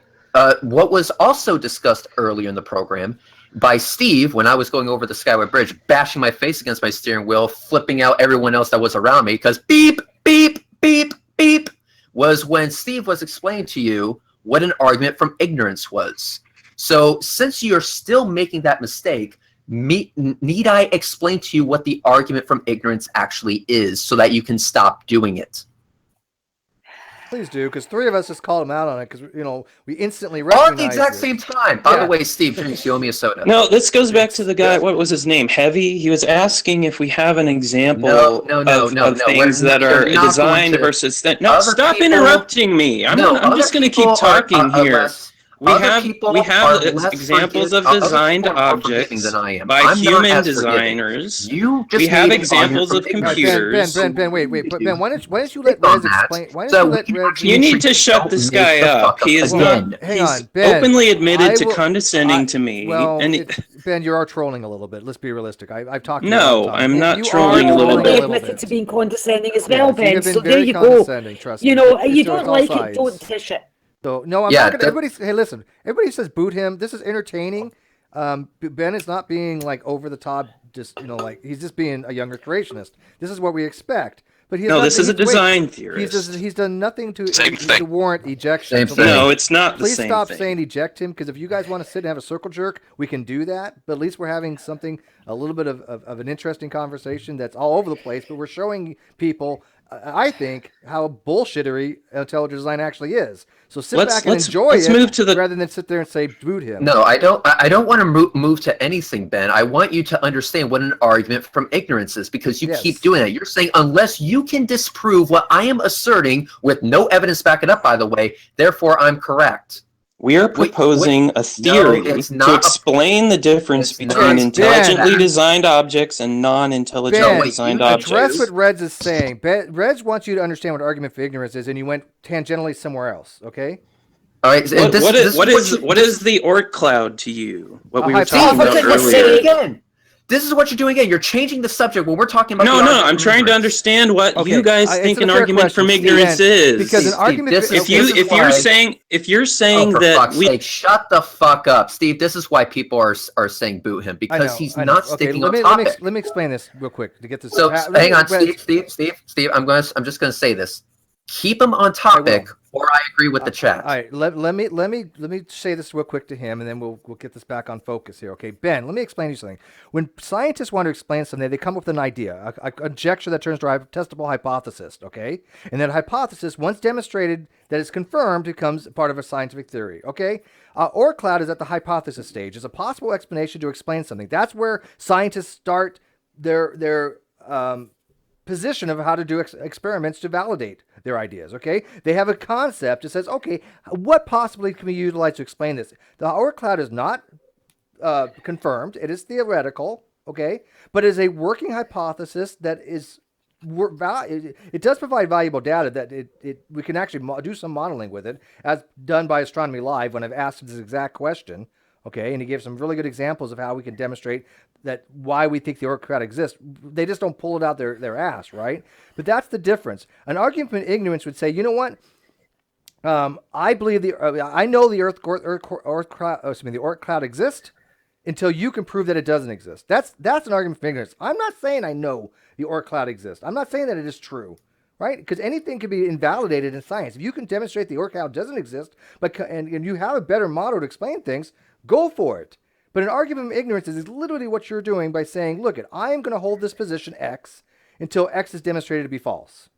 Speaker 19: What was also discussed earlier in the program by Steve when I was going over the Skyway Bridge, bashing my face against my steering wheel, flipping out everyone else that was around me because beep, beep, beep, beep, was when Steve was explaining to you what an argument from ignorance was. So since you're still making that mistake, need I explain to you what the argument from ignorance actually is so that you can stop doing it?
Speaker 1: Please do, because three of us just called him out on it because we instantly
Speaker 19: All
Speaker 1: recognize
Speaker 19: at the exact
Speaker 1: it.
Speaker 19: same time. By the way, Steve, drinks, you owe me a soda.
Speaker 11: No, this goes back to the guy. What was his name? Heavy. He was asking if we have an example of things that are designed versus that. No, stop interrupting me. I'm just going to keep talking here. We have examples of designed objects by human designers. We have examples of computers.
Speaker 1: Ben, wait. But Ben, why don't you let Rez explain? Why don't you let Rez?
Speaker 11: You need to shut this guy up. He is not.
Speaker 1: Hang on,
Speaker 11: He's
Speaker 1: Ben.
Speaker 11: openly admitted to condescending to me.
Speaker 1: Well,
Speaker 11: And
Speaker 1: Ben, you are trolling a little bit. Let's be realistic. I've talked.
Speaker 11: No, I'm not trolling a little bit.
Speaker 7: Admitted to being condescending as well, Ben.
Speaker 1: You've been
Speaker 7: So there
Speaker 1: very
Speaker 7: you go.
Speaker 1: condescending, trust me.
Speaker 7: You know,
Speaker 1: It's
Speaker 7: you
Speaker 1: to
Speaker 7: don't
Speaker 1: all
Speaker 7: like
Speaker 1: sides.
Speaker 7: it, don't tish it.
Speaker 1: So no, I'm not gonna. Hey, listen. Everybody says boot him. This is entertaining. Ben is not being like over the top. Just like he's just being a younger creationist. This is what we expect. But
Speaker 11: this is a design theorist.
Speaker 1: He's done nothing to warrant ejection.
Speaker 11: No, it's not the
Speaker 1: Please
Speaker 11: same
Speaker 1: stop
Speaker 11: thing.
Speaker 1: saying eject him, because if you guys want to sit and have a circle jerk, we can do that. But at least we're having a little bit of an interesting conversation that's all over the place. But we're showing people, I think, how bullshittery intelligent design actually is. So sit back and enjoy it rather than sit there and say boot him.
Speaker 19: No, I don't want to move to anything, Ben. I want you to understand what an argument from ignorance is, because you keep doing that. You're saying unless you can disprove what I am asserting with no evidence back it up, by the way, therefore I'm correct.
Speaker 11: We are proposing a theory to explain the difference between intelligently designed objects and non-intelligently designed objects.
Speaker 1: Address what Reds is saying. Reds wants you to understand what argument for ignorance is, and you went tangentially somewhere else. Okay.
Speaker 19: All right.
Speaker 11: What is the orc cloud to you? What we were talking about earlier.
Speaker 19: This is what you're doing again. You're changing the subject when we're talking about.
Speaker 11: No, I'm trying to understand what you guys think an argument from ignorance is.
Speaker 1: Because an argument,
Speaker 11: if you're saying that we
Speaker 19: shut the fuck up, Steve. This is why people are saying boot him, because he's not sticking on topic.
Speaker 1: Let me explain this real quick to get this.
Speaker 19: So hang on, Steve. I'm just gonna say this. Keep him on topic, or I agree with the chat.
Speaker 1: All right, let me say this real quick to him, and then we'll get this back on focus here. Okay, Ben, let me explain to you something. When scientists want to explain something, they come up with an idea, a conjecture that turns to a testable hypothesis. Okay, and that hypothesis, once demonstrated that it's confirmed, becomes part of a scientific theory. Okay, orc cloud is at the hypothesis stage. It's a possible explanation to explain something. That's where scientists start their position of how to do experiments to validate their ideas. Okay, they have a concept that says, okay, what possibly can we utilize to explain this? The orc cloud is not confirmed. It is theoretical. Okay, but it is a working hypothesis that is it does provide valuable data that we can actually do some modeling with it, as done by Astronomy Live when I've asked this exact question. Okay, and he gave some really good examples of how we can demonstrate that why we think the orc cloud exists. They just don't pull it out their ass, right? But that's the difference. An argument from ignorance would say, you know what? I believe I know the the orc cloud exists, until you can prove that it doesn't exist. That's an argument for ignorance. I'm not saying I know the Oort cloud exists. I'm not saying that it is true, right? Because anything can be invalidated in science. If you can demonstrate the Oort cloud doesn't exist, and you have a better model to explain things, go for it. But an argument of ignorance is literally what you're doing by saying, look, I am going to hold this position X until X is demonstrated to be false.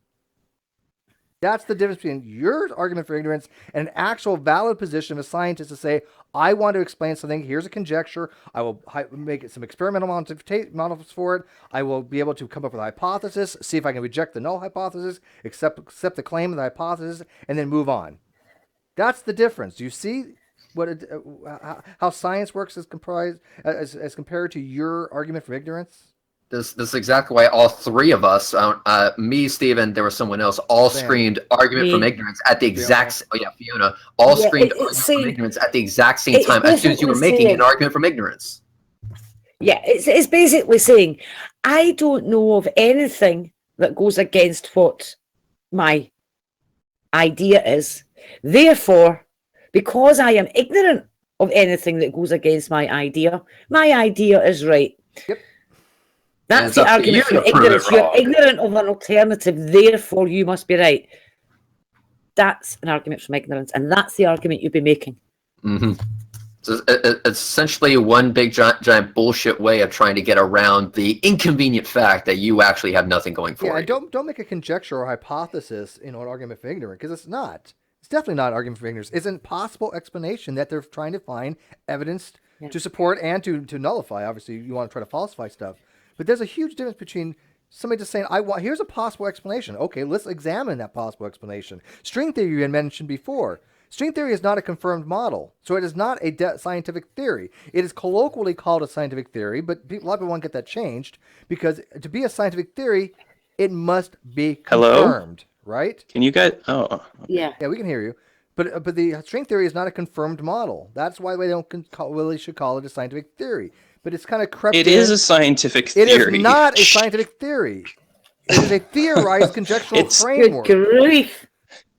Speaker 1: That's the difference between your argument for ignorance and an actual valid position of a scientist to say, I want to explain something. Here's a conjecture. I will make some experimental models for it. I will be able to come up with a hypothesis, see if I can reject the null hypothesis, accept the claim of the hypothesis, and then move on. That's the difference. Do you see how science works as compared to your argument for ignorance?
Speaker 19: This is exactly why all three of us, me, Steven, there was someone else, all screamed argument from ignorance at the exact, Fiona, all screamed argument from ignorance at the exact same time as soon as you were making an argument from ignorance.
Speaker 7: Yeah, it's basically saying, I don't know of anything that goes against what my idea is. Therefore, because I am ignorant of anything that goes against my idea is right.
Speaker 1: Yep.
Speaker 7: That's the argument for ignorance. You're ignorant of an alternative, therefore you must be right. That's an argument from ignorance, and that's the argument you'd be making.
Speaker 19: Mm-hmm. So it's essentially one big giant bullshit way of trying to get around the inconvenient fact that you actually have nothing going for you.
Speaker 1: Yeah, don't make a conjecture or hypothesis, an argument for ignorance, because it's not. It's definitely not an argument for ignorance. It's an impossible explanation that they're trying to find evidence to support and to nullify. Obviously, you want to try to falsify stuff. But there's a huge difference between somebody just saying, here's a possible explanation. Okay, let's examine that possible explanation. String theory you had mentioned before. String theory is not a confirmed model, so it is not a scientific theory. It is colloquially called a scientific theory, but a lot of people want to get that changed, because to be a scientific theory, it must be confirmed, right?
Speaker 11: Can you guys? Oh,
Speaker 7: yeah,
Speaker 1: we can hear you. But the string theory is not a confirmed model. That's why they really should call it a scientific theory. But it's kind of crept in.
Speaker 11: It is a scientific theory.
Speaker 1: It is not a scientific theory. It is a theorized conjectural framework.
Speaker 7: Good grief.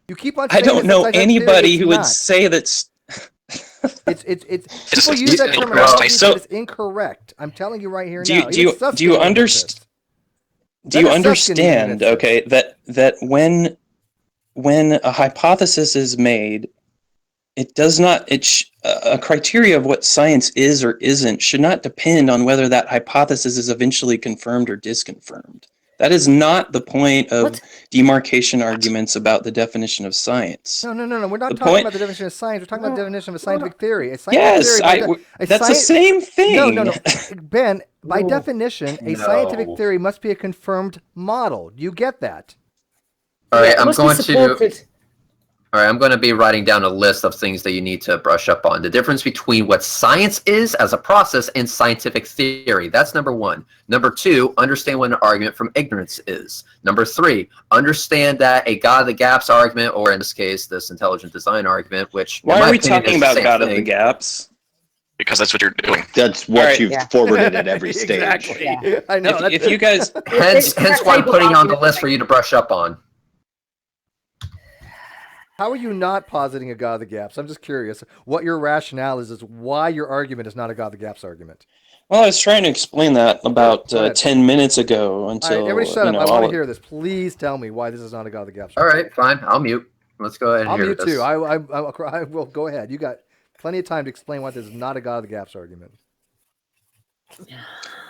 Speaker 1: You keep on.
Speaker 11: I don't know anybody who would say that's.
Speaker 1: It's people use that terminology, but it's incorrect. I'm telling you right here now.
Speaker 11: Do you understand? Do you understand? Okay, that when a hypothesis is made, it does not. A criteria of what science is or isn't should not depend on whether that hypothesis is eventually confirmed or disconfirmed. That is not the point of demarcation arguments about the definition of science.
Speaker 1: No. We're not talking about the definition of science. We're talking about the definition of a scientific theory. That's
Speaker 11: the same thing.
Speaker 1: No. Ben, by definition, a scientific theory must be a confirmed model. Do you get that?
Speaker 19: All right, I'm going to be writing down a list of things that you need to brush up on. The difference between what science is as a process and scientific theory. That's number one. Number two, understand what an argument from ignorance is. Number three, understand that a God of the gaps argument, or in this case, this intelligent design argument, which...
Speaker 11: Why are we talking about God of the gaps?
Speaker 14: Because that's what you're doing.
Speaker 18: That's what you've forwarded at every stage.
Speaker 1: Exactly. Yeah. I know.
Speaker 11: If you guys...
Speaker 19: hence why I'm putting on the list for you to brush up on.
Speaker 1: How are you not positing a God of the gaps? I'm just curious what your rationale is why your argument is not a God of the gaps argument.
Speaker 11: Well, I was trying to explain that about 10 minutes ago until...
Speaker 1: All right, everybody shut up. I want to hear this. Please tell me why this is not a God of the gaps
Speaker 19: All
Speaker 1: argument.
Speaker 19: right, fine. I'll mute. Let's go ahead and hear this.
Speaker 1: I'll mute too. I will go ahead. You got plenty of time to explain why this is not a God of the gaps argument.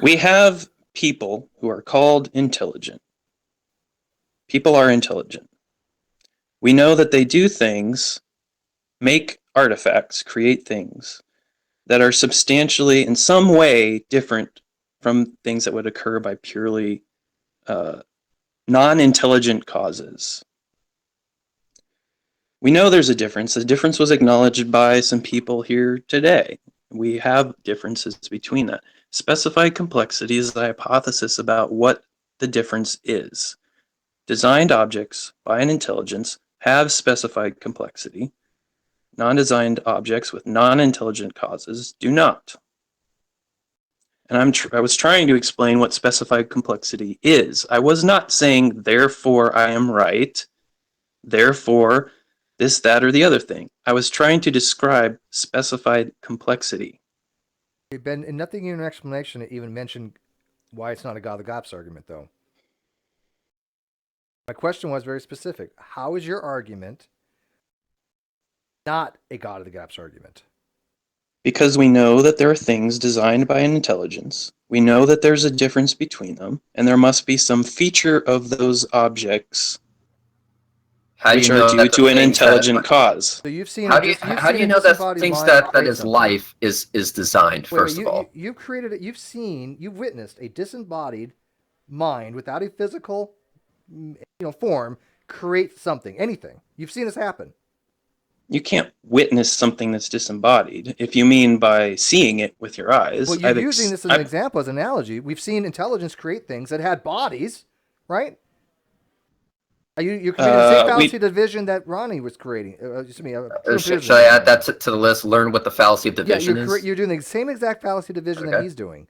Speaker 11: We have people who are called intelligent. People are intelligent. We know that they do things, make artifacts, create things that are substantially, in some way, different from things that would occur by purely non-intelligent causes. We know there's a difference. The difference was acknowledged by some people here today. We have differences between that. Specified complexity is the hypothesis about what the difference is. Designed objects by an intelligence have specified complexity. Non-designed objects with non-intelligent causes do not. And I was trying to explain what specified complexity is. I was not saying, therefore I am right, therefore this, that, or the other thing. I was trying to describe specified complexity.
Speaker 1: Ben, and nothing in your explanation even mentioned why it's not a God of the Gaps argument, though. My question was very specific. How is your argument not a God of the Gaps argument?
Speaker 11: Because we know that there are things designed by an intelligence. We know that there's a difference between them, and there must be some feature of those objects which are due to an intelligent cause.
Speaker 1: So you've seen.
Speaker 19: How do you know that things that is life is designed? First of all,
Speaker 1: you've created it. You've witnessed a disembodied mind without a physical, form create something, anything. You've seen this happen.
Speaker 11: You can't witness something that's disembodied if you mean by seeing it with your eyes.
Speaker 1: Well, you're using this as an example, as an analogy. We've seen intelligence create things that had bodies, right? You committed the same fallacy division that Ronnie was creating.
Speaker 19: should I add that to the list? Learn what the fallacy of division is?
Speaker 1: You're doing the same exact fallacy of division that he's doing,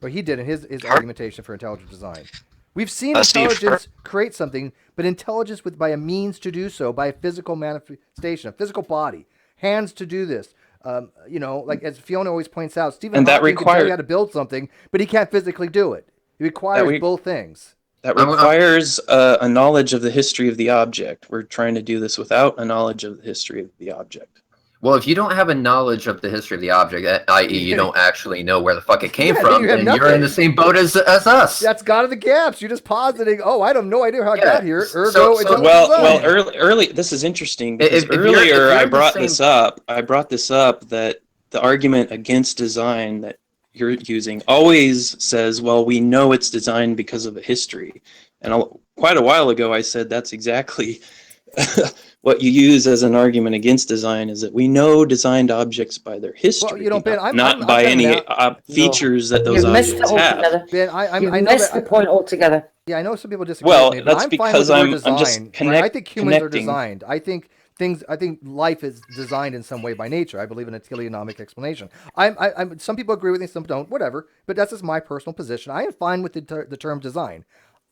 Speaker 1: or he did in his argumentation for intelligent design. We've seen intelligence create something, but intelligence by a means to do so, by a physical manifestation, a physical body, hands to do this. Like as Fiona always points out, Stephen Hawking can tell you how to build something, but he can't physically do it. It requires both things.
Speaker 11: That requires a knowledge of the history of the object. We're trying to do this without a knowledge of the history of the object.
Speaker 19: Well, if you don't have a knowledge of the history of the object, i.e., you don't actually know where the fuck it came from, then you're in the same boat as us.
Speaker 1: That's God of the Gaps. You're just positing. Oh, I have no idea how it got here.
Speaker 11: Early. This is interesting because earlier I brought this up. I brought this up that the argument against design that you're using always says, well, we know it's designed because of a history. And quite a while ago, I said that's exactly what you use as an argument against design, is that we know designed objects by their history, not by any features that those objects have.
Speaker 7: Ben, you missed the point altogether.
Speaker 1: Yeah, I know some people disagree with me, but
Speaker 11: that's
Speaker 1: I'm
Speaker 11: because
Speaker 1: fine with
Speaker 11: I'm just
Speaker 1: I think humans are designed. I think life is designed in some way by nature. I believe in a teleonomic explanation. Some people agree with me, some don't, whatever. But that's just my personal position. I am fine with the term design.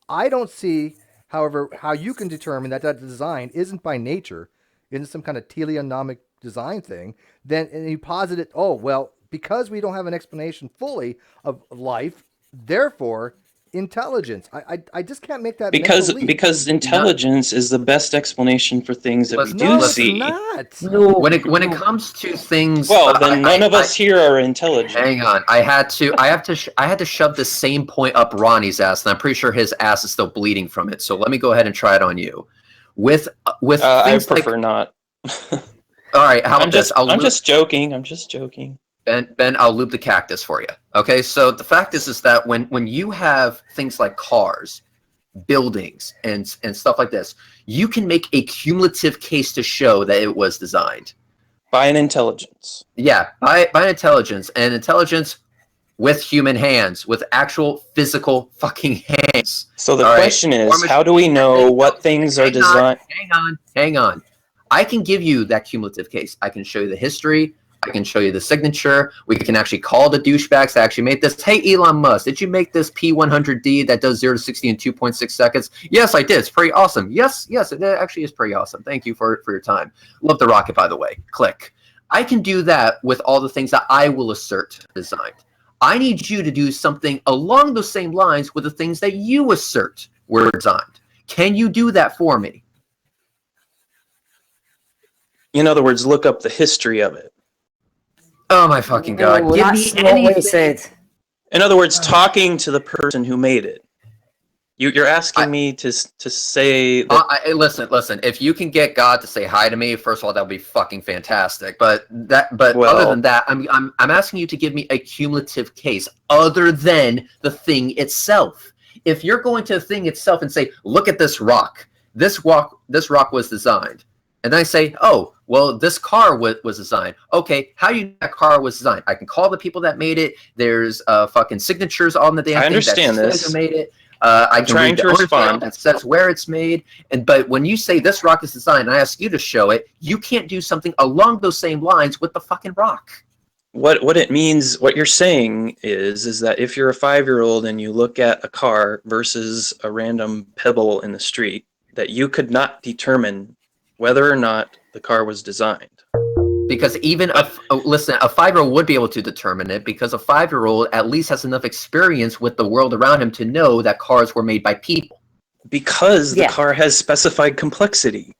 Speaker 1: I don't see, however, how you can determine that design isn't by nature, isn't some kind of teleonomic design thing. Then and you posit it. Oh well, because we don't have an explanation fully of life, therefore intelligence. I just can't make that
Speaker 11: because intelligence is the best explanation for things that we do see.
Speaker 1: It's not.
Speaker 7: No.
Speaker 19: When it comes to things,
Speaker 11: then none of us here are intelligent.
Speaker 19: Hang on, I had to shove the same point up Ronnie's ass, and I'm pretty sure his ass is still bleeding from it. So let me go ahead and try it on you. With
Speaker 11: I prefer not.
Speaker 19: All right,
Speaker 11: I'm just joking. I'm just joking.
Speaker 19: Ben, I'll loop the cactus for you. Okay, so the fact is that when you have things like cars, buildings, and stuff like this, you can make a cumulative case to show that it was designed
Speaker 11: by an intelligence.
Speaker 19: Yeah, by an intelligence, and intelligence with human hands, with actual physical fucking hands.
Speaker 11: So the question is, how do we know what things are designed?
Speaker 19: Hang on. I can give you that cumulative case. I can show you the history. I can show you the signature. We can actually call the douchebags that actually made this. Hey, Elon Musk, did you make this P100D that does 0 to 60 in 2.6 seconds? Yes, I did. It's pretty awesome. Yes, it actually is pretty awesome. Thank you for your time. Love the rocket, by the way. Click. I can do that with all the things that I will assert designed. I need you to do something along those same lines with the things that you assert were designed. Can you do that for me?
Speaker 11: In other words, look up the history of it.
Speaker 19: Oh my fucking god!
Speaker 7: Oh,
Speaker 19: Give me anything.
Speaker 11: In other words, talking to the person who made it. You're asking me to say that.
Speaker 19: Listen. If you can get God to say hi to me, first of all, that would be fucking fantastic. But other than that, I'm asking you to give me a cumulative case other than the thing itself. If you're going to the thing itself and say, look at this rock. This rock was designed. And then I say, oh, well, this car was designed. Okay, how do you know that car was designed? I can call the people that made it. There's fucking signatures on the damn thing.
Speaker 11: I understand this.
Speaker 19: Who made it. I'm
Speaker 11: trying to respond.
Speaker 19: That says where it's made. But when you say this rock is designed, and I ask you to show it, you can't do something along those same lines with the fucking rock.
Speaker 11: What it means, what you're saying is that if you're a 5-year-old and you look at a car versus a random pebble in the street, that you could not determine whether or not the car was designed.
Speaker 19: Because even a 5-year-old would be able to determine it, because a 5-year-old at least has enough experience with the world around him to know that cars were made by people.
Speaker 11: Because the car has specified complexity.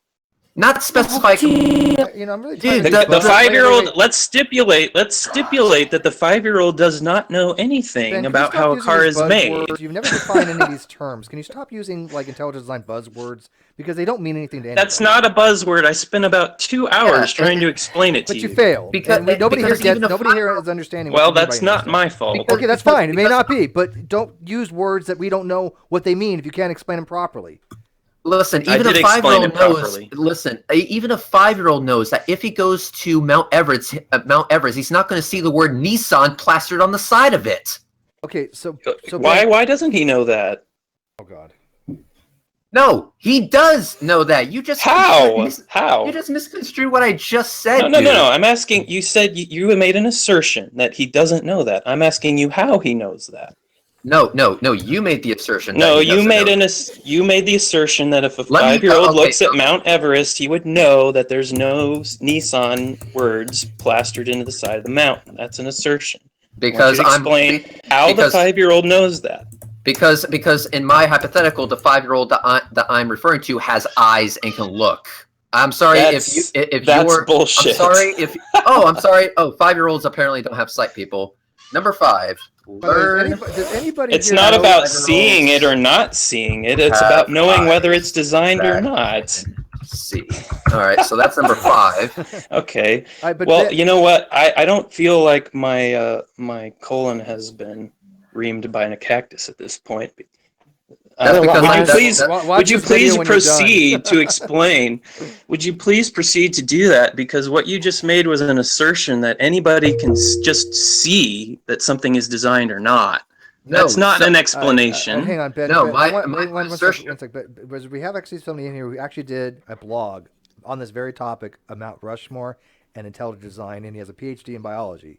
Speaker 19: Not specified.
Speaker 1: I'm really
Speaker 11: Dude, the 5-year-old. Let's stipulate that the 5-year-old does not know anything
Speaker 1: Ben,
Speaker 11: about how a car is made.
Speaker 1: You've never defined any of these terms. Can you stop using like intelligent design buzzwords because they don't mean anything to anybody?
Speaker 11: That's not a buzzword. I spent about 2 hours trying to explain it to you.
Speaker 1: But you failed.
Speaker 19: Because
Speaker 1: nobody here is understanding.
Speaker 11: Well,
Speaker 1: what you mean
Speaker 11: that's
Speaker 1: by
Speaker 11: not my fault.
Speaker 1: Okay, that's fine. It may not be, but don't use words that we don't know what they mean if you can't explain them properly.
Speaker 19: Listen, even a 5-year-old knows. Listen, even a 5-year-old knows that if he goes to Mount Everest, he's not going to see the word Nissan plastered on the side of it.
Speaker 1: Okay, so
Speaker 11: why doesn't he know that?
Speaker 1: Oh God.
Speaker 19: No, he does know that. You just
Speaker 11: How?
Speaker 19: You just misconstrued what I just said.
Speaker 11: No. I'm asking. You said you made an assertion that he doesn't know that. I'm asking you how he knows that.
Speaker 19: No. You made the assertion.
Speaker 11: No, you made the assertion that if a 5-year-old looks at Mount Everest, he would know that there's no Nissan words plastered into the side of the mountain. That's an assertion.
Speaker 19: Because
Speaker 11: explain how the 5-year-old knows that.
Speaker 19: Because in my hypothetical, the 5-year-old that I'm referring to has eyes and can look. I'm sorry if you're
Speaker 11: bullshit.
Speaker 19: I'm sorry. Oh, 5-year-olds apparently don't have sight, people. Number 5.
Speaker 1: Does anybody
Speaker 11: It's not about seeing it or not seeing it. It's about knowing whether it's designed or not.
Speaker 19: See. All right, so that's number 5.
Speaker 11: Okay. Well, you know what? I don't feel like my my colon has been reamed by a cactus at this point. Would you please proceed to explain? Would you please proceed to do that? Because what you just made was an assertion that anybody can just see that something is designed or not. That's not an explanation.
Speaker 1: Hang on, Ben.
Speaker 19: No,
Speaker 1: Ben,
Speaker 19: my assertion.
Speaker 1: One second. But we have actually somebody in here who actually did a blog on this very topic of Mount Rushmore and intelligent design, and he has a PhD in biology.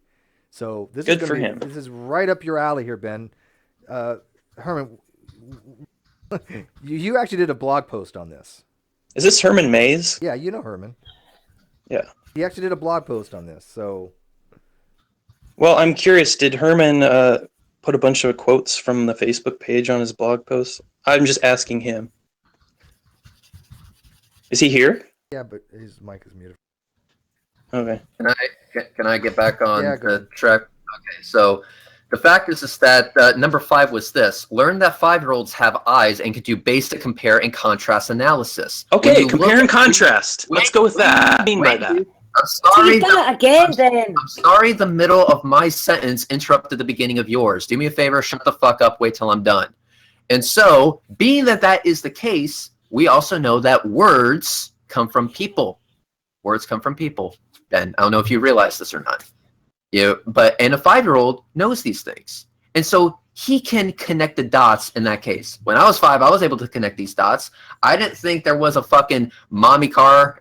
Speaker 1: So this
Speaker 11: Good for him.
Speaker 1: This is right up your alley here, Ben. Herman, you actually did a blog post on this.
Speaker 11: Is this Herman Mays?
Speaker 1: Yeah, you know Herman.
Speaker 11: Yeah.
Speaker 1: He actually did a blog post on this. So.
Speaker 11: Well, I'm curious. Did Herman put a bunch of quotes from the Facebook page on his blog post? I'm just asking him. Is he here?
Speaker 1: Yeah, but his mic is muted.
Speaker 11: Okay.
Speaker 19: Can I get back on
Speaker 1: Yeah,
Speaker 19: the track? Okay, so the fact is that number 5 was this: learn that 5-year-olds have eyes and can do basic compare and contrast analysis.
Speaker 11: Okay, compare and contrast. Let's go with that. What do you mean by that?
Speaker 19: I'm sorry.
Speaker 7: Then.
Speaker 19: I'm sorry. The middle of my sentence interrupted the beginning of yours. Do me a favor. Shut the fuck up. Wait till I'm done. And so, being that is the case, we also know that words come from people. Words come from people. Ben, I don't know if you realize this or not. And a 5-year-old knows these things. And so he can connect the dots in that case. When I was 5, I was able to connect these dots. I didn't think there was a fucking mommy car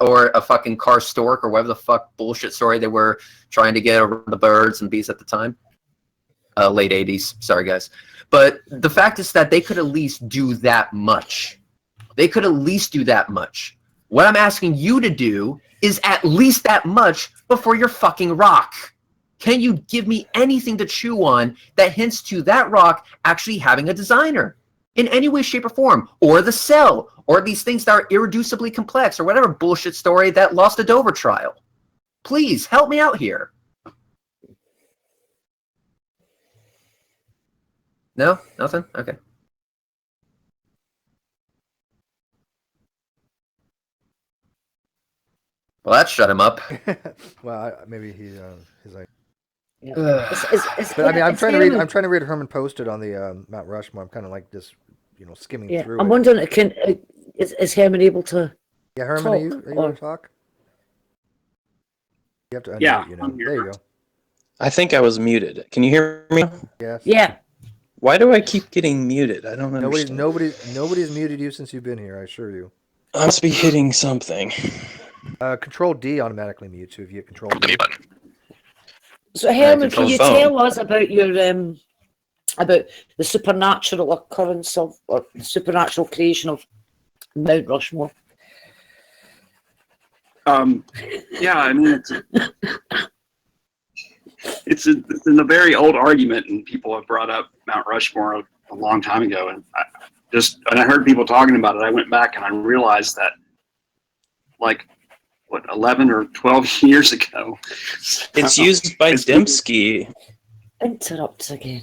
Speaker 19: or a fucking car stork or whatever the fuck bullshit story they were trying to get over the birds and bees at the time. Late 80s. Sorry, guys. But the fact is that they could at least do that much. They could at least do that much. What I'm asking you to do is at least that much before your fucking rock. Can you give me anything to chew on that hints to that rock actually having a designer in any way, shape, or form? Or the cell, or these things that are irreducibly complex, or whatever bullshit story that lost a Dover trial. Please, help me out here. No? Nothing? Okay. Well, that shut him up.
Speaker 1: Well, maybe his like.
Speaker 7: Yeah.
Speaker 1: But I mean, I'm trying to read Herman posted on the Mount Rushmore. I'm kind of like just skimming through.
Speaker 7: I'm wondering, is Herman able to?
Speaker 1: Yeah, Herman,
Speaker 7: talk,
Speaker 1: are you able to talk? You have to unmute.
Speaker 12: I'm here.
Speaker 1: There you go.
Speaker 11: I think I was muted. Can you hear me?
Speaker 1: Yes.
Speaker 7: Yeah.
Speaker 11: Why do I keep getting muted? I don't understand.
Speaker 1: Nobody's muted you since you've been here. I assure you.
Speaker 11: I must be hitting something.
Speaker 1: Control D automatically mutes you if you hit Control D.
Speaker 7: So Herman, can you tell us about your about the supernatural occurrence of or the supernatural creation of Mount Rushmore?
Speaker 20: Yeah, I mean, it's a very old argument, and people have brought up Mount Rushmore a long time ago, and I heard people talking about it. I went back and I realized that, like, what, 11 or 12 years ago.
Speaker 11: It's used by Dembski.
Speaker 7: Interrupts again.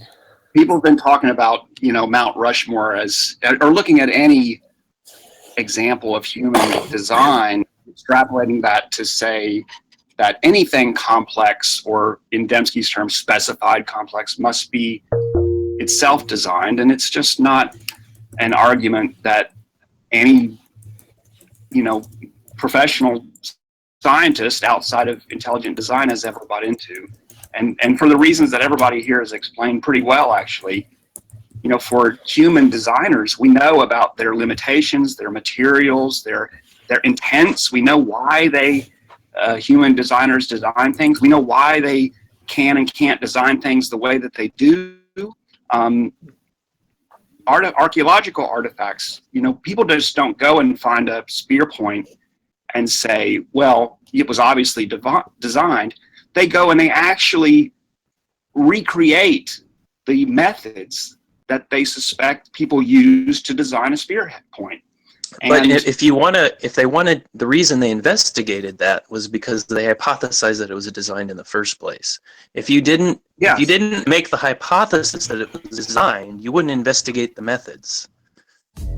Speaker 20: People have been talking about, Mount Rushmore or looking at any example of human design, extrapolating that to say that anything complex, or in Dembski's terms, specified complex, must be itself designed. And it's just not an argument that any, professional scientist outside of intelligent design has ever bought into. And for the reasons that everybody here has explained pretty well, actually, for human designers, we know about their limitations, their materials, their intents. We know why human designers design things. We know why they can and can't design things the way that they do. Archaeological artifacts, people just don't go and find a spear point and say, well, it was obviously designed. They go and they actually recreate the methods that they suspect people use to design a spearhead point.
Speaker 11: But if they wanted, the reason they investigated that was because they hypothesized that it was designed in the first place. If you didn't make the hypothesis that it was designed, you wouldn't investigate the methods.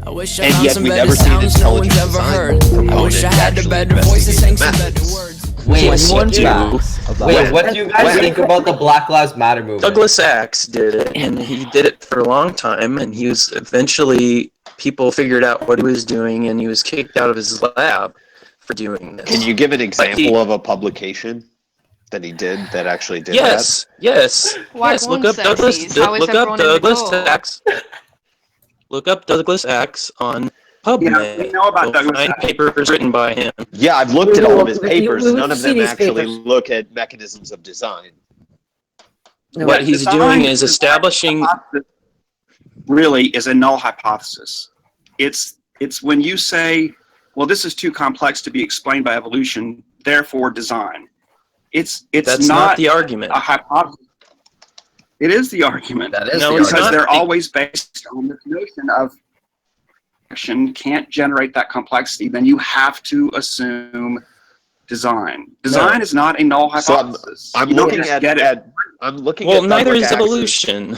Speaker 21: I wish I found some better sounds no one's ever heard. I wish I had the better voices, sang some better words.
Speaker 22: Wait, what do you guys think about the Black Lives Matter movement?
Speaker 11: Douglas Axe did it, and he did it for a long time, and he was eventually, people figured out what he was doing, and he was kicked out of his lab for doing this.
Speaker 18: Can you give an example of a publication that he did that actually did that?
Speaker 11: Yes. Look up Douglas Axe. Look up Douglas Axe on PubMed.
Speaker 20: We know about Douglas Axe.
Speaker 11: Papers written by him.
Speaker 18: Yeah, I've looked at all of his papers. None of them actually look at mechanisms of design.
Speaker 11: What he's doing is establishing.
Speaker 20: Really is a null hypothesis. It's when you say, well, this is too complex to be explained by evolution, therefore design. That's not the argument. A hypothesis. It is the argument.
Speaker 22: That is
Speaker 20: because they're always based on this notion of action can't generate that complexity. Then you have to assume design. Design is not a null hypothesis.
Speaker 18: So I'm looking at.
Speaker 11: Well, neither is evolution.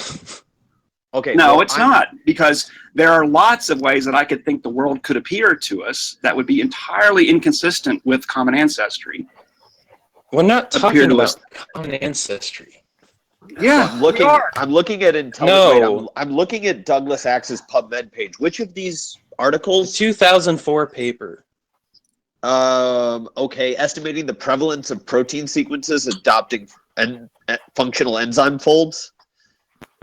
Speaker 20: Okay. No, it's not, because there are lots of ways that I could think the world could appear to us that would be entirely inconsistent with common ancestry.
Speaker 11: We're not talking about common ancestry.
Speaker 20: Yeah,
Speaker 18: I'm looking at I'm looking at Douglas Axe's PubMed page. Which of these articles?
Speaker 11: 2004 paper.
Speaker 18: Okay, estimating the prevalence of protein sequences adopting functional enzyme folds.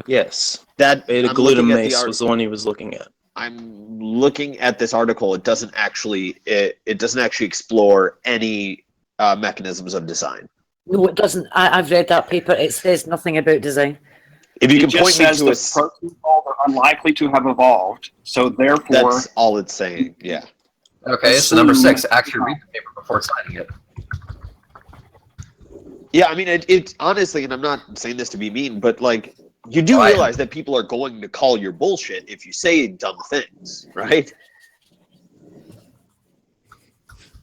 Speaker 11: Yes,
Speaker 18: that
Speaker 11: beta glutamase was the one he was looking at.
Speaker 18: I'm looking at this article. It doesn't actually explore any mechanisms of design.
Speaker 7: No, it doesn't. I've read that paper. It says nothing about design.
Speaker 18: If you can point me to
Speaker 20: the protein fold are unlikely to have evolved, so therefore
Speaker 18: that's all it's saying. Yeah.
Speaker 22: Okay, so number 6. Actually read the paper before signing it.
Speaker 18: Yeah, I mean, it honestly, and I'm not saying this to be mean, but like, you do realize that people are going to call your bullshit if you say dumb things, right?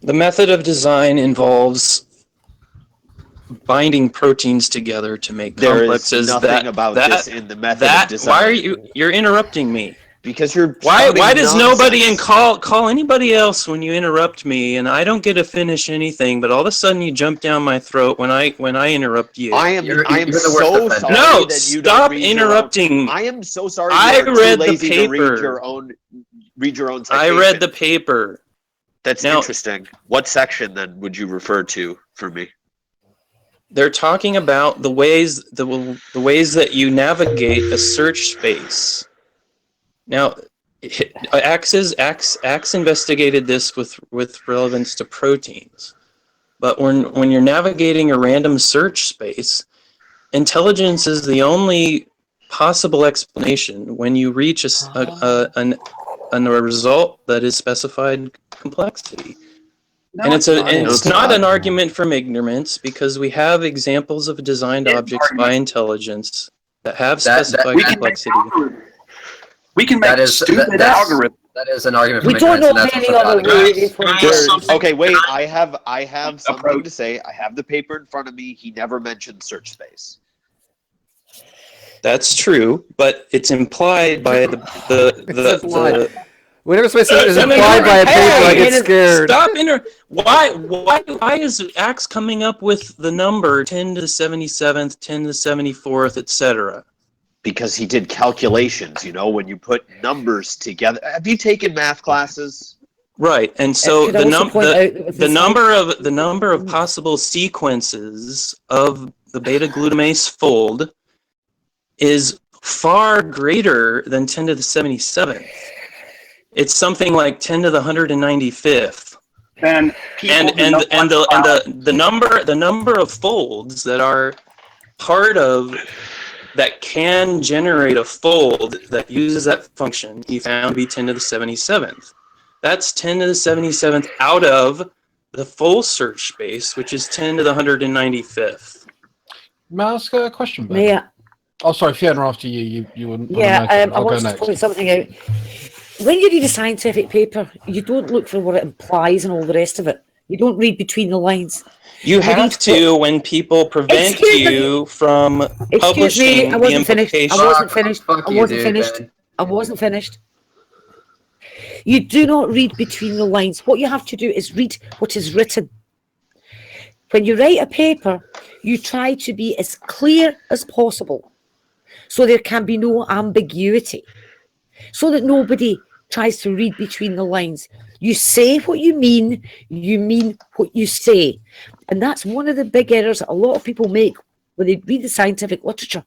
Speaker 11: The method of design involves binding proteins together to make complexes.
Speaker 18: There is nothing about this in the method of design.
Speaker 11: Why are you're interrupting me?
Speaker 18: Because you're
Speaker 11: why does nobody call anybody else when you interrupt me, and I don't get to finish anything, but all of a sudden you jump down my throat when I interrupt you.
Speaker 18: I am so sorry.
Speaker 11: No,
Speaker 18: that you
Speaker 11: stop
Speaker 18: don't
Speaker 11: interrupting.
Speaker 18: I am so sorry.
Speaker 11: I read the
Speaker 18: to
Speaker 11: paper.
Speaker 18: Read your own citation.
Speaker 11: I read the paper.
Speaker 18: That's interesting. What section then would you refer to for me?
Speaker 11: They're talking about the ways that you navigate a search space. Now, Axe investigated this with relevance to proteins, but when you're navigating a random search space, intelligence is the only possible explanation when you reach a result that is specified complexity. And it's not an argument from ignorance, because we have examples of designed objects by intelligence that have specified complexity.
Speaker 20: We can make stupid algorithms.
Speaker 19: That is an argument
Speaker 7: We
Speaker 19: from
Speaker 7: don't
Speaker 19: ignorance,
Speaker 7: know
Speaker 19: and that's
Speaker 7: any
Speaker 19: what
Speaker 7: other
Speaker 19: got
Speaker 7: way.
Speaker 18: Okay, wait. I have something to say. I have the paper in front of me. He never mentioned search space.
Speaker 11: That's true, but it's implied by the
Speaker 1: Whenever somebody says it's implied by a paper, I get scared.
Speaker 11: Stop why is Axe coming up with the number 10 to the 77th, 10 to the 74th, etc.?
Speaker 18: Because he did calculations, when you put numbers together. Have you taken math classes?
Speaker 11: Right, and so the number of
Speaker 7: Mm.
Speaker 11: possible sequences of the beta glutamase fold is far greater than 10 to the 77th. It's something like 10 to the 195th.
Speaker 20: And
Speaker 11: the number of folds that are part of that can generate a fold that uses that function, he found to be 10 to the 77th. That's 10 to the 77th out of the full search space, which is 10 to the 195th.
Speaker 4: May I ask a question, Ben?
Speaker 7: Yeah.
Speaker 4: Oh, sorry, Fiona, after you wouldn't.
Speaker 7: Yeah, I
Speaker 4: I'll
Speaker 7: want
Speaker 4: go
Speaker 7: to
Speaker 4: next.
Speaker 7: point something out. When you read a scientific paper, you don't look for what it implies and all the rest of it. You don't read between the lines.
Speaker 11: You have to when people prevent you from publishing
Speaker 7: I wasn't
Speaker 11: the
Speaker 7: finished.
Speaker 11: implication.
Speaker 7: I wasn't finished. You do not read between the lines. What you have to do is read what is written. When you write a paper, you try to be as clear as possible so there can be no ambiguity, so that nobody tries to read between the lines. You say what you mean what you say. And that's one of the big errors that a lot of people make when they read the scientific literature.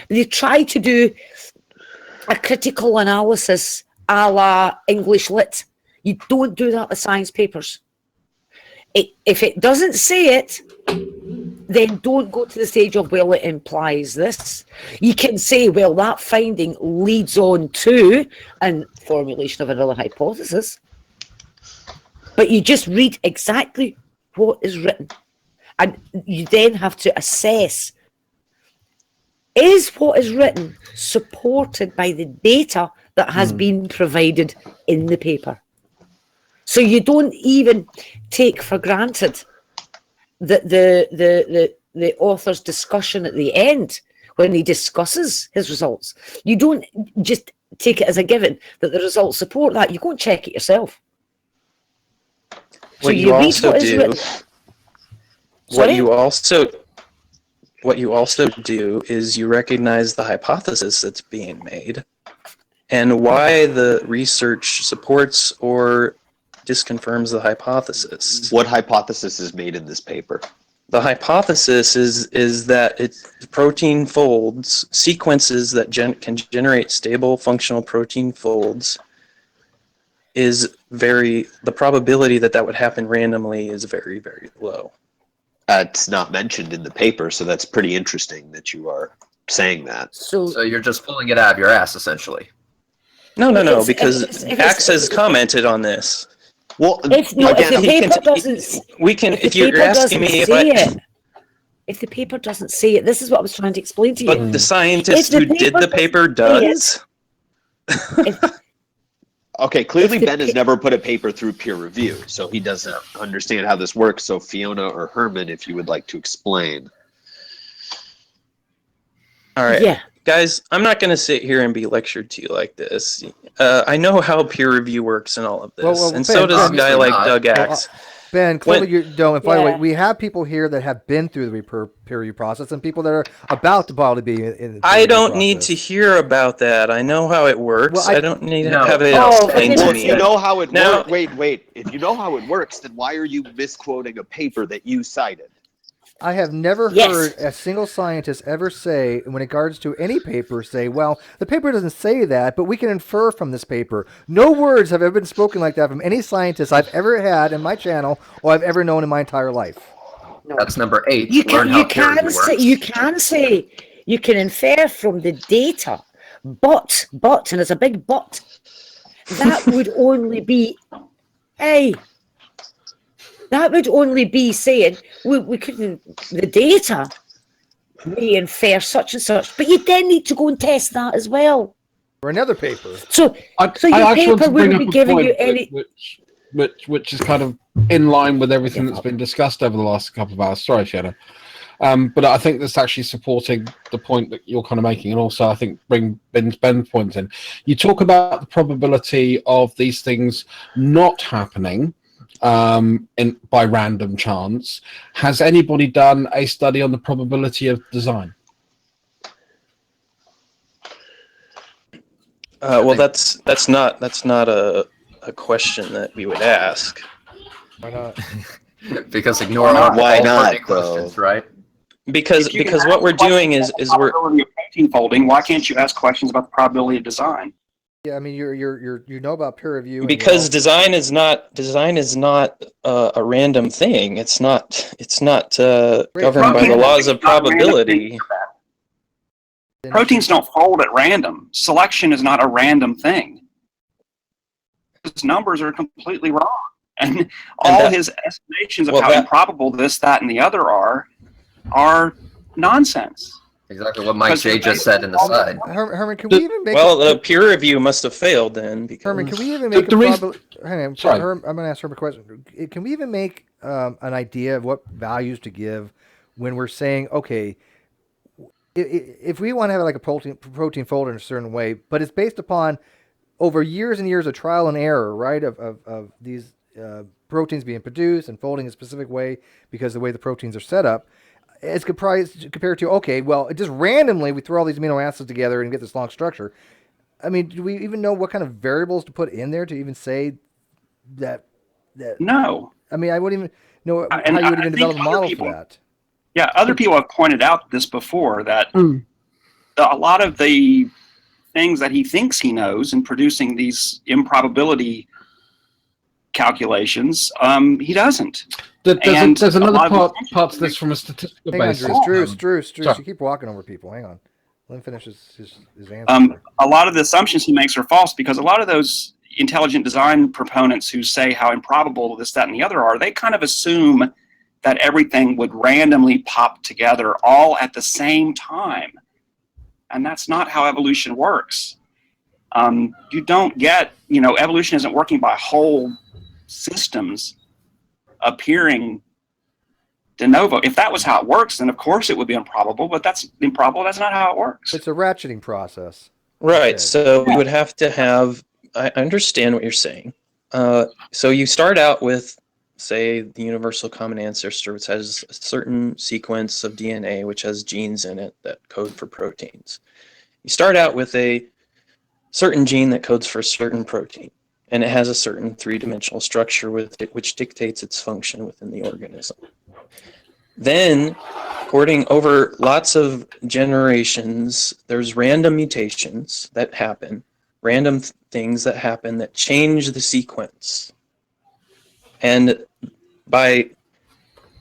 Speaker 7: They try to do a critical analysis a la English lit. You don't do that with science papers. If it doesn't say it, then don't go to the stage of, well, it implies this. You can say, well, that finding leads on to and formulation of another hypothesis. But you just read exactly what is written. And you then have to assess, is what is written supported by the data that has been provided in the paper? So you don't even take for granted that the author's discussion at the end, when he discusses his results, you don't just take it as a given that the results support that. You go and check it yourself. So you read what is written.
Speaker 11: What you also do is you recognize the hypothesis that's being made and why the research supports or disconfirms the hypothesis.
Speaker 18: What hypothesis is made in this paper?
Speaker 11: The hypothesis is that it's protein folds, sequences that can generate stable functional protein folds the probability that would happen randomly is very, very low.
Speaker 18: It's not mentioned in the paper, so that's pretty interesting that you are saying that.
Speaker 19: So you're just pulling it out of your ass, essentially.
Speaker 11: No, because Axe has commented on this.
Speaker 18: Well,
Speaker 7: if the paper doesn't say it, this is what I was trying to explain to you.
Speaker 11: But the scientist who did the paper does.
Speaker 18: Okay, clearly Ben has never put a paper through peer review, so he doesn't understand how this works. So Fiona or Herman, if you would like to explain.
Speaker 11: All right, guys, I'm not going to sit here and be lectured to you like this. I know how peer review works and all of this, and so does a guy like Doug Axe.
Speaker 1: Ben, clearly you don't. And by the way, we have people here that have been through the peer review process and people that are about to probably be in the
Speaker 11: I don't need to hear about that. I know how it works.
Speaker 1: Well,
Speaker 11: I don't need to have it explained to me.
Speaker 18: If you know how it works, wait. If you know how it works, then why are you misquoting a paper that you cited?
Speaker 1: I have never heard a single scientist ever say, in regards to any paper, say, well, the paper doesn't say that, but we can infer from this paper. No words have ever been spoken like that from any scientist I've ever had in my channel or I've ever known in my entire life.
Speaker 19: No. That's number 8.
Speaker 7: You can say, you can infer from the data, but, and there's a big but, that would only be, That would only be saying we couldn't. The data may infer such and such, but you then need to go and test that as well.
Speaker 1: Or another paper.
Speaker 7: So your paper wouldn't be giving you any.
Speaker 4: Which is kind of in line with everything that's been discussed over the last couple of hours. Sorry, Shadow. But I think that's actually supporting the point that you're kind of making, and also I think bring Ben's point in. You talk about the probability of these things not happening by random chance. Has anybody done a study on the probability of design?
Speaker 11: Well, that's not a question that we would ask.
Speaker 1: Why not?
Speaker 19: Because ignore all
Speaker 18: Why not,
Speaker 19: questions, right?
Speaker 11: Because what we're doing is we're
Speaker 20: probability of protein folding. Why can't you ask questions about the probability of design?
Speaker 1: Yeah, I mean, you know about peer review. And
Speaker 11: because design is not a random thing. It's not governed by the laws of probability.
Speaker 20: Proteins don't fold at random. Selection is not a random thing. His numbers are completely wrong, and all his estimations of how improbable this, that, and the other are nonsense.
Speaker 19: Exactly what Mike J just said in the side.
Speaker 1: Herman, can we even make?
Speaker 11: Well, the peer review must have failed then. Because
Speaker 1: Herman, can we even make hang on, sorry. I'm going to ask Herman a question. Can we even make an idea of what values to give when we're saying, okay, if we want to have like a protein fold in a certain way, but it's based upon over years and years of trial and error, right? Of these proteins being produced and folding a specific way because of the way the proteins are set up. It's compared to, okay, well, just randomly we throw all these amino acids together and get this long structure. I mean, do we even know what kind of variables to put in there to even say that?
Speaker 20: No.
Speaker 1: I mean, I wouldn't even know how you would even develop a model for that.
Speaker 20: Yeah, other people have pointed out this before, that a lot of the things that he thinks he knows in producing these improbability calculations, he doesn't.
Speaker 4: There's another part to this from a statistical basis.
Speaker 1: Drew, you keep walking over people. Hang on. Let him finish his answer.
Speaker 20: A lot of the assumptions he makes are false, because a lot of those intelligent design proponents who say how improbable this, that, and the other are, they kind of assume that everything would randomly pop together all at the same time. And that's not how evolution works. You don't get, evolution isn't working by whole systems appearing de novo. If that was how it works, then of course it would be improbable, but that's improbable. That's not how it works.
Speaker 1: It's a ratcheting process.
Speaker 11: Right. So we would have to have, I understand what you're saying. So you start out with, say, the universal common ancestor, which has a certain sequence of DNA, which has genes in it that code for proteins. You start out with a certain gene that codes for a certain protein, and it has a certain three-dimensional structure with it, which dictates its function within the organism. Then, according over lots of generations, there's random mutations that happen, random things that happen that change the sequence. And by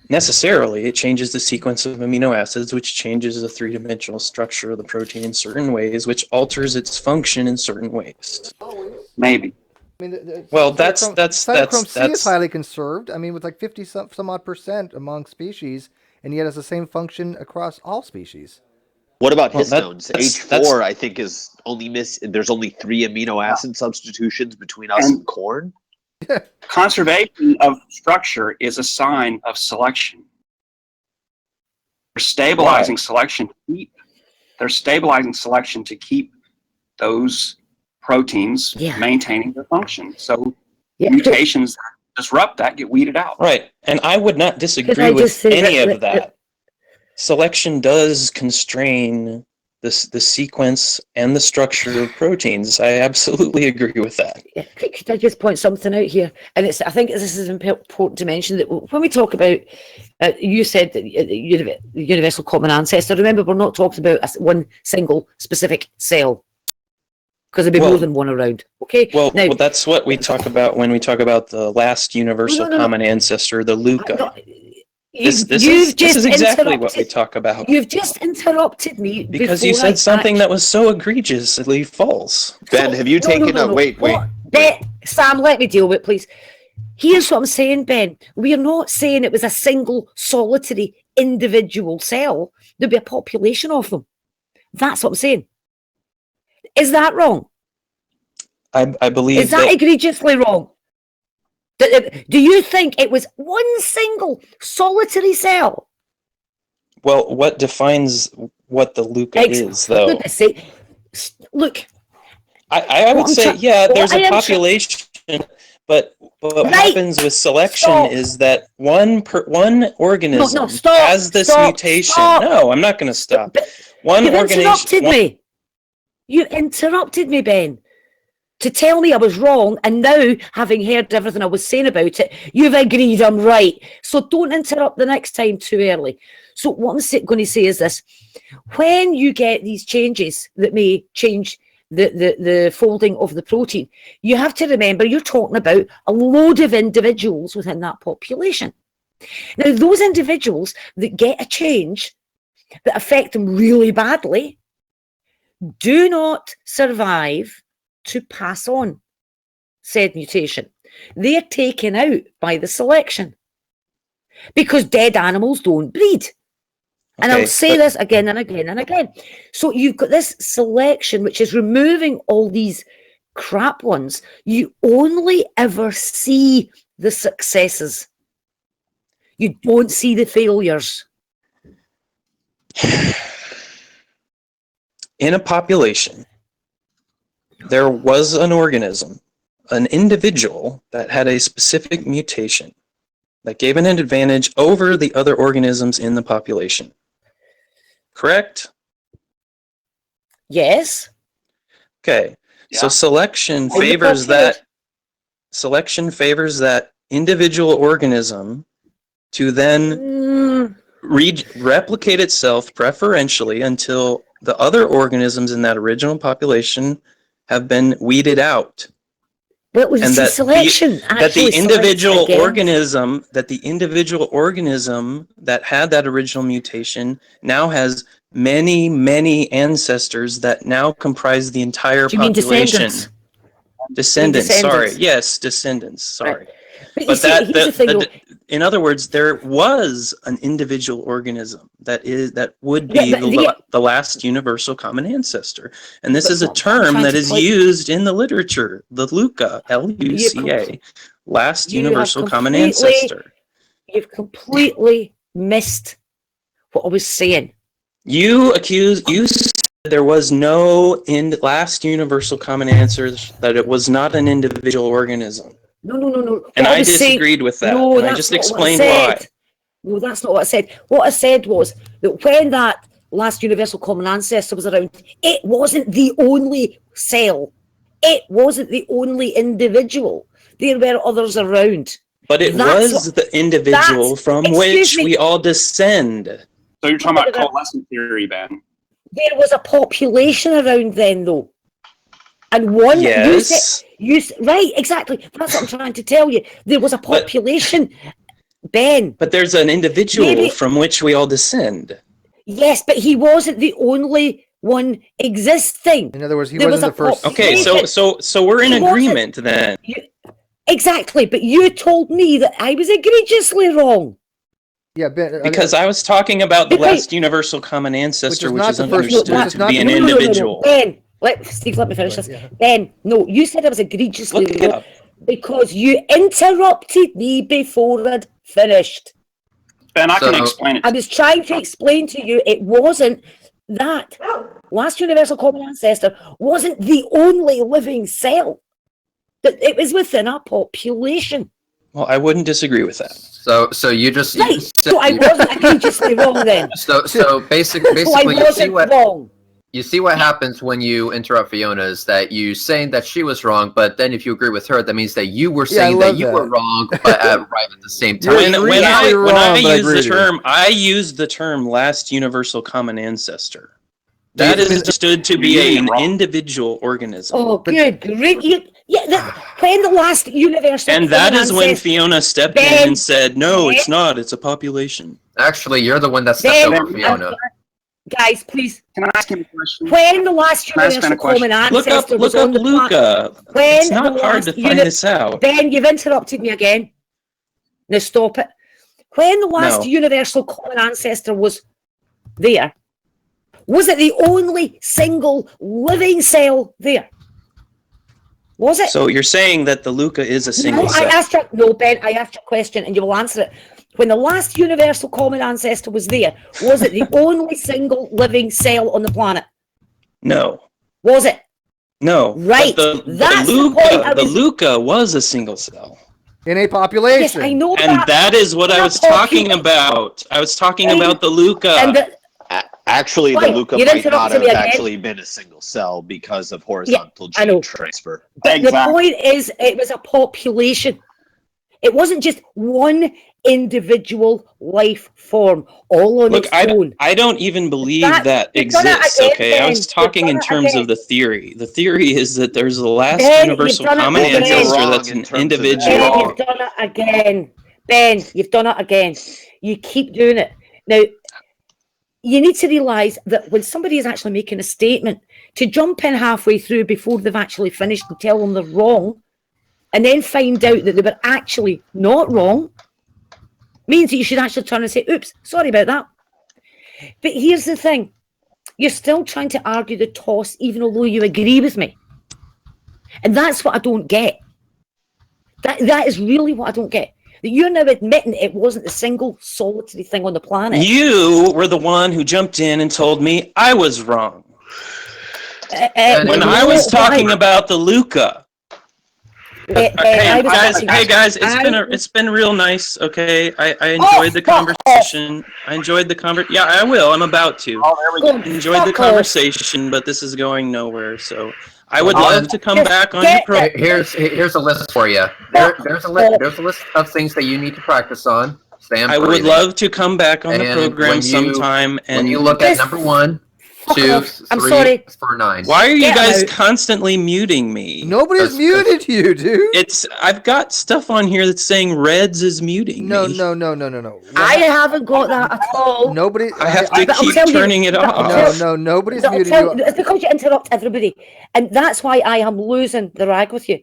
Speaker 11: necessarily, it changes the sequence of amino acids, which changes the three-dimensional structure of the protein in certain ways, which alters its function in certain ways.
Speaker 20: Maybe.
Speaker 1: I mean,
Speaker 11: well, that's
Speaker 1: cytochrome C is highly conserved. I mean, with like 50 some odd % among species, and yet has the same function across all species.
Speaker 18: What about histones? H4, I think, is only there's only 3 amino acid substitutions between us and corn.
Speaker 20: Conservation of structure is a sign of selection. They're stabilizing selection. They're stabilizing selection to keep those proteins maintaining their function. So mutations that disrupt that get weeded out.
Speaker 11: Right, and I would not disagree with any of that. Selection does constrain the sequence and the structure of proteins. I absolutely agree with that.
Speaker 7: Could I just point something out here? And I think this is important to mention, that when we talk about, you said that the universal common ancestor, remember, we're not talking about one single specific cell, because there'd be more than one around. Okay.
Speaker 11: Well, that's what we talk about when we talk about the last universal common ancestor, the LUCA. This is exactly what we talk about.
Speaker 7: You've just interrupted me
Speaker 11: because you said something that was so egregiously false.
Speaker 18: Ben, have you taken a wait?
Speaker 7: Sam, let me deal with it, please. here's what I'm saying, Ben. We're not saying it was a single, solitary, individual cell. There'd be a population of them. That's what I'm saying. Is that wrong?
Speaker 11: I believe
Speaker 7: Is that egregiously wrong? Do you think it was one single, solitary cell?
Speaker 11: Well, what defines what the Luca is, though?
Speaker 7: Goodness sake. Look.
Speaker 11: I would say, yeah, there's a population, but what happens with selection is that one organism has this mutation. No, I'm not going to stop. One organism.
Speaker 7: You interrupted me. You interrupted me, Ben, to tell me I was wrong, and now, having heard everything I was saying about it, you've agreed I'm right. So don't interrupt the next time too early. So what I'm going to say is this. When you get these changes that may change the folding of the protein, you have to remember you're talking about a load of individuals within that population. Now, those individuals that get a change that affect them really badly do not survive to pass on said mutation. They are taken out by the selection because dead animals don't breed. And I'll say this again and again and again. So you've got this selection, which is removing all these crap ones. You only ever see the successes. You don't see the failures.
Speaker 11: In a population, there was an organism, an individual that had a specific mutation that gave an advantage over the other organisms in the population. Correct?
Speaker 7: Yes.
Speaker 11: Okay. Yeah. So selection favors that individual organism to then replicate itself preferentially until the other organisms in that original population have been weeded out.
Speaker 7: But it was and selection.
Speaker 11: That the individual organism that had that original mutation now has many, many ancestors that now comprise the entire population. Descendants. Sorry. Yes, descendants. Sorry. Right. But in other words, there was an individual organism that would be the last universal common ancestor, and this is a term that is used in the literature. The LUCA, L-U-C-A, last universal common ancestor.
Speaker 7: You've completely missed what I was saying.
Speaker 11: You said there was no last universal common ancestor, that it was not an individual organism.
Speaker 7: No.
Speaker 11: And I disagreed with that. No, and I just explained why.
Speaker 7: No, that's not what I said. What I said was that when that last universal common ancestor was around, it wasn't the only cell. It wasn't the only individual. There were others around.
Speaker 11: But it was the individual from which we all descend.
Speaker 20: So you're talking about coalescent theory, Ben.
Speaker 7: There was a population around then, though. And one,
Speaker 11: yes.
Speaker 7: Right, exactly. That's what I'm trying to tell you. There was a population, Ben.
Speaker 11: But there's an individual from which we all descend.
Speaker 7: Yes, but he wasn't the only one existing.
Speaker 1: In other words, he wasn't the first.
Speaker 11: Okay, so we're in agreement then.
Speaker 7: Exactly, but you told me that I was egregiously wrong.
Speaker 1: Yeah, Ben,
Speaker 11: because I was talking about the last universal common ancestor, which is understood to be an individual.
Speaker 7: Ben. Steve, let me finish this. Yeah. Ben, no, you said I was egregiously wrong because you interrupted me before I'd finished.
Speaker 20: Ben, I can explain it.
Speaker 7: I was trying to explain to you it wasn't that last universal common ancestor wasn't the only living cell. That it was within a population.
Speaker 11: Well, I wouldn't disagree with that.
Speaker 19: So you just
Speaker 7: right. So I wasn't egregiously wrong then.
Speaker 19: So basically,
Speaker 7: so I wasn't wrong.
Speaker 19: You see what happens when you interrupt Fiona is that you saying that she was wrong, but then if you agree with her, that means that you were saying that you were wrong, but right at the same time.
Speaker 11: When I use the term, I use the term last universal common ancestor. That is understood to be an individual organism.
Speaker 7: Oh, good. When the last universal
Speaker 11: and that is when Fiona stepped in and said, no, it's not. It's a population.
Speaker 19: Actually, you're the one that stepped over Fiona.
Speaker 7: Guys, please.
Speaker 20: Can I ask him a question?
Speaker 7: When the last
Speaker 20: Can I ask Ben
Speaker 7: universal
Speaker 20: a question?
Speaker 7: common ancestor was
Speaker 5: Look up
Speaker 7: on the planet,
Speaker 5: Luca.
Speaker 7: when
Speaker 5: It's not
Speaker 7: the
Speaker 5: hard
Speaker 7: last
Speaker 5: to find this out.
Speaker 7: Ben, you've interrupted me again. Now stop it. When the last
Speaker 5: No.
Speaker 7: universal common ancestor was there, was it the only single living cell there? Was it?
Speaker 5: So you're saying that the Luca is a single
Speaker 7: No,
Speaker 5: cell?
Speaker 7: Ben, I asked you a question and you will answer it. When the last universal common ancestor was there, was it the only single living cell on the planet?
Speaker 5: No.
Speaker 7: Was it?
Speaker 5: No.
Speaker 7: Right.
Speaker 5: But
Speaker 7: That's
Speaker 5: the
Speaker 7: the
Speaker 5: Luca,
Speaker 7: point I
Speaker 5: the
Speaker 7: was-
Speaker 5: Luca was a single cell.
Speaker 1: In a population.
Speaker 7: Yes, I know
Speaker 5: And that is what I was talking about. I was talking about the Luca.
Speaker 7: And
Speaker 18: Actually, the
Speaker 7: Right,
Speaker 18: Luca
Speaker 7: you
Speaker 18: might
Speaker 7: interrupted
Speaker 18: not have
Speaker 7: me again.
Speaker 18: actually been a single cell because of horizontal
Speaker 7: I know.
Speaker 18: gene transfer.
Speaker 7: But the point is, it was a population. It wasn't just one individual life form all on
Speaker 5: Look,
Speaker 7: its own.
Speaker 5: I don't even believe that
Speaker 7: you've done it
Speaker 5: exists,
Speaker 7: again,
Speaker 5: okay? I
Speaker 7: Ben.
Speaker 5: was talking in
Speaker 7: You've done it
Speaker 5: terms
Speaker 7: again.
Speaker 5: of the theory. The theory is that there's the last
Speaker 7: Ben,
Speaker 5: universal
Speaker 7: you've done it
Speaker 5: common
Speaker 7: again.
Speaker 5: ancestor
Speaker 7: You're
Speaker 5: that's
Speaker 18: wrong in
Speaker 5: an
Speaker 18: terms of the
Speaker 5: individual.
Speaker 7: Ben, you've done it again. Ben, you've done it again. You keep doing it. Now, you need to realise that when somebody is actually making a statement, to jump in halfway through before they've actually finished and tell them they're wrong, and then find out that they were actually not wrong, means that you should actually turn and say, oops, sorry about that. But here's the thing. You're still trying to argue the toss, even although you agree with me. And that's what I don't get. That is really what I don't get. That you're now admitting it wasn't a single solitary thing on the planet.
Speaker 5: You were the one who jumped in and told me I was wrong. When I was talking about the Luca. Hey guys, it's been real nice. Okay, I enjoyed the conversation. I enjoyed the Yeah, I will. I'm about to. Enjoyed the conversation, but this is going nowhere. So I would love to come back on your program.
Speaker 19: Here's a list for you. There's a list of things that you need to practice on.
Speaker 5: I would love to come back on the program sometime. And
Speaker 19: when you look at number 1, 2, 3, 4, 9.
Speaker 5: Why are you guys constantly muting me?
Speaker 1: Nobody's muted you, dude.
Speaker 5: I've got stuff on here that's saying Reds is muting me.
Speaker 1: No.
Speaker 7: I haven't got that at all.
Speaker 1: Nobody.
Speaker 5: I have to keep turning it off.
Speaker 1: No, nobody's
Speaker 7: That'll
Speaker 1: muted
Speaker 7: tell-
Speaker 1: you.
Speaker 7: It's because you interrupt everybody. And that's why I am losing the rag with you.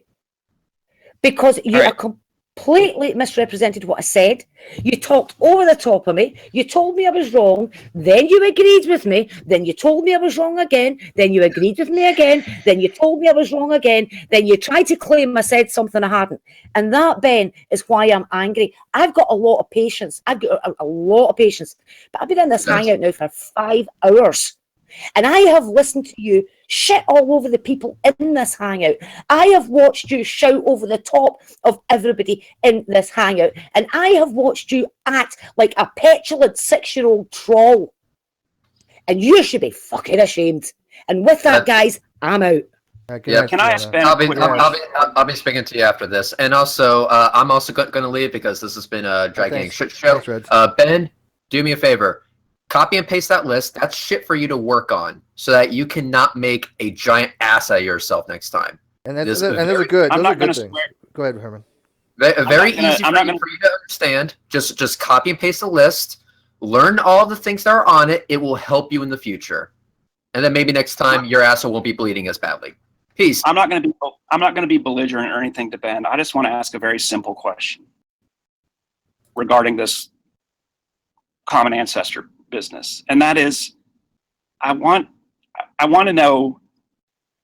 Speaker 7: Because you are completely misrepresented what I said. You talked over the top of me. You told me I was wrong. Then you agreed with me. Then you told me I was wrong again. Then you agreed with me again. Then you told me I was wrong again. Then you tried to claim I said something I hadn't. And that, Ben, is why I'm angry. I've got a lot of patience. I've got a lot of patience. But I've been in this hangout now for 5 hours. And I have listened to you shit all over the people in this hangout. I have watched you shout over the top of everybody in this hangout. And I have watched you act like a petulant 6-year-old troll. And you should be fucking ashamed. And with that, guys, I'm out.
Speaker 19: Yeah.
Speaker 20: Can I ask Ben?
Speaker 19: I'll be speaking to you after this, and also I'm also going to leave because this has been a gigantic shit show.
Speaker 1: Thanks,
Speaker 19: Ben, do me a favor. Copy and paste that list. That's shit for you to work on, so that you cannot make a giant ass out of yourself next time.
Speaker 1: And those are good. Those are good things. Go ahead, Herman.
Speaker 19: Very easy for you to understand. Just copy and paste the list. Learn all the things that are on it. It will help you in the future, and then maybe next time your asshole won't be bleeding as badly. Peace.
Speaker 20: I'm not going to be belligerent or anything to Ben. I just want to ask a very simple question regarding this common ancestor business, and that is, I want to know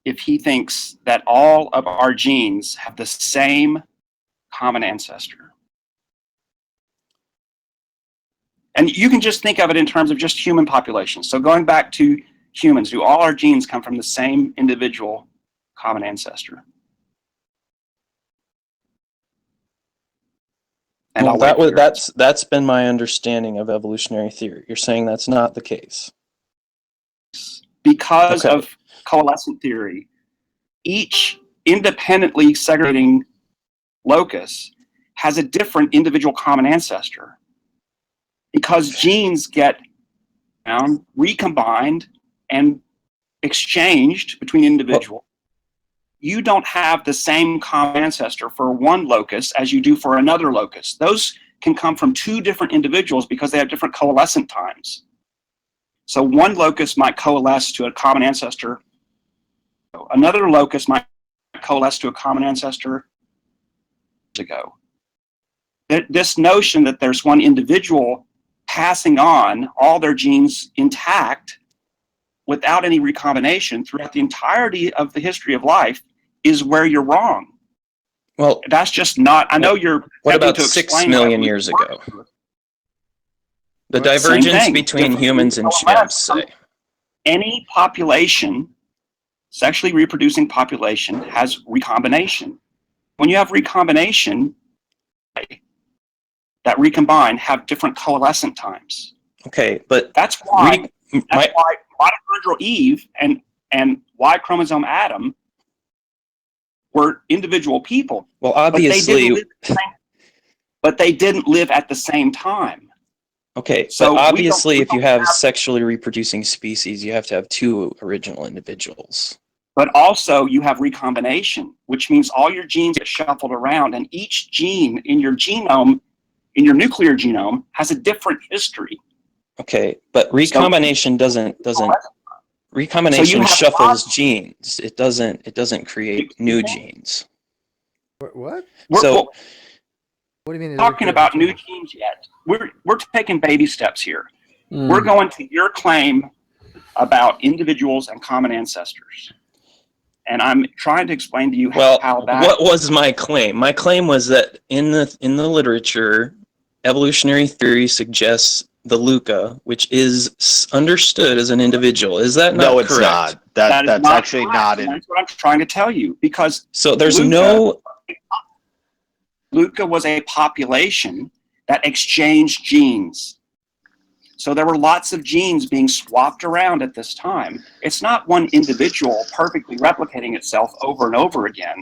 Speaker 20: if he thinks that all of our genes have the same common ancestor. And you can just think of it in terms of just human populations. So going back to humans, do all our genes come from the same individual common ancestor? And
Speaker 5: Well, that's been my understanding of evolutionary theory. You're saying that's not the case.
Speaker 20: Because of coalescent theory, each independently segregating locus has a different individual common ancestor. Because genes get recombined and exchanged between individuals, you don't have the same common ancestor for one locus as you do for another locus. Those can come from two different individuals because they have different coalescent times. So one locus might coalesce to a common ancestor. Another locus might coalesce to a common ancestor ago. This notion that there's one individual passing on all their genes intact without any recombination throughout the entirety of the history of life is where you're wrong.
Speaker 11: Well,
Speaker 20: that's just not. I know you're.
Speaker 11: What about
Speaker 20: to
Speaker 11: 6
Speaker 20: explain
Speaker 11: million years ago? The
Speaker 20: Same
Speaker 11: divergence
Speaker 20: thing.
Speaker 11: between
Speaker 20: Different
Speaker 11: humans and chimps, say.
Speaker 20: Any population, sexually reproducing population, has recombination. When you have recombination, that recombine have different coalescent times.
Speaker 11: Okay, but
Speaker 20: that's why mitochondrial Eve and Y chromosome Adam were individual people.
Speaker 11: Well, obviously,
Speaker 20: but they didn't live at the same time.
Speaker 11: Okay,
Speaker 20: So
Speaker 11: but obviously, if you have sexually reproducing species, you have to have 2 original individuals.
Speaker 20: But also, you have recombination, which means all your genes get shuffled around, and each gene in your genome, in your nuclear genome, has a different history.
Speaker 11: Okay, but recombination doesn't recombination shuffles genes. It doesn't create new genes.
Speaker 1: What?
Speaker 11: So,
Speaker 20: what do you mean? Talking about new genes yet? We're taking baby steps here. We're going to your claim about individuals and common ancestors, and I'm trying to explain to you how that.
Speaker 11: What was my claim? My claim was that in the literature, evolutionary theory suggests the Luca, which is understood as an individual. Is that not correct?
Speaker 18: No, it's not. That's
Speaker 20: not
Speaker 18: actually
Speaker 20: correct,
Speaker 18: not
Speaker 20: and
Speaker 18: in.
Speaker 20: that's what I'm trying to tell you, because
Speaker 11: So there's
Speaker 20: Luca was a population that exchanged genes. So there were lots of genes being swapped around at this time. It's not one individual perfectly replicating itself over and over again.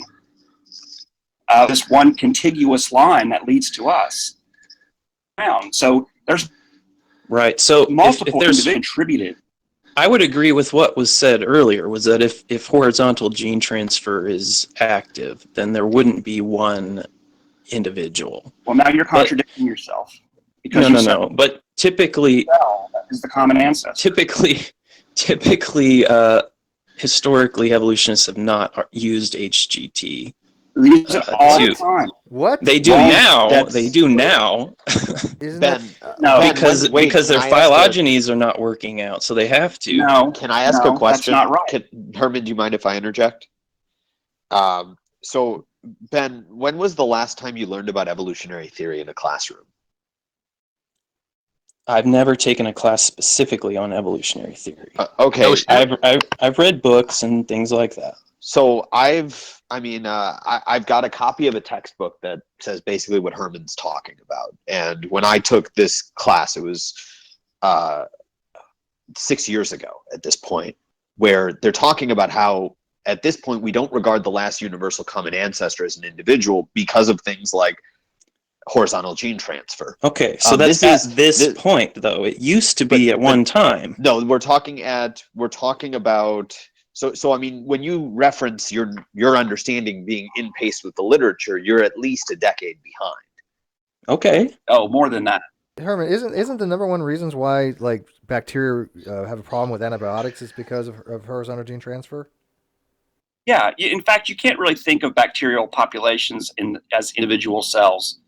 Speaker 20: This one contiguous line that leads to us. So there's
Speaker 11: So
Speaker 20: multiple
Speaker 11: if there's
Speaker 20: individuals contributed.
Speaker 11: I would agree with what was said earlier, was that if horizontal gene transfer is active, then there wouldn't be one individual.
Speaker 20: Well, now you're contradicting yourself. Because
Speaker 11: No. But typically,
Speaker 20: is the common ancestor.
Speaker 11: Typically, historically, evolutionists have not used HGT.
Speaker 20: They use it all the time.
Speaker 1: What?
Speaker 11: They do now. They do now. Because their phylogenies are not working out, so they have to.
Speaker 20: No.
Speaker 18: Can I ask a question?
Speaker 20: That's not right.
Speaker 18: Herman, do you mind if I interject? So, Ben, when was the last time you learned about evolutionary theory in a classroom?
Speaker 11: I've never taken a class specifically on evolutionary theory.
Speaker 18: Okay.
Speaker 11: I've read books and things like that.
Speaker 18: So I've got a copy of a textbook that says basically what Herman's talking about. And when I took this class, it was 6 years ago at this point, where they're talking about how at this point we don't regard the last universal common ancestor as an individual because of things like horizontal gene transfer.
Speaker 11: Okay, so that's this point, though. It used to be at one time.
Speaker 18: No, we're talking about. So I mean, when you reference your understanding being in pace with the literature, you're at least a decade behind.
Speaker 11: Okay.
Speaker 20: Oh, more than that.
Speaker 1: Herman, isn't the number one reasons why like bacteria have a problem with antibiotics is because of horizontal gene transfer?
Speaker 20: Yeah. In fact, you can't really think of bacterial populations as individual cells.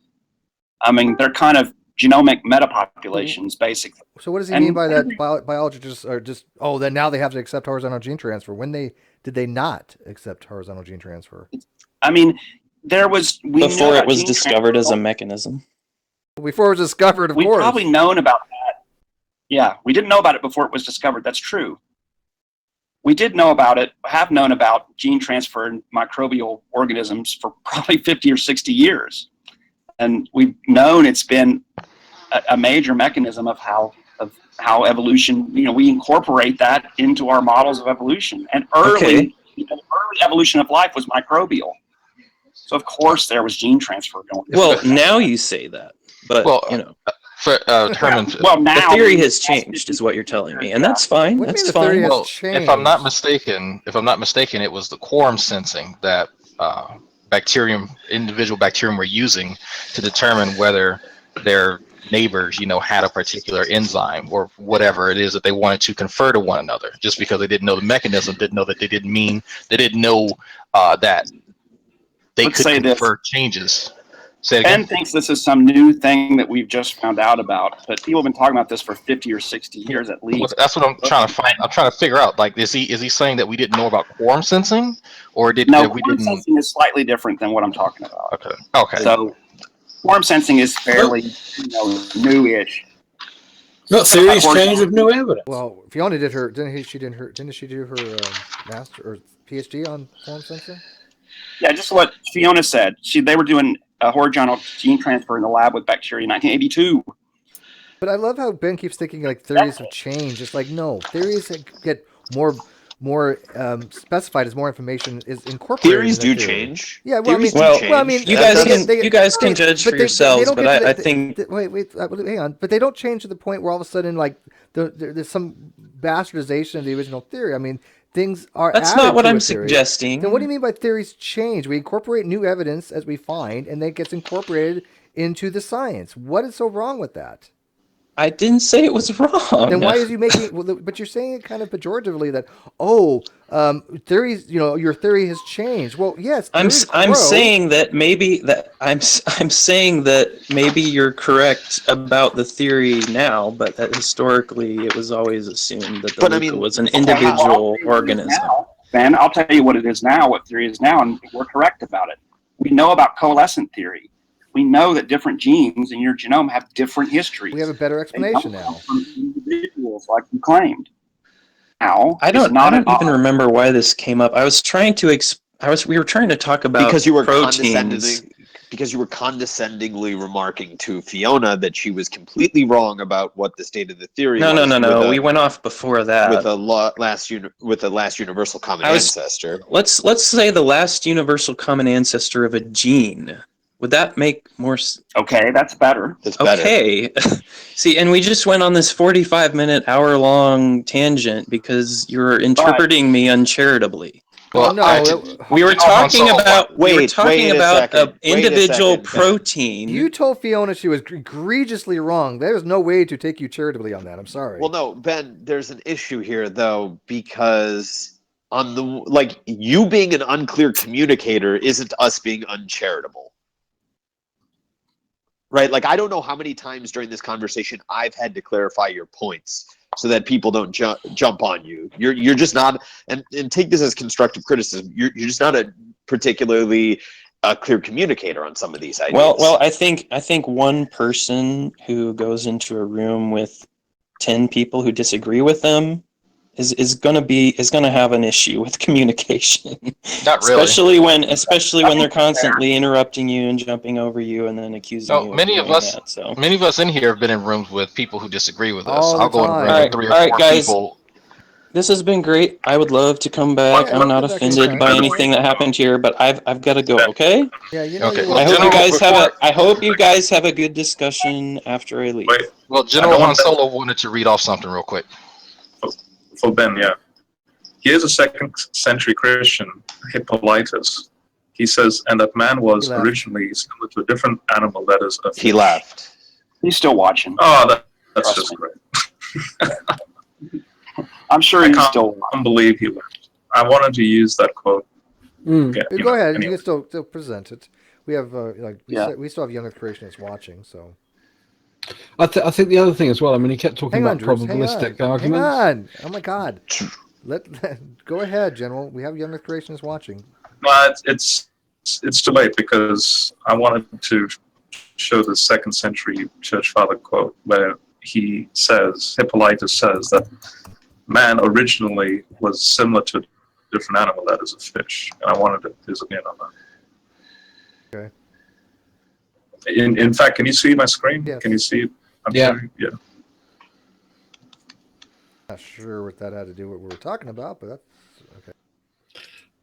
Speaker 20: I mean, they're kind of genomic metapopulations, basically.
Speaker 1: So what does he mean by that? Biologists are just then now they have to accept horizontal gene transfer. When did they not accept horizontal gene transfer?
Speaker 20: I mean,
Speaker 11: before it was discovered as a mechanism.
Speaker 1: Before it was discovered, of course.
Speaker 20: We've probably known about that. Yeah, we didn't know about it before it was discovered. That's true. We did know about it, have known about gene transfer in microbial organisms for probably 50 or 60 years. And we've known it's been a major mechanism of how evolution, we incorporate that into our models of evolution. And early evolution of life was microbial. So of course there was gene transfer going on.
Speaker 11: Well, now you say that, but
Speaker 6: for Herman,
Speaker 11: the theory has changed, is what you're telling me, and that's fine. That's fine.
Speaker 6: Well, if I'm not mistaken, it was the quorum sensing that individual bacterium were using to determine whether their neighbors, had a particular enzyme or whatever it is that they wanted to confer to one another. Just because they didn't know the mechanism, didn't know that they didn't know that they
Speaker 20: Let's
Speaker 6: could
Speaker 20: say this.
Speaker 6: confer changes. Say it again.
Speaker 20: Ben thinks this is some new thing that we've just found out about, but people have been talking about this for 50 or 60 years at least.
Speaker 6: That's what I'm trying to find. I'm trying to figure out. Like, is he saying that we didn't know about quorum sensing, or
Speaker 20: Quorum sensing is slightly different than what I'm talking about.
Speaker 6: Okay.
Speaker 20: So, quorum sensing is fairly, new-ish.
Speaker 8: No, theories change with new evidence.
Speaker 1: Well, Fiona did her. Didn't she do her master or PhD on quorum sensing?
Speaker 20: Yeah, just what Fiona said. They were doing a horizontal gene transfer in the lab with bacteria in 1982.
Speaker 1: But I love how Ben keeps thinking like theories have changed. It's like no, theories get more specified as more information is incorporated.
Speaker 18: Theories
Speaker 1: in the
Speaker 18: do
Speaker 1: theory.
Speaker 18: change.
Speaker 1: Yeah,
Speaker 18: Theories do change.
Speaker 1: I mean,
Speaker 11: you guys can judge for yourselves, but I think.
Speaker 1: Wait, hang on. But they don't change to the point where all of a sudden, like, there's some bastardization of the original theory. I mean, things are.
Speaker 11: That's
Speaker 1: added
Speaker 11: not what
Speaker 1: to
Speaker 11: I'm
Speaker 1: a theory.
Speaker 11: suggesting.
Speaker 1: Then what do you mean by theories change? We incorporate new evidence as we find, and then it gets incorporated into the science. What is so wrong with that?
Speaker 11: I didn't say it was wrong.
Speaker 1: Then why is you making? But you're saying it kind of pejoratively that theories. Your theory has changed. Well, yes.
Speaker 11: I'm saying that maybe I'm saying that maybe you're correct about the theory now, but that historically it was always assumed that the Luca was an individual organism.
Speaker 20: Ben, I'll tell you what it is now, what theory is now, and we're correct about it. We know about coalescent theory. We know that different genes in your genome have different histories.
Speaker 1: We have a better explanation now.
Speaker 20: From individuals, like you claimed. Now,
Speaker 11: I don't even remember why this came up. I was trying to we were trying to talk about
Speaker 18: because you were
Speaker 11: proteins.
Speaker 18: condescendingly remarking to Fiona that she was completely wrong about what the state of the theory was.
Speaker 11: No. We went off before that
Speaker 18: with the last universal common ancestor.
Speaker 11: Let's say the last universal common ancestor of a gene. Would that make more sense?
Speaker 20: Okay, that's better.
Speaker 18: That's better.
Speaker 11: Okay. See, and we just went on this 45-minute, hour-long tangent because you're interpreting me uncharitably.
Speaker 6: Well,
Speaker 11: we were talking about an individual
Speaker 18: second.
Speaker 11: protein.
Speaker 1: You told Fiona she was egregiously wrong. There's no way to take you charitably on that. I'm sorry.
Speaker 18: Well, no, Ben, there's an issue here though, because you being an unclear communicator isn't us being uncharitable. Right? Like, I don't know how many times during this conversation I've had to clarify your points so that people don't jump on you. You're just not, and take this as constructive criticism, you're just not a particularly clear communicator on some of these ideas.
Speaker 11: Well, I think one person who goes into a room with 10 people who disagree with them is gonna have an issue with communication.
Speaker 6: Not really.
Speaker 11: Especially when they're constantly interrupting you and jumping over you and then accusing you.
Speaker 6: Many of us in here have been in rooms with people who disagree with us.
Speaker 1: All
Speaker 6: I'll go in a room with 3 or 4
Speaker 11: Alright, guys.
Speaker 6: people.
Speaker 11: This has been great. I would love to come back. I'm not offended by anything that happened here, but I've got to go. Okay.
Speaker 1: Yeah,
Speaker 6: Okay.
Speaker 11: I hope you guys have a good discussion after I leave.
Speaker 6: Well, General Han Solo wanted to read off something real quick.
Speaker 13: For Ben, yeah. Here's a 2nd century Christian, Hippolytus. He says, and that man was originally similar to a different animal that is a fish.
Speaker 18: He laughed.
Speaker 20: He's still watching.
Speaker 13: Oh, that's just great.
Speaker 20: I'm sure
Speaker 13: I
Speaker 20: he's
Speaker 13: can't
Speaker 20: still
Speaker 13: believe he left. I wanted to use that quote.
Speaker 1: Yeah, go ahead.
Speaker 13: Anyway.
Speaker 1: You can still present it. We have we still have younger creationists watching, so.
Speaker 4: I think the other thing as well. I mean, he kept talking about probabilistic arguments.
Speaker 1: Hang on! Oh my God! Let go ahead, General. We have younger creationists watching.
Speaker 13: Well, it's too late because I wanted to show the 2nd century church father quote where Hippolytus says that man originally was similar to a different animal that is a fish, and I wanted to zoom in on that.
Speaker 1: Okay.
Speaker 13: In fact, can you see my screen? Yes. Can you see it?
Speaker 4: Yeah.
Speaker 13: Yeah.
Speaker 1: Not sure what that had to do with what we were talking about, but that's okay.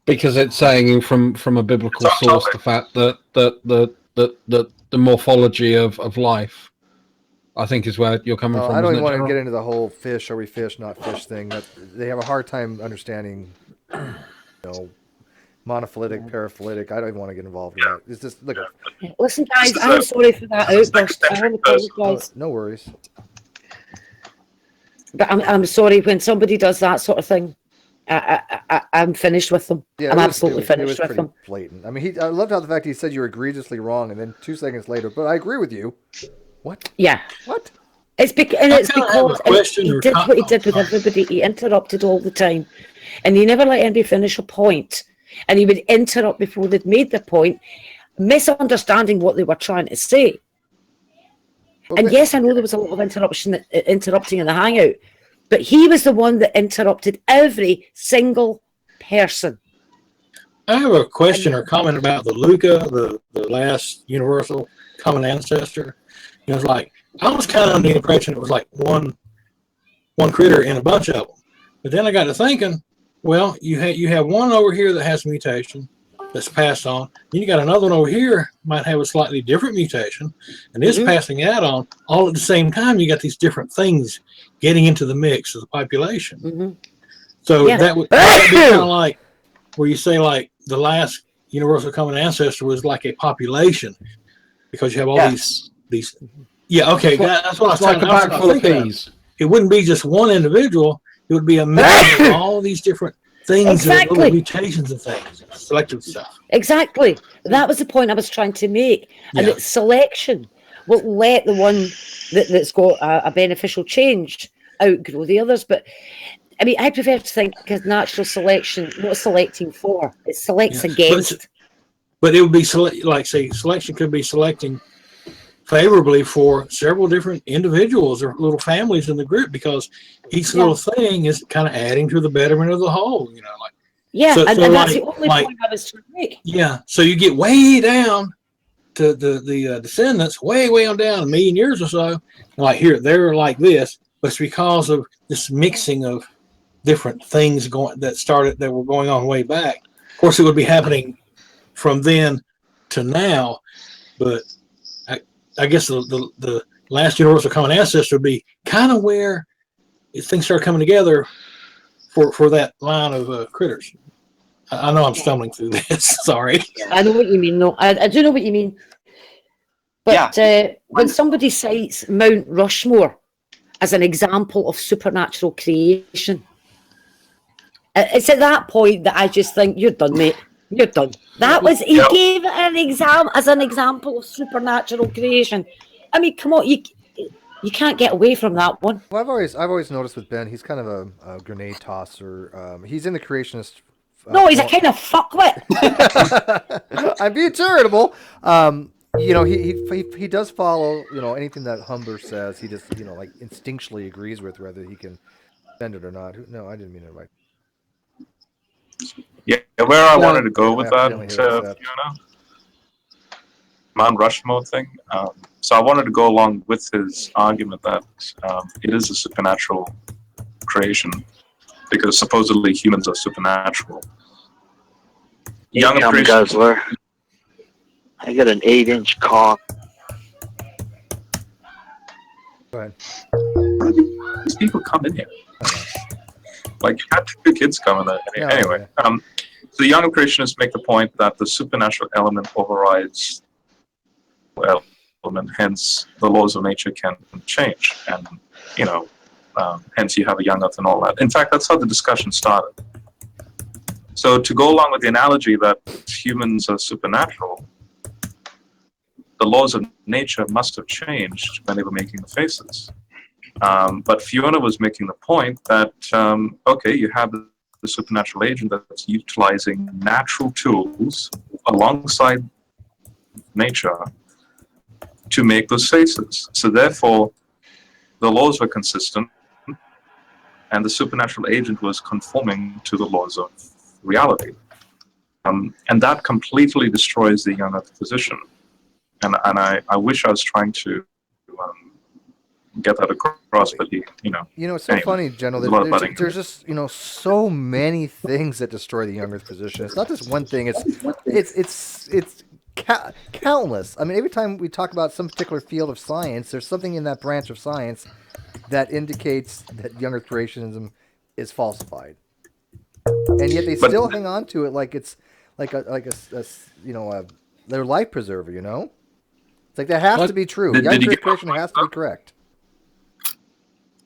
Speaker 4: Because it's saying from a biblical source the fact that the morphology of life, I think, is where you're coming from.
Speaker 1: I don't even want to get into the whole fish, are we fish, not fish thing. That they have a hard time understanding, monophyletic, paraphyletic. I don't even want to get involved in that. It's just look.
Speaker 7: Listen, guys, I'm sorry for that outburst. I want to apologise.
Speaker 1: No worries.
Speaker 7: But I'm sorry when somebody does that sort of thing. I'm finished with them.
Speaker 1: Yeah,
Speaker 7: I'm
Speaker 1: it was-
Speaker 7: absolutely
Speaker 1: it was
Speaker 7: finished with
Speaker 1: pretty
Speaker 7: them.
Speaker 1: blatant. I mean, I loved how the fact he said you were egregiously wrong, and then 2 seconds later, but I agree with you. What?
Speaker 7: Yeah.
Speaker 1: What?
Speaker 7: It's because
Speaker 8: I kinda have a question
Speaker 7: he
Speaker 8: or
Speaker 7: did
Speaker 8: co-
Speaker 7: what he did with everybody. He interrupted all the time, and he never let anybody finish a point. And he would interrupt before they'd made their point, misunderstanding what they were trying to say. And yes, I know there was a lot of interrupting in the hangout, but he was the one that interrupted every single person.
Speaker 8: I have a question or comment about the Luca, the last universal common ancestor. It was like I was kind of under the impression it was like one critter in a bunch of them, but then I got to thinking, well, you have one over here that has a mutation that's passed on. Then you got another one over here might have a slightly different mutation, and it's passing that on. All at the same time, you got these different things getting into the mix of the population. So that would be kind of like where you say like the last universal common ancestor was like a population because you have all these. Yeah, okay, that's what I was
Speaker 4: like
Speaker 8: trying
Speaker 4: a bag full of peas.
Speaker 8: It wouldn't be just one individual. It would be a mix of all these different things,
Speaker 7: Exactly.
Speaker 8: little mutations and things, selective stuff.
Speaker 7: Exactly. That was the point I was trying to make. And it's selection will let the one that's got a beneficial change outgrow the others. But I mean, I prefer to think of natural selection, not selecting for. It selects against.
Speaker 8: But it would be selection could be selecting favorably for several different individuals or little families in the group because each little thing is kind of adding to the betterment of the whole.
Speaker 7: And that's the only point I was trying to make.
Speaker 8: Yeah, so you get way down to the descendants, way on down, 1 million years or so. And like here, they're like this, but it's because of this mixing of different things that were going on way back. Of course, it would be happening from then to now, but I guess the last universal common ancestor would be kind of where things start coming together for that line of critters. I know I'm stumbling through this. Sorry.
Speaker 7: I know what you mean. No, I do know what you mean. But when somebody cites Mount Rushmore as an example of supernatural creation, it's at that point that I just think you're done, mate. You're done. That was he gave it as an example of supernatural creation. I mean, come on, you can't get away from that one.
Speaker 1: Well, I've always noticed with Ben, he's kind of a grenade tosser. He's in the creationist.
Speaker 7: No, he's a kind of fuckwit.
Speaker 1: I'm being charitable. He does follow anything that Humber says. He just like instinctually agrees with whether he can bend it or not. No, I didn't mean it right.
Speaker 13: Yeah, where I wanted to go with that, Fiona, Mount Rushmore thing. So I wanted to go along with his argument that it is a supernatural creation because supposedly humans are supernatural.
Speaker 9: Young guzzler. I got an 8-inch cock.
Speaker 1: Go ahead.
Speaker 13: These people come in here. Like, you had 2 kids coming there. Anyway, so the young creationists make the point that the supernatural element overrides element, hence the laws of nature can change. And, hence you have a young earth and all that. In fact, that's how the discussion started. So to go along with the analogy that humans are supernatural, the laws of nature must have changed when they were making the faces. But Fiona was making the point that, you have the supernatural agent that's utilizing natural tools alongside nature to make those faces. So therefore, the laws were consistent, and the supernatural agent was conforming to the laws of reality. And that completely destroys the young earth position. And I wish I was trying to get that across, but
Speaker 1: it's so funny, General. There's just so many things that destroy the young earth position. It's not just one thing. It's countless. I mean, every time we talk about some particular field of science, there's something in that branch of science that indicates that young earth creationism is falsified, and yet they still hang on to it like it's their life preserver. You know, it's like that has to be true.
Speaker 13: Did
Speaker 1: The
Speaker 13: you get
Speaker 1: prediction has to be correct.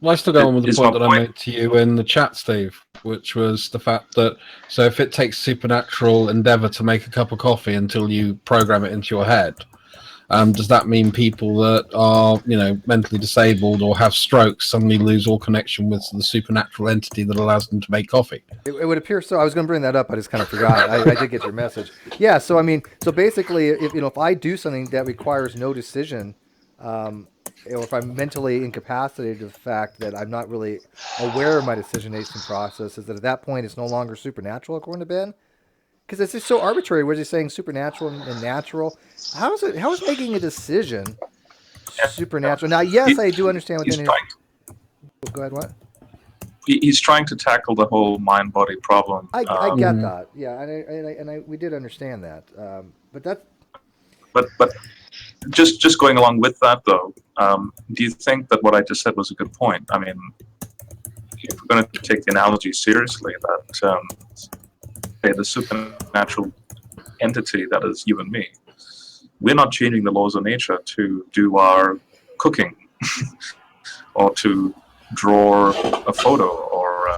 Speaker 4: Well, I still go on with the
Speaker 13: Is
Speaker 4: point
Speaker 13: my
Speaker 4: that I
Speaker 13: point-
Speaker 4: made to you in the chat, Steve, which was the fact that so if it takes supernatural endeavor to make a cup of coffee until you program it into your head, does that mean people that are, mentally disabled or have strokes suddenly lose all connection with the supernatural entity that allows them to make coffee?
Speaker 1: It would appear so. I was going to bring that up. I just kind of forgot. I did get your message. Yeah. So I mean, so basically, if I do something that requires no decision, or if I'm mentally incapacitated to the fact that I'm not really aware of my decision-making process, is that at that point it's no longer supernatural, according to Ben? Because it's just so arbitrary. Where's he saying supernatural and natural? How is making a decision supernatural? Now, yes, I do understand within his. Go ahead. What?
Speaker 13: He's trying to tackle the whole mind-body problem.
Speaker 1: I get that. Yeah, and we did understand that. But that's.
Speaker 13: But just going along with that, though, do you think that what I just said was a good point? I mean, if we're going to take the analogy seriously, that the supernatural entity that is you and me, we're not changing the laws of nature to do our cooking or to draw a photo or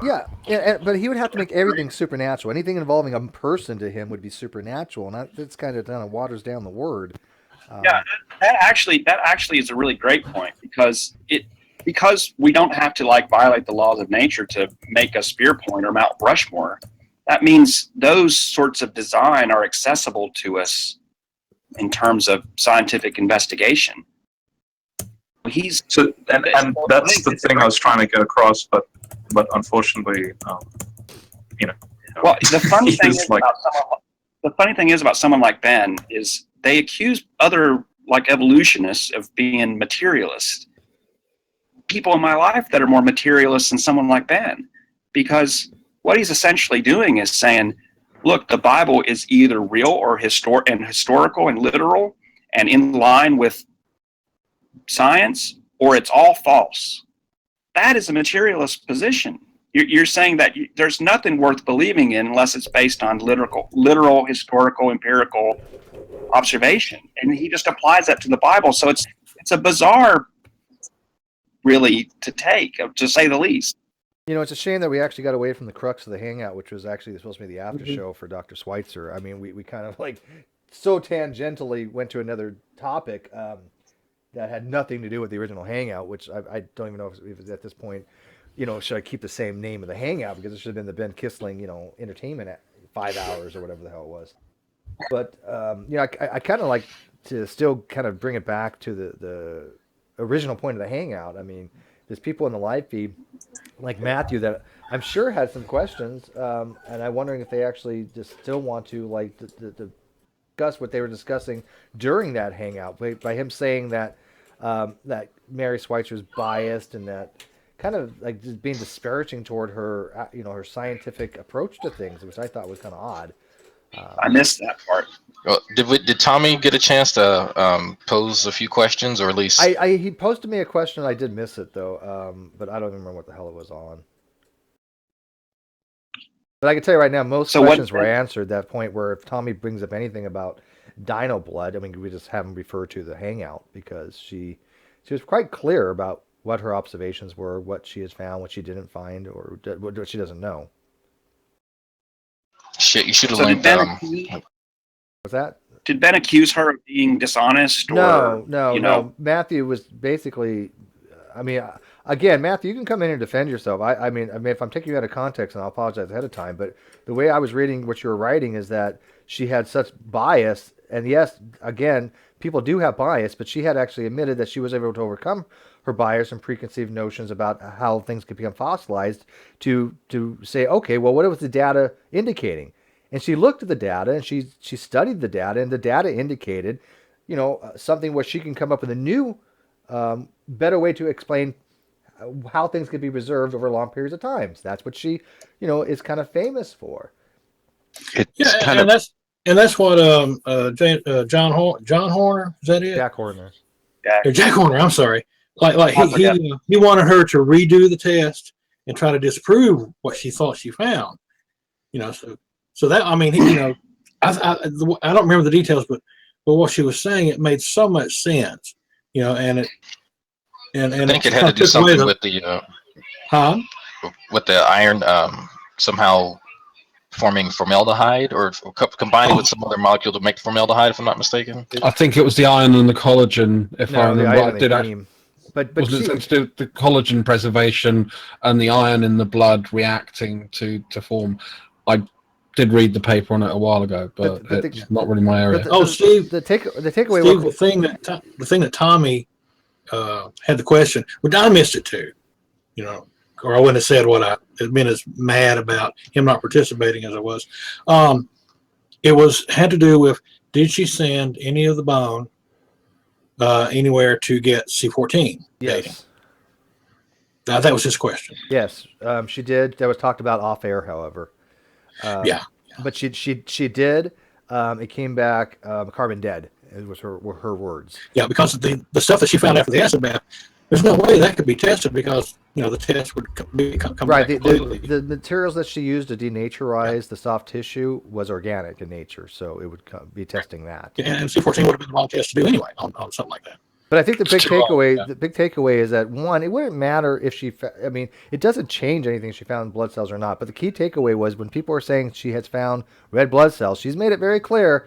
Speaker 1: but he would have to make everything supernatural. Anything involving a person to him would be supernatural, and that's kind of waters down the word.
Speaker 20: Yeah, that actually is a really great point, because we don't have to violate the laws of nature to make a spear point or Mount Rushmore. That means those sorts of design are accessible to us in terms of scientific investigation.
Speaker 13: and that's the thing I was trying to get across, but unfortunately,
Speaker 20: Well, the funny thing is about someone like Ben is they accuse other evolutionists of being materialists. People in my life that are more materialists than someone like Ben, because what he's essentially doing is saying, look, the Bible is either real or historical and literal and in line with science, or it's all false. That is a materialist position. You're saying that there's nothing worth believing in unless it's based on literal, historical, empirical observation, and he just applies that to the Bible. So it's a bizarre, really, to take, to say the least.
Speaker 1: It's a shame that we actually got away from the crux of the hangout, which was actually supposed to be the after show for Dr. Schweitzer. I mean, we kind of so tangentially went to another topic that had nothing to do with the original hangout, which I don't even know if it's at this point. Should I keep the same name of the hangout, because it should have been the Ben Kissling, entertainment at 5 hours or whatever the hell it was. But I kind of like to still kind of bring it back to the original point of the hangout. I mean, there's people in the live feed like Matthew that I'm sure had some questions, and I'm wondering if they actually just still want to discuss what they were discussing during that hangout by him saying that that Mary Schweitzer's biased and that kind of just being disparaging toward her, her scientific approach to things, which I thought was kind of odd.
Speaker 20: I missed that part.
Speaker 6: Well, did Tommy get a chance to pose a few questions, or at least
Speaker 1: he posted me a question. I did miss it though, but I don't even remember what the hell it was on. But I can tell you right now, most questions were answered. That point where if Tommy brings up anything about dino blood, I mean, we just have him refer to the hangout, because she was quite clear about what her observations were, what she has found, what she didn't find, or what she doesn't know.
Speaker 6: Shit, you should have linked.
Speaker 1: What's that?
Speaker 20: Did Ben accuse her of being dishonest?
Speaker 1: No. Matthew was basically, I mean, again, Matthew, you can come in and defend yourself. I mean, if I'm taking you out of context, and I'll apologize ahead of time, but the way I was reading what you were writing is that she had such bias, and yes, again, people do have bias, but she had actually admitted that she was able to overcome her bias and preconceived notions about how things could become fossilized to say, okay, well, what was the data indicating? And she looked at the data and she studied the data, and the data indicated, something where she can come up with a new, better way to explain how things could be reserved over long periods of time. So that's what she, is kind of famous for.
Speaker 8: That's what John Horner, is that it?
Speaker 1: Jack Horner.
Speaker 8: Jack Horner. I'm sorry. He wanted her to redo the test and try to disprove what she thought she found. So that, I mean, I don't remember the details, but what she was saying, it made so much sense, and
Speaker 6: I think it had to do something with the with the iron somehow forming formaldehyde or combining with some other molecule to make formaldehyde, if I'm not mistaken.
Speaker 4: I think it was the iron and the collagen, if I remember.
Speaker 1: I did. But
Speaker 4: wasn't it something to do with the collagen preservation and the iron in the blood reacting to form? I did read the paper on it a while ago, but it's not really my area.
Speaker 8: Steve,
Speaker 1: the takeaway.
Speaker 8: Steve, the thing that Tommy had the question, but I missed it too, or I wouldn't have said what I had been as mad about him not participating as I was. It had to do with, did she send any of the bone anywhere to get C14 dating? That was his question.
Speaker 1: Yes, she did. That was talked about off air, however. But she did. It came back carbon dead. It was her words.
Speaker 8: Yeah, because the stuff that she found after the acid bath, there's no way that could be tested because the test would come
Speaker 1: right.
Speaker 8: back completely.
Speaker 1: The materials that she used to denaturize the soft tissue was organic in nature, so it would be testing that.
Speaker 8: And C14 would have been the wrong test to do anyway on something like that.
Speaker 1: But I think the big takeaway is that, one, it wouldn't matter if she, it doesn't change anything if she found blood cells or not. But the key takeaway was when people were saying she has found red blood cells, she's made it very clear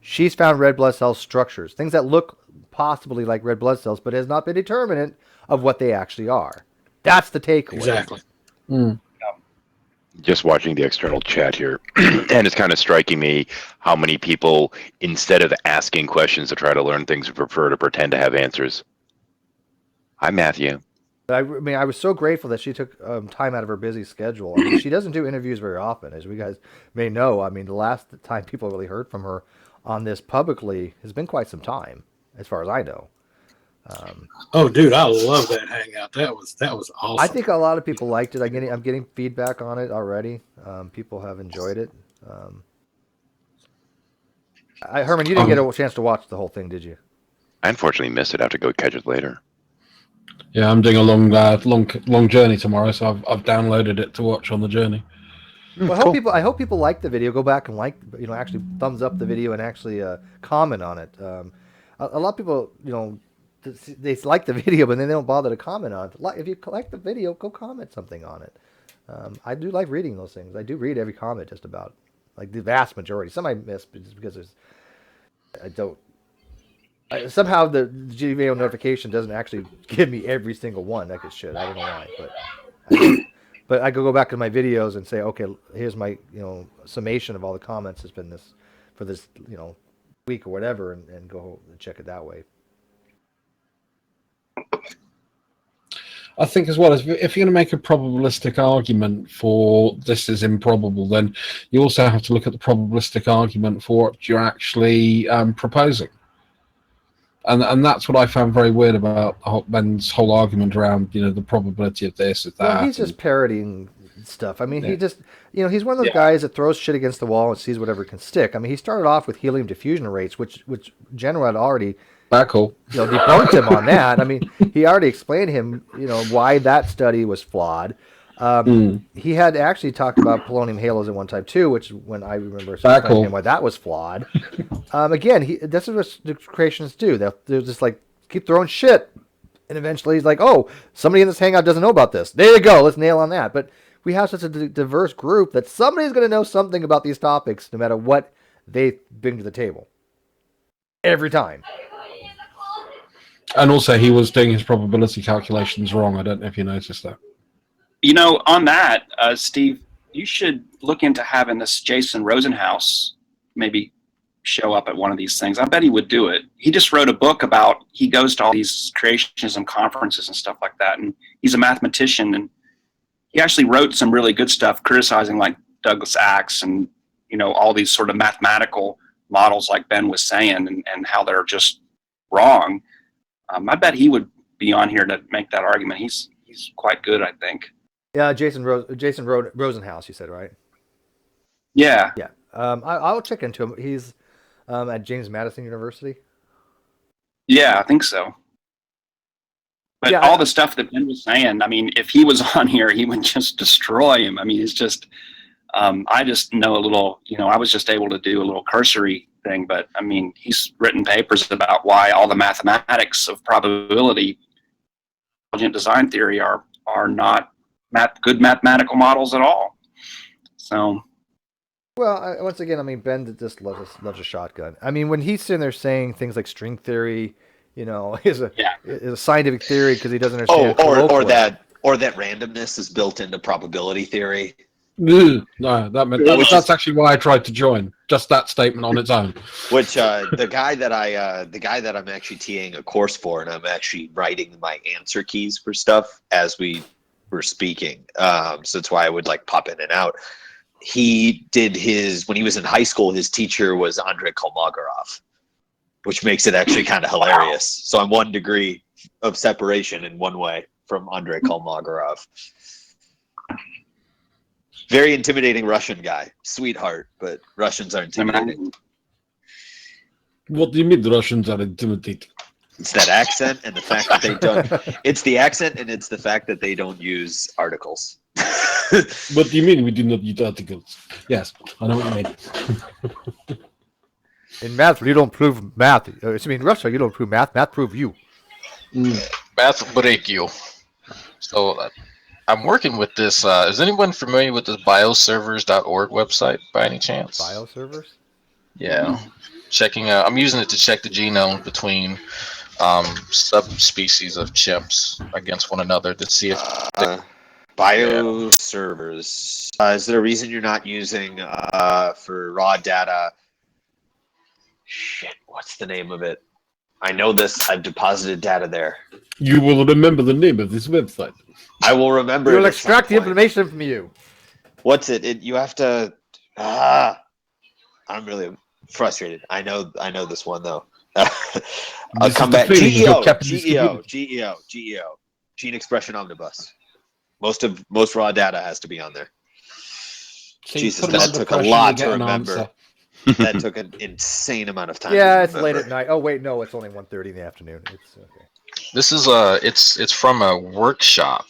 Speaker 1: she's found red blood cell structures, things that look possibly like red blood cells, but has not been determinant of what they actually are. That's the takeaway.
Speaker 8: Exactly.
Speaker 3: Just watching the external chat here, and it's kind of striking me how many people, instead of asking questions to try to learn things, prefer to pretend to have answers. Hi, Matthew.
Speaker 1: I was so grateful that she took time out of her busy schedule. She doesn't do interviews very often, as we guys may know. The last time people really heard from her on this publicly has been quite some time, as far as I know.
Speaker 8: Oh, dude, I love that hangout. That was awesome.
Speaker 1: I think a lot of people liked it. I'm getting feedback on it already. People have enjoyed it. Herman, you didn't get a chance to watch the whole thing, did you?
Speaker 3: I unfortunately missed it. I have to go catch it later.
Speaker 4: Yeah, I'm doing a long journey tomorrow, so I've downloaded it to watch on the journey.
Speaker 1: Well, I hope people like the video. Go back and actually thumbs up the video and actually comment on it. A lot of people, they like the video, but then they don't bother to comment on it. If you like the video, go comment something on it. I do like reading those things. I do read every comment, just about, like the vast majority. Some I miss because somehow the GVO notification doesn't actually give me every single one like it should. I don't know why, but I go back to my videos and say, okay, here's my summation of all the comments that's been for this week or whatever, and go and check it that way.
Speaker 4: I think as well, if you're going to make a probabilistic argument for this is improbable, then you also have to look at the probabilistic argument for what you're actually proposing. And that's what I found very weird about Ben's whole argument around, the probability of this, of that.
Speaker 1: Well, he's just parodying stuff. He just, he's one of those guys that throws shit against the wall and sees whatever can stick. He started off with helium diffusion rates, which General had already debunked him on that. He already explained him, why that study was flawed. He had actually talked about polonium halos at one time too, which when I remember explaining him why that was flawed. Again, that's what the creationists do. They're just like keep throwing shit, and eventually he's like, "Oh, somebody in this hangout doesn't know about this. There you go. Let's nail on that." But we have such a diverse group that somebody's going to know something about these topics, no matter what they bring to the table. Every time.
Speaker 4: And also, he was doing his probability calculations wrong. I don't know if you noticed that.
Speaker 20: On that, Steve, you should look into having this Jason Rosenhaus maybe show up at one of these things. I bet he would do it. He just wrote a book about, he goes to all these creationism conferences and stuff like that, and he's a mathematician, and he actually wrote some really good stuff criticizing like Douglas Axe and, all these sort of mathematical models like Ben was saying and how they're just wrong. I bet he would be on here to make that argument. He's quite good, I think.
Speaker 1: Yeah, Jason Rosenhaus, you said, right?
Speaker 20: Yeah.
Speaker 1: Yeah. I'll check into him. He's at James Madison University.
Speaker 20: Yeah, I think so. But all the stuff that Ben was saying, if he was on here, he would just destroy him. It's just, I just know a little, I was just able to do a little cursory thing, but I mean, he's written papers about why all the mathematics of probability, intelligent design theory are not good mathematical models at all. So.
Speaker 1: Well, once again, I mean, Ben just loves a shotgun. I mean, when he's sitting there saying things like string theory, is a scientific theory because he doesn't understand.
Speaker 18: Or that randomness is built into probability theory.
Speaker 4: No, that's actually why I tried to join. Just that statement on its own.
Speaker 18: Which the guy that I'm actually TAing a course for, and I'm actually writing my answer keys for stuff as we were speaking. So that's why I would pop in and out. He did when he was in high school, his teacher was Andrei Kolmogorov, which makes it actually kind of hilarious. So I'm 1 degree of separation in one way from Andrei Kolmogorov. Very intimidating Russian guy. Sweetheart, but Russians are intimidating.
Speaker 4: What do you mean the Russians are intimidating?
Speaker 18: It's that accent and the fact that they don't. It's the accent and it's the fact that they don't use articles.
Speaker 4: What do you mean we do not use articles? Yes, I know what you mean.
Speaker 1: In math, you don't prove math. In Russia, you don't prove math. Math prove you.
Speaker 6: Math break you. So I'm working with this. Is anyone familiar with this bioservers.org website by any chance?
Speaker 1: Bioservers?
Speaker 6: Yeah. Checking out. I'm using it to check the genome between subspecies of chimps against one another to see if
Speaker 18: bioservers. Is there a reason you're not using for raw data? Shit, what's the name of it? I know this. I've deposited data there.
Speaker 4: You will remember the name of this website.
Speaker 18: I will remember.
Speaker 1: We'll extract the information from you.
Speaker 18: What's it? You have to. I'm really frustrated. I know this one though. I'll come back. GEO. Gene Expression Omnibus. Most raw data has to be on there. Jesus, that took a lot to remember. That took an insane amount of time.
Speaker 1: Yeah, it's late at night. Oh wait, no, it's only 1:30 in the afternoon. It's okay.
Speaker 6: This is it's from a workshop.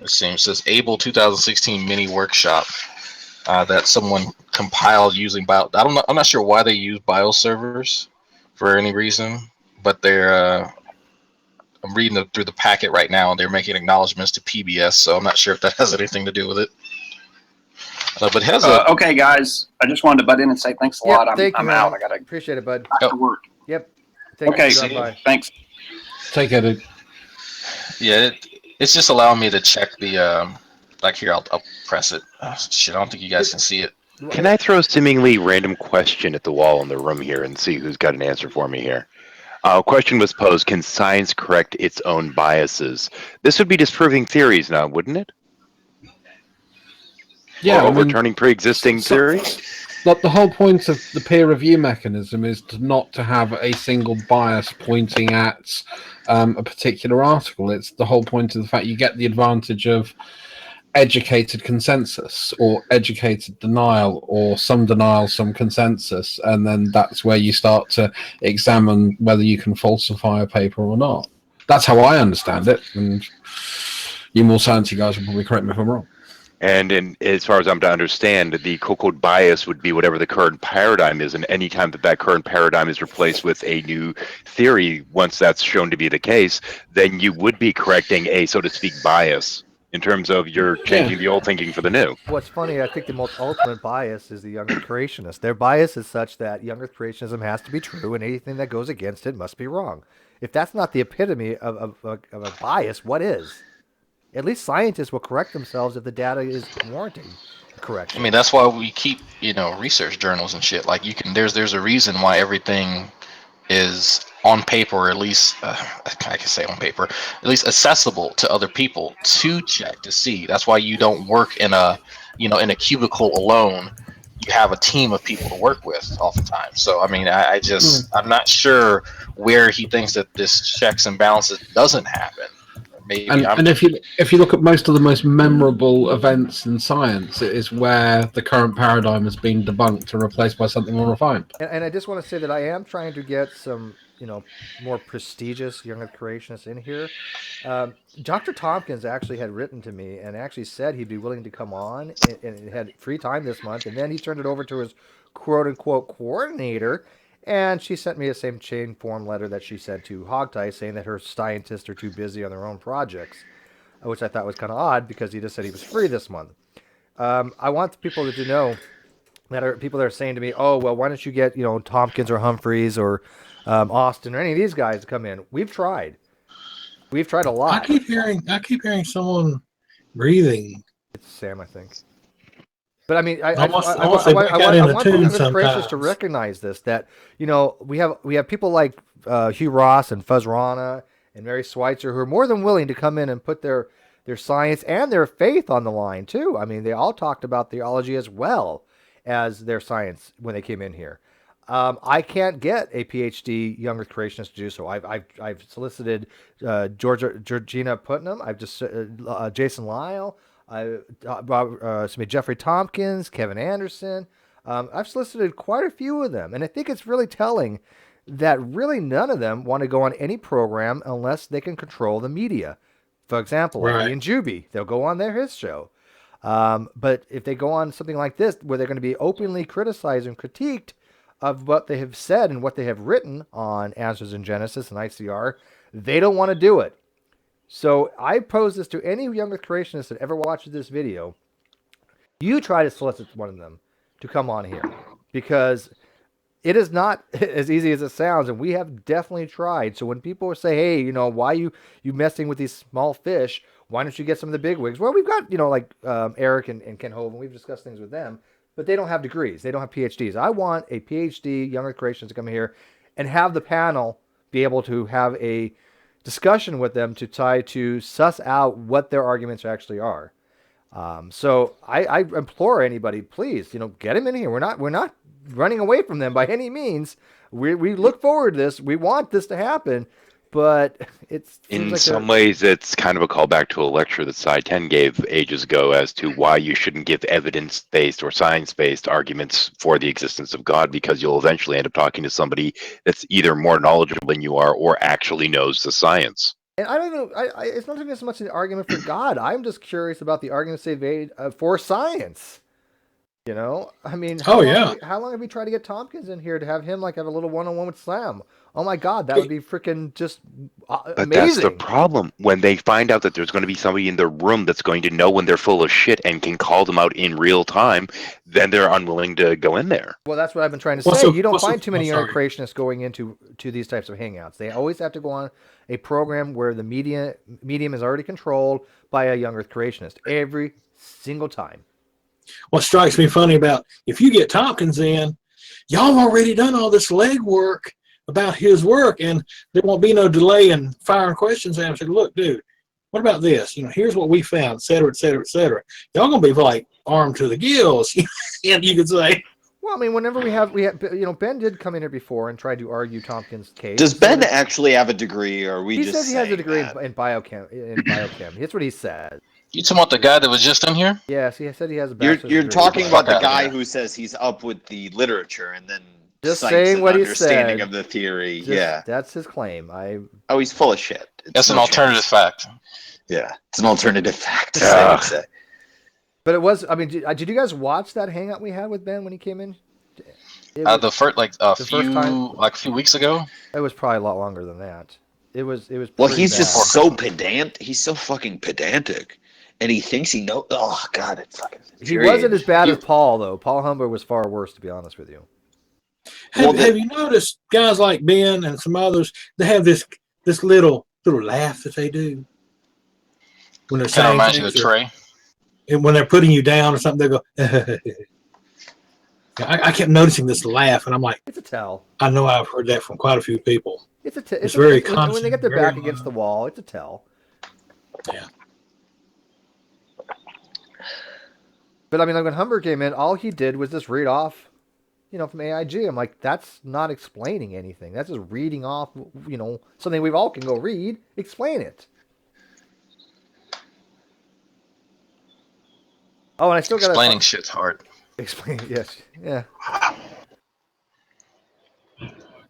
Speaker 6: It seems this Able 2016 mini workshop that someone compiled using I'm not sure why they use bioservers for any reason, but they're I'm reading through the packet right now, and they're making acknowledgments to PBS. So I'm not sure if that has anything to do with it. But it has
Speaker 20: okay, guys. I just wanted to butt in and say thanks a lot. I'm out. I gotta
Speaker 1: appreciate it, bud.
Speaker 20: Back to work.
Speaker 1: Yep.
Speaker 20: Thanks.
Speaker 4: Take it.
Speaker 6: Yeah, it's just allowing me to check the here. I'll press it. Shit, I don't think you guys can see it.
Speaker 3: Can I throw a seemingly random question at the wall in the room here and see who's got an answer for me here? A question was posed: can science correct its own biases? This would be disproving theories now, wouldn't it?
Speaker 4: Yeah,
Speaker 3: or overturning pre-existing theories.
Speaker 4: But the whole point of the peer review mechanism is not to have a single bias pointing at a particular article. It's the whole point of the fact you get the advantage of educated consensus or educated denial or some denial, some consensus, and then that's where you start to examine whether you can falsify a paper or not. That's how I understand it, and you more sciencey guys will probably correct me if I'm wrong.
Speaker 3: And as far as I'm to understand, the quote bias would be whatever the current paradigm is, and any time that current paradigm is replaced with a new theory, once that's shown to be the case, then you would be correcting a, so to speak, bias in terms of you're changing the old thinking for the new.
Speaker 1: What's funny, I think the most ultimate bias is the young Earth creationist. Their bias is such that young Earth creationism has to be true, and anything that goes against it must be wrong. If that's not the epitome of a bias, what is? At least scientists will correct themselves if the data is warranting correction.
Speaker 6: I mean, that's why we keep, research journals and shit. Like there's a reason why everything is on paper, or at least I can say on paper, at least accessible to other people to check to see. That's why you don't work in a in a cubicle alone. You have a team of people to work with oftentimes. So I mean, I'm not sure where he thinks that this checks and balances doesn't happen. Maybe
Speaker 4: and if you look at most of the most memorable events in science, it is where the current paradigm has been debunked and replaced by something more refined.
Speaker 1: And I just want to say that I am trying to get some more prestigious young Earth creationists in here. Dr. Tompkins actually had written to me and actually said he'd be willing to come on and had free time this month. And then he turned it over to his quote unquote coordinator. And she sent me the same chain form letter that she sent to Hogtie saying that her scientists are too busy on their own projects, which I thought was kind of odd because he just said he was free this month. I want people to know that are people that are saying to me, "Oh, well, why don't you get Tompkins or Humphreys or Austin or any of these guys to come in?" We've tried a lot.
Speaker 8: I keep hearing someone breathing.
Speaker 1: It's Sam, I think. But I mean, I
Speaker 8: Almost
Speaker 1: want
Speaker 8: they break out into tune
Speaker 1: Young Earth creationists
Speaker 8: sometimes.
Speaker 1: to recognize this. That we have people like Hugh Ross and Fuzz Rana and Mary Schweitzer who are more than willing to come in and put their science and their faith on the line too. I mean, they all talked about theology as well as their science when they came in here. I can't get a PhD young Earth creationist to do so. I've solicited Georgina Putnam. I've just Jason Lyle. Jeffrey Tompkins, Kevin Anderson. I've solicited quite a few of them, and I think it's really telling that really none of them want to go on any program unless they can control the media. For example, like Ian Juby, they'll go on his show. But if they go on something like this, where they're going to be openly criticized and critiqued of what they have said and what they have written on Answers in Genesis and ICR, they don't want to do it. So I pose this to any young Earth creationist that ever watches this video. You try to solicit one of them to come on here, because it is not as easy as it sounds, and we have definitely tried. So when people say, "Hey, why you messing with these small fish? Why don't you get some of the big wigs?" Well, we've got like Eric and Ken Hovind. We've discussed things with them, but they don't have degrees. They don't have PhDs. I want a PhD young Earth creationist to come here and have the panel be able to have a discussion with them to try to suss out what their arguments actually are. So I implore anybody, please, get them in here. We're not running away from them by any means. We look forward to this. We want this to happen, but
Speaker 3: in some ways it's kind of a callback to a lecture that Sci 10 gave ages ago as to why you shouldn't give evidence-based or science-based arguments for the existence of God, because you'll eventually end up talking to somebody that's either more knowledgeable than you are or actually knows the science.
Speaker 1: And I don't even, it's not even so much an argument for God. I'm just curious about the arguments they've made for science. I mean, how long have we tried to get Tompkins in here to have him have a little one-on-one with Sam? Oh my God, that would be freaking just amazing.
Speaker 3: But that's the problem. When they find out that there's going to be somebody in the room that's going to know when they're full of shit and can call them out in real time, then they're unwilling to go in there.
Speaker 1: Well, that's what I've been trying to say. You don't find too many young creationists going into these types of hangouts. They always have to go on a program where the medium is already controlled by a young Earth creationist every single time.
Speaker 8: What strikes me funny about, if you get Tompkins in, y'all have already done all this legwork about his work, and there won't be no delay in firing questions at him. Say, "Look, dude, what about this? Here's what we found, et cetera, et cetera, et cetera." Y'all gonna be armed to the gills, and you could say.
Speaker 1: Well, I mean, whenever we have, Ben did come in here before and tried to argue Tompkins' case.
Speaker 18: Does Ben actually have a degree, or are we
Speaker 1: he
Speaker 18: just
Speaker 1: says he has a degree
Speaker 18: that?
Speaker 1: in biochem. That's what he said.
Speaker 6: You talking about the guy that was just in here?
Speaker 1: Yes, he said he has a
Speaker 18: bachelor's You're talking about the guy who says he's up with the literature and then
Speaker 1: just
Speaker 18: cites
Speaker 1: saying
Speaker 18: an
Speaker 1: what he
Speaker 18: understanding
Speaker 1: said.
Speaker 18: of the theory.
Speaker 1: Yeah, that's his claim.
Speaker 18: Oh, he's full of shit.
Speaker 6: That's an alternative fact.
Speaker 18: Yeah, it's an alternative fact. I would say.
Speaker 1: But it was. I mean, did you guys watch that hangout we had with Ben when he came in?
Speaker 6: The first, a few weeks ago.
Speaker 1: It was probably a lot longer than that. It was.
Speaker 18: Well, he's just so pedant. He's so fucking pedantic. And he thinks he knows. Oh God, it's fucking.
Speaker 1: He wasn't as bad as Paul, though. Paul Humber was far worse, to be honest with you.
Speaker 8: Have you noticed guys like Ben and some others? They have this little laugh that they do when they're saying
Speaker 6: reminds you of Trey.
Speaker 8: And when they're putting you down or something, they go. I kept noticing this laugh, and I'm like,
Speaker 1: it's a tell.
Speaker 8: I know I've heard that from quite a few people.
Speaker 1: It's very constant. When they get their back against the wall, it's a tell.
Speaker 8: Yeah.
Speaker 1: But I mean, when Humber came in, all he did was just read off, from AIG. I'm like, that's not explaining anything. That's just reading off, something we all can go read. Explain it. Oh, and I still got
Speaker 6: explaining shit's hard.
Speaker 1: Explain, yes, yeah.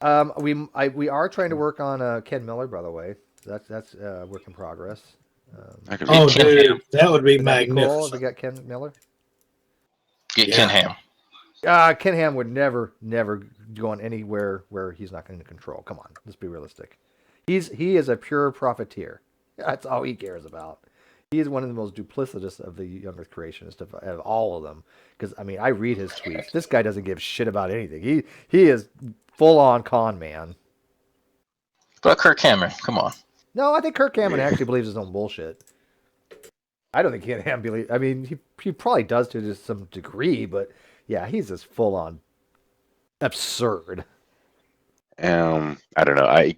Speaker 1: We are trying to work on Ken Miller, by the way. That's work in progress.
Speaker 8: Oh, dude, that would be
Speaker 1: Cool
Speaker 8: magnificent.
Speaker 1: if we got Ken Miller.
Speaker 6: Get Ken Ham.
Speaker 1: Ken Ham would never go on anywhere where he's not going to control. Come on, let's be realistic. He is a pure profiteer. That's all he cares about. He is one of the most duplicitous of the young Earth creationists of all of them. Because I mean, I read his tweets. This guy doesn't give shit about anything. He is full on con man.
Speaker 6: But Kirk Cameron, come on.
Speaker 1: No, I think Kirk Cameron actually believes his own bullshit. I don't think Ken Ham believes. I mean, he probably does to some degree, but yeah, he's just full on absurd.
Speaker 3: I don't know. I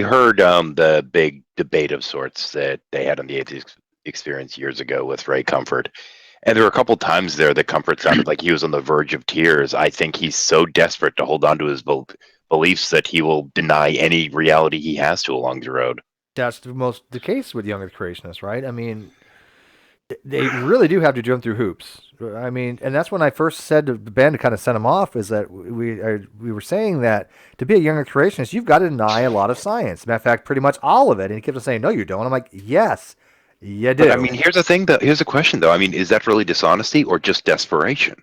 Speaker 3: heard the big debate of sorts that they had on the Atheist Experience years ago with Ray Comfort, and there were a couple times there that Comfort sounded like he was on the verge of tears. I think he's so desperate to hold on to his beliefs that he will deny any reality he has to along the road.
Speaker 1: That's the case with young Earth creationists, right? I mean, they really do have to jump through hoops. I mean, and that's when I first said to Ben to kind of send him off, is that we were saying that to be a young Earth creationist, you've got to deny a lot of science. Matter of fact, pretty much all of it. And he kept on saying, no, you don't. I'm like, yes, you do.
Speaker 3: But, I mean, here's the thing, though. Here's the question, though. I mean, is that really dishonesty or just desperation?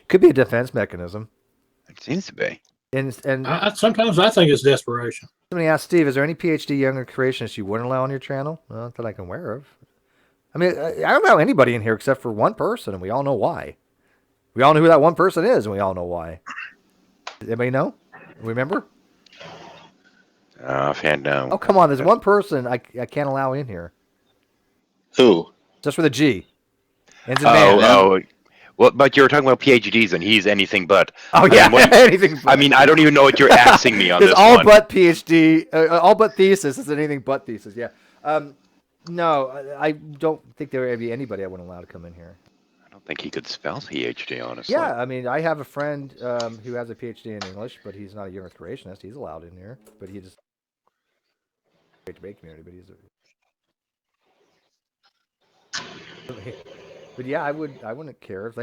Speaker 1: Could be a defense mechanism.
Speaker 3: It seems to be.
Speaker 1: And
Speaker 8: sometimes I think it's desperation.
Speaker 1: Somebody asked Steve, is there any PhD younger creationists you wouldn't allow on your channel? Well, not that I can aware of. I mean, I don't allow anybody in here except for one person, and we all know why. We all know who that one person is, and we all know why. Anybody know? Remember?
Speaker 3: Offhand, no.
Speaker 1: Oh, come on. There's one person I can't allow in here.
Speaker 18: Who?
Speaker 1: Just with a G. Ends in man.
Speaker 3: Well, but you were talking about PhDs, and he's anything but.
Speaker 1: Oh, yeah, anything but.
Speaker 3: I mean, I don't even know what you're asking me on this
Speaker 1: all
Speaker 3: one.
Speaker 1: but PhD, all but thesis is anything but thesis, yeah. No, I don't think there would be anybody I wouldn't allow to come in here.
Speaker 3: I don't think he could spell PhD, honestly.
Speaker 1: Yeah, I mean, I have a friend who has a PhD in English, but he's not a young Earth creationist. He's allowed in here, but he just debate community, but he's But yeah, I wouldn't care if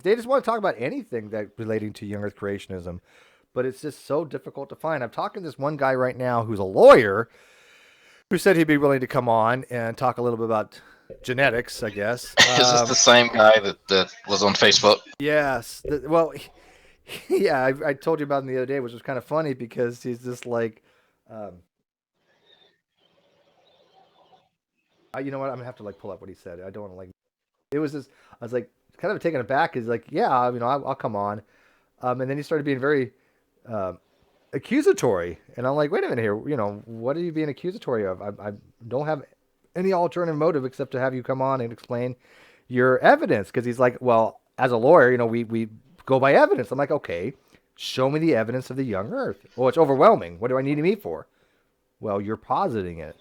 Speaker 1: they just want to talk about anything that relating to young Earth creationism, but it's just so difficult to find. I'm talking to this one guy right now who's a lawyer who said he'd be willing to come on and talk a little bit about genetics, I guess.
Speaker 6: Is this the same guy that was on Facebook?
Speaker 1: Yes. Well, yeah, I told you about him the other day, which was kind of funny because he's just like, you know what? I'm gonna have to pull up what he said. I don't want to It was just, I was kind of taken aback. He's like, yeah, I'll come on, and then he started being very accusatory, and I'm like, wait a minute here, what are you being accusatory of? I don't have any alternative motive except to have you come on and explain your evidence, because he's like, well, as a lawyer, we go by evidence. I'm like, okay, show me the evidence of the young Earth. Well, it's overwhelming. What do I need to meet for? Well, you're positing it.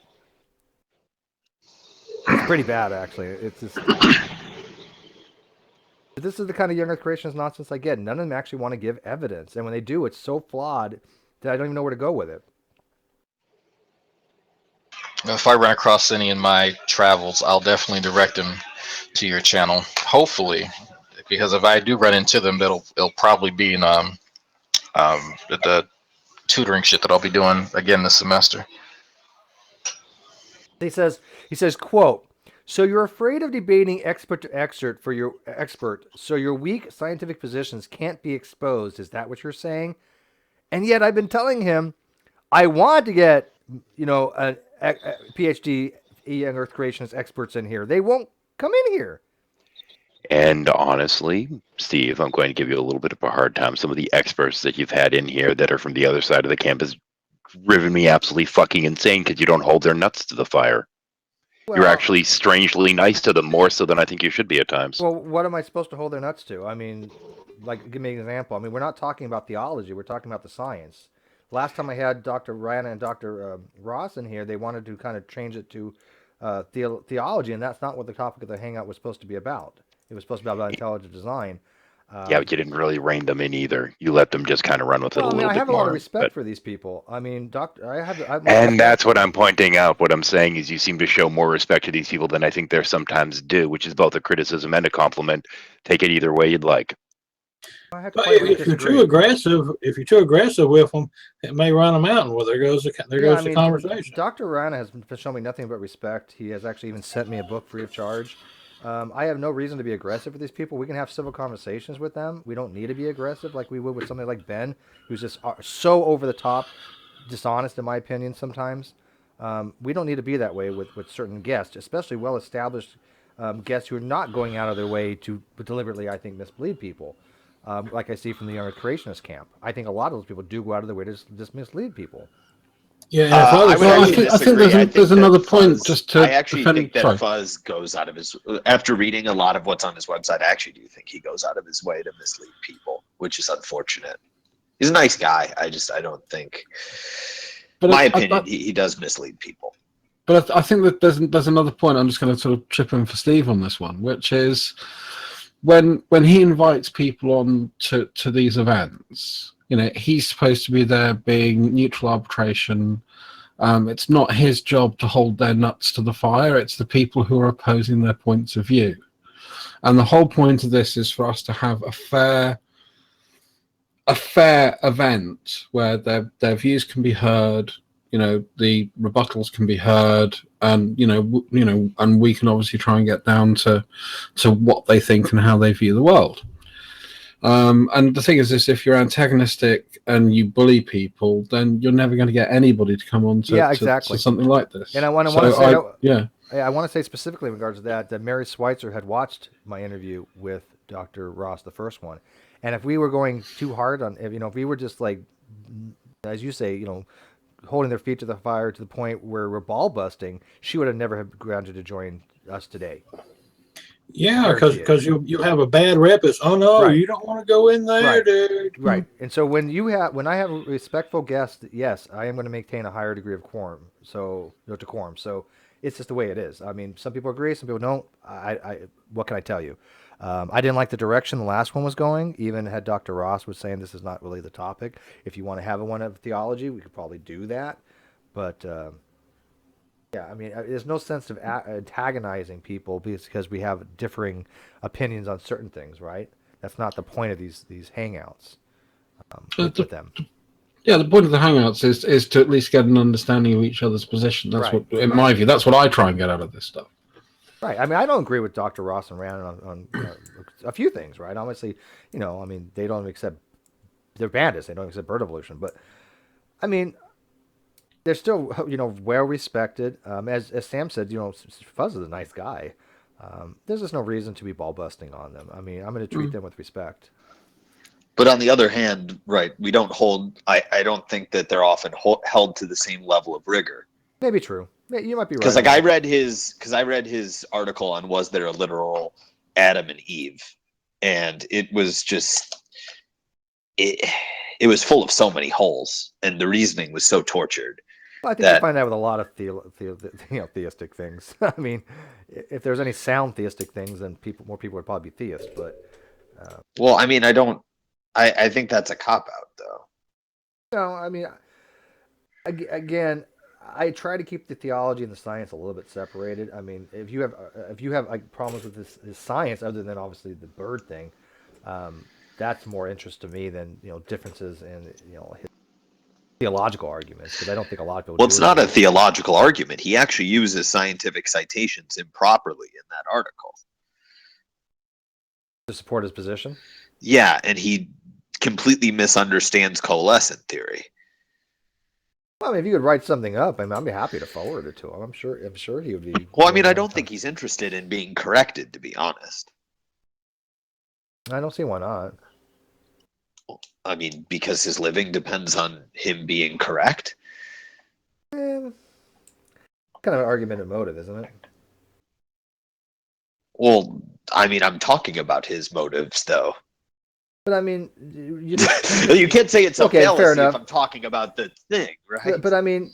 Speaker 1: It's pretty bad, actually. It's just. This is the kind of young Earth creationist nonsense I get. None of them actually want to give evidence, and when they do, it's so flawed that I don't even know where to go with it.
Speaker 6: If I run across any in my travels, I'll definitely direct them to your channel. Hopefully, because if I do run into them, it'll probably be in the tutoring shit that I'll be doing again this semester.
Speaker 1: He says, quote, so you're afraid of debating expert to expert for your expert, so your weak scientific positions can't be exposed. Is that what you're saying? And yet I've been telling him I want to get, a PhD young Earth creationist experts in here. They won't come in here.
Speaker 3: And honestly, Steve, I'm going to give you a little bit of a hard time. Some of the experts that you've had in here that are from the other side of the campus driven me absolutely fucking insane because you don't hold their nuts to the fire. Well, you're actually strangely nice to them, more so than I think you should be at times.
Speaker 1: Well, what am I supposed to hold their nuts to? I mean, give me an example. I mean, we're not talking about theology. We're talking about the science. Last time I had Dr. Ryan and Dr. Ross in here, they wanted to kind of change it to theology, and that's not what the topic of the hangout was supposed to be about. It was supposed to be about intelligent design.
Speaker 3: Yeah, but you didn't really rein them in either. You let them just kind of run with it a little bit more.
Speaker 1: I have a lot of respect for these people. I mean,
Speaker 3: and that's what I'm pointing out. What I'm saying is you seem to show more respect to these people than I think they sometimes do, which is both a criticism and a compliment. Take it either way you'd like.
Speaker 8: But if you're too aggressive, with them, it may run them out. And well, there goes the conversation.
Speaker 1: Dr. Rana has shown me nothing but respect. He has actually even sent me a book free of charge. I have no reason to be aggressive with these people. We can have civil conversations with them. We don't need to be aggressive like we would with somebody like Ben, who's just so over the top, dishonest in my opinion sometimes. We don't need to be that way with certain guests, especially well-established guests who are not going out of their way to deliberately, I think, mislead people. Like I see from the Younger Creationist camp. I think a lot of those people do go out of their way to just mislead people.
Speaker 4: Yeah, I think there's another point just to.
Speaker 18: I actually think that Fuzz goes out of his. After reading a lot of what's on his website, I actually do think he goes out of his way to mislead people, which is unfortunate. He's a nice guy. I don't think. In my opinion, he does mislead people.
Speaker 4: But I think that there's another point. I'm just going to sort of chip in for Steve on this one, which is when he invites people on to these events. You know, he's supposed to be there being neutral arbitration. It's not his job to hold their nuts to the fire. It's the people who are opposing their points of view. And the whole point of this is for us to have a fair event where their views can be heard. You know, the rebuttals can be heard, and and we can obviously try and get down to what they think and how they view the world. And the thing is this: if you're antagonistic and you bully people, then you're never going to get anybody to come on to something like this.
Speaker 1: And I want to I want to say specifically in regards to that Mary Schweitzer had watched my interview with Dr. Ross, the first one, and if we were going too hard on, if we were just like, as you say, holding their feet to the fire to the point where we're ball busting, she would have never have granted to join us today.
Speaker 8: Yeah, because you have a bad rep. It's
Speaker 1: Right.
Speaker 8: You don't want to go in there, dude.
Speaker 1: Right. And so when I have a respectful guest, yes, I am going to maintain a higher degree of decorum. So it's just the way it is. I mean, some people agree, some people don't. I what can I tell you? I didn't like the direction the last one was going. Even had Dr. Ross was saying this is not really the topic. If you want to have one of theology, we could probably do that. But yeah, I mean, there's no sense of antagonizing people because we have differing opinions on certain things, right? That's not the point of these hangouts with them.
Speaker 4: Yeah, the point of the hangouts is to at least get an understanding of each other's position. That's
Speaker 1: Right.
Speaker 4: what, in my view, that's what I try and get out of this stuff.
Speaker 1: Right. I mean, I don't agree with Dr. Ross and Rand on a few things, right? Obviously, I mean, they don't accept, they're bandits. They don't accept bird evolution. But, I mean, they're still, well respected. As Sam said, Fuzz is a nice guy. There's just no reason to be ball busting on them. I mean, I'm going to treat them with respect.
Speaker 18: But on the other hand, right, we don't hold. I don't think that they're often held to the same level of rigor.
Speaker 1: Maybe true. You might be right.
Speaker 18: Because I read his article on was there a literal Adam and Eve, and it was just it was full of so many holes, and the reasoning was so tortured.
Speaker 1: Well, I think you find that with a lot of theistic things. I mean, if there's any sound theistic things, then more people would probably be theists. But
Speaker 18: well, I mean, I think that's a cop out, though.
Speaker 1: No, I mean, again, I try to keep the theology and the science a little bit separated. I mean, if you have like problems with this science, other than obviously the bird thing, that's more interest to me than differences in his theological arguments, because I don't think a lot of people.
Speaker 18: Well, it's not a theological argument. He actually uses scientific citations improperly in that article
Speaker 1: to support his position.
Speaker 18: Yeah, and he completely misunderstands coalescent theory.
Speaker 1: Well, I mean, if you could write something up, I mean, I'd be happy to forward it to him. I'm sure he would be.
Speaker 18: Well, I mean, I don't think he's interested in being corrected, to be honest.
Speaker 1: I don't see why not.
Speaker 18: I mean, because his living depends on him being correct.
Speaker 1: Kind of an argumentative motive, isn't it?
Speaker 18: Well, I mean, I'm talking about his motives, though.
Speaker 1: But I mean,
Speaker 18: you can't say it's a fallacy if I'm talking about the thing, right?
Speaker 1: But I mean,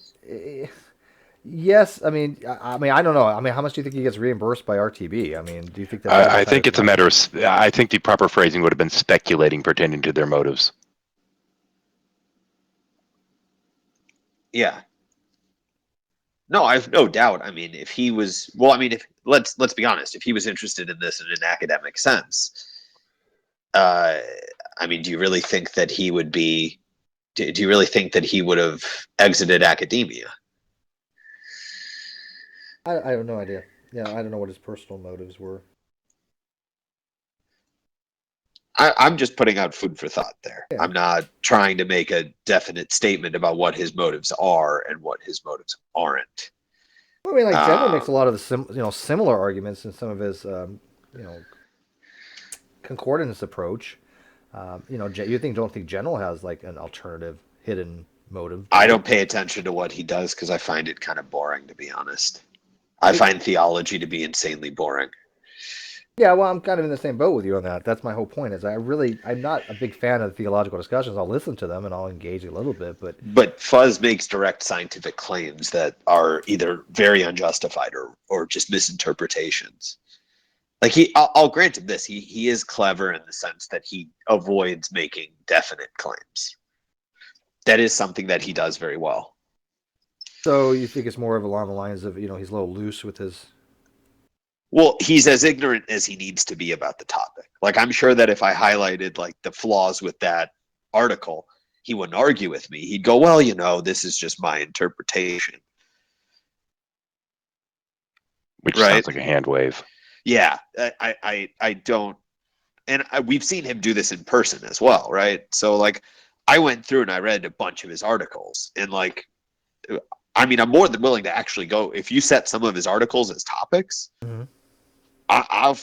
Speaker 1: yes. I mean, I don't know. I mean, how much do you think he gets reimbursed by RTB? I mean, do you think that?
Speaker 3: I think it's a matter of. I think the proper phrasing would have been speculating pertaining to their motives.
Speaker 18: Yeah. No, I've no doubt. I mean, if he was, well, I mean, if let's be honest, if he was interested in this in an academic sense, I mean, do you really think that he would be? Do you really think that he would have exited academia?
Speaker 1: I have no idea. Yeah, I don't know what his personal motives were.
Speaker 18: I'm just putting out food for thought there.
Speaker 1: Yeah.
Speaker 18: I'm not trying to make a definite statement about what his motives are and what his motives aren't.
Speaker 1: I mean, like General makes a lot of the similar arguments in some of his concordance approach. You don't think General has like an alternative hidden motive?
Speaker 18: I don't pay attention to what he does because I find it kind of boring, to be honest. I find theology to be insanely boring.
Speaker 1: Yeah, well, I'm kind of in the same boat with you on that. That's my whole point. Is I'm not a big fan of theological discussions. I'll listen to them and I'll engage a little bit,
Speaker 18: but Fuzz makes direct scientific claims that are either very unjustified or just misinterpretations. Like I'll grant him this. He is clever in the sense that he avoids making definite claims. That is something that he does very well.
Speaker 1: So you think it's more of along the lines of he's a little loose with his.
Speaker 18: Well, he's as ignorant as he needs to be about the topic. Like, I'm sure that if I highlighted like the flaws with that article, he wouldn't argue with me. He'd go, well, this is just my interpretation.
Speaker 3: Which sounds like a hand wave.
Speaker 18: Yeah, I don't. And we've seen him do this in person as well, right? So, like, I went through and I read a bunch of his articles. And, like, I mean, I'm more than willing to actually go. If you set some of his articles as topics,
Speaker 1: mm-hmm.
Speaker 18: I'm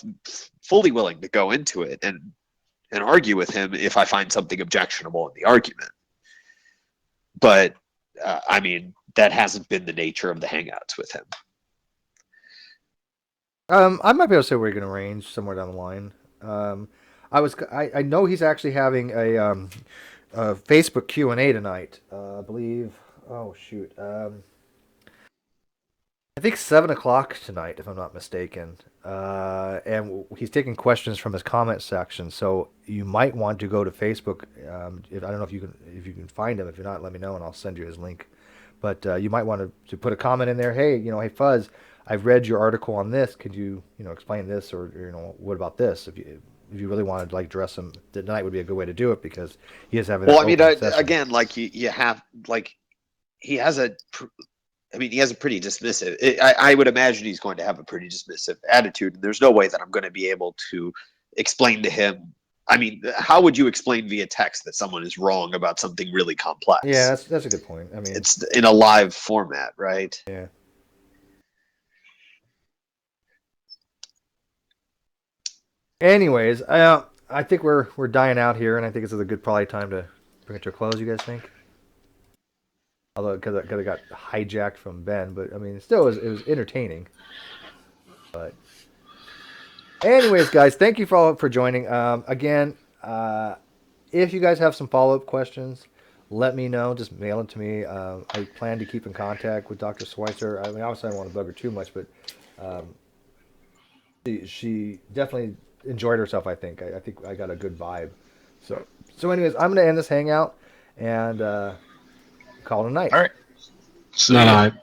Speaker 18: fully willing to go into it and argue with him if I find something objectionable in the argument. But I mean, that hasn't been the nature of the hangouts with him.
Speaker 1: I might be able to say we're going to range somewhere down the line. I know he's actually having a Facebook Q&A tonight. I believe. Oh shoot. I think 7:00 tonight, if I'm not mistaken. And he's taking questions from his comment section. So you might want to go to Facebook. I don't know if you can find him. If you're not, let me know and I'll send you his link. But you might want to put a comment in there. Hey, hey Fuzz, I've read your article on this. Could you explain this or what about this? If you really wanted to like address him, tonight would be a good way to do it because he is having.
Speaker 18: Well, I mean, again, like you have like he has a pretty dismissive. I would imagine he's going to have a pretty dismissive attitude, and there's no way that I'm going to be able to explain to him. I mean, how would you explain via text that someone is wrong about something really complex?
Speaker 1: Yeah, that's a good point. I mean,
Speaker 18: it's in a live format, right?
Speaker 1: Yeah. Anyways, I think we're dying out here, and I think this is a good probably time to bring it to a close. You guys think? Although because I got hijacked from Ben, but I mean, it was entertaining. But anyways, guys, thank you for joining. Again, if you guys have some follow-up questions, let me know. Just mail it to me. I plan to keep in contact with Dr. Schweitzer. I mean, obviously I don't want to bug her too much, but she definitely enjoyed herself. I think I got a good vibe. So anyways, I'm gonna end this hangout and call it a night.
Speaker 6: All right.
Speaker 4: Night.